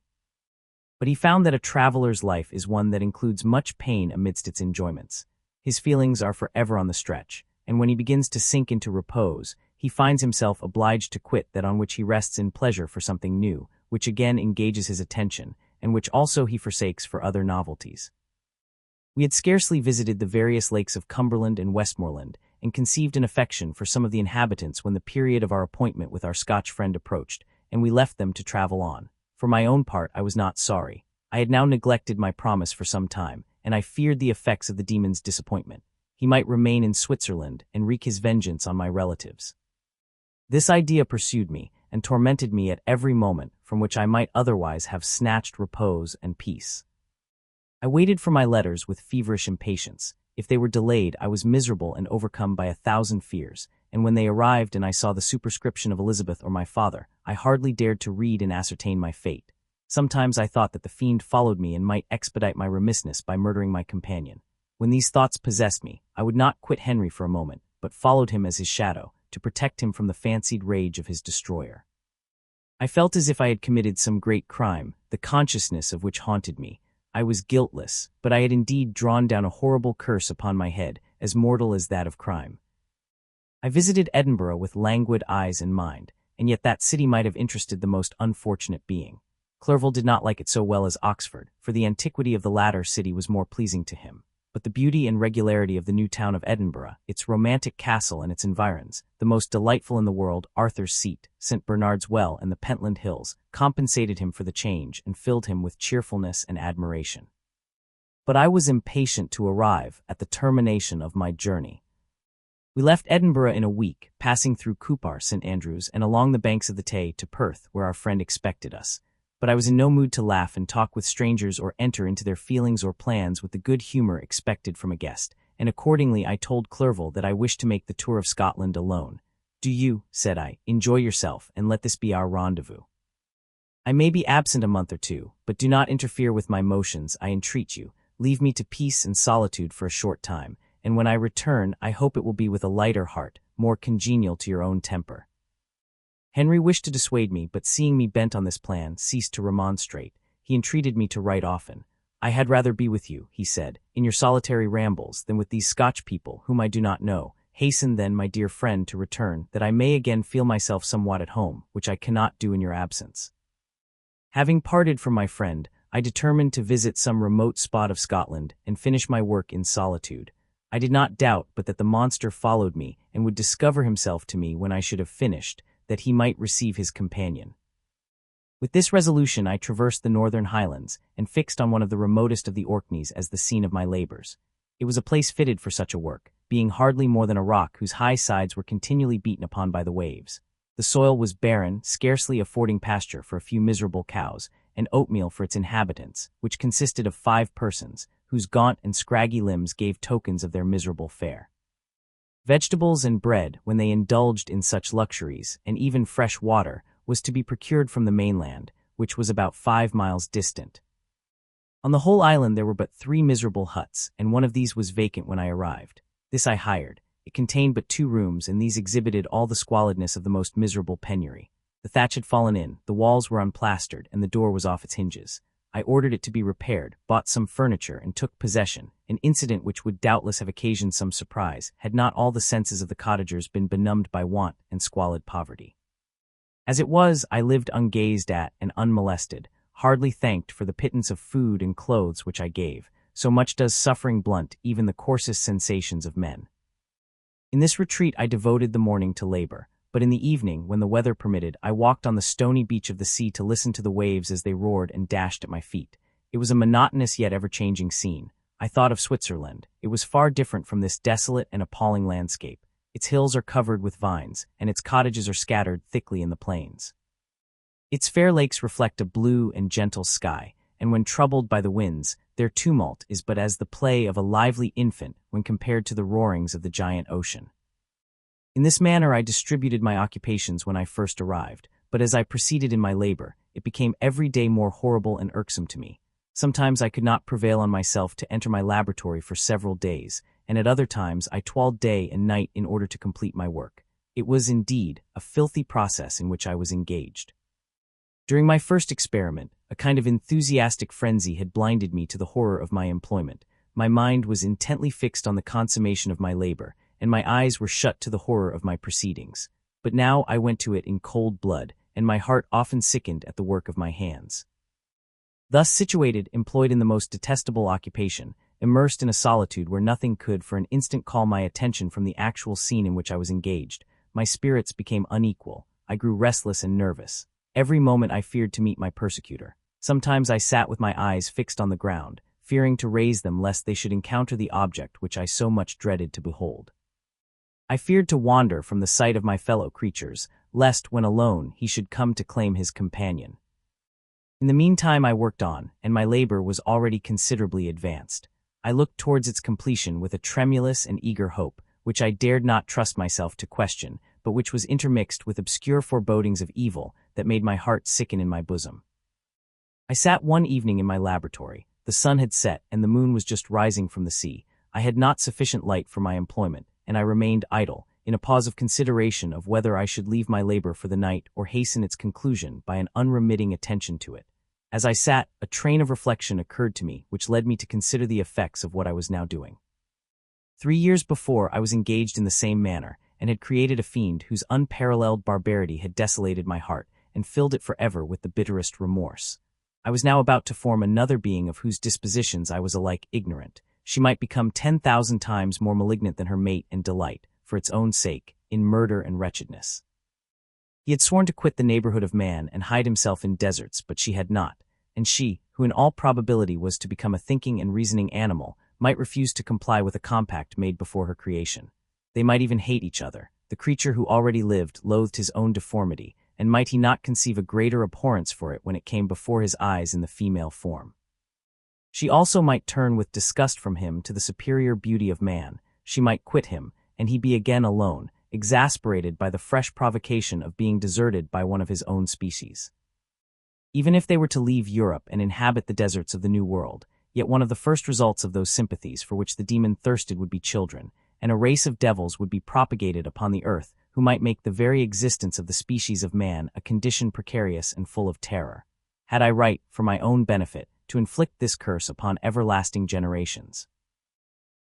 But he found that a traveler's life is one that includes much pain amidst its enjoyments. His feelings are forever on the stretch, and when he begins to sink into repose, he finds himself obliged to quit that on which he rests in pleasure for something new, which again engages his attention, and which also he forsakes for other novelties. We had scarcely visited the various lakes of Cumberland and Westmoreland, and conceived an affection for some of the inhabitants when the period of our appointment with our Scotch friend approached, and we left them to travel on. For my own part, I was not sorry. I had now neglected my promise for some time, and I feared the effects of the demon's disappointment. He might remain in Switzerland and wreak his vengeance on my relatives. This idea pursued me, and tormented me at every moment from which I might otherwise have snatched repose and peace. I waited for my letters with feverish impatience. If they were delayed, I was miserable and overcome by 1,000 fears, and when they arrived and I saw the superscription of Elizabeth or my father, I hardly dared to read and ascertain my fate. Sometimes I thought that the fiend followed me and might expedite my remissness by murdering my companion. When these thoughts possessed me, I would not quit Henry for a moment, but followed him as his shadow, to protect him from the fancied rage of his destroyer. I felt as if I had committed some great crime, the consciousness of which haunted me. I was guiltless, but I had indeed drawn down a horrible curse upon my head, as mortal as that of crime. I visited Edinburgh with languid eyes and mind, and yet that city might have interested the most unfortunate being. Clerval did not like it so well as Oxford, for the antiquity of the latter city was more pleasing to him. But the beauty and regularity of the new town of Edinburgh, its romantic castle and its environs, the most delightful in the world, Arthur's Seat, St. Bernard's Well, and the Pentland Hills, compensated him for the change and filled him with cheerfulness and admiration. But I was impatient to arrive at the termination of my journey. We left Edinburgh in a week, passing through Cupar, St. Andrews, and along the banks of the Tay to Perth, where our friend expected us. But I was in no mood to laugh and talk with strangers or enter into their feelings or plans with the good humor expected from a guest, and accordingly I told Clerval that I wished to make the tour of Scotland alone. "Do you," said I, "enjoy yourself, and let this be our rendezvous. I may be absent a month or two, but do not interfere with my motions, I entreat you. Leave me to peace and solitude for a short time, and when I return I hope it will be with a lighter heart, more congenial to your own temper." Henry wished to dissuade me, but seeing me bent on this plan, ceased to remonstrate. He entreated me to write often. "I had rather be with you," he said, "in your solitary rambles, than with these Scotch people, whom I do not know. Hasten then, my dear friend, to return, that I may again feel myself somewhat at home, which I cannot do in your absence." Having parted from my friend, I determined to visit some remote spot of Scotland, and finish my work in solitude. I did not doubt but that the monster followed me, and would discover himself to me when I should have finished, that he might receive his companion. With this resolution I traversed the northern highlands, and fixed on one of the remotest of the Orkneys as the scene of my labors. It was a place fitted for such a work, being hardly more than a rock whose high sides were continually beaten upon by the waves. The soil was barren, scarcely affording pasture for a few miserable cows, and oatmeal for its inhabitants, which consisted of 5 persons, whose gaunt and scraggy limbs gave tokens of their miserable fare. Vegetables and bread, when they indulged in such luxuries, and even fresh water, was to be procured from the mainland, which was about 5 miles distant. On the whole island there were but 3 miserable huts, and one of these was vacant when I arrived. This I hired. It contained but 2 rooms, and these exhibited all the squalidness of the most miserable penury. The thatch had fallen in, the walls were unplastered, and the door was off its hinges. I ordered it to be repaired, bought some furniture, and took possession, an incident which would doubtless have occasioned some surprise, had not all the senses of the cottagers been benumbed by want and squalid poverty. As it was, I lived ungazed at and unmolested, hardly thanked for the pittance of food and clothes which I gave, so much does suffering blunt even the coarsest sensations of men. In this retreat I devoted the morning to labor, but in the evening, when the weather permitted, I walked on the stony beach of the sea to listen to the waves as they roared and dashed at my feet. It was a monotonous yet ever-changing scene. I thought of Switzerland. It was far different from this desolate and appalling landscape. Its hills are covered with vines, and its cottages are scattered thickly in the plains. Its fair lakes reflect a blue and gentle sky, and when troubled by the winds, their tumult is but as the play of a lively infant when compared to the roarings of the giant ocean. In this manner I distributed my occupations when I first arrived, but as I proceeded in my labor, it became every day more horrible and irksome to me. Sometimes I could not prevail on myself to enter my laboratory for several days, and at other times I toiled day and night in order to complete my work. It was, indeed, a filthy process in which I was engaged. During my first experiment, a kind of enthusiastic frenzy had blinded me to the horror of my employment. My mind was intently fixed on the consummation of my labor, and my eyes were shut to the horror of my proceedings. But now I went to it in cold blood, and my heart often sickened at the work of my hands. Thus situated, employed in the most detestable occupation, immersed in a solitude where nothing could for an instant call my attention from the actual scene in which I was engaged, my spirits became unequal. I grew restless and nervous. Every moment I feared to meet my persecutor. Sometimes I sat with my eyes fixed on the ground, fearing to raise them lest they should encounter the object which I so much dreaded to behold. I feared to wander from the sight of my fellow creatures, lest, when alone, he should come to claim his companion. In the meantime I worked on, and my labor was already considerably advanced. I looked towards its completion with a tremulous and eager hope, which I dared not trust myself to question, but which was intermixed with obscure forebodings of evil that made my heart sicken in my bosom. I sat one evening in my laboratory. The sun had set, and the moon was just rising from the sea. I had not sufficient light for my employment, and I remained idle, in a pause of consideration of whether I should leave my labor for the night or hasten its conclusion by an unremitting attention to it. As I sat, a train of reflection occurred to me which led me to consider the effects of what I was now doing. 3 years before I was engaged in the same manner, and had created a fiend whose unparalleled barbarity had desolated my heart and filled it forever with the bitterest remorse. I was now about to form another being of whose dispositions I was alike ignorant. She might become 10,000 times more malignant than her mate and delight, for its own sake, in murder and wretchedness. He had sworn to quit the neighborhood of man and hide himself in deserts, but she had not, and she, who in all probability was to become a thinking and reasoning animal, might refuse to comply with a compact made before her creation. They might even hate each other. The creature who already lived loathed his own deformity, and might he not conceive a greater abhorrence for it when it came before his eyes in the female form? She also might turn with disgust from him to the superior beauty of man. She might quit him, and he be again alone, exasperated by the fresh provocation of being deserted by one of his own species. Even if they were to leave Europe and inhabit the deserts of the New World, yet one of the first results of those sympathies for which the demon thirsted would be children, and a race of devils would be propagated upon the earth who might make the very existence of the species of man a condition precarious and full of terror. Had I right, for my own benefit, to inflict this curse upon everlasting generations?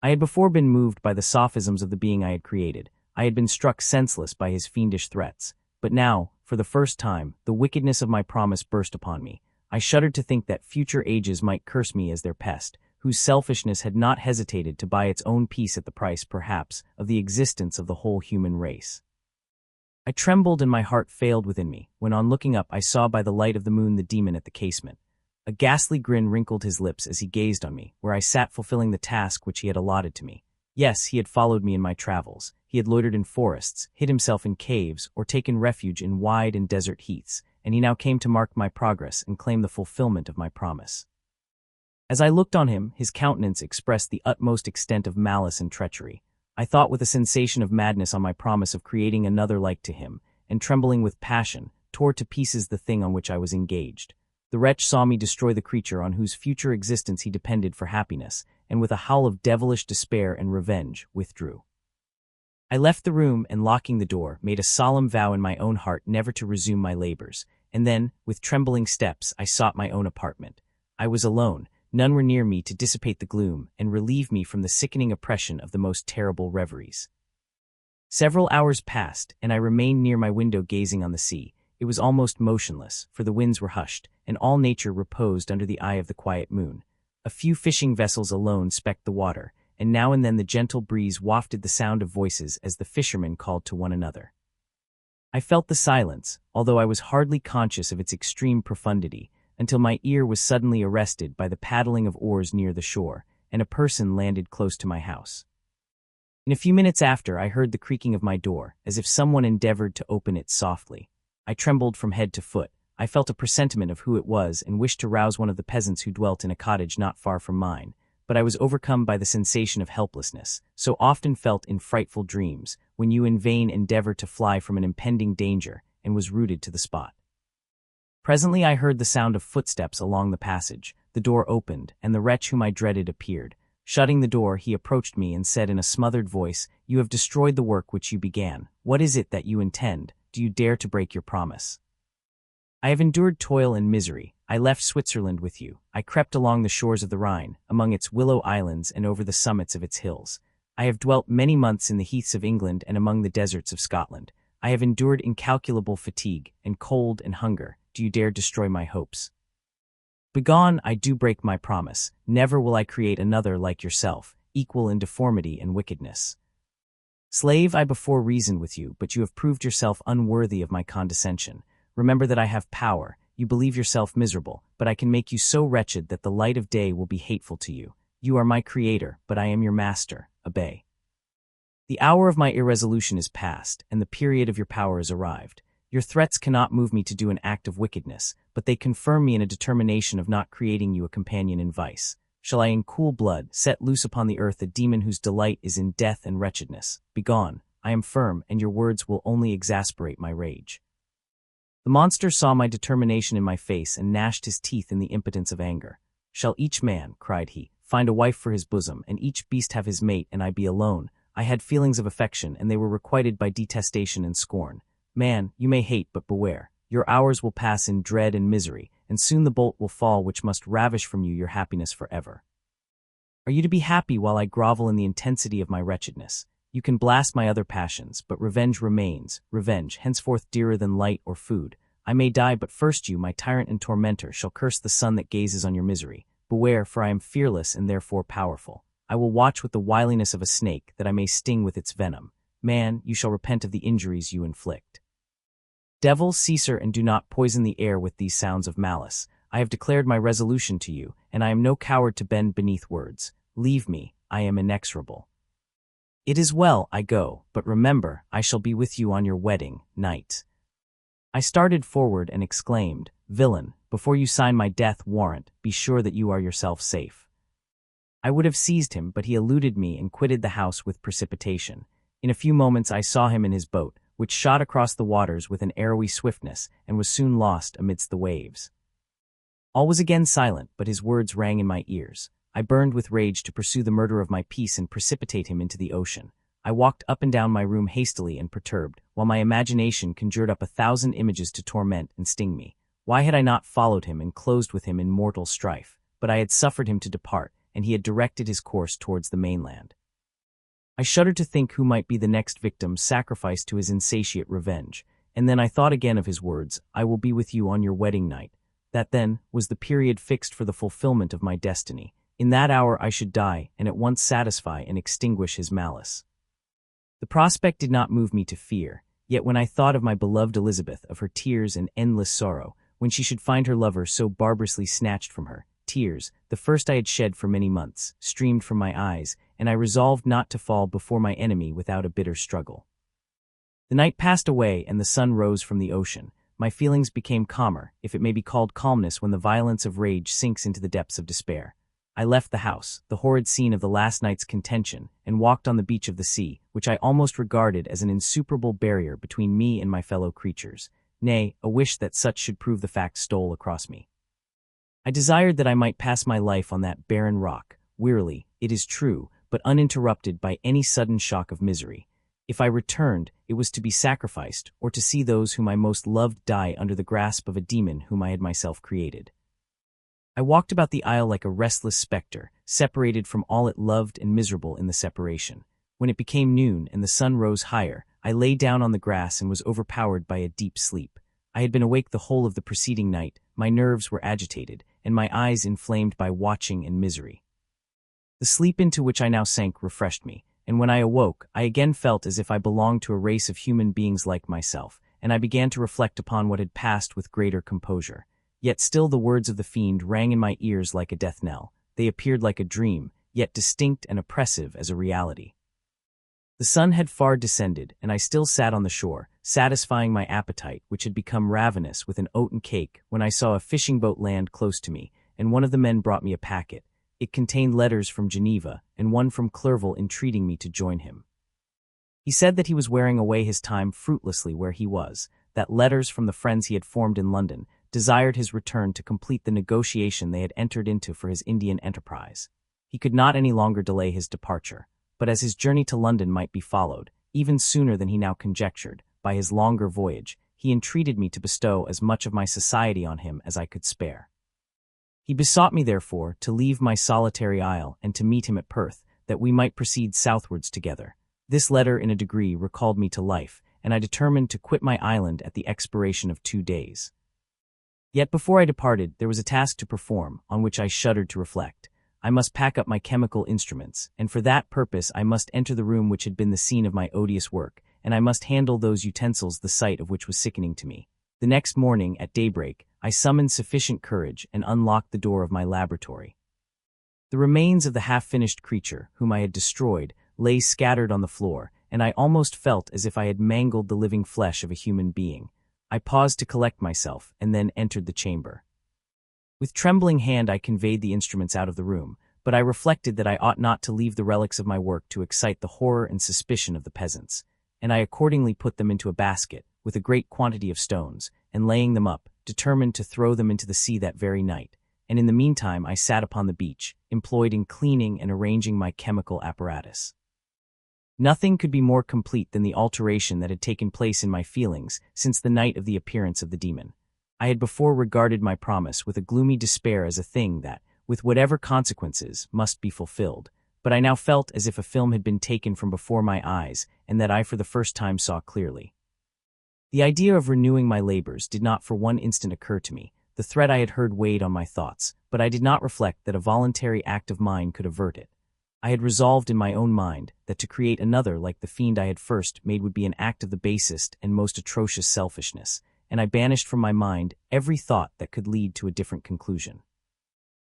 I had before been moved by the sophisms of the being I had created. I had been struck senseless by his fiendish threats. But now, for the first time, the wickedness of my promise burst upon me. I shuddered to think that future ages might curse me as their pest, whose selfishness had not hesitated to buy its own peace at the price, perhaps, of the existence of the whole human race. I trembled and my heart failed within me, when on looking up I saw by the light of the moon the demon at the casement. A ghastly grin wrinkled his lips as he gazed on me, where I sat fulfilling the task which he had allotted to me. Yes, he had followed me in my travels. He had loitered in forests, hid himself in caves, or taken refuge in wide and desert heaths, and he now came to mark my progress and claim the fulfillment of my promise. As I looked on him, his countenance expressed the utmost extent of malice and treachery. I thought with a sensation of madness on my promise of creating another like to him, and trembling with passion, tore to pieces the thing on which I was engaged. The wretch saw me destroy the creature on whose future existence he depended for happiness, and with a howl of devilish despair and revenge, withdrew. I left the room and, locking the door, made a solemn vow in my own heart never to resume my labors, and then, with trembling steps, I sought my own apartment. I was alone, none were near me to dissipate the gloom and relieve me from the sickening oppression of the most terrible reveries. Several hours passed, and I remained near my window gazing on the sea. It was almost motionless, for the winds were hushed, and all nature reposed under the eye of the quiet moon. A few fishing vessels alone specked the water, and now and then the gentle breeze wafted the sound of voices as the fishermen called to one another. I felt the silence, although I was hardly conscious of its extreme profundity, until my ear was suddenly arrested by the paddling of oars near the shore, and a person landed close to my house. In a few minutes after, I heard the creaking of my door, as if someone endeavored to open it softly. I trembled from head to foot. I felt a presentiment of who it was and wished to rouse one of the peasants who dwelt in a cottage not far from mine, but I was overcome by the sensation of helplessness, so often felt in frightful dreams, when you in vain endeavor to fly from an impending danger, and was rooted to the spot. Presently I heard the sound of footsteps along the passage. The door opened, and the wretch whom I dreaded appeared. Shutting the door, he approached me and said in a smothered voice, "You have destroyed the work which you began. What is it that you intend? Do you dare to break your promise?" "I have endured toil and misery. I left Switzerland with you. I crept along the shores of the Rhine, among its willow islands and over the summits of its hills. I have dwelt many months in the heaths of England and among the deserts of Scotland. I have endured incalculable fatigue, and cold and hunger. Do you dare destroy my hopes? Begone, I do break my promise. Never will I create another like yourself, equal in deformity and wickedness. Slave, I before reasoned with you, but you have proved yourself unworthy of my condescension. Remember that I have power. You believe yourself miserable, but I can make you so wretched that the light of day will be hateful to you. You are my creator, but I am your master. Obey. The hour of my irresolution is past, and the period of your power is arrived. Your threats cannot move me to do an act of wickedness, but they confirm me in a determination of not creating you a companion in vice. Shall I in cool blood set loose upon the earth a demon whose delight is in death and wretchedness? Begone, I am firm, and your words will only exasperate my rage." The monster saw my determination in my face and gnashed his teeth in the impotence of anger. "Shall each man," cried he, "find a wife for his bosom, and each beast have his mate, and I be alone? I had feelings of affection, and they were requited by detestation and scorn. Man, you may hate, but beware. Your hours will pass in dread and misery, and soon the bolt will fall which must ravish from you your happiness forever. Are you to be happy while I grovel in the intensity of my wretchedness? You can blast my other passions, but revenge remains, revenge, henceforth dearer than light or food. I may die, but first you, my tyrant and tormentor, shall curse the sun that gazes on your misery. Beware, for I am fearless and therefore powerful. I will watch with the wiliness of a snake, that I may sting with its venom. Man, you shall repent of the injuries you inflict. Devil, cease, and do not poison the air with these sounds of malice. I have declared my resolution to you, and I am no coward to bend beneath words. Leave me, I am inexorable. It is well, I go, but remember, I shall be with you on your wedding night." I started forward and exclaimed, "Villain, before you sign my death warrant, be sure that you are yourself safe." I would have seized him, but he eluded me and quitted the house with precipitation. In a few moments I saw him in his boat, which shot across the waters with an arrowy swiftness and was soon lost amidst the waves. All was again silent, but his words rang in my ears. I burned with rage to pursue the murderer of my peace and precipitate him into the ocean. I walked up and down my room hastily and perturbed, while my imagination conjured up 1,000 images to torment and sting me. Why had I not followed him and closed with him in mortal strife? But I had suffered him to depart, and he had directed his course towards the mainland. I shuddered to think who might be the next victim sacrificed to his insatiate revenge, and then I thought again of his words, "I will be with you on your wedding night." That then was the period fixed for the fulfillment of my destiny. In that hour I should die, and at once satisfy and extinguish his malice. The prospect did not move me to fear, yet when I thought of my beloved Elizabeth, of her tears and endless sorrow, when she should find her lover so barbarously snatched from her, tears, the first I had shed for many months, streamed from my eyes, and I resolved not to fall before my enemy without a bitter struggle. The night passed away, and the sun rose from the ocean. My feelings became calmer, if it may be called calmness when the violence of rage sinks into the depths of despair. I left the house, the horrid scene of the last night's contention, and walked on the beach of the sea, which I almost regarded as an insuperable barrier between me and my fellow creatures. Nay, a wish that such should prove the fact stole across me. I desired that I might pass my life on that barren rock, wearily, it is true, but uninterrupted by any sudden shock of misery. If I returned, it was to be sacrificed, or to see those whom I most loved die under the grasp of a demon whom I had myself created. I walked about the isle like a restless spectre, separated from all it loved and miserable in the separation. When it became noon and the sun rose higher, I lay down on the grass and was overpowered by a deep sleep. I had been awake the whole of the preceding night, my nerves were agitated, and my eyes inflamed by watching and misery. The sleep into which I now sank refreshed me, and when I awoke, I again felt as if I belonged to a race of human beings like myself, and I began to reflect upon what had passed with greater composure. Yet still the words of the fiend rang in my ears like a death knell. They appeared like a dream, yet distinct and oppressive as a reality. The sun had far descended, and I still sat on the shore, satisfying my appetite, which had become ravenous, with an oaten cake, when I saw a fishing boat land close to me, and one of the men brought me a packet. It contained letters from Geneva, and one from Clerval entreating me to join him. He said that he was wearing away his time fruitlessly where he was, that letters from the friends he had formed in London desired his return to complete the negotiation they had entered into for his Indian enterprise. He could not any longer delay his departure, but as his journey to London might be followed, even sooner than he now conjectured, by his longer voyage, he entreated me to bestow as much of my society on him as I could spare. He besought me, therefore, to leave my solitary isle and to meet him at Perth, that we might proceed southwards together. This letter in a degree recalled me to life, and I determined to quit my island at the expiration of 2 days. Yet before I departed, there was a task to perform, on which I shuddered to reflect. I must pack up my chemical instruments, and for that purpose I must enter the room which had been the scene of my odious work, and I must handle those utensils the sight of which was sickening to me. The next morning, at daybreak, I summoned sufficient courage and unlocked the door of my laboratory. The remains of the half-finished creature, whom I had destroyed, lay scattered on the floor, and I almost felt as if I had mangled the living flesh of a human being. I paused to collect myself, and then entered the chamber. With trembling hand I conveyed the instruments out of the room, but I reflected that I ought not to leave the relics of my work to excite the horror and suspicion of the peasants, and I accordingly put them into a basket, with a great quantity of stones, and laying them up, determined to throw them into the sea that very night, and in the meantime I sat upon the beach, employed in cleaning and arranging my chemical apparatus. Nothing could be more complete than the alteration that had taken place in my feelings since the night of the appearance of the demon. I had before regarded my promise with a gloomy despair as a thing that, with whatever consequences, must be fulfilled, but I now felt as if a film had been taken from before my eyes, and that I for the first time saw clearly. The idea of renewing my labors did not for one instant occur to me. The threat I had heard weighed on my thoughts, but I did not reflect that a voluntary act of mine could avert it. I had resolved in my own mind that to create another like the fiend I had first made would be an act of the basest and most atrocious selfishness, and I banished from my mind every thought that could lead to a different conclusion.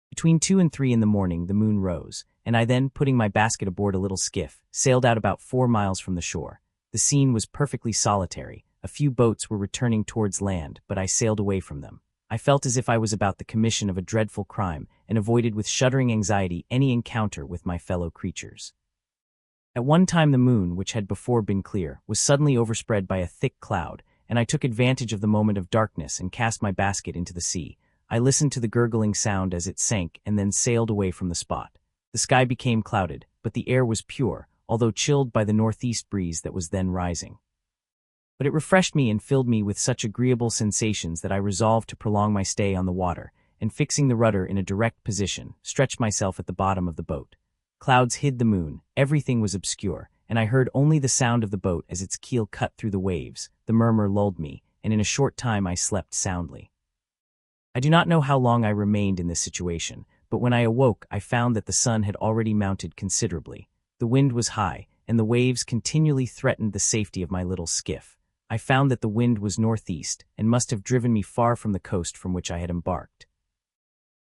Between 2 and 3 in the morning the moon rose, and I then, putting my basket aboard a little skiff, sailed out about 4 miles from the shore. The scene was perfectly solitary. A few boats were returning towards land, but I sailed away from them. I felt as if I was about the commission of a dreadful crime, and avoided with shuddering anxiety any encounter with my fellow creatures. At one time the moon, which had before been clear, was suddenly overspread by a thick cloud, and I took advantage of the moment of darkness and cast my basket into the sea. I listened to the gurgling sound as it sank and then sailed away from the spot. The sky became clouded, but the air was pure, although chilled by the northeast breeze that was then rising. But it refreshed me and filled me with such agreeable sensations that I resolved to prolong my stay on the water, and fixing the rudder in a direct position, stretched myself at the bottom of the boat. Clouds hid the moon, everything was obscure, and I heard only the sound of the boat as its keel cut through the waves. The murmur lulled me, and in a short time I slept soundly. I do not know how long I remained in this situation, but when I awoke I found that the sun had already mounted considerably. The wind was high, and the waves continually threatened the safety of my little skiff. I found that the wind was northeast, and must have driven me far from the coast from which I had embarked.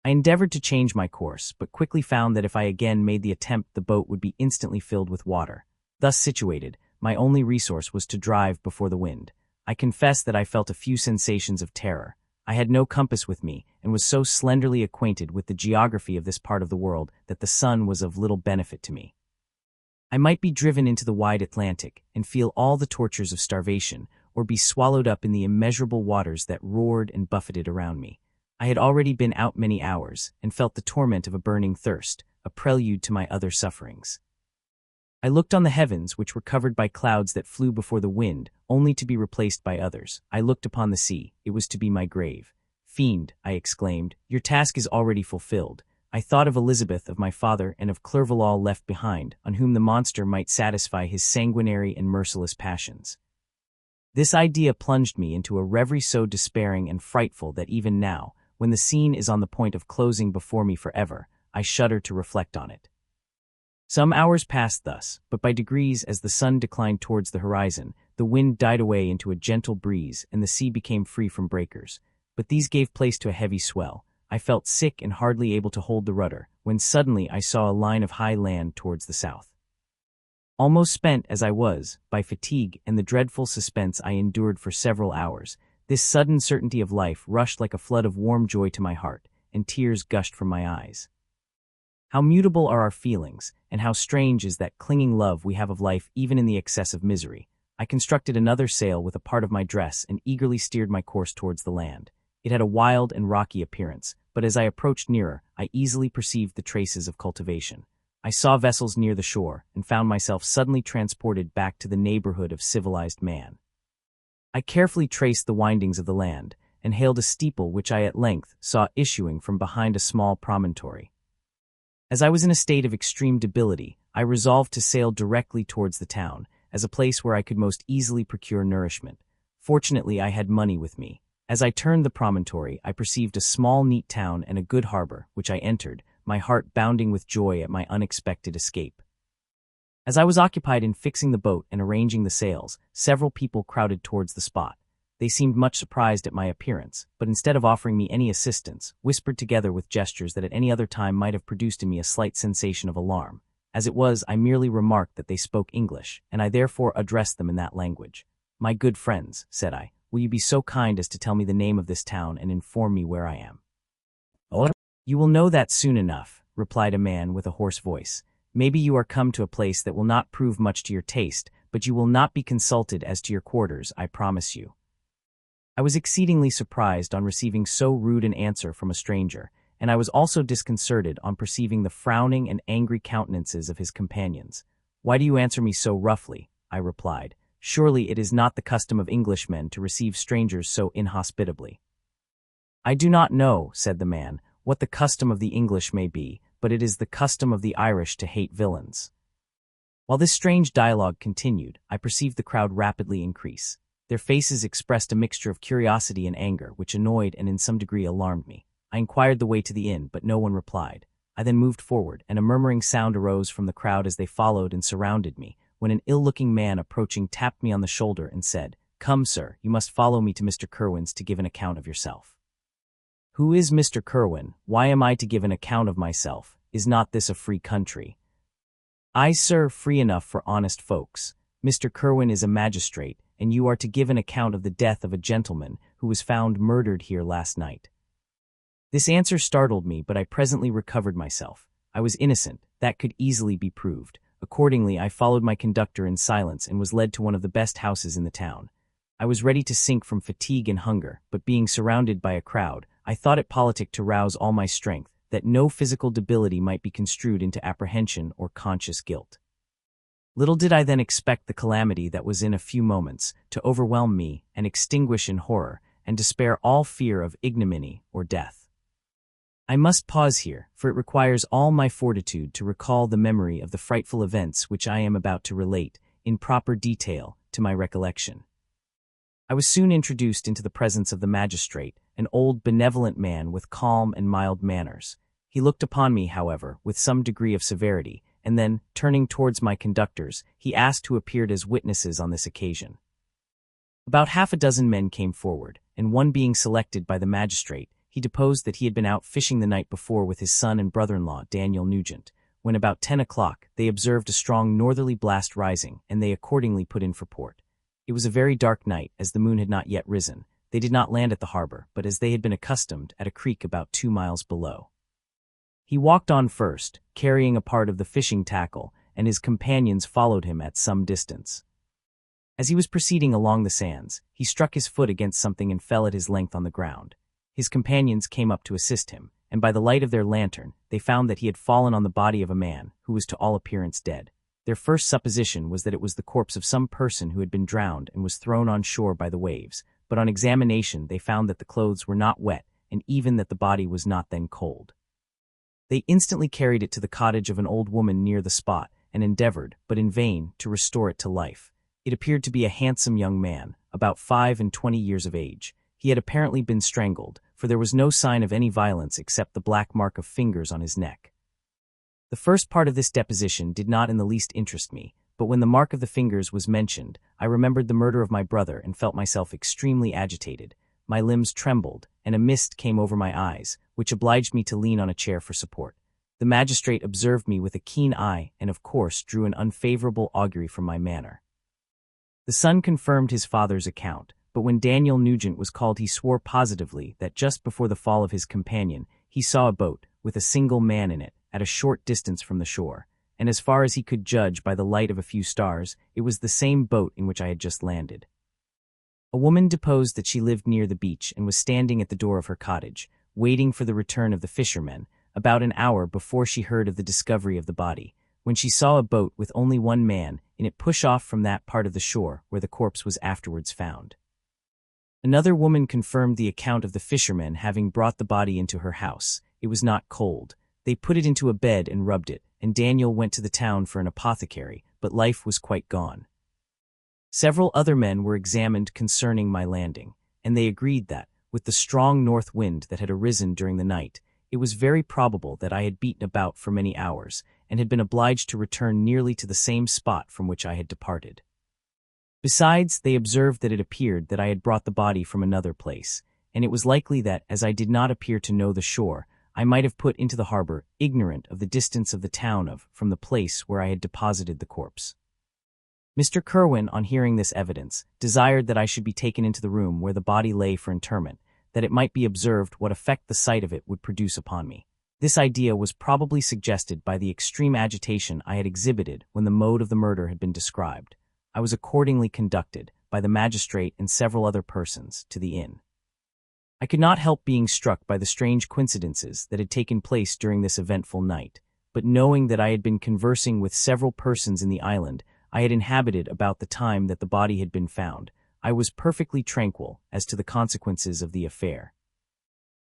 I endeavored to change my course, but quickly found that if I again made the attempt the boat would be instantly filled with water. Thus situated, my only resource was to drive before the wind. I confess that I felt a few sensations of terror. I had no compass with me, and was so slenderly acquainted with the geography of this part of the world that the sun was of little benefit to me. I might be driven into the wide Atlantic and feel all the tortures of starvation, or be swallowed up in the immeasurable waters that roared and buffeted around me. I had already been out many hours, and felt the torment of a burning thirst, a prelude to my other sufferings. I looked on the heavens, which were covered by clouds that flew before the wind, only to be replaced by others. I looked upon the sea. It was to be my grave. "Fiend," I exclaimed, "your task is already fulfilled." I thought of Elizabeth, of my father, and of Clerval left behind, on whom the monster might satisfy his sanguinary and merciless passions. This idea plunged me into a reverie so despairing and frightful that even now, when the scene is on the point of closing before me forever, I shudder to reflect on it. Some hours passed thus, but by degrees, as the sun declined towards the horizon, the wind died away into a gentle breeze and the sea became free from breakers. But these gave place to a heavy swell. I felt sick and hardly able to hold the rudder, when suddenly I saw a line of high land towards the south. Almost spent as I was, by fatigue and the dreadful suspense I endured for several hours, this sudden certainty of life rushed like a flood of warm joy to my heart, and tears gushed from my eyes. How mutable are our feelings, and how strange is that clinging love we have of life even in the excess of misery. I constructed another sail with a part of my dress and eagerly steered my course towards the land. It had a wild and rocky appearance, but as I approached nearer, I easily perceived the traces of cultivation. I saw vessels near the shore, and found myself suddenly transported back to the neighborhood of civilized man. I carefully traced the windings of the land, and hailed a steeple which I at length saw issuing from behind a small promontory. As I was in a state of extreme debility, I resolved to sail directly towards the town, as a place where I could most easily procure nourishment. Fortunately, I had money with me. As I turned the promontory, I perceived a small, neat town and a good harbor, which I entered, my heart bounding with joy at my unexpected escape. As I was occupied in fixing the boat and arranging the sails, several people crowded towards the spot. They seemed much surprised at my appearance, but instead of offering me any assistance, whispered together with gestures that at any other time might have produced in me a slight sensation of alarm. As it was, I merely remarked that they spoke English, and I therefore addressed them in that language. "My good friends," said I, "will you be so kind as to tell me the name of this town and inform me where I am?" "Oh, you will know that soon enough," replied a man with a hoarse voice. "Maybe you are come to a place that will not prove much to your taste, but you will not be consulted as to your quarters, I promise you." I was exceedingly surprised on receiving so rude an answer from a stranger, and I was also disconcerted on perceiving the frowning and angry countenances of his companions. "Why do you answer me so roughly?" I replied. "Surely it is not the custom of Englishmen to receive strangers so inhospitably." "I do not know," said the man, "what the custom of the English may be, but it is the custom of the Irish to hate villains." While this strange dialogue continued, I perceived the crowd rapidly increase. Their faces expressed a mixture of curiosity and anger, which annoyed and in some degree alarmed me. I inquired the way to the inn, but no one replied. I then moved forward, and a murmuring sound arose from the crowd as they followed and surrounded me, when an ill-looking man approaching tapped me on the shoulder and said, "Come, sir, you must follow me to Mr. Kerwin's to give an account of yourself." "Who is Mr. Kerwin? Why am I to give an account of myself? Is not this a free country?" "Aye, sir, free enough for honest folks. Mr. Kerwin is a magistrate, and you are to give an account of the death of a gentleman who was found murdered here last night." This answer startled me, but I presently recovered myself. I was innocent, that could easily be proved. Accordingly, I followed my conductor in silence and was led to one of the best houses in the town. I was ready to sink from fatigue and hunger, but being surrounded by a crowd, I thought it politic to rouse all my strength, that no physical debility might be construed into apprehension or conscious guilt. Little did I then expect the calamity that was in a few moments to overwhelm me and extinguish in horror and despair all fear of ignominy or death. I must pause here, for it requires all my fortitude to recall the memory of the frightful events which I am about to relate, in proper detail, to my recollection. I was soon introduced into the presence of the magistrate, an old benevolent man with calm and mild manners. He looked upon me, however, with some degree of severity, and then, turning towards my conductors, he asked who appeared as witnesses on this occasion. About half a dozen men came forward, and one being selected by the magistrate, he deposed that he had been out fishing the night before with his son and brother-in-law, Daniel Nugent. When about 10 o'clock, they observed a strong northerly blast rising, and they accordingly put in for port. It was a very dark night, as the moon had not yet risen. they did not land at the harbor, but as they had been accustomed, at a creek about 2 miles below. He walked on first, carrying a part of the fishing tackle, and his companions followed him at some distance. As he was proceeding along the sands, he struck his foot against something and fell at his length on the ground. His companions came up to assist him, and by the light of their lantern, they found that he had fallen on the body of a man who was to all appearance dead. Their first supposition was that it was the corpse of some person who had been drowned and was thrown on shore by the waves, but on examination they found that the clothes were not wet, and even that the body was not then cold. They instantly carried it to the cottage of an old woman near the spot, and endeavored, but in vain, to restore it to life. It appeared to be a handsome young man, about 25 years of age. He had apparently been strangled, for there was no sign of any violence except the black mark of fingers on his neck. The first part of this deposition did not in the least interest me, but when the mark of the fingers was mentioned, I remembered the murder of my brother and felt myself extremely agitated. My limbs trembled, and a mist came over my eyes, which obliged me to lean on a chair for support. The magistrate observed me with a keen eye and of course drew an unfavorable augury from my manner. The son confirmed his father's account, but when Daniel Nugent was called he swore positively that just before the fall of his companion, he saw a boat, with a single man in it, at a short distance from the shore, and as far as he could judge by the light of a few stars, it was the same boat in which I had just landed. A woman deposed that she lived near the beach and was standing at the door of her cottage, waiting for the return of the fishermen, about an hour before she heard of the discovery of the body, when she saw a boat with only one man in it push off from that part of the shore where the corpse was afterwards found. Another woman confirmed the account of the fishermen having brought the body into her house. It was not cold. They put it into a bed and rubbed it, and Daniel went to the town for an apothecary, but life was quite gone. Several other men were examined concerning my landing, and they agreed that, with the strong north wind that had arisen during the night, it was very probable that I had beaten about for many hours, and had been obliged to return nearly to the same spot from which I had departed. Besides, they observed that it appeared that I had brought the body from another place, and it was likely that, as I did not appear to know the shore, I might have put into the harbor, ignorant of the distance of the town from the place where I had deposited the corpse. Mr. Kerwin, on hearing this evidence, desired that I should be taken into the room where the body lay for interment, that it might be observed what effect the sight of it would produce upon me. This idea was probably suggested by the extreme agitation I had exhibited when the mode of the murder had been described. I was accordingly conducted, by the magistrate and several other persons, to the inn. I could not help being struck by the strange coincidences that had taken place during this eventful night, but knowing that I had been conversing with several persons in the island I had inhabited about the time that the body had been found, I was perfectly tranquil as to the consequences of the affair.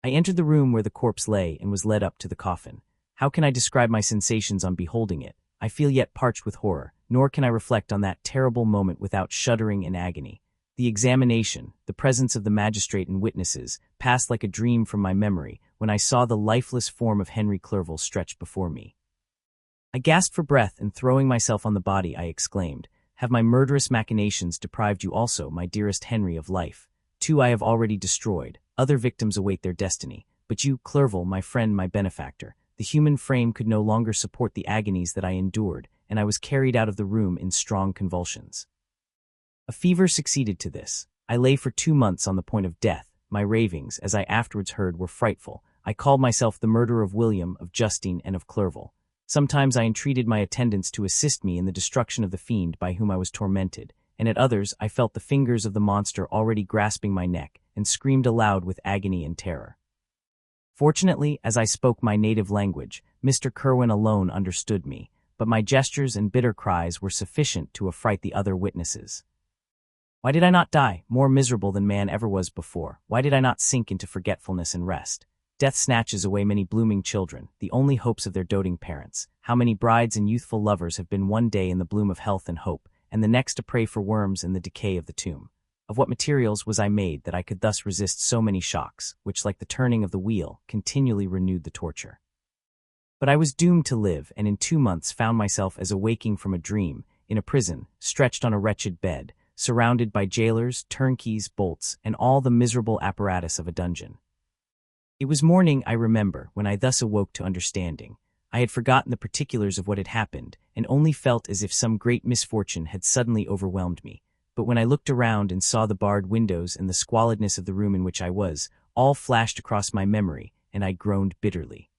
I entered the room where the corpse lay and was led up to the coffin. How can I describe my sensations on beholding it? I feel yet parched with horror, nor can I reflect on that terrible moment without shuddering in agony. The examination, the presence of the magistrate and witnesses, passed like a dream from my memory when I saw the lifeless form of Henry Clerval stretched before me. I gasped for breath, and throwing myself on the body, I exclaimed, "Have my murderous machinations deprived you also, my dearest Henry, of life? 2 I have already destroyed, other victims await their destiny, but you, Clerval, my friend, my benefactor, the human frame could no longer support the agonies that I endured, and I was carried out of the room in strong convulsions. A fever succeeded to this. I lay for 2 months on the point of death. My ravings, as I afterwards heard, were frightful. I called myself the murderer of William, of Justine, and of Clerval. Sometimes I entreated my attendants to assist me in the destruction of the fiend by whom I was tormented, and at others I felt the fingers of the monster already grasping my neck, and screamed aloud with agony and terror. Fortunately, as I spoke my native language, Mr. Kerwin alone understood me, but my gestures and bitter cries were sufficient to affright the other witnesses. Why did I not die, more miserable than man ever was before? Why did I not sink into forgetfulness and rest? Death snatches away many blooming children, the only hopes of their doting parents. How many brides and youthful lovers have been one day in the bloom of health and hope, and the next to pray for worms in the decay of the tomb? Of what materials was I made that I could thus resist so many shocks, which, like the turning of the wheel, continually renewed the torture? But I was doomed to live, and in 2 months found myself as awaking from a dream, in a prison, stretched on a wretched bed, surrounded by jailers, turnkeys, bolts, and all the miserable apparatus of a dungeon. It was morning, I remember, when I thus awoke to understanding. I had forgotten the particulars of what had happened, and only felt as if some great misfortune had suddenly overwhelmed me. but when I looked around and saw the barred windows and the squalidness of the room in which I was, all flashed across my memory, and I groaned bitterly.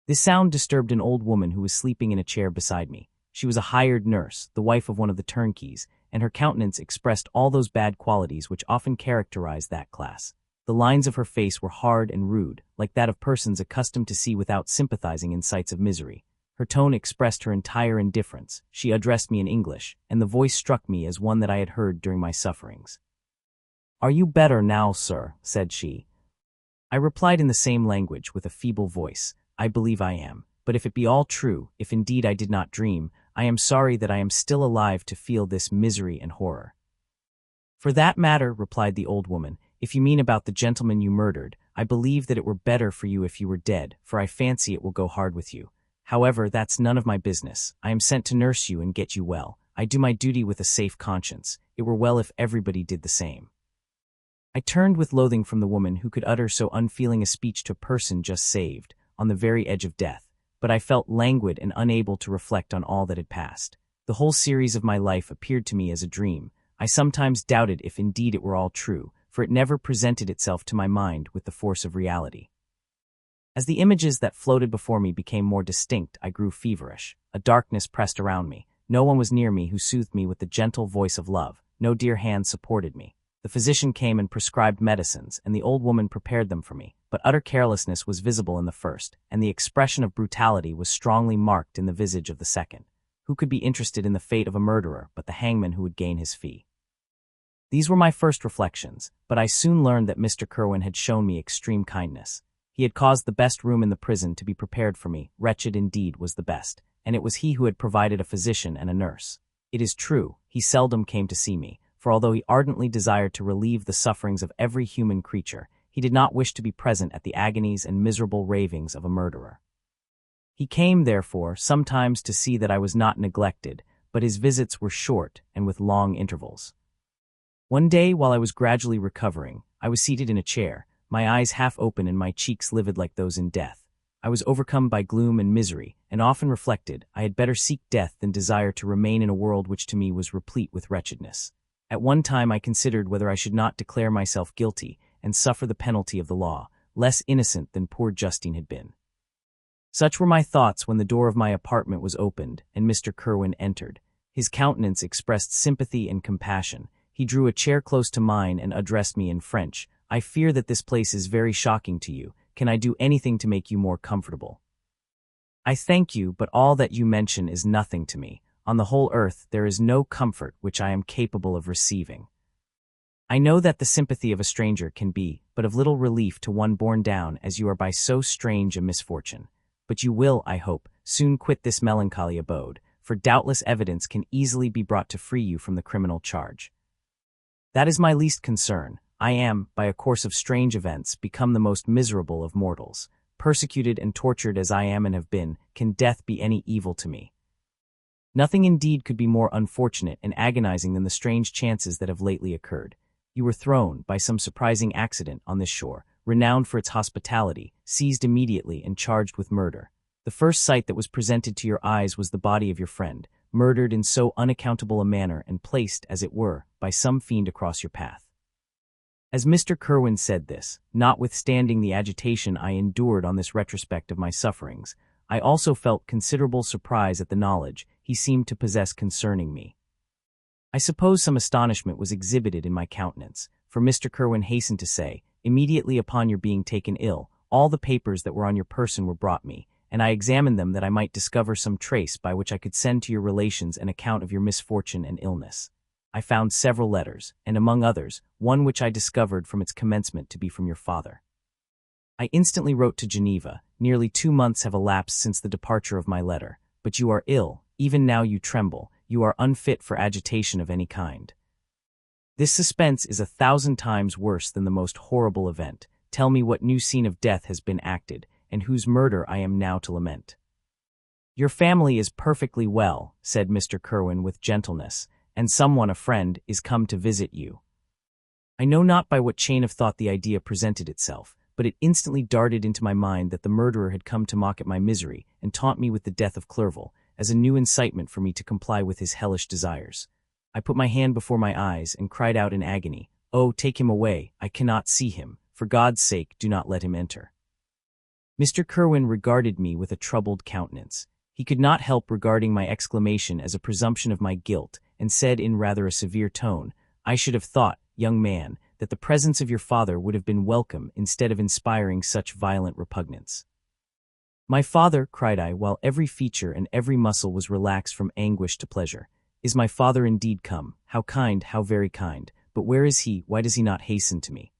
This sound disturbed an old woman who was sleeping in a chair beside me. She was a hired nurse, the wife of one of the turnkeys, and her countenance expressed all those bad qualities which often characterize that class. The lines of her face were hard and rude, like that of persons accustomed to see without sympathizing in sights of misery. Her tone expressed her entire indifference. She addressed me in English, and the voice struck me as one that I had heard during my sufferings. "Are you better now, sir?" said she. I replied in the same language with a feeble voice, "I believe I am, but if it be all true, if indeed I did not dream, I am sorry that I am still alive to feel this misery and horror." "For that matter," replied the old woman, "if you mean about the gentleman you murdered, I believe that it were better for you if you were dead, for I fancy it will go hard with you. However, that's none of my business. I am sent to nurse you and get you well. I do my duty with a safe conscience. It were well if everybody did the same." I turned with loathing from the woman who could utter so unfeeling a speech to a person just saved, on the very edge of death, but I felt languid and unable to reflect on all that had passed. The whole series of my life appeared to me as a dream. I sometimes doubted if indeed it were all true, for it never presented itself to my mind with the force of reality. As the images that floated before me became more distinct, I grew feverish. A darkness pressed around me. No one was near me who soothed me with the gentle voice of love. No dear hand supported me. The physician came and prescribed medicines, and the old woman prepared them for me, but utter carelessness was visible in the first, and the expression of brutality was strongly marked in the visage of the second. Who could be interested in the fate of a murderer but the hangman who would gain his fee? These were my first reflections, but I soon learned that Mr. Kerwin had shown me extreme kindness. He had caused the best room in the prison to be prepared for me. Wretched indeed was the best, and it was he who had provided a physician and a nurse. It is true, he seldom came to see me, for although he ardently desired to relieve the sufferings of every human creature, he did not wish to be present at the agonies and miserable ravings of a murderer. He came, therefore, sometimes to see that I was not neglected, but his visits were short and with long intervals. One day, while I was gradually recovering, I was seated in a chair, my eyes half open and my cheeks livid like those in death. I was overcome by gloom and misery, and often reflected, I had better seek death than desire to remain in a world which to me was replete with wretchedness. At one time I considered whether I should not declare myself guilty and suffer the penalty of the law, less innocent than poor Justine had been. Such were my thoughts when the door of my apartment was opened and Mr. Kerwin entered. His countenance expressed sympathy and compassion. He drew a chair close to mine and addressed me in French. "I fear that this place is very shocking to you. Can I do anything to make you more comfortable?" "I thank you, but all that you mention is nothing to me. On the whole earth there is no comfort which I am capable of receiving. I know that the sympathy of a stranger can be but of little relief to one borne down as you are by so strange a misfortune. But you will, I hope, soon quit this melancholy abode, for doubtless evidence can easily be brought to free you from the criminal charge. That is my least concern. I am, by a course of strange events, become the most miserable of mortals. Persecuted and tortured as I am and have been, can death be any evil to me? Nothing indeed could be more unfortunate and agonizing than the strange chances that have lately occurred. You were thrown, by some surprising accident, on this shore, renowned for its hospitality, seized immediately and charged with murder. The first sight that was presented to your eyes was the body of your friend, murdered in so unaccountable a manner and placed, as it were, by some fiend across your path. As Mr. Kerwin said this, notwithstanding the agitation I endured on this retrospect of my sufferings, I also felt considerable surprise at the knowledge he seemed to possess concerning me. I suppose some astonishment was exhibited in my countenance, for Mr. Kerwin hastened to say, "Immediately upon your being taken ill, all the papers that were on your person were brought me, and I examined them that I might discover some trace by which I could send to your relations an account of your misfortune and illness. I found several letters, and among others, one which I discovered from its commencement to be from your father. I instantly wrote to Geneva. Nearly 2 months have elapsed since the departure of my letter, but you are ill, even now you tremble, you are unfit for agitation of any kind. This suspense is 1,000 times worse than the most horrible event. Tell me what new scene of death has been acted, and whose murder I am now to lament." "Your family is perfectly well," said Mr. Kerwin with gentleness, "and someone, a friend, is come to visit you." I know not by what chain of thought the idea presented itself, but it instantly darted into my mind that the murderer had come to mock at my misery and taunt me with the death of Clerval, as a new incitement for me to comply with his hellish desires. I put my hand before my eyes and cried out in agony, "Oh, take him away, I cannot see him. For God's sake, do not let him enter." Mr. Kerwin regarded me with a troubled countenance. He could not help regarding my exclamation as a presumption of my guilt, and said in rather a severe tone, "I should have thought, young man, that the presence of your father would have been welcome instead of inspiring such violent repugnance." "My father," cried I, while every feature and every muscle was relaxed from anguish to pleasure, "is my father indeed come? How kind, how very kind! But where is he? Why does he not hasten to me?"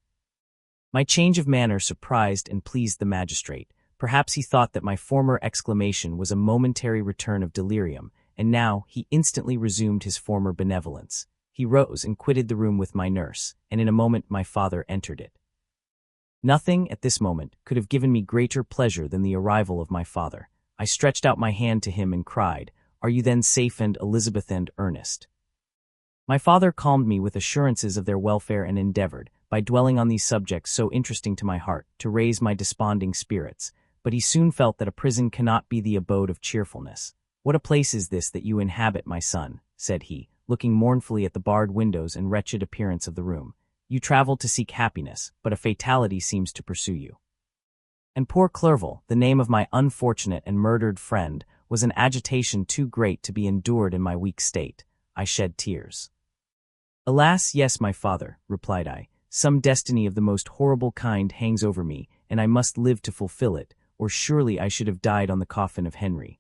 My change of manner surprised and pleased the magistrate. Perhaps he thought that my former exclamation was a momentary return of delirium, and now he instantly resumed his former benevolence. He rose and quitted the room with my nurse, and in a moment my father entered it. Nothing, at this moment, could have given me greater pleasure than the arrival of my father. I stretched out my hand to him and cried, "Are you then safe, and Elizabeth and Ernest?" My father calmed me with assurances of their welfare and endeavored, by dwelling on these subjects so interesting to my heart, to raise my desponding spirits, but he soon felt that a prison cannot be the abode of cheerfulness. "What a place is this that you inhabit, my son?" said he, looking mournfully at the barred windows and wretched appearance of the room. "You traveled to seek happiness, but a fatality seems to pursue you." And poor Clerval, the name of my unfortunate and murdered friend, was an agitation too great to be endured in my weak state. I shed tears. "Alas, yes, my father," replied I. "Some destiny of the most horrible kind hangs over me, and I must live to fulfill it, or surely I should have died on the coffin of Henry."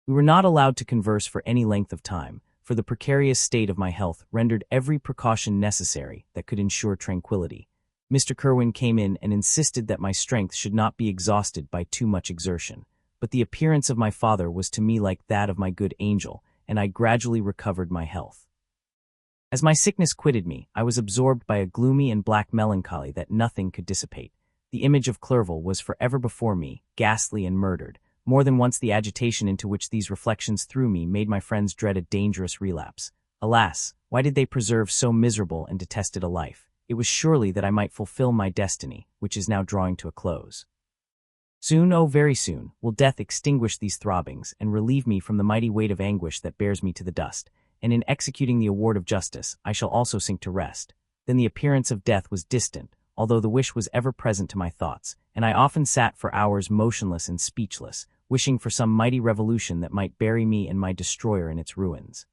We were not allowed to converse for any length of time, for the precarious state of my health rendered every precaution necessary that could ensure tranquility. Mr. Kerwin came in and insisted that my strength should not be exhausted by too much exertion, but the appearance of my father was to me like that of my good angel, and I gradually recovered my health. As my sickness quitted me, I was absorbed by a gloomy and black melancholy that nothing could dissipate. The image of Clerval was forever before me, ghastly and murdered. More than once the agitation into which these reflections threw me made my friends dread a dangerous relapse. Alas, why did they preserve so miserable and detested a life? It was surely that I might fulfill my destiny, which is now drawing to a close. Soon, oh very soon, will death extinguish these throbbings and relieve me from the mighty weight of anguish that bears me to the dust, and in executing the award of justice, I shall also sink to rest. Then the appearance of death was distant, although the wish was ever present to my thoughts, and I often sat for hours motionless and speechless, wishing for some mighty revolution that might bury me and my destroyer in its ruins.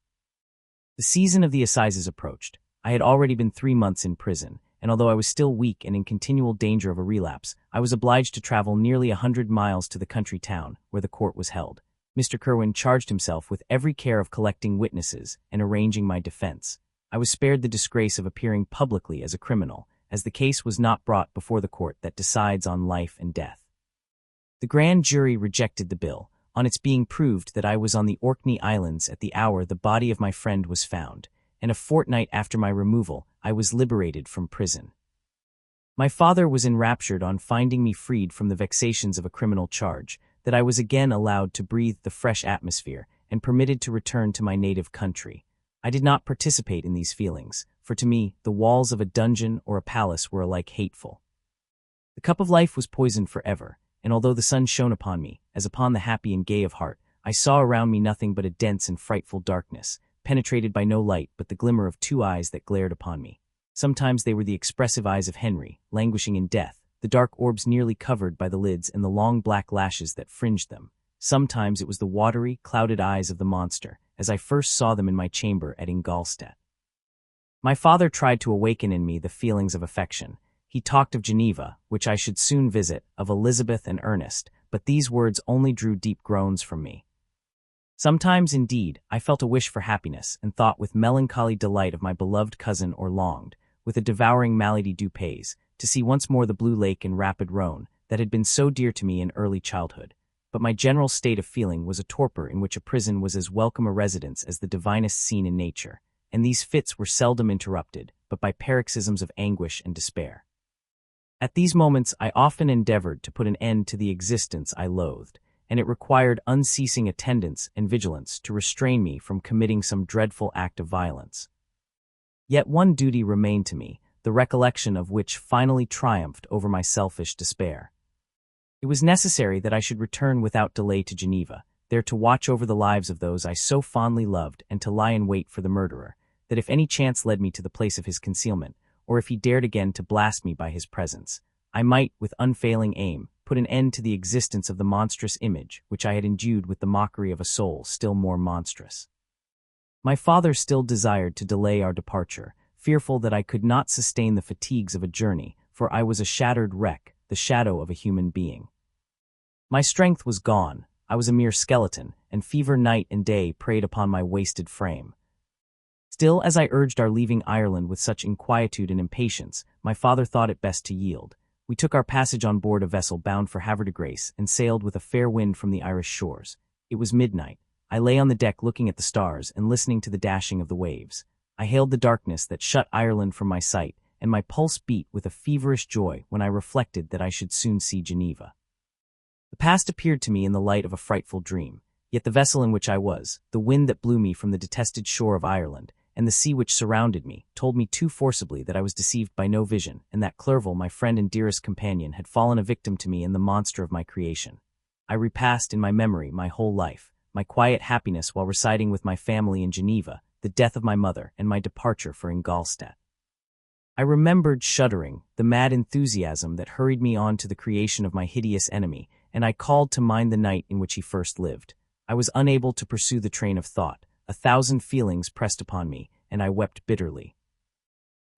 The season of the assizes approached. I had already been 3 months in prison, and although I was still weak and in continual danger of a relapse, I was obliged to travel nearly 100 miles to the country town where the court was held. Mr. Kerwin charged himself with every care of collecting witnesses and arranging my defense. I was spared the disgrace of appearing publicly as a criminal, as the case was not brought before the court that decides on life and death. The grand jury rejected the bill, on its being proved that I was on the Orkney Islands at the hour the body of my friend was found, and a fortnight after my removal, I was liberated from prison. My father was enraptured on finding me freed from the vexations of a criminal charge, that I was again allowed to breathe the fresh atmosphere and permitted to return to my native country. I did not participate in these feelings, for to me, the walls of a dungeon or a palace were alike hateful. The cup of life was poisoned forever, and although the sun shone upon me, as upon the happy and gay of heart, I saw around me nothing but a dense and frightful darkness, penetrated by no light but the glimmer of 2 eyes that glared upon me. Sometimes they were the expressive eyes of Henry, languishing in death, the dark orbs nearly covered by the lids and the long black lashes that fringed them. Sometimes it was the watery, clouded eyes of the monster, as I first saw them in my chamber at Ingolstadt. My father tried to awaken in me the feelings of affection. He talked of Geneva, which I should soon visit, of Elizabeth and Ernest, but these words only drew deep groans from me. Sometimes, indeed, I felt a wish for happiness, and thought with melancholy delight of my beloved cousin, or longed, with a devouring malady du pays, to see once more the blue lake and rapid Rhone that had been so dear to me in early childhood. But my general state of feeling was a torpor in which a prison was as welcome a residence as the divinest scene in nature, and these fits were seldom interrupted, but by paroxysms of anguish and despair. At these moments I often endeavored to put an end to the existence I loathed, and it required unceasing attendance and vigilance to restrain me from committing some dreadful act of violence. Yet one duty remained to me, the recollection of which finally triumphed over my selfish despair. It was necessary that I should return without delay to Geneva, there to watch over the lives of those I so fondly loved and to lie in wait for the murderer, that if any chance led me to the place of his concealment, or if he dared again to blast me by his presence, I might, with unfailing aim, put an end to the existence of the monstrous image which I had endued with the mockery of a soul still more monstrous. My father still desired to delay our departure, fearful that I could not sustain the fatigues of a journey, for I was a shattered wreck, the shadow of a human being. My strength was gone, I was a mere skeleton, and fever night and day preyed upon my wasted frame. Still, as I urged our leaving Ireland with such inquietude and impatience, my father thought it best to yield. We took our passage on board a vessel bound for Havre de Grace and sailed with a fair wind from the Irish shores. It was midnight. I lay on the deck looking at the stars and listening to the dashing of the waves. I hailed the darkness that shut Ireland from my sight, and my pulse beat with a feverish joy when I reflected that I should soon see Geneva. The past appeared to me in the light of a frightful dream, yet the vessel in which I was, the wind that blew me from the detested shore of Ireland, and the sea which surrounded me, told me too forcibly that I was deceived by no vision, and that Clerval, my friend and dearest companion, had fallen a victim to me in the monster of my creation. I repassed in my memory my whole life, my quiet happiness while residing with my family in Geneva, the death of my mother, and my departure for Ingolstadt. I remembered, shuddering, the mad enthusiasm that hurried me on to the creation of my hideous enemy, and I called to mind the night in which he first lived. I was unable to pursue the train of thought. 1,000 feelings pressed upon me, and I wept bitterly.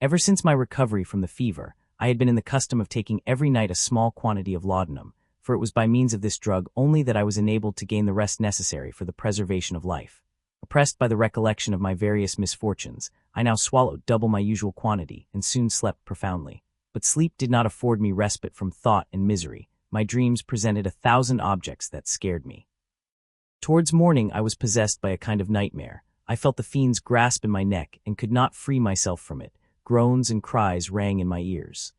Ever since my recovery from the fever, I had been in the custom of taking every night a small quantity of laudanum, for it was by means of this drug only that I was enabled to gain the rest necessary for the preservation of life. Oppressed by the recollection of my various misfortunes, I now swallowed double my usual quantity and soon slept profoundly. But sleep did not afford me respite from thought and misery. My dreams presented 1,000 objects that scared me. Towards morning I was possessed by a kind of nightmare. I felt the fiend's grasp in my neck and could not free myself from it. Groans and cries rang in my ears.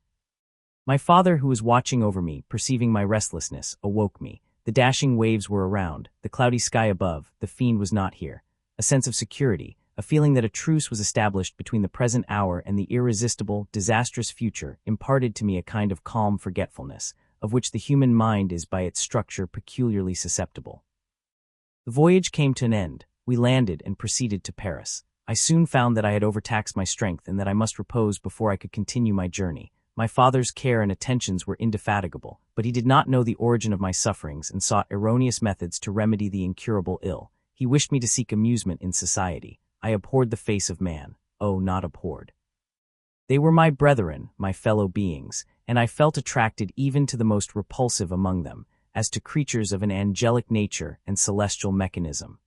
My father, who was watching over me, perceiving my restlessness, awoke me. The dashing waves were around, the cloudy sky above, the fiend was not here. A sense of security, a feeling that a truce was established between the present hour and the irresistible, disastrous future, imparted to me a kind of calm forgetfulness, of which the human mind is by its structure peculiarly susceptible. The voyage came to an end. We landed and proceeded to Paris. I soon found that I had overtaxed my strength and that I must repose before I could continue my journey. My father's care and attentions were indefatigable, but he did not know the origin of my sufferings and sought erroneous methods to remedy the incurable ill. He wished me to seek amusement in society. I abhorred the face of man. Oh, not abhorred. They were my brethren, my fellow beings, and I felt attracted even to the most repulsive among them, as to creatures of an angelic nature and celestial mechanism.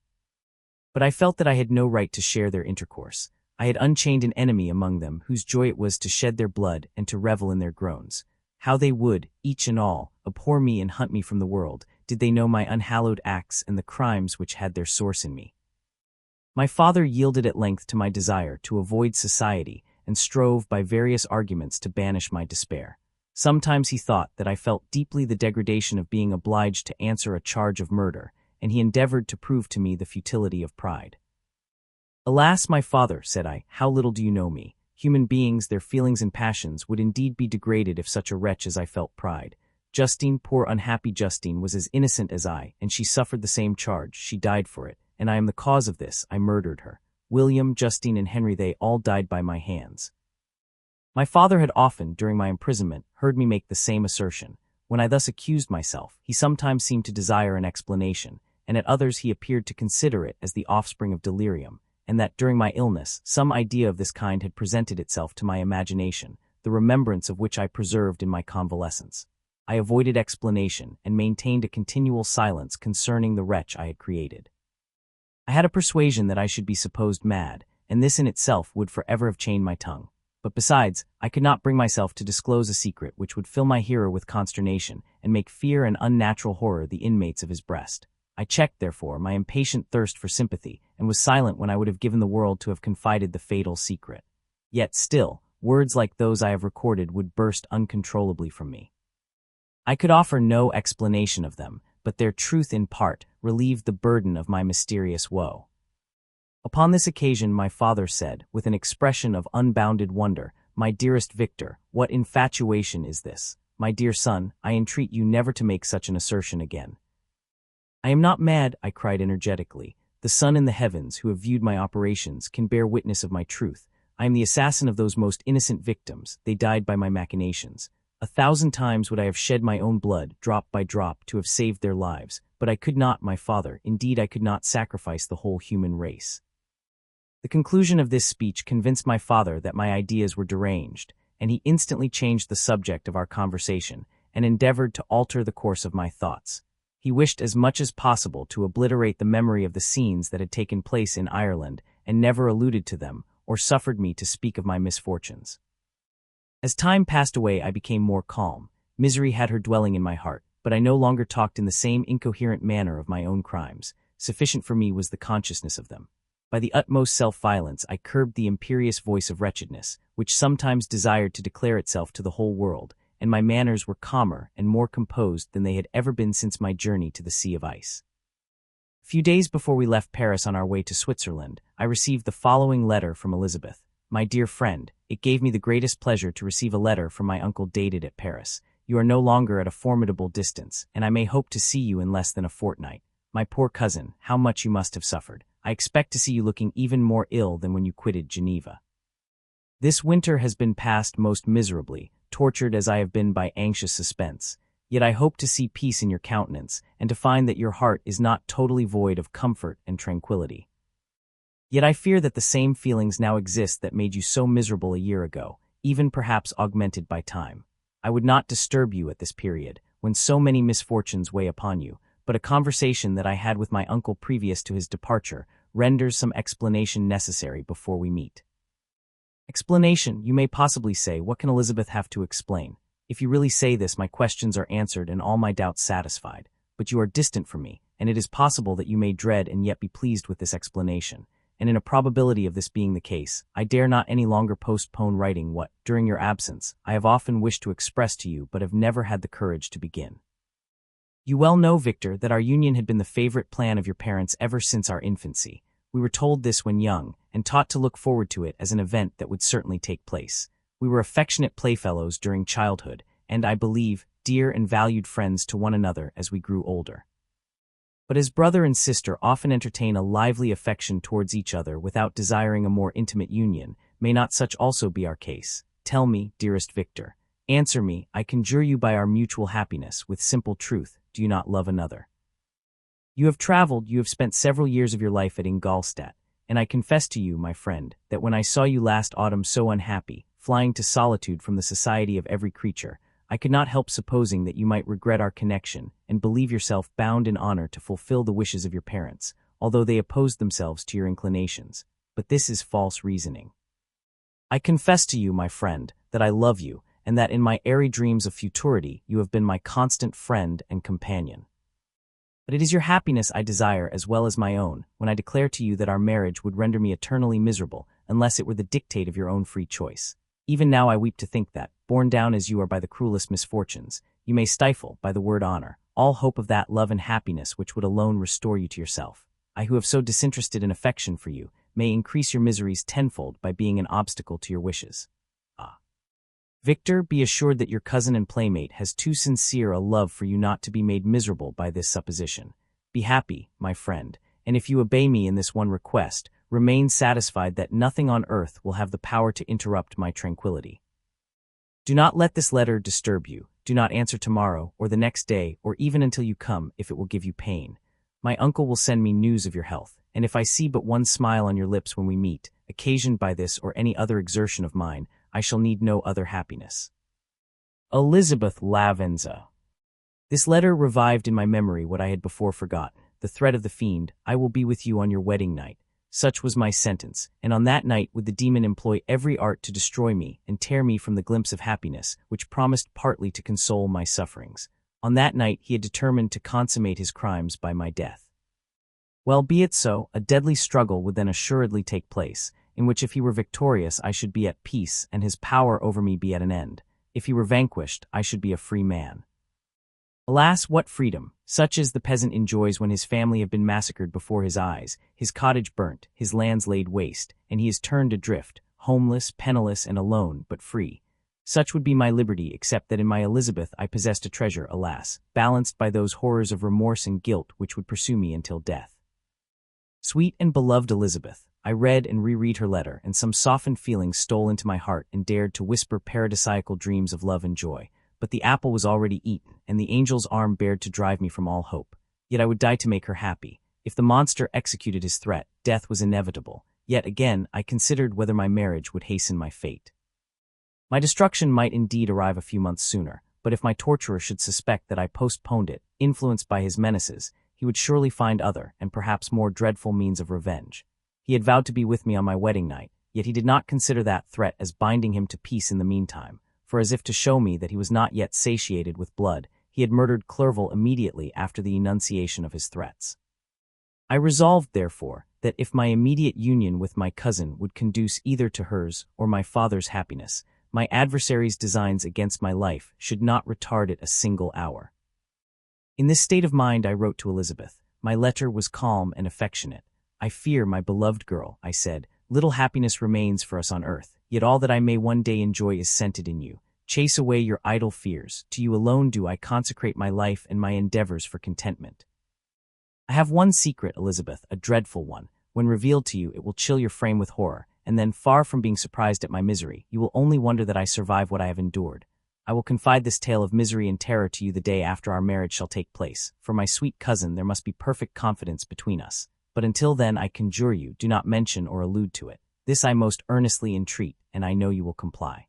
But I felt that I had no right to share their intercourse. I had unchained an enemy among them whose joy it was to shed their blood and to revel in their groans. How they would, each and all, abhor me and hunt me from the world, did they know my unhallowed acts and the crimes which had their source in me. My father yielded at length to my desire to avoid society and strove by various arguments to banish my despair. Sometimes he thought that I felt deeply the degradation of being obliged to answer a charge of murder, and he endeavored to prove to me the futility of pride. "Alas, my father," said I, "how little do you know me. Human beings, their feelings and passions, would indeed be degraded if such a wretch as I felt pride. Justine, poor unhappy Justine, was as innocent as I, and she suffered the same charge. She died for it, and I am the cause of this. I murdered her. William, Justine, and Henry, they all died by my hands." My father had often, during my imprisonment, heard me make the same assertion. When I thus accused myself, he sometimes seemed to desire an explanation, and at others he appeared to consider it as the offspring of delirium, and that during my illness some idea of this kind had presented itself to my imagination, the remembrance of which I preserved in my convalescence. I avoided explanation and maintained a continual silence concerning the wretch I had created. I had a persuasion that I should be supposed mad, and this in itself would forever have chained my tongue. But besides, I could not bring myself to disclose a secret which would fill my hearer with consternation and make fear and unnatural horror the inmates of his breast. I checked, therefore, my impatient thirst for sympathy, and was silent when I would have given the world to have confided the fatal secret. Yet still, words like those I have recorded would burst uncontrollably from me. I could offer no explanation of them, but their truth in part relieved the burden of my mysterious woe. Upon this occasion my father said, with an expression of unbounded wonder, "My dearest Victor, what infatuation is this? My dear son, I entreat you never to make such an assertion again. I am not mad, I cried energetically. The sun in the heavens, who have viewed my operations, can bear witness of my truth. I am the assassin of those most innocent victims. They died by my machinations. 1,000 times would I have shed my own blood, drop by drop, to have saved their lives. But I could not, my father. Indeed, I could not sacrifice the whole human race. The conclusion of this speech convinced my father that my ideas were deranged, and he instantly changed the subject of our conversation and endeavored to alter the course of my thoughts. He wished as much as possible to obliterate the memory of the scenes that had taken place in Ireland and never alluded to them or suffered me to speak of my misfortunes. As time passed away, I became more calm. Misery had her dwelling in my heart, but I no longer talked in the same incoherent manner of my own crimes. Sufficient for me was the consciousness of them. By the utmost self-violence, I curbed the imperious voice of wretchedness, which sometimes desired to declare itself to the whole world, and my manners were calmer and more composed than they had ever been since my journey to the Sea of Ice. A few days before we left Paris on our way to Switzerland, I received the following letter from Elizabeth. My dear friend, it gave me the greatest pleasure to receive a letter from my uncle dated at Paris. You are no longer at a formidable distance, and I may hope to see you in less than a fortnight. My poor cousin, how much you must have suffered. I expect to see you looking even more ill than when you quitted Geneva. This winter has been passed most miserably, tortured as I have been by anxious suspense. Yet I hope to see peace in your countenance, and to find that your heart is not totally void of comfort and tranquility. Yet I fear that the same feelings now exist that made you so miserable a year ago, even perhaps augmented by time. I would not disturb you at this period, when so many misfortunes weigh upon you, but a conversation that I had with my uncle previous to his departure renders some explanation necessary before we meet. Explanation, you may possibly say. What can Elizabeth have to explain? If you really say this, my questions are answered and all my doubts satisfied. But you are distant from me, and it is possible that you may dread and yet be pleased with this explanation. And in a probability of this being the case, I dare not any longer postpone writing what, during your absence, I have often wished to express to you but have never had the courage to begin. You well know, Victor, that our union had been the favorite plan of your parents ever since our infancy. We were told this when young, and taught to look forward to it as an event that would certainly take place. We were affectionate playfellows during childhood, and, I believe, dear and valued friends to one another as we grew older. But as brother and sister often entertain a lively affection towards each other without desiring a more intimate union, may not such also be our case? Tell me, dearest Victor. Answer me, I conjure you by our mutual happiness, with simple truth, do you not love another? You have traveled, you have spent several years of your life at Ingolstadt, and I confess to you, my friend, that when I saw you last autumn so unhappy, flying to solitude from the society of every creature, I could not help supposing that you might regret our connection and believe yourself bound in honor to fulfill the wishes of your parents, although they opposed themselves to your inclinations. But this is false reasoning. I confess to you, my friend, that I love you, and that in my airy dreams of futurity you have been my constant friend and companion. But it is your happiness I desire as well as my own, when I declare to you that our marriage would render me eternally miserable unless it were the dictate of your own free choice. Even now I weep to think that, borne down as you are by the cruelest misfortunes, you may stifle, by the word honor, all hope of that love and happiness which would alone restore you to yourself. I who have so disinterested an affection for you, may increase your miseries tenfold by being an obstacle to your wishes. Victor, be assured that your cousin and playmate has too sincere a love for you not to be made miserable by this supposition. Be happy, my friend, and if you obey me in this one request, remain satisfied that nothing on earth will have the power to interrupt my tranquility. Do not let this letter disturb you. Do not answer tomorrow, or the next day, or even until you come, if it will give you pain. My uncle will send me news of your health, and if I see but one smile on your lips when we meet, occasioned by this or any other exertion of mine, I shall need no other happiness. Elizabeth Lavenza. This letter revived in my memory what I had before forgotten, the threat of the fiend, I will be with you on your wedding night. Such was my sentence, and on that night would the demon employ every art to destroy me and tear me from the glimpse of happiness, which promised partly to console my sufferings. On that night he had determined to consummate his crimes by my death. Well, be it so, a deadly struggle would then assuredly take place, in which if he were victorious I should be at peace and his power over me be at an end. If he were vanquished, I should be a free man. Alas, what freedom! Such as the peasant enjoys when his family have been massacred before his eyes, his cottage burnt, his lands laid waste, and he is turned adrift, homeless, penniless, and alone, but free. Such would be my liberty, except that in my Elizabeth I possessed a treasure, alas, balanced by those horrors of remorse and guilt which would pursue me until death. Sweet and beloved Elizabeth, I read and reread her letter, and some softened feelings stole into my heart and dared to whisper paradisiacal dreams of love and joy. But the apple was already eaten, and the angel's arm bared to drive me from all hope. Yet I would die to make her happy. If the monster executed his threat, death was inevitable. Yet again I considered whether my marriage would hasten my fate. My destruction might indeed arrive a few months sooner, but if my torturer should suspect that I postponed it, influenced by his menaces, he would surely find other, and perhaps more dreadful means of revenge. He had vowed to be with me on my wedding night, yet he did not consider that threat as binding him to peace in the meantime, for as if to show me that he was not yet satiated with blood, he had murdered Clerval immediately after the enunciation of his threats. I resolved, therefore, that if my immediate union with my cousin would conduce either to hers or my father's happiness, my adversary's designs against my life should not retard it a single hour. In this state of mind I wrote to Elizabeth. My letter was calm and affectionate. I fear, my beloved girl, I said, little happiness remains for us on earth, yet all that I may one day enjoy is scented in you. Chase away your idle fears. To you alone do I consecrate my life and my endeavors for contentment. I have one secret, Elizabeth, a dreadful one. When revealed to you, it will chill your frame with horror, and then, far from being surprised at my misery, you will only wonder that I survive what I have endured. I will confide this tale of misery and terror to you the day after our marriage shall take place. For my sweet cousin, there must be perfect confidence between us. But until then, I conjure you, do not mention or allude to it. This I most earnestly entreat, and I know you will comply.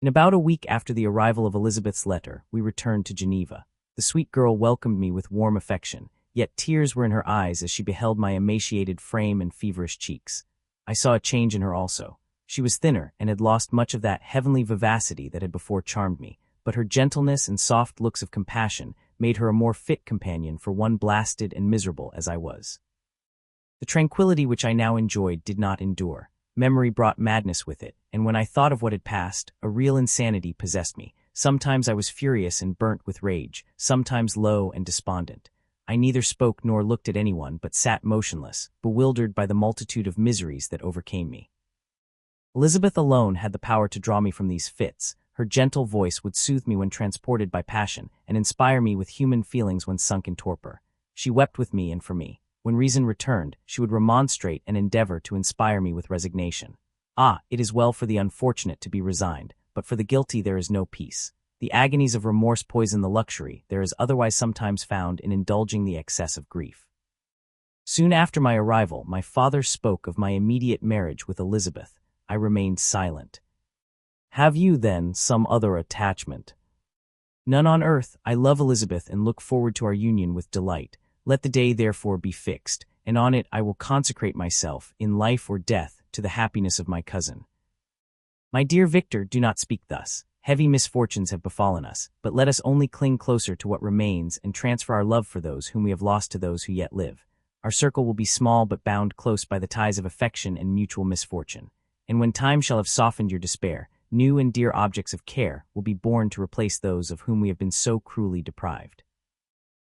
In about a week after the arrival of Elizabeth's letter, we returned to Geneva. The sweet girl welcomed me with warm affection, yet tears were in her eyes as she beheld my emaciated frame and feverish cheeks. I saw a change in her also. She was thinner and had lost much of that heavenly vivacity that had before charmed me, but her gentleness and soft looks of compassion made her a more fit companion for one blasted and miserable as I was. The tranquility which I now enjoyed did not endure. Memory brought madness with it, and when I thought of what had passed, a real insanity possessed me. Sometimes I was furious and burnt with rage, sometimes low and despondent. I neither spoke nor looked at anyone, but sat motionless, bewildered by the multitude of miseries that overcame me. Elizabeth alone had the power to draw me from these fits. Her gentle voice would soothe me when transported by passion, and inspire me with human feelings when sunk in torpor. She wept with me and for me. When reason returned, she would remonstrate and endeavor to inspire me with resignation. Ah, it is well for the unfortunate to be resigned, but for the guilty there is no peace. The agonies of remorse poison the luxury there is otherwise sometimes found in indulging the excess of grief. Soon after my arrival, my father spoke of my immediate marriage with Elizabeth. I remained silent. Have you, then, some other attachment? None on earth. I love Elizabeth and look forward to our union with delight. Let the day therefore be fixed, and on it I will consecrate myself, in life or death, to the happiness of my cousin. My dear Victor, do not speak thus. Heavy misfortunes have befallen us, but let us only cling closer to what remains and transfer our love for those whom we have lost to those who yet live. Our circle will be small but bound close by the ties of affection and mutual misfortune. And when time shall have softened your despair, new and dear objects of care will be born to replace those of whom we have been so cruelly deprived.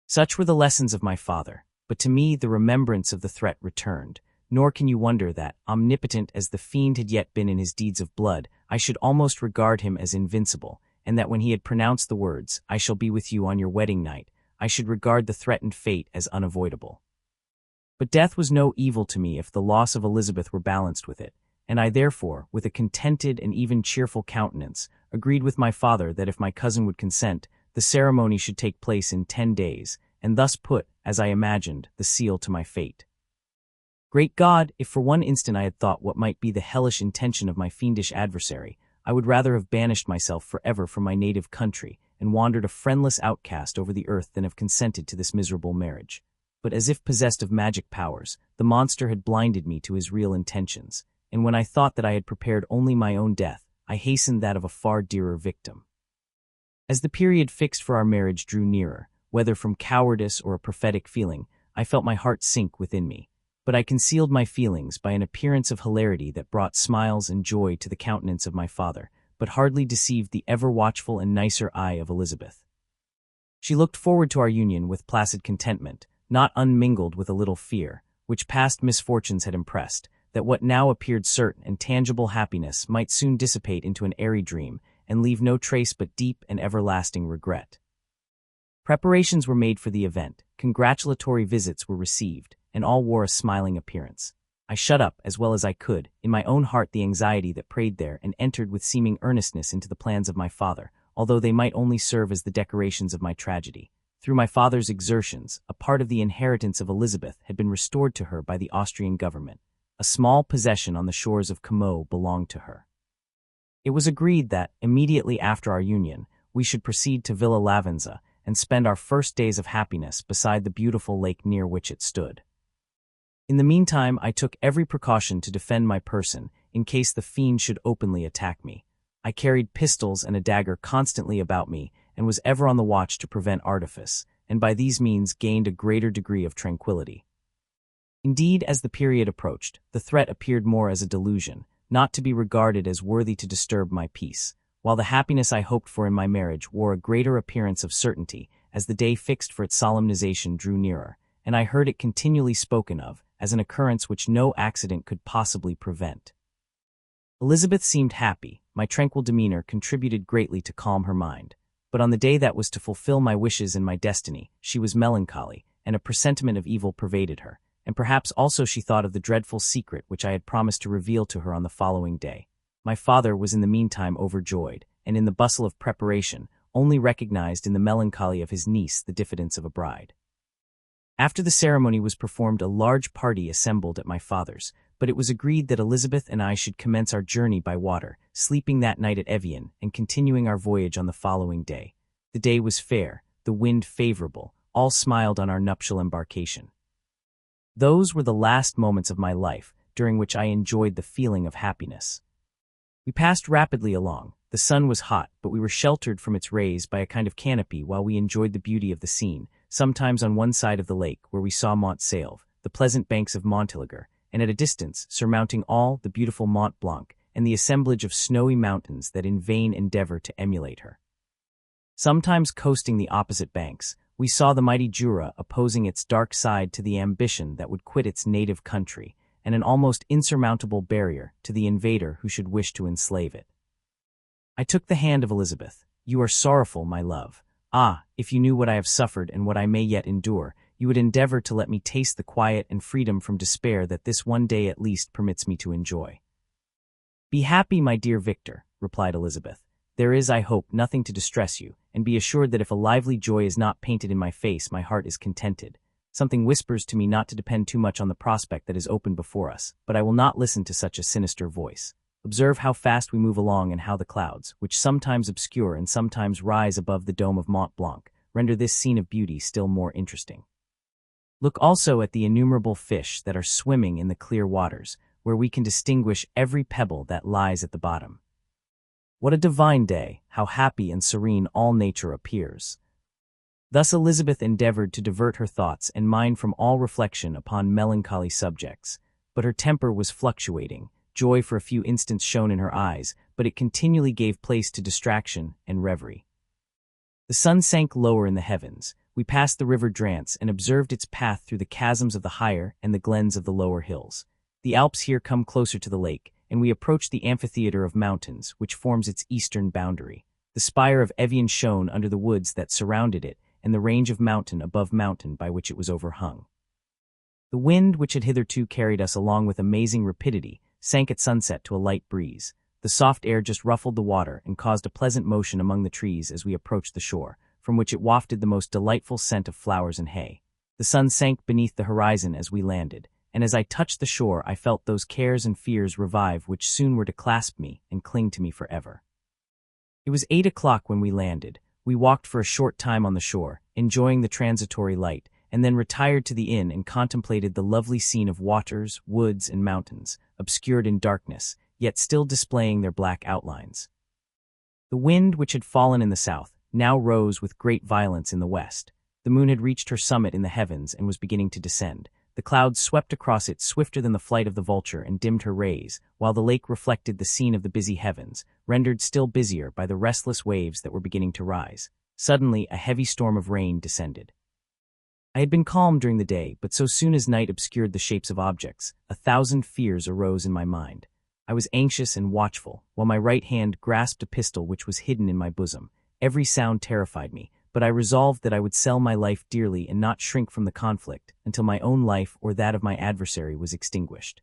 Such were the lessons of my father, but to me the remembrance of the threat returned, nor can you wonder that, omnipotent as the fiend had yet been in his deeds of blood, I should almost regard him as invincible, and that when he had pronounced the words, "I shall be with you on your wedding night," I should regard the threatened fate as unavoidable. But death was no evil to me if the loss of Elizabeth were balanced with it, and I therefore, with a contented and even cheerful countenance, agreed with my father that if my cousin would consent, the ceremony should take place in 10 days, and thus put, as I imagined, the seal to my fate. Great God, if for one instant I had thought what might be the hellish intention of my fiendish adversary, I would rather have banished myself forever from my native country and wandered a friendless outcast over the earth than have consented to this miserable marriage. But as if possessed of magic powers, the monster had blinded me to his real intentions, and when I thought that I had prepared only my own death, I hastened that of a far dearer victim. As the period fixed for our marriage drew nearer, whether from cowardice or a prophetic feeling, I felt my heart sink within me. But I concealed my feelings by an appearance of hilarity that brought smiles and joy to the countenance of my father, but hardly deceived the ever-watchful and nicer eye of Elizabeth. She looked forward to our union with placid contentment, not unmingled with a little fear, which past misfortunes had impressed, that what now appeared certain and tangible happiness might soon dissipate into an airy dream, and leave no trace but deep and everlasting regret. Preparations were made for the event, congratulatory visits were received, and all wore a smiling appearance. I shut up, as well as I could, in my own heart the anxiety that preyed there, and entered with seeming earnestness into the plans of my father, although they might only serve as the decorations of my tragedy. Through my father's exertions, a part of the inheritance of Elizabeth had been restored to her by the Austrian government. A small possession on the shores of Como belonged to her. It was agreed that, immediately after our union, we should proceed to Villa Lavenza and spend our first days of happiness beside the beautiful lake near which it stood. In the meantime, I took every precaution to defend my person in case the fiend should openly attack me. I carried pistols and a dagger constantly about me and was ever on the watch to prevent artifice, and by these means gained a greater degree of tranquility. Indeed, as the period approached, the threat appeared more as a delusion, not to be regarded as worthy to disturb my peace, while the happiness I hoped for in my marriage wore a greater appearance of certainty as the day fixed for its solemnization drew nearer, and I heard it continually spoken of as an occurrence which no accident could possibly prevent. Elizabeth seemed happy. My tranquil demeanor contributed greatly to calm her mind, but on the day that was to fulfill my wishes and my destiny, she was melancholy, and a presentiment of evil pervaded her, and perhaps also she thought of the dreadful secret which I had promised to reveal to her on the following day. My father was in the meantime overjoyed, and in the bustle of preparation, only recognized in the melancholy of his niece the diffidence of a bride. After the ceremony was performed, a large party assembled at my father's, but it was agreed that Elizabeth and I should commence our journey by water, sleeping that night at Evian, and continuing our voyage on the following day. The day was fair, the wind favorable, all smiled on our nuptial embarkation. Those were the last moments of my life, during which I enjoyed the feeling of happiness. We passed rapidly along. The sun was hot, but we were sheltered from its rays by a kind of canopy while we enjoyed the beauty of the scene, sometimes on one side of the lake where we saw Mont Salve, the pleasant banks of Montélimar, and at a distance, surmounting all, the beautiful Mont Blanc, and the assemblage of snowy mountains that in vain endeavor to emulate her. Sometimes coasting the opposite banks, we saw the mighty Jura opposing its dark side to the ambition that would quit its native country, and an almost insurmountable barrier to the invader who should wish to enslave it. I took the hand of Elizabeth. "You are sorrowful, my love. Ah, if you knew what I have suffered and what I may yet endure, you would endeavor to let me taste the quiet and freedom from despair that this one day at least permits me to enjoy." "Be happy, my dear Victor," replied Elizabeth. "There is, I hope, nothing to distress you, and be assured that if a lively joy is not painted in my face, my heart is contented. Something whispers to me not to depend too much on the prospect that is open before us, but I will not listen to such a sinister voice. Observe how fast we move along, and how the clouds, which sometimes obscure and sometimes rise above the dome of Mont Blanc, render this scene of beauty still more interesting. Look also at the innumerable fish that are swimming in the clear waters, where we can distinguish every pebble that lies at the bottom. What a divine day, how happy and serene all nature appears." Thus Elizabeth endeavored to divert her thoughts and mine from all reflection upon melancholy subjects, but her temper was fluctuating. Joy for a few instants shone in her eyes, but it continually gave place to distraction and reverie. The sun sank lower in the heavens. We passed the river Drance and observed its path through the chasms of the higher and the glens of the lower hills. The Alps here come closer to the lake, and we approached the amphitheater of mountains, which forms its eastern boundary. The spire of Evian shone under the woods that surrounded it, and the range of mountain above mountain by which it was overhung. The wind, which had hitherto carried us along with amazing rapidity, sank at sunset to a light breeze. The soft air just ruffled the water and caused a pleasant motion among the trees as we approached the shore, from which it wafted the most delightful scent of flowers and hay. The sun sank beneath the horizon as we landed, and as I touched the shore I felt those cares and fears revive which soon were to clasp me and cling to me forever. It was 8 o'clock when we landed. We walked for a short time on the shore, enjoying the transitory light, and then retired to the inn and contemplated the lovely scene of waters, woods, and mountains, obscured in darkness, yet still displaying their black outlines. The wind, which had fallen in the south, now rose with great violence in the west. The moon had reached her summit in the heavens and was beginning to descend. The clouds swept across it swifter than the flight of the vulture and dimmed her rays, while the lake reflected the scene of the busy heavens, rendered still busier by the restless waves that were beginning to rise. Suddenly, a heavy storm of rain descended. I had been calm during the day, but so soon as night obscured the shapes of objects, 1,000 fears arose in my mind. I was anxious and watchful, while my right hand grasped a pistol which was hidden in my bosom. Every sound terrified me, but I resolved that I would sell my life dearly and not shrink from the conflict until my own life or that of my adversary was extinguished.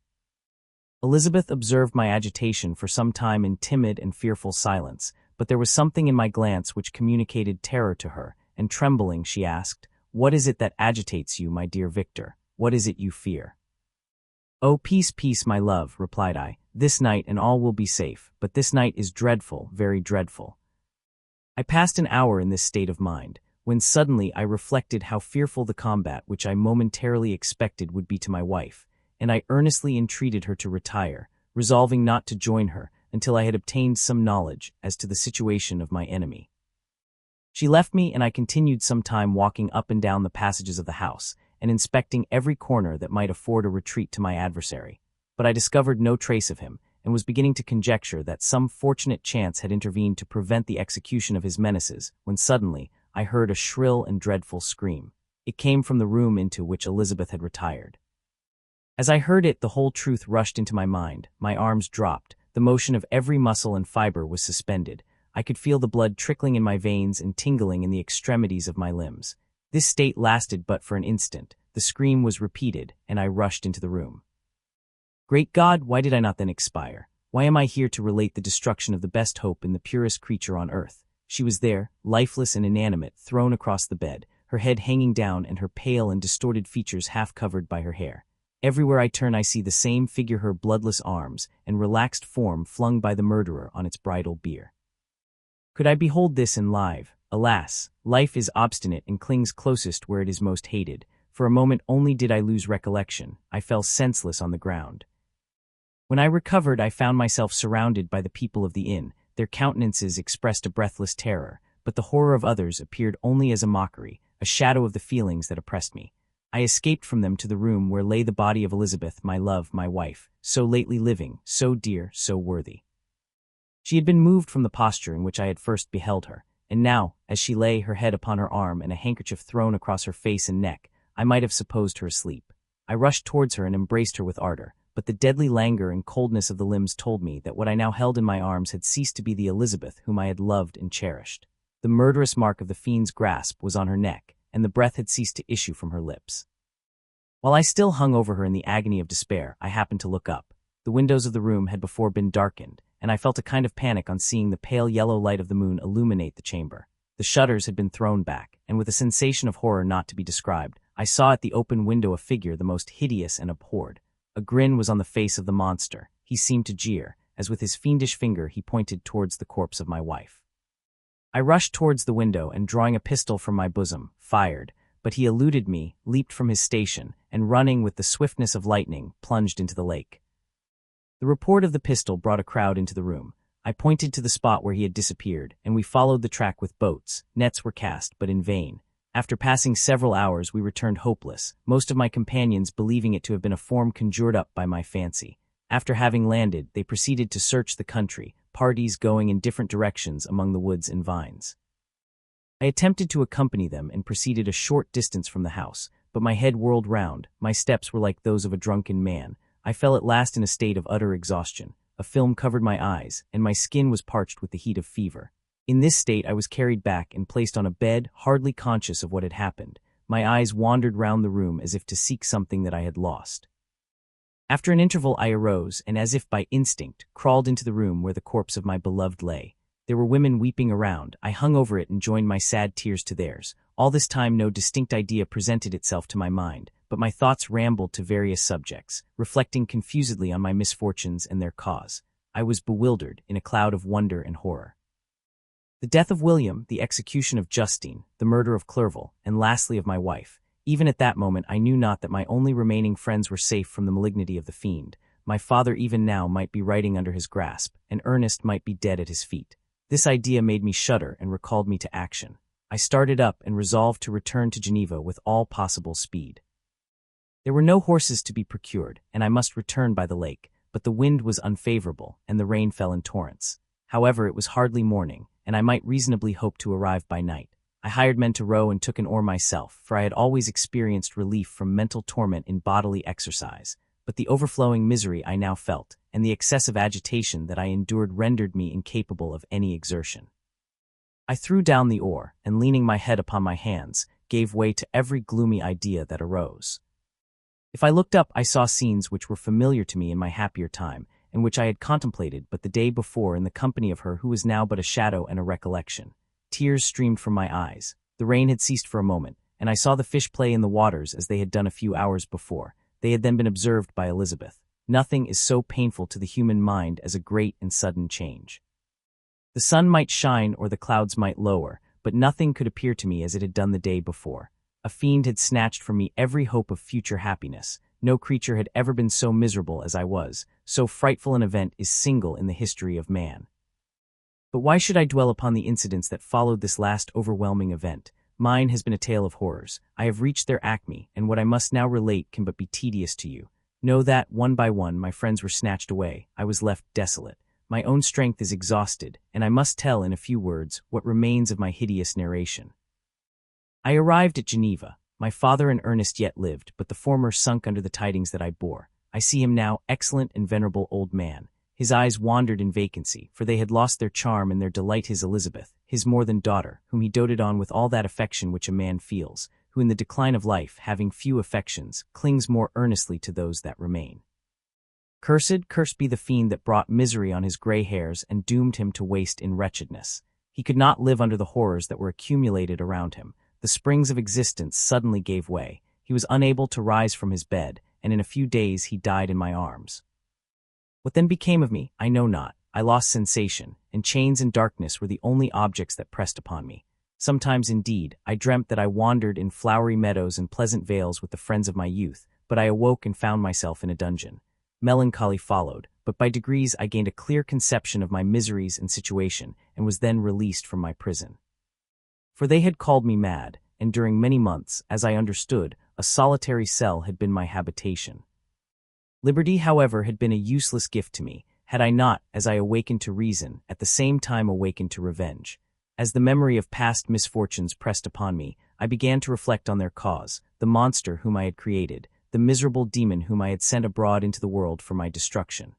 Elizabeth observed my agitation for some time in timid and fearful silence, but there was something in my glance which communicated terror to her, and trembling she asked, "What is it that agitates you, my dear Victor? What is it you fear?" "Oh, peace, peace, my love," replied I. "This night and all will be safe, but this night is dreadful, very dreadful." I passed an hour in this state of mind, when suddenly I reflected how fearful the combat which I momentarily expected would be to my wife, and I earnestly entreated her to retire, resolving not to join her until I had obtained some knowledge as to the situation of my enemy. She left me, and I continued some time walking up and down the passages of the house, and inspecting every corner that might afford a retreat to my adversary. But I discovered no trace of him, and was beginning to conjecture that some fortunate chance had intervened to prevent the execution of his menaces, when suddenly I heard a shrill and dreadful scream. It came from the room into which Elizabeth had retired. As I heard it, the whole truth rushed into my mind. My arms dropped, the motion of every muscle and fiber was suspended. I could feel the blood trickling in my veins and tingling in the extremities of my limbs. This state lasted but for an instant. The scream was repeated, and I rushed into the room. Great God, why did I not then expire? Why am I here to relate the destruction of the best hope in the purest creature on earth? She was there, lifeless and inanimate, thrown across the bed, her head hanging down and her pale and distorted features half covered by her hair. Everywhere I turn I see the same figure, her bloodless arms and relaxed form flung by the murderer on its bridal bier. Could I behold this in life? Alas, life is obstinate and clings closest where it is most hated. For a moment only did I lose recollection. I fell senseless on the ground. When I recovered, I found myself surrounded by the people of the inn. Their countenances expressed a breathless terror, but the horror of others appeared only as a mockery, a shadow of the feelings that oppressed me. I escaped from them to the room where lay the body of Elizabeth, my love, my wife, so lately living, so dear, so worthy. She had been moved from the posture in which I had first beheld her, and now, as she lay, her head upon her arm and a handkerchief thrown across her face and neck, I might have supposed her asleep. I rushed towards her and embraced her with ardor, but the deadly languor and coldness of the limbs told me that what I now held in my arms had ceased to be the Elizabeth whom I had loved and cherished. The murderous mark of the fiend's grasp was on her neck, and the breath had ceased to issue from her lips. While I still hung over her in the agony of despair, I happened to look up. The windows of the room had before been darkened, and I felt a kind of panic on seeing the pale yellow light of the moon illuminate the chamber. The shutters had been thrown back, and with a sensation of horror not to be described, I saw at the open window a figure the most hideous and abhorred. A grin was on the face of the monster. He seemed to jeer, as with his fiendish finger he pointed towards the corpse of my wife. I rushed towards the window and, drawing a pistol from my bosom, fired, but he eluded me, leaped from his station, and running with the swiftness of lightning, plunged into the lake. The report of the pistol brought a crowd into the room. I pointed to the spot where he had disappeared, and we followed the track with boats. Nets were cast, but in vain. After passing several hours, we returned hopeless, most of my companions believing it to have been a form conjured up by my fancy. After having landed, they proceeded to search the country, parties going in different directions among the woods and vines. I attempted to accompany them and proceeded a short distance from the house, but my head whirled round, my steps were like those of a drunken man. I fell at last in a state of utter exhaustion. A film covered my eyes, and my skin was parched with the heat of fever. In this state I was carried back and placed on a bed, hardly conscious of what had happened. My eyes wandered round the room as if to seek something that I had lost. After an interval I arose and, as if by instinct, crawled into the room where the corpse of my beloved lay. There were women weeping around. I hung over it and joined my sad tears to theirs. All this time no distinct idea presented itself to my mind, but my thoughts rambled to various subjects, reflecting confusedly on my misfortunes and their cause. I was bewildered in a cloud of wonder and horror. The death of William, the execution of Justine, the murder of Clerval, and lastly of my wife. Even at that moment I knew not that my only remaining friends were safe from the malignity of the fiend. My father even now might be writing under his grasp, and Ernest might be dead at his feet. This idea made me shudder and recalled me to action. I started up and resolved to return to Geneva with all possible speed. There were no horses to be procured, and I must return by the lake, but the wind was unfavorable, and the rain fell in torrents. However, it was hardly morning, and I might reasonably hope to arrive by night. I hired men to row and took an oar myself, for I had always experienced relief from mental torment in bodily exercise, but the overflowing misery I now felt, and the excessive agitation that I endured rendered me incapable of any exertion. I threw down the oar, and leaning my head upon my hands, gave way to every gloomy idea that arose. If I looked up, I saw scenes which were familiar to me in my happier time, and which I had contemplated but the day before in the company of her who was now but a shadow and a recollection. Tears streamed from my eyes. The rain had ceased for a moment, and I saw the fish play in the waters as they had done a few hours before. They had then been observed by Elizabeth. Nothing is so painful to the human mind as a great and sudden change. The sun might shine or the clouds might lower, but nothing could appear to me as it had done the day before. A fiend had snatched from me every hope of future happiness. No creature had ever been so miserable as I was. So frightful an event is single in the history of man. But why should I dwell upon the incidents that followed this last overwhelming event? Mine has been a tale of horrors. I have reached their acme, and what I must now relate can but be tedious to you. Know that, one by one, my friends were snatched away. I was left desolate. My own strength is exhausted, and I must tell in a few words what remains of my hideous narration. I arrived at Geneva. My father and Ernest yet lived, but the former sunk under the tidings that I bore. I see him now, excellent and venerable old man. His eyes wandered in vacancy, for they had lost their charm and their delight. His Elizabeth, his more than daughter, whom he doted on with all that affection which a man feels, who in the decline of life, having few affections, clings more earnestly to those that remain. Cursed be the fiend that brought misery on his gray hairs and doomed him to waste in wretchedness. He could not live under the horrors that were accumulated around him. The springs of existence suddenly gave way. He was unable to rise from his bed, and in a few days he died in my arms. What then became of me, I know not. I lost sensation, and chains and darkness were the only objects that pressed upon me. Sometimes, indeed, I dreamt that I wandered in flowery meadows and pleasant vales with the friends of my youth, but I awoke and found myself in a dungeon. Melancholy followed, but by degrees I gained a clear conception of my miseries and situation, and was then released from my prison. For they had called me mad, and during many months, as I understood, a solitary cell had been my habitation. Liberty, however, had been a useless gift to me, had I not, as I awakened to reason, at the same time awakened to revenge. As the memory of past misfortunes pressed upon me, I began to reflect on their cause, the monster whom I had created, the miserable demon whom I had sent abroad into the world for my destruction.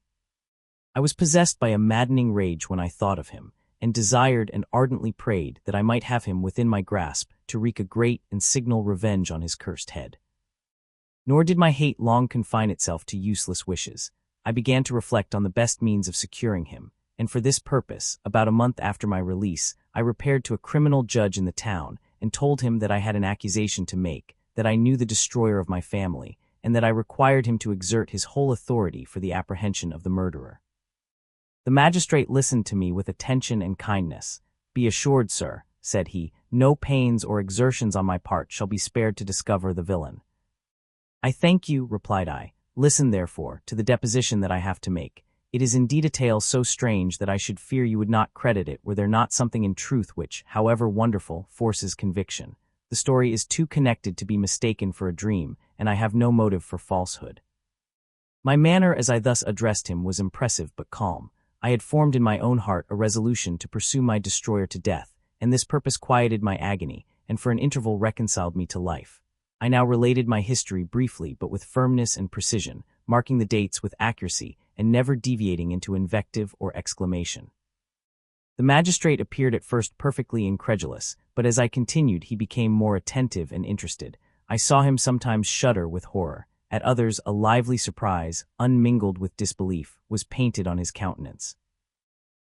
I was possessed by a maddening rage when I thought of him, and desired and ardently prayed that I might have him within my grasp to wreak a great and signal revenge on his cursed head. Nor did my hate long confine itself to useless wishes. I began to reflect on the best means of securing him, and for this purpose, about a month after my release, I repaired to a criminal judge in the town and told him that I had an accusation to make, that I knew the destroyer of my family, and that I required him to exert his whole authority for the apprehension of the murderer. The magistrate listened to me with attention and kindness. "Be assured, sir," said he, "no pains or exertions on my part shall be spared to discover the villain." "I thank you," replied I. "Listen, therefore, to the deposition that I have to make. It is indeed a tale so strange that I should fear you would not credit it were there not something in truth which, however wonderful, forces conviction. The story is too connected to be mistaken for a dream, and I have no motive for falsehood." My manner as I thus addressed him was impressive but calm. I had formed in my own heart a resolution to pursue my destroyer to death, and this purpose quieted my agony, and for an interval reconciled me to life. I now related my history briefly but with firmness and precision, marking the dates with accuracy, and never deviating into invective or exclamation. The magistrate appeared at first perfectly incredulous, but as I continued he became more attentive and interested. I saw him sometimes shudder with horror. At others a lively surprise, unmingled with disbelief, was painted on his countenance.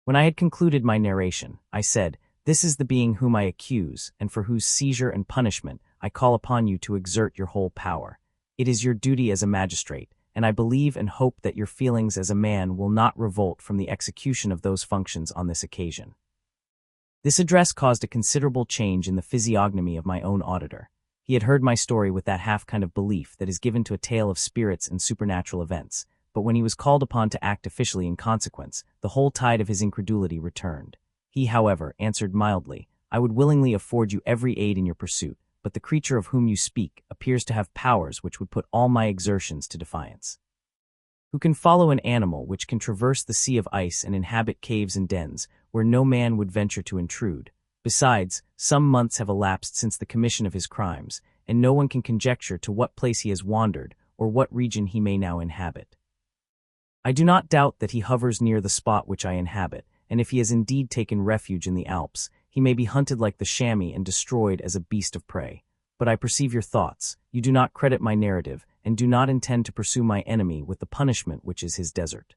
When I had concluded my narration, I said, "This is the being whom I accuse, and for whose seizure and punishment I call upon you to exert your whole power. It is your duty as a magistrate, and I believe and hope that your feelings as a man will not revolt from the execution of those functions on this occasion." This address caused a considerable change in the physiognomy of my own auditor. He had heard my story with that half kind of belief that is given to a tale of spirits and supernatural events, but when he was called upon to act officially in consequence, the whole tide of his incredulity returned. He, however, answered mildly, "I would willingly afford you every aid in your pursuit, but the creature of whom you speak appears to have powers which would put all my exertions to defiance. Who can follow an animal which can traverse the sea of ice and inhabit caves and dens where no man would venture to intrude? Besides, some months have elapsed since the commission of his crimes, and no one can conjecture to what place he has wandered or what region he may now inhabit." I do not doubt that he hovers near the spot which I inhabit, and if he has indeed taken refuge in the Alps, he may be hunted like the chamois and destroyed as a beast of prey. But I perceive your thoughts. You do not credit my narrative, and do not intend to pursue my enemy with the punishment which is his desert.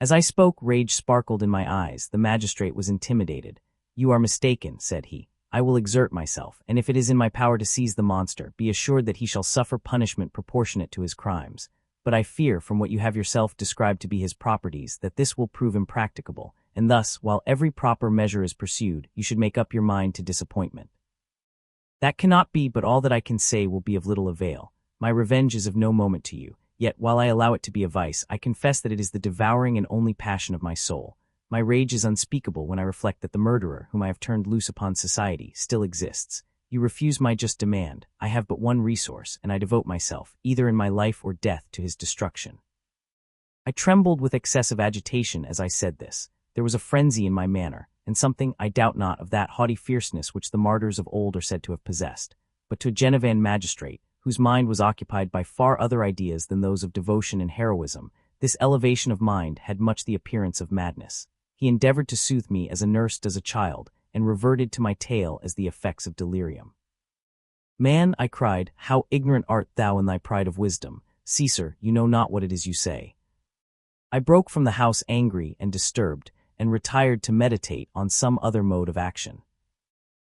As I spoke, rage sparkled in my eyes. The magistrate was intimidated. You are mistaken, said he. I will exert myself, and if it is in my power to seize the monster, be assured that he shall suffer punishment proportionate to his crimes. But I fear, from what you have yourself described to be his properties, that this will prove impracticable, and thus, while every proper measure is pursued, you should make up your mind to disappointment. That cannot be, but all that I can say will be of little avail. My revenge is of no moment to you, yet while I allow it to be a vice, I confess that it is the devouring and only passion of my soul. My rage is unspeakable when I reflect that the murderer, whom I have turned loose upon society, still exists. You refuse my just demand. I have but one resource, and I devote myself, either in my life or death, to his destruction. I trembled with excessive agitation as I said this. There was a frenzy in my manner, and something, I doubt not, of that haughty fierceness which the martyrs of old are said to have possessed. But to a Genevan magistrate, whose mind was occupied by far other ideas than those of devotion and heroism, this elevation of mind had much the appearance of madness. He endeavored to soothe me as a nurse does a child, and reverted to my tale as the effects of delirium. Man, I cried, how ignorant art thou in thy pride of wisdom! Caesar, you know not what it is you say. I broke from the house angry and disturbed, and retired to meditate on some other mode of action.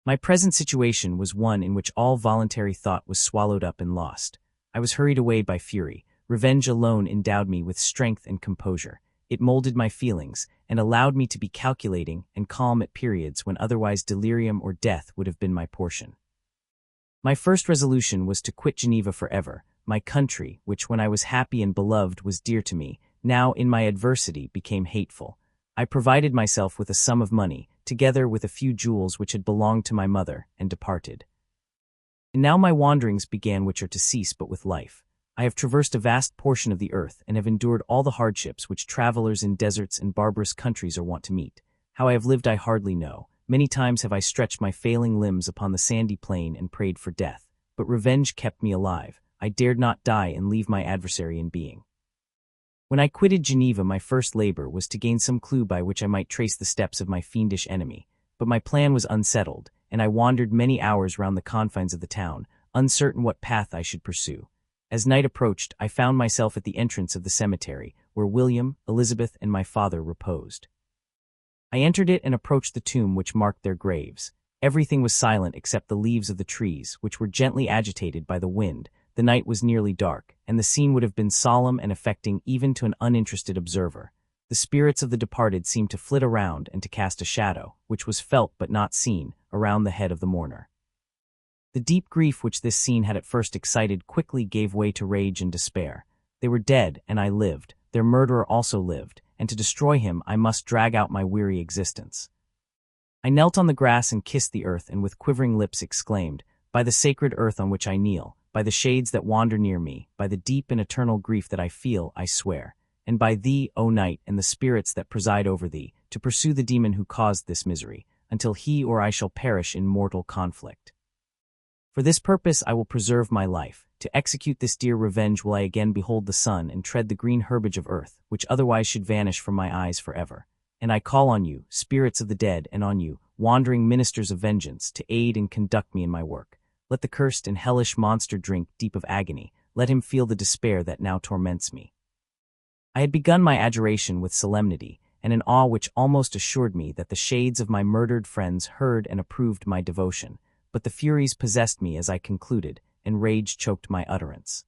My present situation was one in which all voluntary thought was swallowed up and lost. I was hurried away by fury. Revenge alone endowed me with strength and composure. It molded my feelings, and allowed me to be calculating and calm at periods when otherwise delirium or death would have been my portion. My first resolution was to quit Geneva forever, my country, which when I was happy and beloved was dear to me, now in my adversity became hateful. I provided myself with a sum of money, together with a few jewels which had belonged to my mother, and departed. And now my wanderings began which are to cease but with life. I have traversed a vast portion of the earth and have endured all the hardships which travelers in deserts and barbarous countries are wont to meet. How I have lived I hardly know. Many times have I stretched my failing limbs upon the sandy plain and prayed for death. But revenge kept me alive. I dared not die and leave my adversary in being. When I quitted Geneva, my first labor was to gain some clue by which I might trace the steps of my fiendish enemy. But my plan was unsettled, and I wandered many hours round the confines of the town, uncertain what path I should pursue. As night approached, I found myself at the entrance of the cemetery, where William, Elizabeth, and my father reposed. I entered it and approached the tomb which marked their graves. Everything was silent except the leaves of the trees, which were gently agitated by the wind. The night was nearly dark, and the scene would have been solemn and affecting even to an uninterested observer. The spirits of the departed seemed to flit around and to cast a shadow, which was felt but not seen, around the head of the mourner. The deep grief which this scene had at first excited quickly gave way to rage and despair. They were dead, and I lived. Their murderer also lived, and to destroy him I must drag out my weary existence. I knelt on the grass and kissed the earth, and with quivering lips exclaimed, "By the sacred earth on which I kneel, by the shades that wander near me, by the deep and eternal grief that I feel, I swear, and by thee, O night, and the spirits that preside over thee, to pursue the demon who caused this misery, until he or I shall perish in mortal conflict. For this purpose I will preserve my life. To execute this dear revenge will I again behold the sun and tread the green herbage of earth, which otherwise should vanish from my eyes forever. And I call on you, spirits of the dead, and on you, wandering ministers of vengeance, to aid and conduct me in my work. Let the cursed and hellish monster drink deep of agony. Let him feel the despair that now torments me." I had begun my adjuration with solemnity, and an awe which almost assured me that the shades of my murdered friends heard and approved my devotion. But the furies possessed me as I concluded, and rage choked my utterance.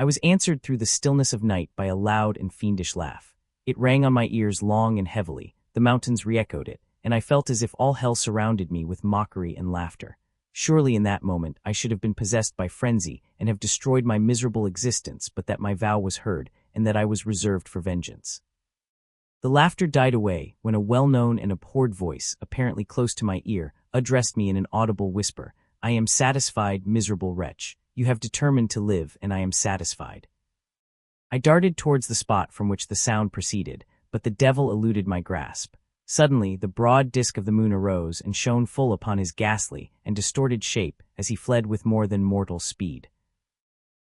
I was answered through the stillness of night by a loud and fiendish laugh. It rang on my ears long and heavily, the mountains re-echoed it, and I felt as if all hell surrounded me with mockery and laughter. Surely in that moment I should have been possessed by frenzy and have destroyed my miserable existence, but that my vow was heard, and that I was reserved for vengeance. The laughter died away when a well-known and abhorred voice, apparently close to my ear, addressed me in an audible whisper. "I am satisfied, miserable wretch. You have determined to live, and I am satisfied." I darted towards the spot from which the sound proceeded, but the devil eluded my grasp. Suddenly, the broad disk of the moon arose and shone full upon his ghastly and distorted shape as he fled with more than mortal speed.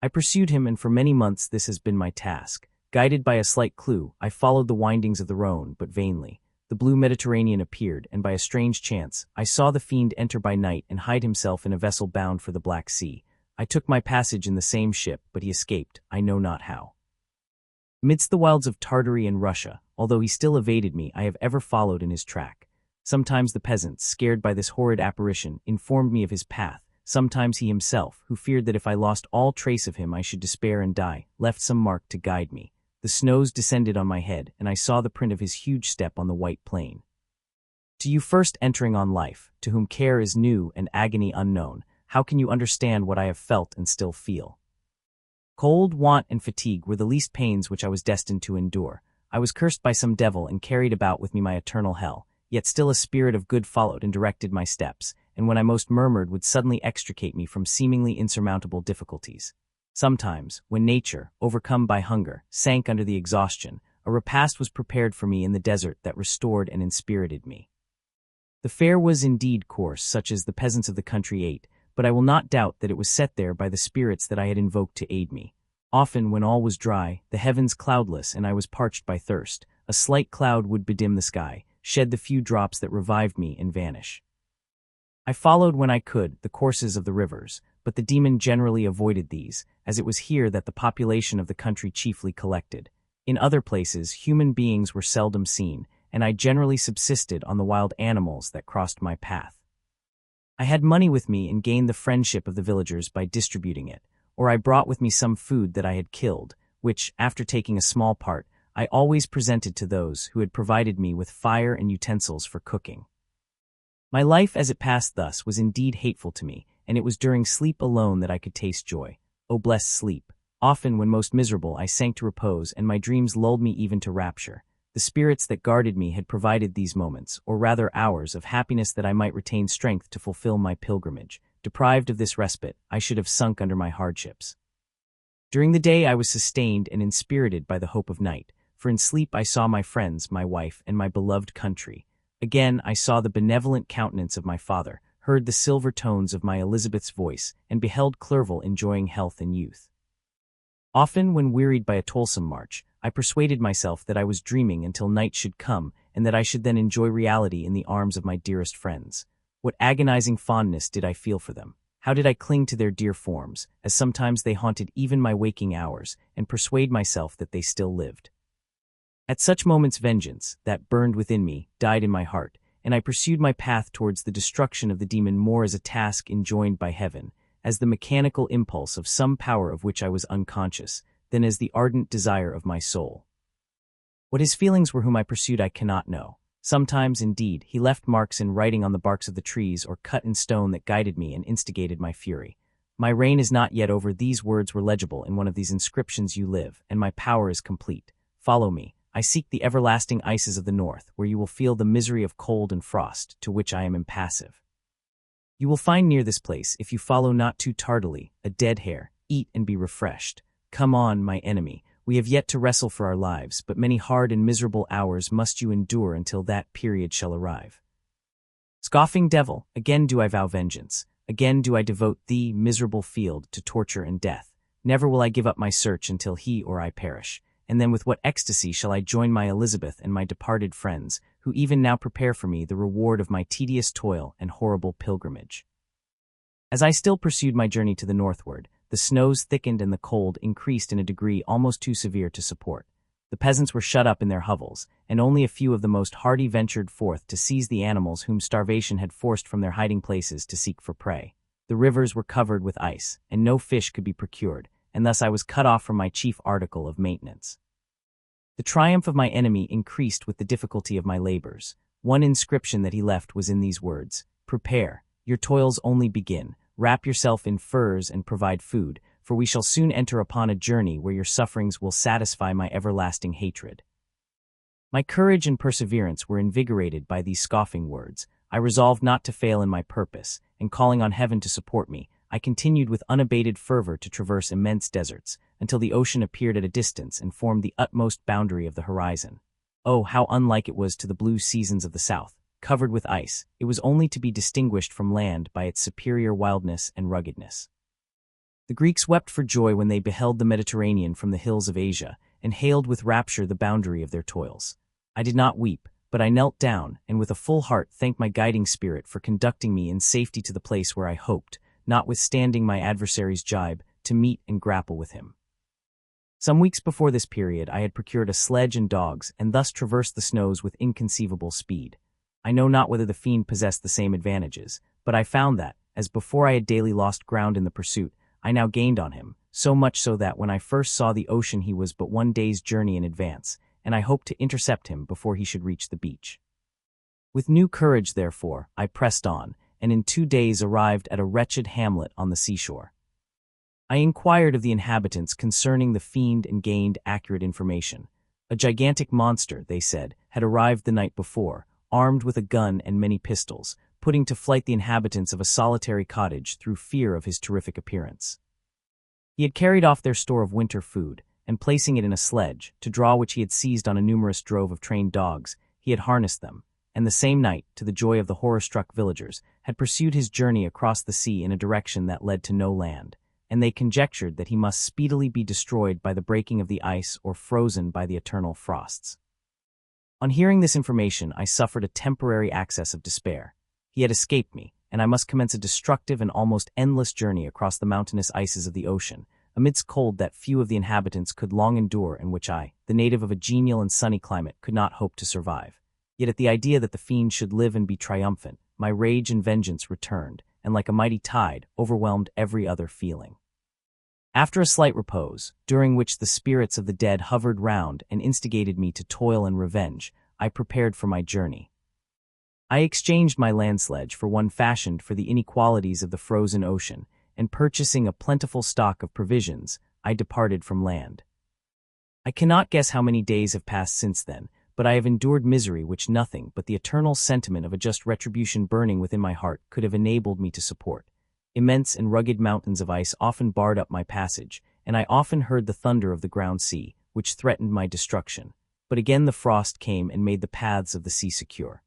I pursued him, and for many months this has been my task. Guided by a slight clue, I followed the windings of the Rhone, but vainly. The blue Mediterranean appeared, and by a strange chance, I saw the fiend enter by night and hide himself in a vessel bound for the Black Sea. I took my passage in the same ship, but he escaped, I know not how. Amidst the wilds of Tartary and Russia, although he still evaded me, I have ever followed in his track. Sometimes the peasants, scared by this horrid apparition, informed me of his path. Sometimes he himself, who feared that if I lost all trace of him I should despair and die, left some mark to guide me. The snows descended on my head, and I saw the print of his huge step on the white plain. To you first entering on life, to whom care is new and agony unknown, how can you understand what I have felt and still feel? Cold, want, and fatigue were the least pains which I was destined to endure. I was cursed by some devil and carried about with me my eternal hell, yet still a spirit of good followed and directed my steps, and when I most murmured would suddenly extricate me from seemingly insurmountable difficulties. Sometimes, when nature, overcome by hunger, sank under the exhaustion, a repast was prepared for me in the desert that restored and inspirited me. The fare was indeed coarse, such as the peasants of the country ate, but I will not doubt that it was set there by the spirits that I had invoked to aid me. Often, when all was dry, the heavens cloudless, and I was parched by thirst, a slight cloud would bedim the sky, shed the few drops that revived me, and vanish. I followed when I could the courses of the rivers, but the demon generally avoided these, as it was here that the population of the country chiefly collected. In other places human beings were seldom seen, and I generally subsisted on the wild animals that crossed my path. I had money with me and gained the friendship of the villagers by distributing it, or I brought with me some food that I had killed, which, after taking a small part, I always presented to those who had provided me with fire and utensils for cooking. My life as it passed thus was indeed hateful to me, and it was during sleep alone that I could taste joy. O blessed sleep! Often when most miserable I sank to repose, and my dreams lulled me even to rapture. The spirits that guarded me had provided these moments, or rather hours, of happiness that I might retain strength to fulfill my pilgrimage. Deprived of this respite, I should have sunk under my hardships. During the day I was sustained and inspirited by the hope of night, for in sleep I saw my friends, my wife, and my beloved country. Again I saw the benevolent countenance of my father, heard the silver tones of my Elizabeth's voice, and beheld Clerval enjoying health and youth. Often, when wearied by a toilsome march, I persuaded myself that I was dreaming until night should come, and that I should then enjoy reality in the arms of my dearest friends. What agonizing fondness did I feel for them! How did I cling to their dear forms, as sometimes they haunted even my waking hours, and persuade myself that they still lived. At such moments vengeance, that burned within me, died in my heart, and I pursued my path towards the destruction of the demon more as a task enjoined by heaven, as the mechanical impulse of some power of which I was unconscious, than as the ardent desire of my soul. What his feelings were whom I pursued I cannot know. Sometimes, indeed, he left marks in writing on the barks of the trees or cut in stone that guided me and instigated my fury. My reign is not yet over. These words were legible in one of these inscriptions: you live, and my power is complete. Follow me. I seek the everlasting ices of the north, where you will feel the misery of cold and frost, to which I am impassive. You will find near this place, if you follow not too tardily, a dead hare. Eat and be refreshed. Come on, my enemy. We have yet to wrestle for our lives, but many hard and miserable hours must you endure until that period shall arrive. Scoffing devil, again do I vow vengeance. Again do I devote thee, miserable field, to torture and death. Never will I give up my search until he or I perish. And then with what ecstasy shall I join my Elizabeth and my departed friends, who even now prepare for me the reward of my tedious toil and horrible pilgrimage. As I still pursued my journey to the northward, the snows thickened and the cold increased in a degree almost too severe to support. The peasants were shut up in their hovels, and only a few of the most hardy ventured forth to seize the animals whom starvation had forced from their hiding places to seek for prey. The rivers were covered with ice, and no fish could be procured, and thus I was cut off from my chief article of maintenance. The triumph of my enemy increased with the difficulty of my labors. One inscription that he left was in these words: "Prepare, your toils only begin. Wrap yourself in furs and provide food, for we shall soon enter upon a journey where your sufferings will satisfy my everlasting hatred." My courage and perseverance were invigorated by these scoffing words. I resolved not to fail in my purpose, and calling on heaven to support me, I continued with unabated fervor to traverse immense deserts, until the ocean appeared at a distance and formed the utmost boundary of the horizon. Oh, how unlike it was to the blue seasons of the south! Covered with ice, it was only to be distinguished from land by its superior wildness and ruggedness. The Greeks wept for joy when they beheld the Mediterranean from the hills of Asia, and hailed with rapture the boundary of their toils. I did not weep, but I knelt down, and with a full heart thanked my guiding spirit for conducting me in safety to the place where I hoped, notwithstanding my adversary's jibe, to meet and grapple with him. Some weeks before this period I had procured a sledge and dogs, and thus traversed the snows with inconceivable speed. I know not whether the fiend possessed the same advantages, but I found that, as before I had daily lost ground in the pursuit, I now gained on him, so much so that when I first saw the ocean he was but 1 day's journey in advance, and I hoped to intercept him before he should reach the beach. With new courage, therefore, I pressed on, and in 2 days arrived at a wretched hamlet on the seashore. I inquired of the inhabitants concerning the fiend and gained accurate information. A gigantic monster, they said, had arrived the night before, armed with a gun and many pistols, putting to flight the inhabitants of a solitary cottage through fear of his terrific appearance. He had carried off their store of winter food, and placing it in a sledge, to draw which he had seized on a numerous drove of trained dogs, he had harnessed them, and the same night, to the joy of the horror-struck villagers, had pursued his journey across the sea in a direction that led to no land, and they conjectured that he must speedily be destroyed by the breaking of the ice or frozen by the eternal frosts. On hearing this information, I suffered a temporary access of despair. He had escaped me, and I must commence a destructive and almost endless journey across the mountainous ices of the ocean, amidst cold that few of the inhabitants could long endure and which I, the native of a genial and sunny climate, could not hope to survive. Yet at the idea that the fiend should live and be triumphant, my rage and vengeance returned, and like a mighty tide, overwhelmed every other feeling. After a slight repose, during which the spirits of the dead hovered round and instigated me to toil and revenge, I prepared for my journey. I exchanged my land sledge for one fashioned for the inequalities of the frozen ocean, and purchasing a plentiful stock of provisions, I departed from land. I cannot guess how many days have passed since then, but I have endured misery which nothing but the eternal sentiment of a just retribution burning within my heart could have enabled me to support. Immense and rugged mountains of ice often barred up my passage, and I often heard the thunder of the ground sea, which threatened my destruction. But again the frost came and made the paths of the sea secure.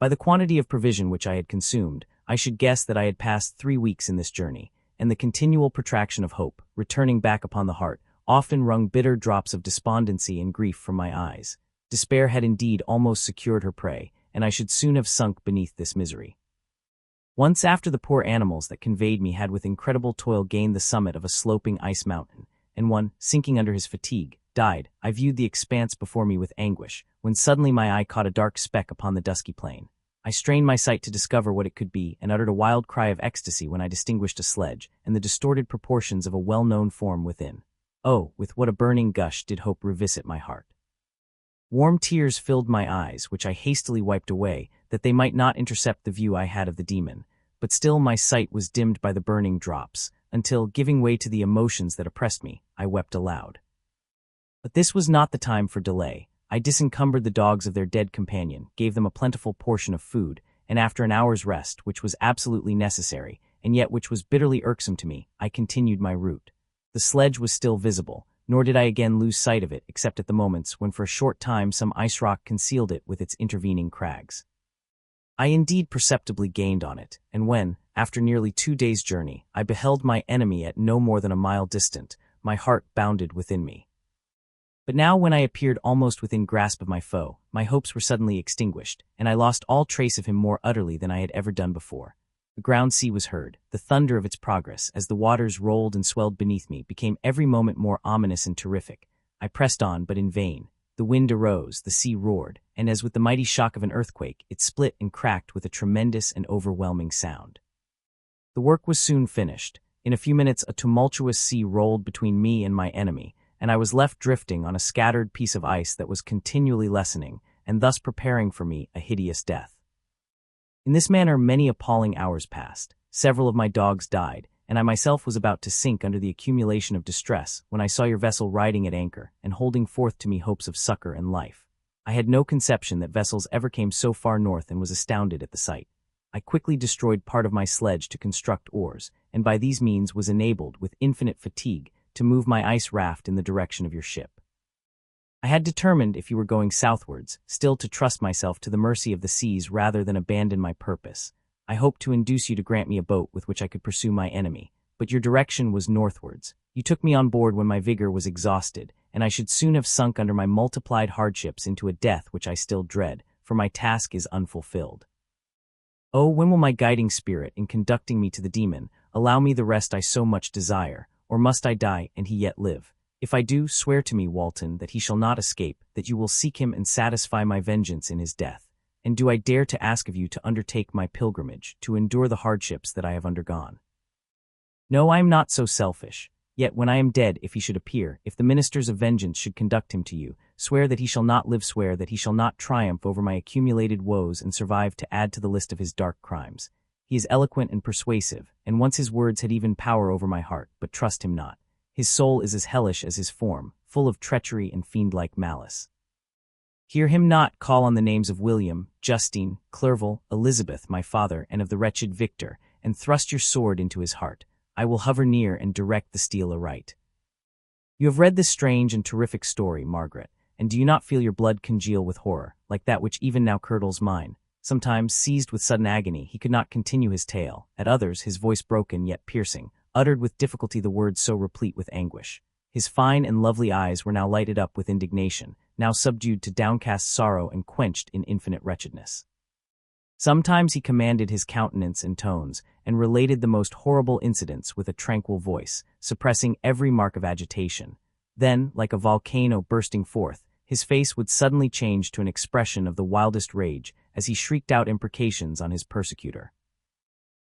By the quantity of provision which I had consumed, I should guess that I had passed 3 weeks in this journey, and the continual protraction of hope, returning back upon the heart, often wrung bitter drops of despondency and grief from my eyes. Despair had indeed almost secured her prey, and I should soon have sunk beneath this misery. Once after the poor animals that conveyed me had with incredible toil gained the summit of a sloping ice mountain, and one, sinking under his fatigue, died, I viewed the expanse before me with anguish, when suddenly my eye caught a dark speck upon the dusky plain. I strained my sight to discover what it could be, and uttered a wild cry of ecstasy when I distinguished a sledge, and the distorted proportions of a well-known form within. Oh, with what a burning gush did hope revisit my heart! Warm tears filled my eyes, which I hastily wiped away, that they might not intercept the view I had of the demon, but still my sight was dimmed by the burning drops, until, giving way to the emotions that oppressed me, I wept aloud. But this was not the time for delay. I disencumbered the dogs of their dead companion, gave them a plentiful portion of food, and after an hour's rest, which was absolutely necessary, and yet which was bitterly irksome to me, I continued my route. The sledge was still visible, nor did I again lose sight of it except at the moments when for a short time some ice rock concealed it with its intervening crags. I indeed perceptibly gained on it, and when, after nearly 2 days' journey, I beheld my enemy at no more than a mile distant, my heart bounded within me. But now when I appeared almost within grasp of my foe, my hopes were suddenly extinguished, and I lost all trace of him more utterly than I had ever done before. The ground sea was heard, the thunder of its progress, as the waters rolled and swelled beneath me, became every moment more ominous and terrific. I pressed on, but in vain. The wind arose, the sea roared, and as with the mighty shock of an earthquake, it split and cracked with a tremendous and overwhelming sound. The work was soon finished. In a few minutes a tumultuous sea rolled between me and my enemy, and I was left drifting on a scattered piece of ice that was continually lessening, and thus preparing for me a hideous death. In this manner many appalling hours passed. Several of my dogs died, and I myself was about to sink under the accumulation of distress when I saw your vessel riding at anchor and holding forth to me hopes of succor and life. I had no conception that vessels ever came so far north and was astounded at the sight. I quickly destroyed part of my sledge to construct oars, and by these means was enabled, with infinite fatigue, to move my ice raft in the direction of your ship. I had determined, if you were going southwards, still to trust myself to the mercy of the seas rather than abandon my purpose. I hoped to induce you to grant me a boat with which I could pursue my enemy, but your direction was northwards. You took me on board when my vigor was exhausted, and I should soon have sunk under my multiplied hardships into a death which I still dread, for my task is unfulfilled. Oh, when will my guiding spirit, in conducting me to the demon, allow me the rest I so much desire, or must I die and he yet live? If I do, swear to me, Walton, that he shall not escape, that you will seek him and satisfy my vengeance in his death. And do I dare to ask of you to undertake my pilgrimage, to endure the hardships that I have undergone? No, I am not so selfish. Yet when I am dead, if he should appear, if the ministers of vengeance should conduct him to you, swear that he shall not live, swear that he shall not triumph over my accumulated woes and survive to add to the list of his dark crimes. He is eloquent and persuasive, and once his words had even power over my heart, but trust him not. His soul is as hellish as his form, full of treachery and fiend-like malice. Hear him not call on the names of William, Justine, Clerval, Elizabeth, my father, and of the wretched Victor, and thrust your sword into his heart. I will hover near and direct the steel aright. You have read this strange and terrific story, Margaret, and do you not feel your blood congeal with horror, like that which even now curdles mine? Sometimes, seized with sudden agony, he could not continue his tale. At others, his voice broken yet piercing, uttered with difficulty the words so replete with anguish. His fine and lovely eyes were now lighted up with indignation, now subdued to downcast sorrow and quenched in infinite wretchedness. Sometimes he commanded his countenance and tones, and related the most horrible incidents with a tranquil voice, suppressing every mark of agitation. Then, like a volcano bursting forth, his face would suddenly change to an expression of the wildest rage, as he shrieked out imprecations on his persecutor.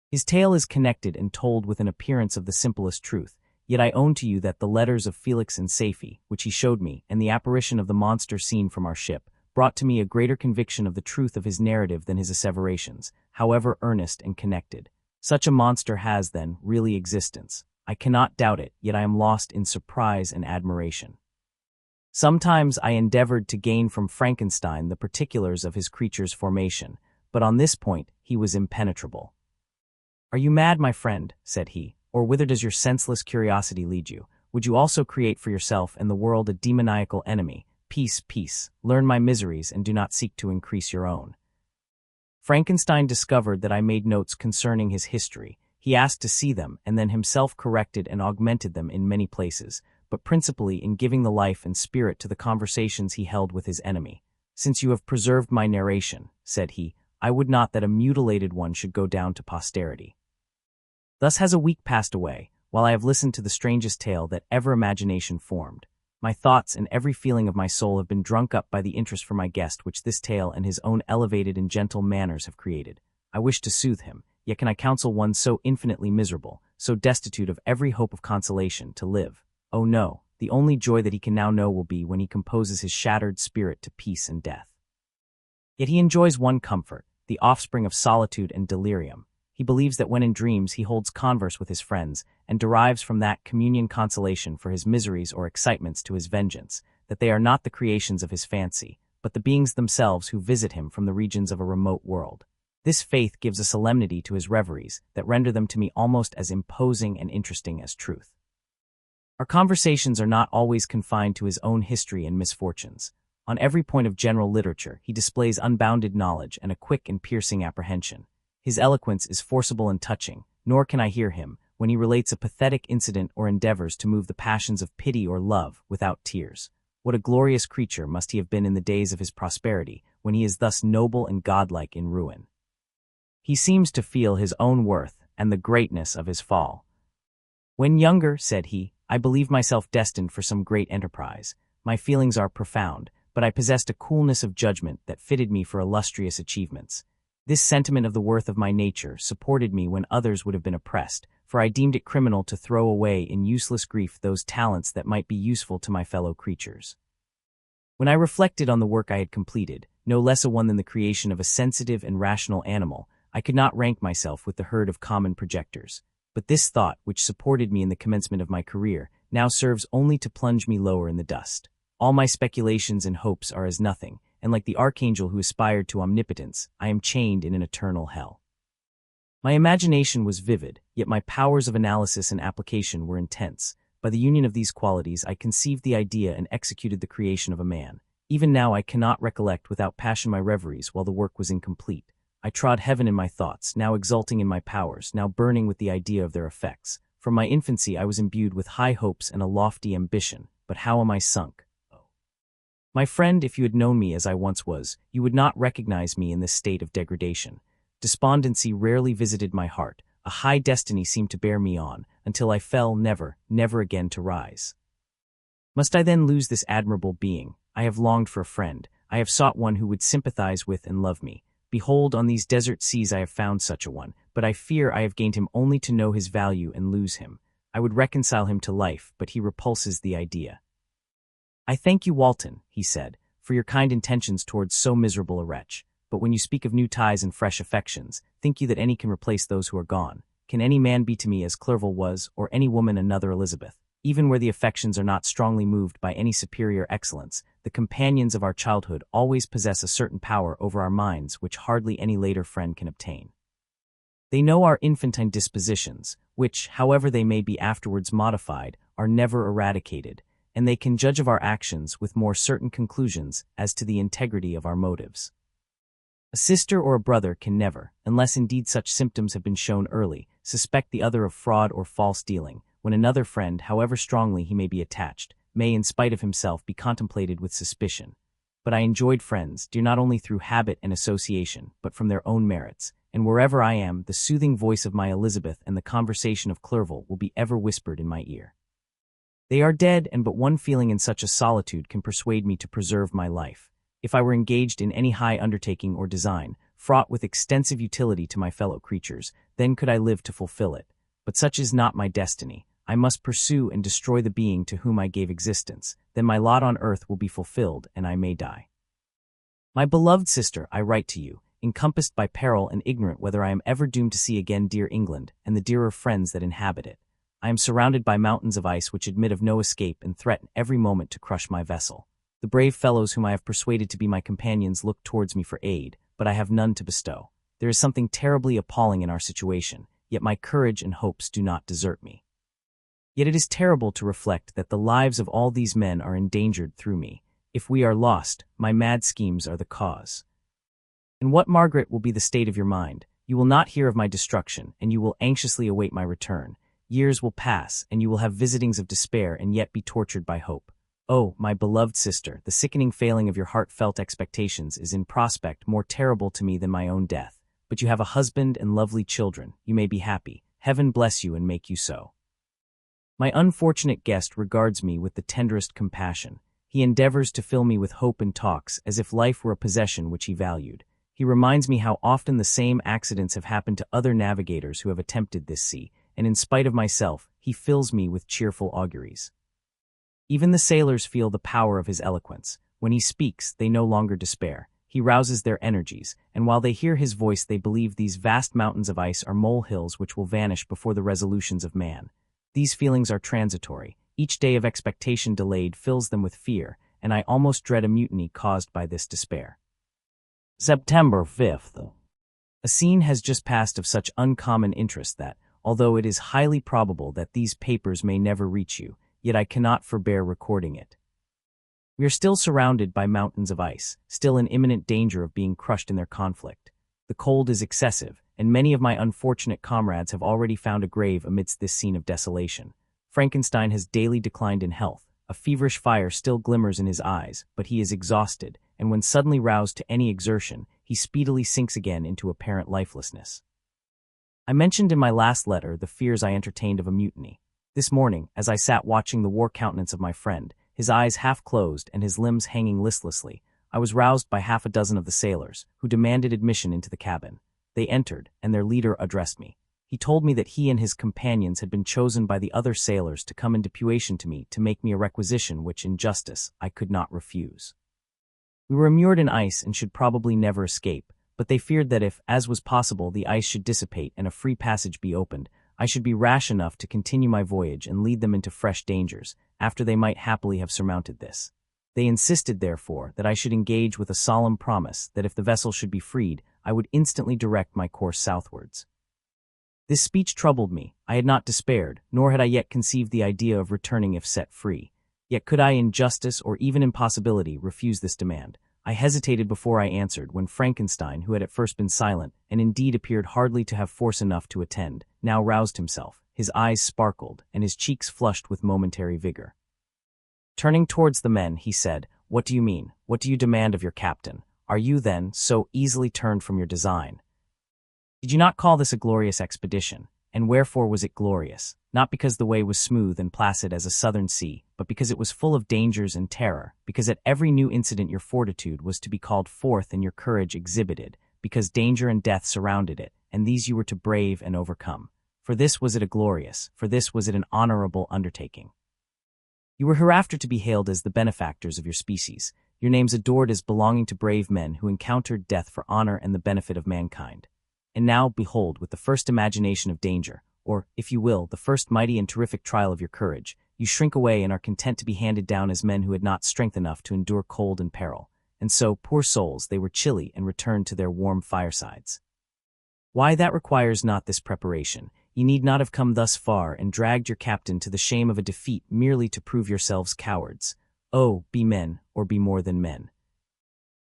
His tale is connected and told with an appearance of the simplest truth, yet I own to you that the letters of Felix and Safie, which he showed me, and the apparition of the monster seen from our ship, brought to me a greater conviction of the truth of his narrative than his asseverations, however earnest and connected. Such a monster has, then, really existence. I cannot doubt it, yet I am lost in surprise and admiration. Sometimes I endeavored to gain from Frankenstein the particulars of his creature's formation, but on this point he was impenetrable. "Are you mad, my friend?" said he, "or whither does your senseless curiosity lead you? Would you also create for yourself and the world a demoniacal enemy? Peace, peace, learn my miseries and do not seek to increase your own." Frankenstein discovered that I made notes concerning his history. He asked to see them, and then himself corrected and augmented them in many places, but principally in giving the life and spirit to the conversations he held with his enemy. "Since you have preserved my narration," said he, "I would not that a mutilated one should go down to posterity." Thus has a week passed away, while I have listened to the strangest tale that ever imagination formed. My thoughts and every feeling of my soul have been drunk up by the interest for my guest which this tale and his own elevated and gentle manners have created. I wish to soothe him, yet can I counsel one so infinitely miserable, so destitute of every hope of consolation, to live? Oh no, the only joy that he can now know will be when he composes his shattered spirit to peace and death. Yet he enjoys one comfort, the offspring of solitude and delirium. He believes that when in dreams he holds converse with his friends, and derives from that communion consolation for his miseries or excitements to his vengeance, that they are not the creations of his fancy, but the beings themselves who visit him from the regions of a remote world. This faith gives a solemnity to his reveries that render them to me almost as imposing and interesting as truth. Our conversations are not always confined to his own history and misfortunes. On every point of general literature he displays unbounded knowledge and a quick and piercing apprehension. His eloquence is forcible and touching, nor can I hear him, when he relates a pathetic incident or endeavors to move the passions of pity or love, without tears. What a glorious creature must he have been in the days of his prosperity, when he is thus noble and godlike in ruin. He seems to feel his own worth and the greatness of his fall. "When younger," said he, "I believed myself destined for some great enterprise. My feelings are profound, but I possessed a coolness of judgment that fitted me for illustrious achievements. This sentiment of the worth of my nature supported me when others would have been oppressed, for I deemed it criminal to throw away in useless grief those talents that might be useful to my fellow creatures. When I reflected on the work I had completed, no less a one than the creation of a sensitive and rational animal, I could not rank myself with the herd of common projectors. But this thought, which supported me in the commencement of my career, now serves only to plunge me lower in the dust. All my speculations and hopes are as nothing, and like the archangel who aspired to omnipotence, I am chained in an eternal hell. My imagination was vivid, yet my powers of analysis and application were intense. By the union of these qualities I conceived the idea and executed the creation of a man. Even now I cannot recollect without passion my reveries while the work was incomplete. I trod heaven in my thoughts, now exulting in my powers, now burning with the idea of their effects. From my infancy I was imbued with high hopes and a lofty ambition, but how am I sunk? My friend, if you had known me as I once was, you would not recognize me in this state of degradation. Despondency rarely visited my heart. A high destiny seemed to bear me on, until I fell never, never again to rise. Must I then lose this admirable being? I have longed for a friend. I have sought one who would sympathize with and love me. Behold, on these desert seas I have found such a one, but I fear I have gained him only to know his value and lose him. I would reconcile him to life, but he repulses the idea. I thank you, Walton, he said, for your kind intentions towards so miserable a wretch. But when you speak of new ties and fresh affections, think you that any can replace those who are gone? Can any man be to me as Clerval was, or any woman another Elizabeth? Even where the affections are not strongly moved by any superior excellence, the companions of our childhood always possess a certain power over our minds which hardly any later friend can obtain. They know our infantine dispositions, which, however they may be afterwards modified, are never eradicated, and they can judge of our actions with more certain conclusions as to the integrity of our motives. A sister or a brother can never, unless indeed such symptoms have been shown early, suspect the other of fraud or false dealing, when another friend, however strongly he may be attached, may in spite of himself be contemplated with suspicion. But I enjoyed friends, dear not only through habit and association, but from their own merits, and wherever I am, the soothing voice of my Elizabeth and the conversation of Clerval will be ever whispered in my ear. They are dead, and but one feeling in such a solitude can persuade me to preserve my life. If I were engaged in any high undertaking or design, fraught with extensive utility to my fellow creatures, then could I live to fulfill it. But such is not my destiny. I must pursue and destroy the being to whom I gave existence. Then my lot on earth will be fulfilled, and I may die. My beloved sister, I write to you, encompassed by peril and ignorant whether I am ever doomed to see again dear England and the dearer friends that inhabit it. I am surrounded by mountains of ice which admit of no escape and threaten every moment to crush my vessel. The brave fellows whom I have persuaded to be my companions look towards me for aid, but I have none to bestow. There is something terribly appalling in our situation, yet my courage and hopes do not desert me. Yet it is terrible to reflect that the lives of all these men are endangered through me. If we are lost, my mad schemes are the cause. And what, Margaret, will be the state of your mind? You will not hear of my destruction, and you will anxiously await my return. Years will pass, and you will have visitings of despair and yet be tortured by hope. Oh, my beloved sister, the sickening failing of your heartfelt expectations is in prospect more terrible to me than my own death. But you have a husband and lovely children. You may be happy. Heaven bless you and make you so. My unfortunate guest regards me with the tenderest compassion. He endeavors to fill me with hope and talks as if life were a possession which he valued. He reminds me how often the same accidents have happened to other navigators who have attempted this sea, and in spite of myself, he fills me with cheerful auguries. Even the sailors feel the power of his eloquence. When he speaks, they no longer despair. He rouses their energies, and while they hear his voice they believe these vast mountains of ice are molehills which will vanish before the resolutions of man. These feelings are transitory. Each day of expectation delayed fills them with fear, and I almost dread a mutiny caused by this despair. September 5th. A scene has just passed of such uncommon interest that, although it is highly probable that these papers may never reach you, yet I cannot forbear recording it. We are still surrounded by mountains of ice, still in imminent danger of being crushed in their conflict. The cold is excessive, and many of my unfortunate comrades have already found a grave amidst this scene of desolation. Frankenstein has daily declined in health. A feverish fire still glimmers in his eyes, but he is exhausted, and when suddenly roused to any exertion, he speedily sinks again into apparent lifelessness. I mentioned in my last letter the fears I entertained of a mutiny. This morning, as I sat watching the war countenance of my friend, his eyes half closed and his limbs hanging listlessly, I was roused by half a dozen of the sailors, who demanded admission into the cabin. They entered, and their leader addressed me. He told me that he and his companions had been chosen by the other sailors to come in deputation to me to make me a requisition which, in justice, I could not refuse. We were immured in ice and should probably never escape, but they feared that if, as was possible, the ice should dissipate and a free passage be opened, I should be rash enough to continue my voyage and lead them into fresh dangers, after they might happily have surmounted this. They insisted, therefore, that I should engage with a solemn promise that if the vessel should be freed, I would instantly direct my course southwards. This speech troubled me. I had not despaired, nor had I yet conceived the idea of returning if set free. Yet could I in justice or even in possibility refuse this demand? I hesitated before I answered when Frankenstein, who had at first been silent, and indeed appeared hardly to have force enough to attend, now roused himself. his eyes sparkled, and his cheeks flushed with momentary vigor. Turning towards the men, he said, "What do you mean? What do you demand of your captain? Are you, then, so easily turned from your design? Did you not call this a glorious expedition? And wherefore was it glorious? Not because the way was smooth and placid as a southern sea, but because it was full of dangers and terror, because at every new incident your fortitude was to be called forth and your courage exhibited, because danger and death surrounded it, and these you were to brave and overcome. For this was it a glorious, for this was it an honorable undertaking. You were hereafter to be hailed as the benefactors of your species, your names adored as belonging to brave men who encountered death for honor and the benefit of mankind. And now, behold, with the first imagination of danger, or, if you will, the first mighty and terrific trial of your courage, you shrink away and are content to be handed down as men who had not strength enough to endure cold and peril. And so, poor souls, they were chilly and returned to their warm firesides. Why, that requires not this preparation. Ye need not have come thus far and dragged your captain to the shame of a defeat merely to prove yourselves cowards. Oh, be men, or be more than men.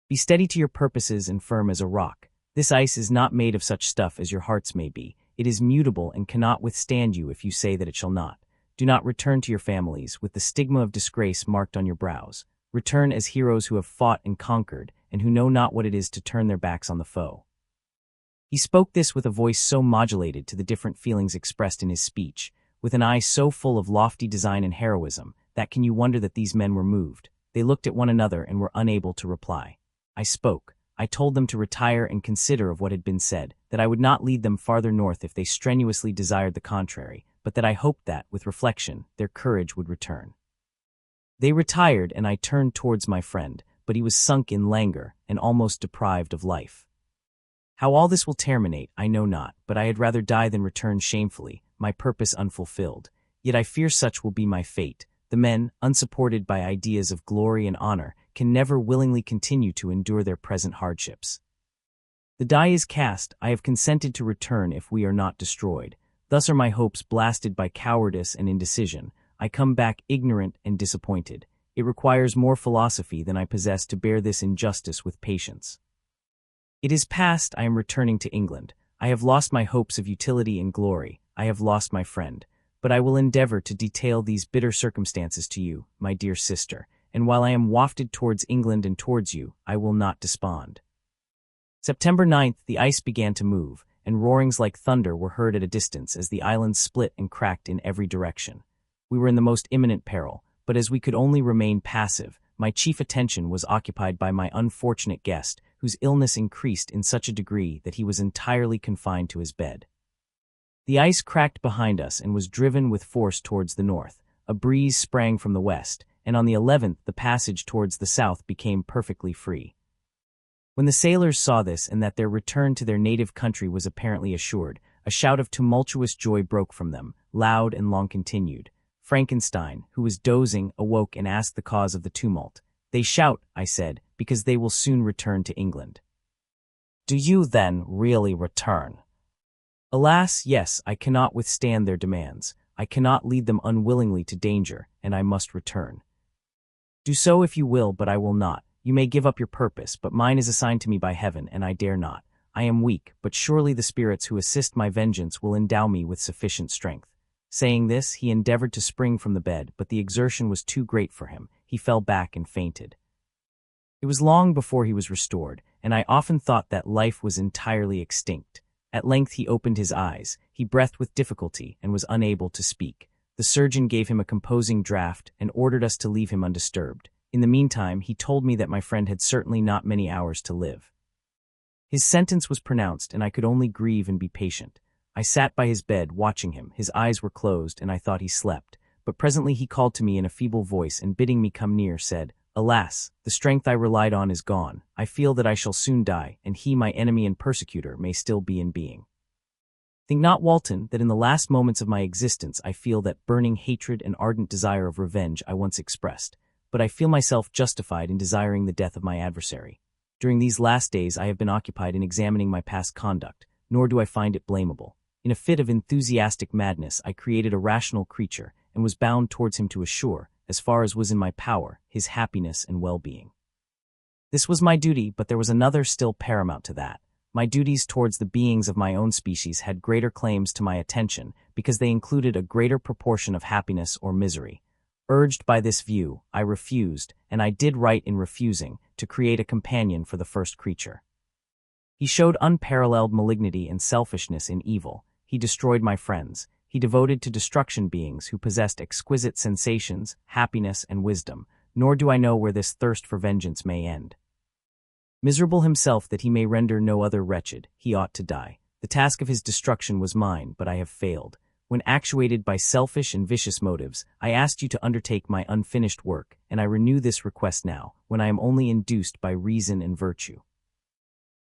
Be steady to your purposes and firm as a rock. This ice is not made of such stuff as your hearts may be. It is mutable and cannot withstand you if you say that it shall not. Do not return to your families with the stigma of disgrace marked on your brows. Return as heroes who have fought and conquered, and who know not what it is to turn their backs on the foe." He spoke this with a voice so modulated to the different feelings expressed in his speech, with an eye so full of lofty design and heroism, that can you wonder that these men were moved? They looked at one another and were unable to reply. I spoke. I told them to retire and consider of what had been said, that I would not lead them farther north if they strenuously desired the contrary, but that I hoped that, with reflection, their courage would return. They retired, and I turned towards my friend, but he was sunk in languor and almost deprived of life. How all this will terminate, I know not, but I had rather die than return shamefully, my purpose unfulfilled. Yet I fear such will be my fate. The men, unsupported by ideas of glory and honor, can never willingly continue to endure their present hardships. The die is cast. I have consented to return if we are not destroyed. Thus are my hopes blasted by cowardice and indecision. I come back ignorant and disappointed. It requires more philosophy than I possess to bear this injustice with patience. It is past. I am returning to England. I have lost my hopes of utility and glory. I have lost my friend. But I will endeavor to detail these bitter circumstances to you, my dear sister, and while I am wafted towards England and towards you, I will not despond. September 9th, the ice began to move, and roarings like thunder were heard at a distance as the island split and cracked in every direction. We were in the most imminent peril, but as we could only remain passive, my chief attention was occupied by my unfortunate guest, whose illness increased in such a degree that he was entirely confined to his bed. The ice cracked behind us and was driven with force towards the north. A breeze sprang from the west, and on the 11th the passage towards the south became perfectly free. When the sailors saw this and that their return to their native country was apparently assured, a shout of tumultuous joy broke from them, loud and long-continued. Frankenstein, who was dozing, awoke and asked the cause of the tumult. "They shout," I said, "because they will soon return to England." "Do you, then, really return?" "Alas, yes, I cannot withstand their demands. I cannot lead them unwillingly to danger, and I must return." "Do so if you will, but I will not. You may give up your purpose, but mine is assigned to me by heaven, and I dare not. I am weak, but surely the spirits who assist my vengeance will endow me with sufficient strength." Saying this, he endeavored to spring from the bed, but the exertion was too great for him. He fell back and fainted. It was long before he was restored, and I often thought that life was entirely extinct. At length he opened his eyes. He breathed with difficulty and was unable to speak. The surgeon gave him a composing draught and ordered us to leave him undisturbed. In the meantime, he told me that my friend had certainly not many hours to live. His sentence was pronounced, and I could only grieve and be patient. I sat by his bed, watching him. His eyes were closed, and I thought he slept. But presently he called to me in a feeble voice, and bidding me come near, said, "Alas, the strength I relied on is gone. I feel that I shall soon die, and he, my enemy and persecutor, may still be in being. Think not, Walton, that in the last moments of my existence I feel that burning hatred and ardent desire of revenge I once expressed, but I feel myself justified in desiring the death of my adversary. During these last days I have been occupied in examining my past conduct, nor do I find it blamable. In a fit of enthusiastic madness I created a rational creature, and was bound towards him to assure, as far as was in my power, his happiness and well-being. This was my duty, but there was another still paramount to that. My duties towards the beings of my own species had greater claims to my attention because they included a greater proportion of happiness or misery. Urged by this view, I refused, and I did right in refusing, to create a companion for the first creature. He showed unparalleled malignity and selfishness in evil. He destroyed my friends. He devoted to destruction beings who possessed exquisite sensations, happiness, and wisdom, nor do I know where this thirst for vengeance may end. Miserable himself that he may render no other wretched, he ought to die. The task of his destruction was mine, but I have failed. When actuated by selfish and vicious motives, I asked you to undertake my unfinished work, and I renew this request now, when I am only induced by reason and virtue.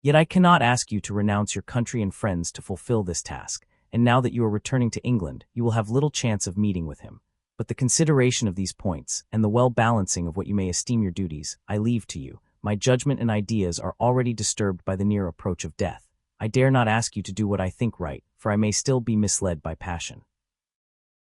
Yet I cannot ask you to renounce your country and friends to fulfill this task, and now that you are returning to England, you will have little chance of meeting with him. But the consideration of these points, and the well-balancing of what you may esteem your duties, I leave to you. My judgment and ideas are already disturbed by the near approach of death. I dare not ask you to do what I think right, for I may still be misled by passion.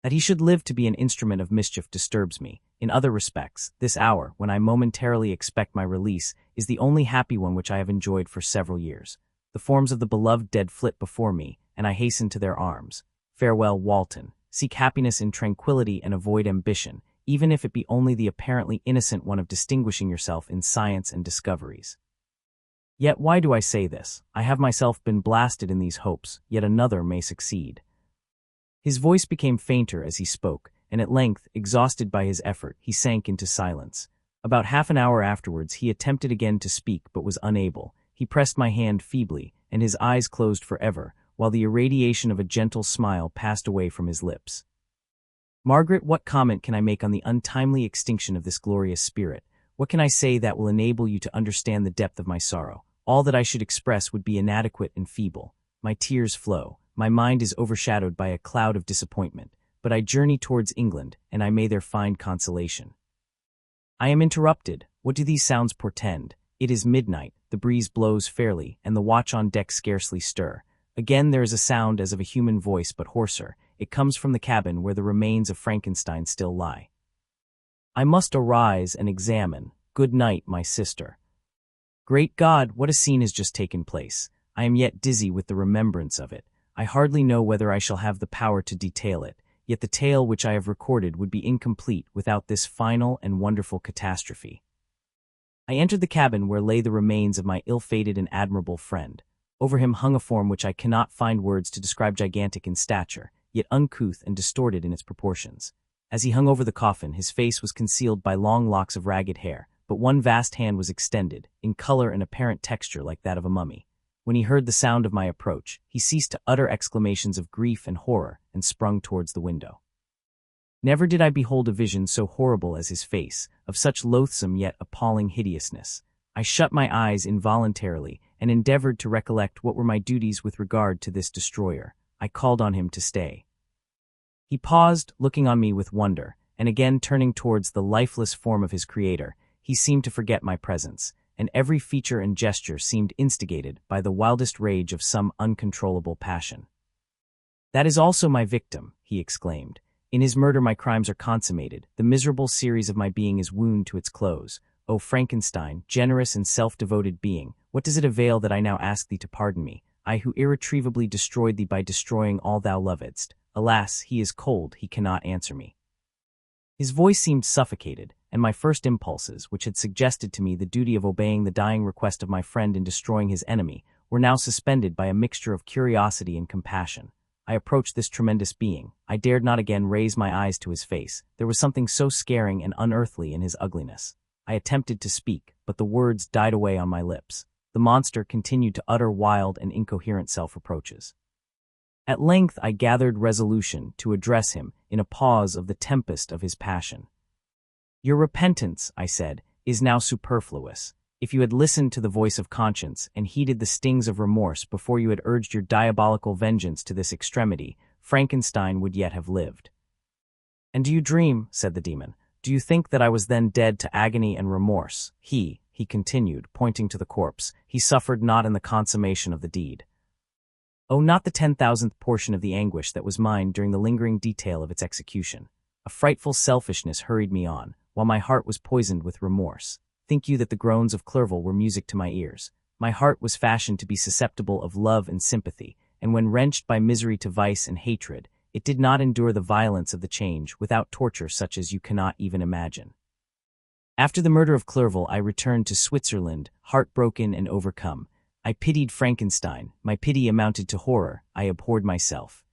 That he should live to be an instrument of mischief disturbs me. In other respects, this hour, when I momentarily expect my release, is the only happy one which I have enjoyed for several years. The forms of the beloved dead flit before me, and I hasten to their arms. Farewell, Walton. Seek happiness in tranquility and avoid ambition, even if it be only the apparently innocent one of distinguishing yourself in science and discoveries. Yet why do I say this? I have myself been blasted in these hopes, yet another may succeed. His voice became fainter as he spoke, and at length, exhausted by his effort, he sank into silence. About half an hour afterwards he attempted again to speak but was unable. He pressed my hand feebly, and his eyes closed forever, while the irradiation of a gentle smile passed away from his lips. Margaret, what comment can I make on the untimely extinction of this glorious spirit? What can I say that will enable you to understand the depth of my sorrow? All that I should express would be inadequate and feeble. My tears flow. My mind is overshadowed by a cloud of disappointment, but I journey towards England, and I may there find consolation. I am interrupted. What do these sounds portend? It is midnight, the breeze blows fairly, and the watch on deck scarcely stir. Again there is a sound as of a human voice, but hoarser. It comes from the cabin where the remains of Frankenstein still lie. I must arise and examine. Good night, my sister. Great God, what a scene has just taken place. I am yet dizzy with the remembrance of it. I hardly know whether I shall have the power to detail it, yet the tale which I have recorded would be incomplete without this final and wonderful catastrophe. I entered the cabin where lay the remains of my ill-fated and admirable friend. Over him hung a form which I cannot find words to describe, gigantic in stature, yet uncouth and distorted in its proportions. As he hung over the coffin, his face was concealed by long locks of ragged hair, but one vast hand was extended, in color and apparent texture like that of a mummy. When he heard the sound of my approach, he ceased to utter exclamations of grief and horror, and sprung towards the window. Never did I behold a vision so horrible as his face, of such loathsome yet appalling hideousness. I shut my eyes involuntarily, and endeavored to recollect what were my duties with regard to this destroyer. I called on him to stay. He paused, looking on me with wonder, and again turning towards the lifeless form of his creator, he seemed to forget my presence, and every feature and gesture seemed instigated by the wildest rage of some uncontrollable passion. That is also my victim, he exclaimed. In his murder my crimes are consummated, the miserable series of my being is wound to its close. O Frankenstein, generous and self-devoted being, what does it avail that I now ask thee to pardon me, I who irretrievably destroyed thee by destroying all thou lovedst? Alas, he is cold, he cannot answer me. His voice seemed suffocated, and my first impulses, which had suggested to me the duty of obeying the dying request of my friend in destroying his enemy, were now suspended by a mixture of curiosity and compassion. I approached this tremendous being. I dared not again raise my eyes to his face. There was something so scaring and unearthly in his ugliness. I attempted to speak, but the words died away on my lips. The monster continued to utter wild and incoherent self-reproaches. At length I gathered resolution to address him in a pause of the tempest of his passion. Your repentance, I said, is now superfluous. If you had listened to the voice of conscience and heeded the stings of remorse before you had urged your diabolical vengeance to this extremity, Frankenstein would yet have lived. And do you dream, said the demon, do you think that I was then dead to agony and remorse? He continued, pointing to the corpse, he suffered not in the consummation of the deed. Oh, not the 10,000th portion of the anguish that was mine during the lingering detail of its execution. A frightful selfishness hurried me on, while my heart was poisoned with remorse. Think you that the groans of Clerval were music to my ears? My heart was fashioned to be susceptible of love and sympathy, and when wrenched by misery to vice and hatred, it did not endure the violence of the change without torture such as you cannot even imagine. After the murder of Clerval, I returned to Switzerland, heartbroken and overcome. I pitied Frankenstein. My pity amounted to horror. I abhorred myself.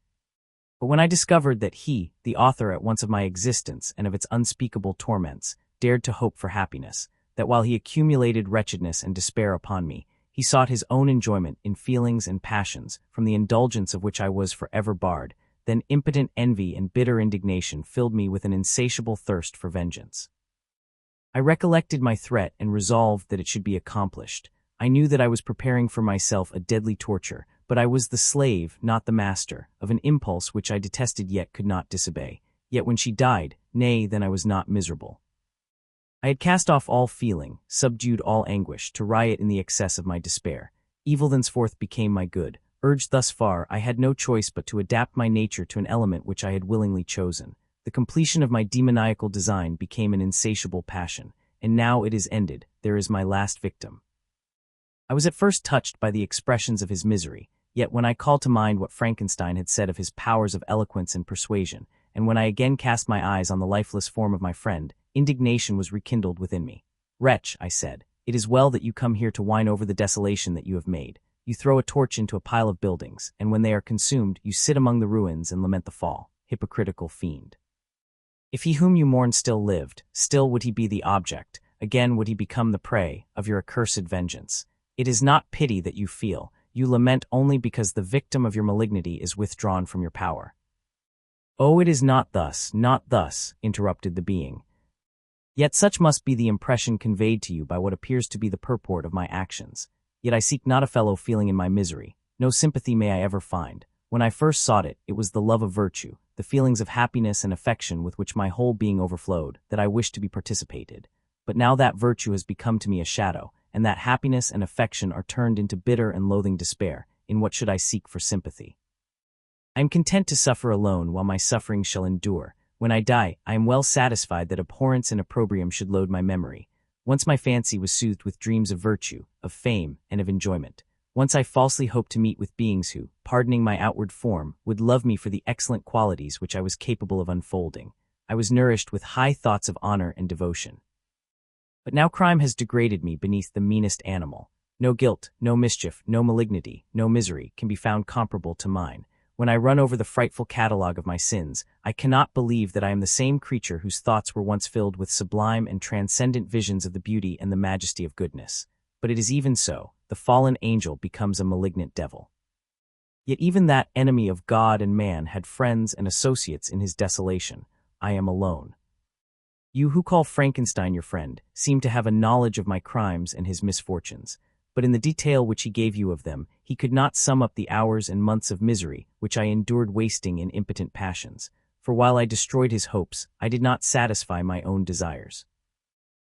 But when I discovered that he, the author at once of my existence and of its unspeakable torments, dared to hope for happiness, that while he accumulated wretchedness and despair upon me, he sought his own enjoyment in feelings and passions, from the indulgence of which I was forever barred, then impotent envy and bitter indignation filled me with an insatiable thirst for vengeance. I recollected my threat and resolved that it should be accomplished. I knew that I was preparing for myself a deadly torture, but I was the slave, not the master, of an impulse which I detested yet could not disobey. Yet when she died, nay, then I was not miserable. I had cast off all feeling, subdued all anguish, to riot in the excess of my despair. Evil thenceforth became my good. Urged thus far, I had no choice but to adapt my nature to an element which I had willingly chosen. The completion of my demoniacal design became an insatiable passion, and now it is ended. There is my last victim. I was at first touched by the expressions of his misery, yet when I called to mind what Frankenstein had said of his powers of eloquence and persuasion, and when I again cast my eyes on the lifeless form of my friend, indignation was rekindled within me. "Wretch," I said, "it is well that you come here to whine over the desolation that you have made. You throw a torch into a pile of buildings, and when they are consumed, you sit among the ruins and lament the fall. Hypocritical fiend! If he whom you mourn still lived, still would he be the object, again would he become the prey, of your accursed vengeance. It is not pity that you feel, you lament only because the victim of your malignity is withdrawn from your power." "Oh, it is not thus, interrupted the being. "Yet such must be the impression conveyed to you by what appears to be the purport of my actions. Yet I seek not a fellow feeling in my misery, no sympathy may I ever find. When I first sought it, it was the love of virtue, the feelings of happiness and affection with which my whole being overflowed, that I wished to be participated. But now that virtue has become to me a shadow, and that happiness and affection are turned into bitter and loathing despair, in what should I seek for sympathy? I am content to suffer alone while my suffering shall endure. When I die, I am well satisfied that abhorrence and opprobrium should load my memory. Once my fancy was soothed with dreams of virtue, of fame, and of enjoyment. Once I falsely hoped to meet with beings who, pardoning my outward form, would love me for the excellent qualities which I was capable of unfolding. I was nourished with high thoughts of honor and devotion. But now crime has degraded me beneath the meanest animal. No guilt, no mischief, no malignity, no misery can be found comparable to mine. When I run over the frightful catalogue of my sins, I cannot believe that I am the same creature whose thoughts were once filled with sublime and transcendent visions of the beauty and the majesty of goodness. But it is even so, the fallen angel becomes a malignant devil. Yet even that enemy of God and man had friends and associates in his desolation. I am alone. You who call Frankenstein your friend seem to have a knowledge of my crimes and his misfortunes, but in the detail which he gave you of them, he could not sum up the hours and months of misery which I endured wasting in impotent passions, for while I destroyed his hopes, I did not satisfy my own desires.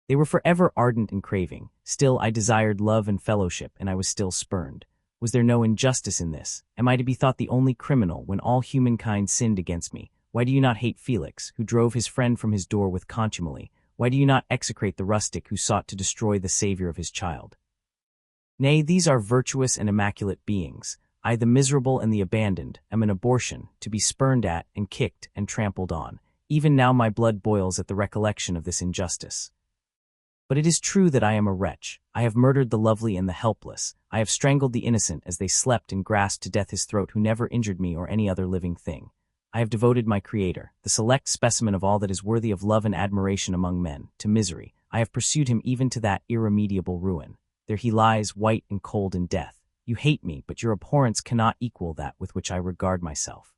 They were forever ardent and craving. Still I desired love and fellowship, and I was still spurned. Was there no injustice in this? Am I to be thought the only criminal when all humankind sinned against me? Why do you not hate Felix, who drove his friend from his door with contumely? Why do you not execrate the rustic who sought to destroy the savior of his child? Nay, these are virtuous and immaculate beings. I, the miserable and the abandoned, am an abortion, to be spurned at and kicked and trampled on. Even now my blood boils at the recollection of this injustice. But it is true that I am a wretch. I have murdered the lovely and the helpless. I have strangled the innocent as they slept and grasped to death his throat who never injured me or any other living thing. I have devoted my Creator, the select specimen of all that is worthy of love and admiration among men, to misery. I have pursued him even to that irremediable ruin. There he lies, white and cold in death. You hate me, but your abhorrence cannot equal that with which I regard myself.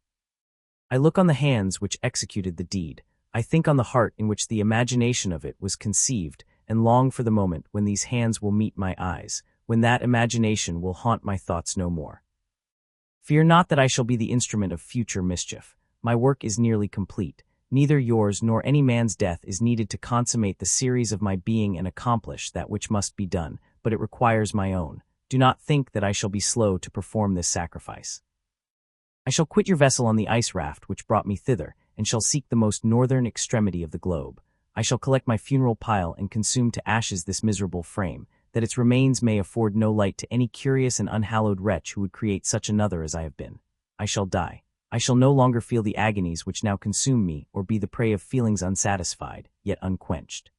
I look on the hands which executed the deed. I think on the heart in which the imagination of it was conceived, and long for the moment when these hands will meet my eyes, when that imagination will haunt my thoughts no more. Fear not that I shall be the instrument of future mischief. My work is nearly complete. Neither yours nor any man's death is needed to consummate the series of my being and accomplish that which must be done, but it requires my own. Do not think that I shall be slow to perform this sacrifice. I shall quit your vessel on the ice raft which brought me thither, and shall seek the most northern extremity of the globe. I shall collect my funeral pile and consume to ashes this miserable frame. that its remains may afford no light to any curious and unhallowed wretch who would create such another as I have been. I shall die. I shall no longer feel the agonies which now consume me, or be the prey of feelings unsatisfied, yet unquenched.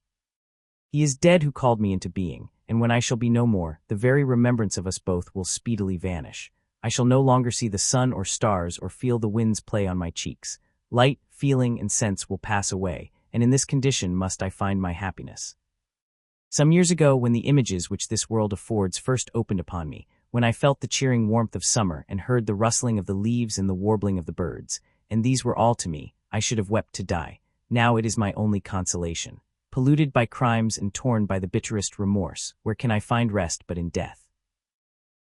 He is dead who called me into being, and when I shall be no more, the very remembrance of us both will speedily vanish. I shall no longer see the sun or stars or feel the winds play on my cheeks. Light, feeling, and sense will pass away, and in this condition must I find my happiness. Some years ago, when the images which this world affords first opened upon me, when I felt the cheering warmth of summer and heard the rustling of the leaves and the warbling of the birds, and these were all to me, I should have wept to die. Now it is my only consolation. Polluted by crimes and torn by the bitterest remorse, where can I find rest but in death?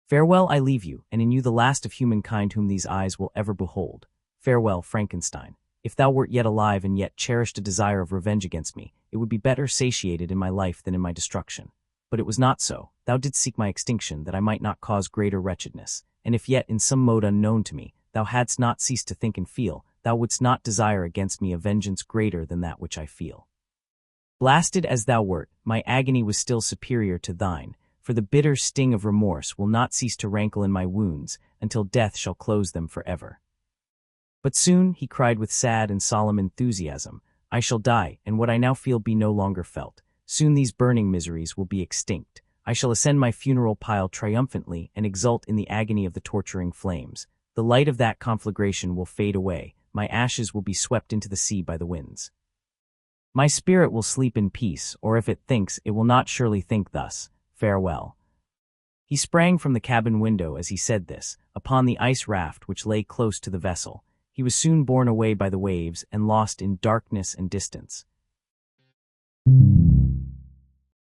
Farewell, I leave you, and in you the last of humankind whom these eyes will ever behold. Farewell, Frankenstein. If thou wert yet alive and yet cherished a desire of revenge against me, it would be better satiated in my life than in my destruction. But it was not so. Thou didst seek my extinction, that I might not cause greater wretchedness. And if yet, in some mode unknown to me, thou hadst not ceased to think and feel, thou wouldst not desire against me a vengeance greater than that which I feel. Blasted as thou wert, my agony was still superior to thine, for the bitter sting of remorse will not cease to rankle in my wounds until death shall close them forever. But soon, he cried with sad and solemn enthusiasm, I shall die, and what I now feel be no longer felt. Soon these burning miseries will be extinct. I shall ascend my funeral pile triumphantly and exult in the agony of the torturing flames. The light of that conflagration will fade away. My ashes will be swept into the sea by the winds. My spirit will sleep in peace, or if it thinks, it will not surely think thus. Farewell. He sprang from the cabin window as he said this, upon the ice raft which lay close to the vessel. He was soon borne away by the waves and lost in darkness and distance.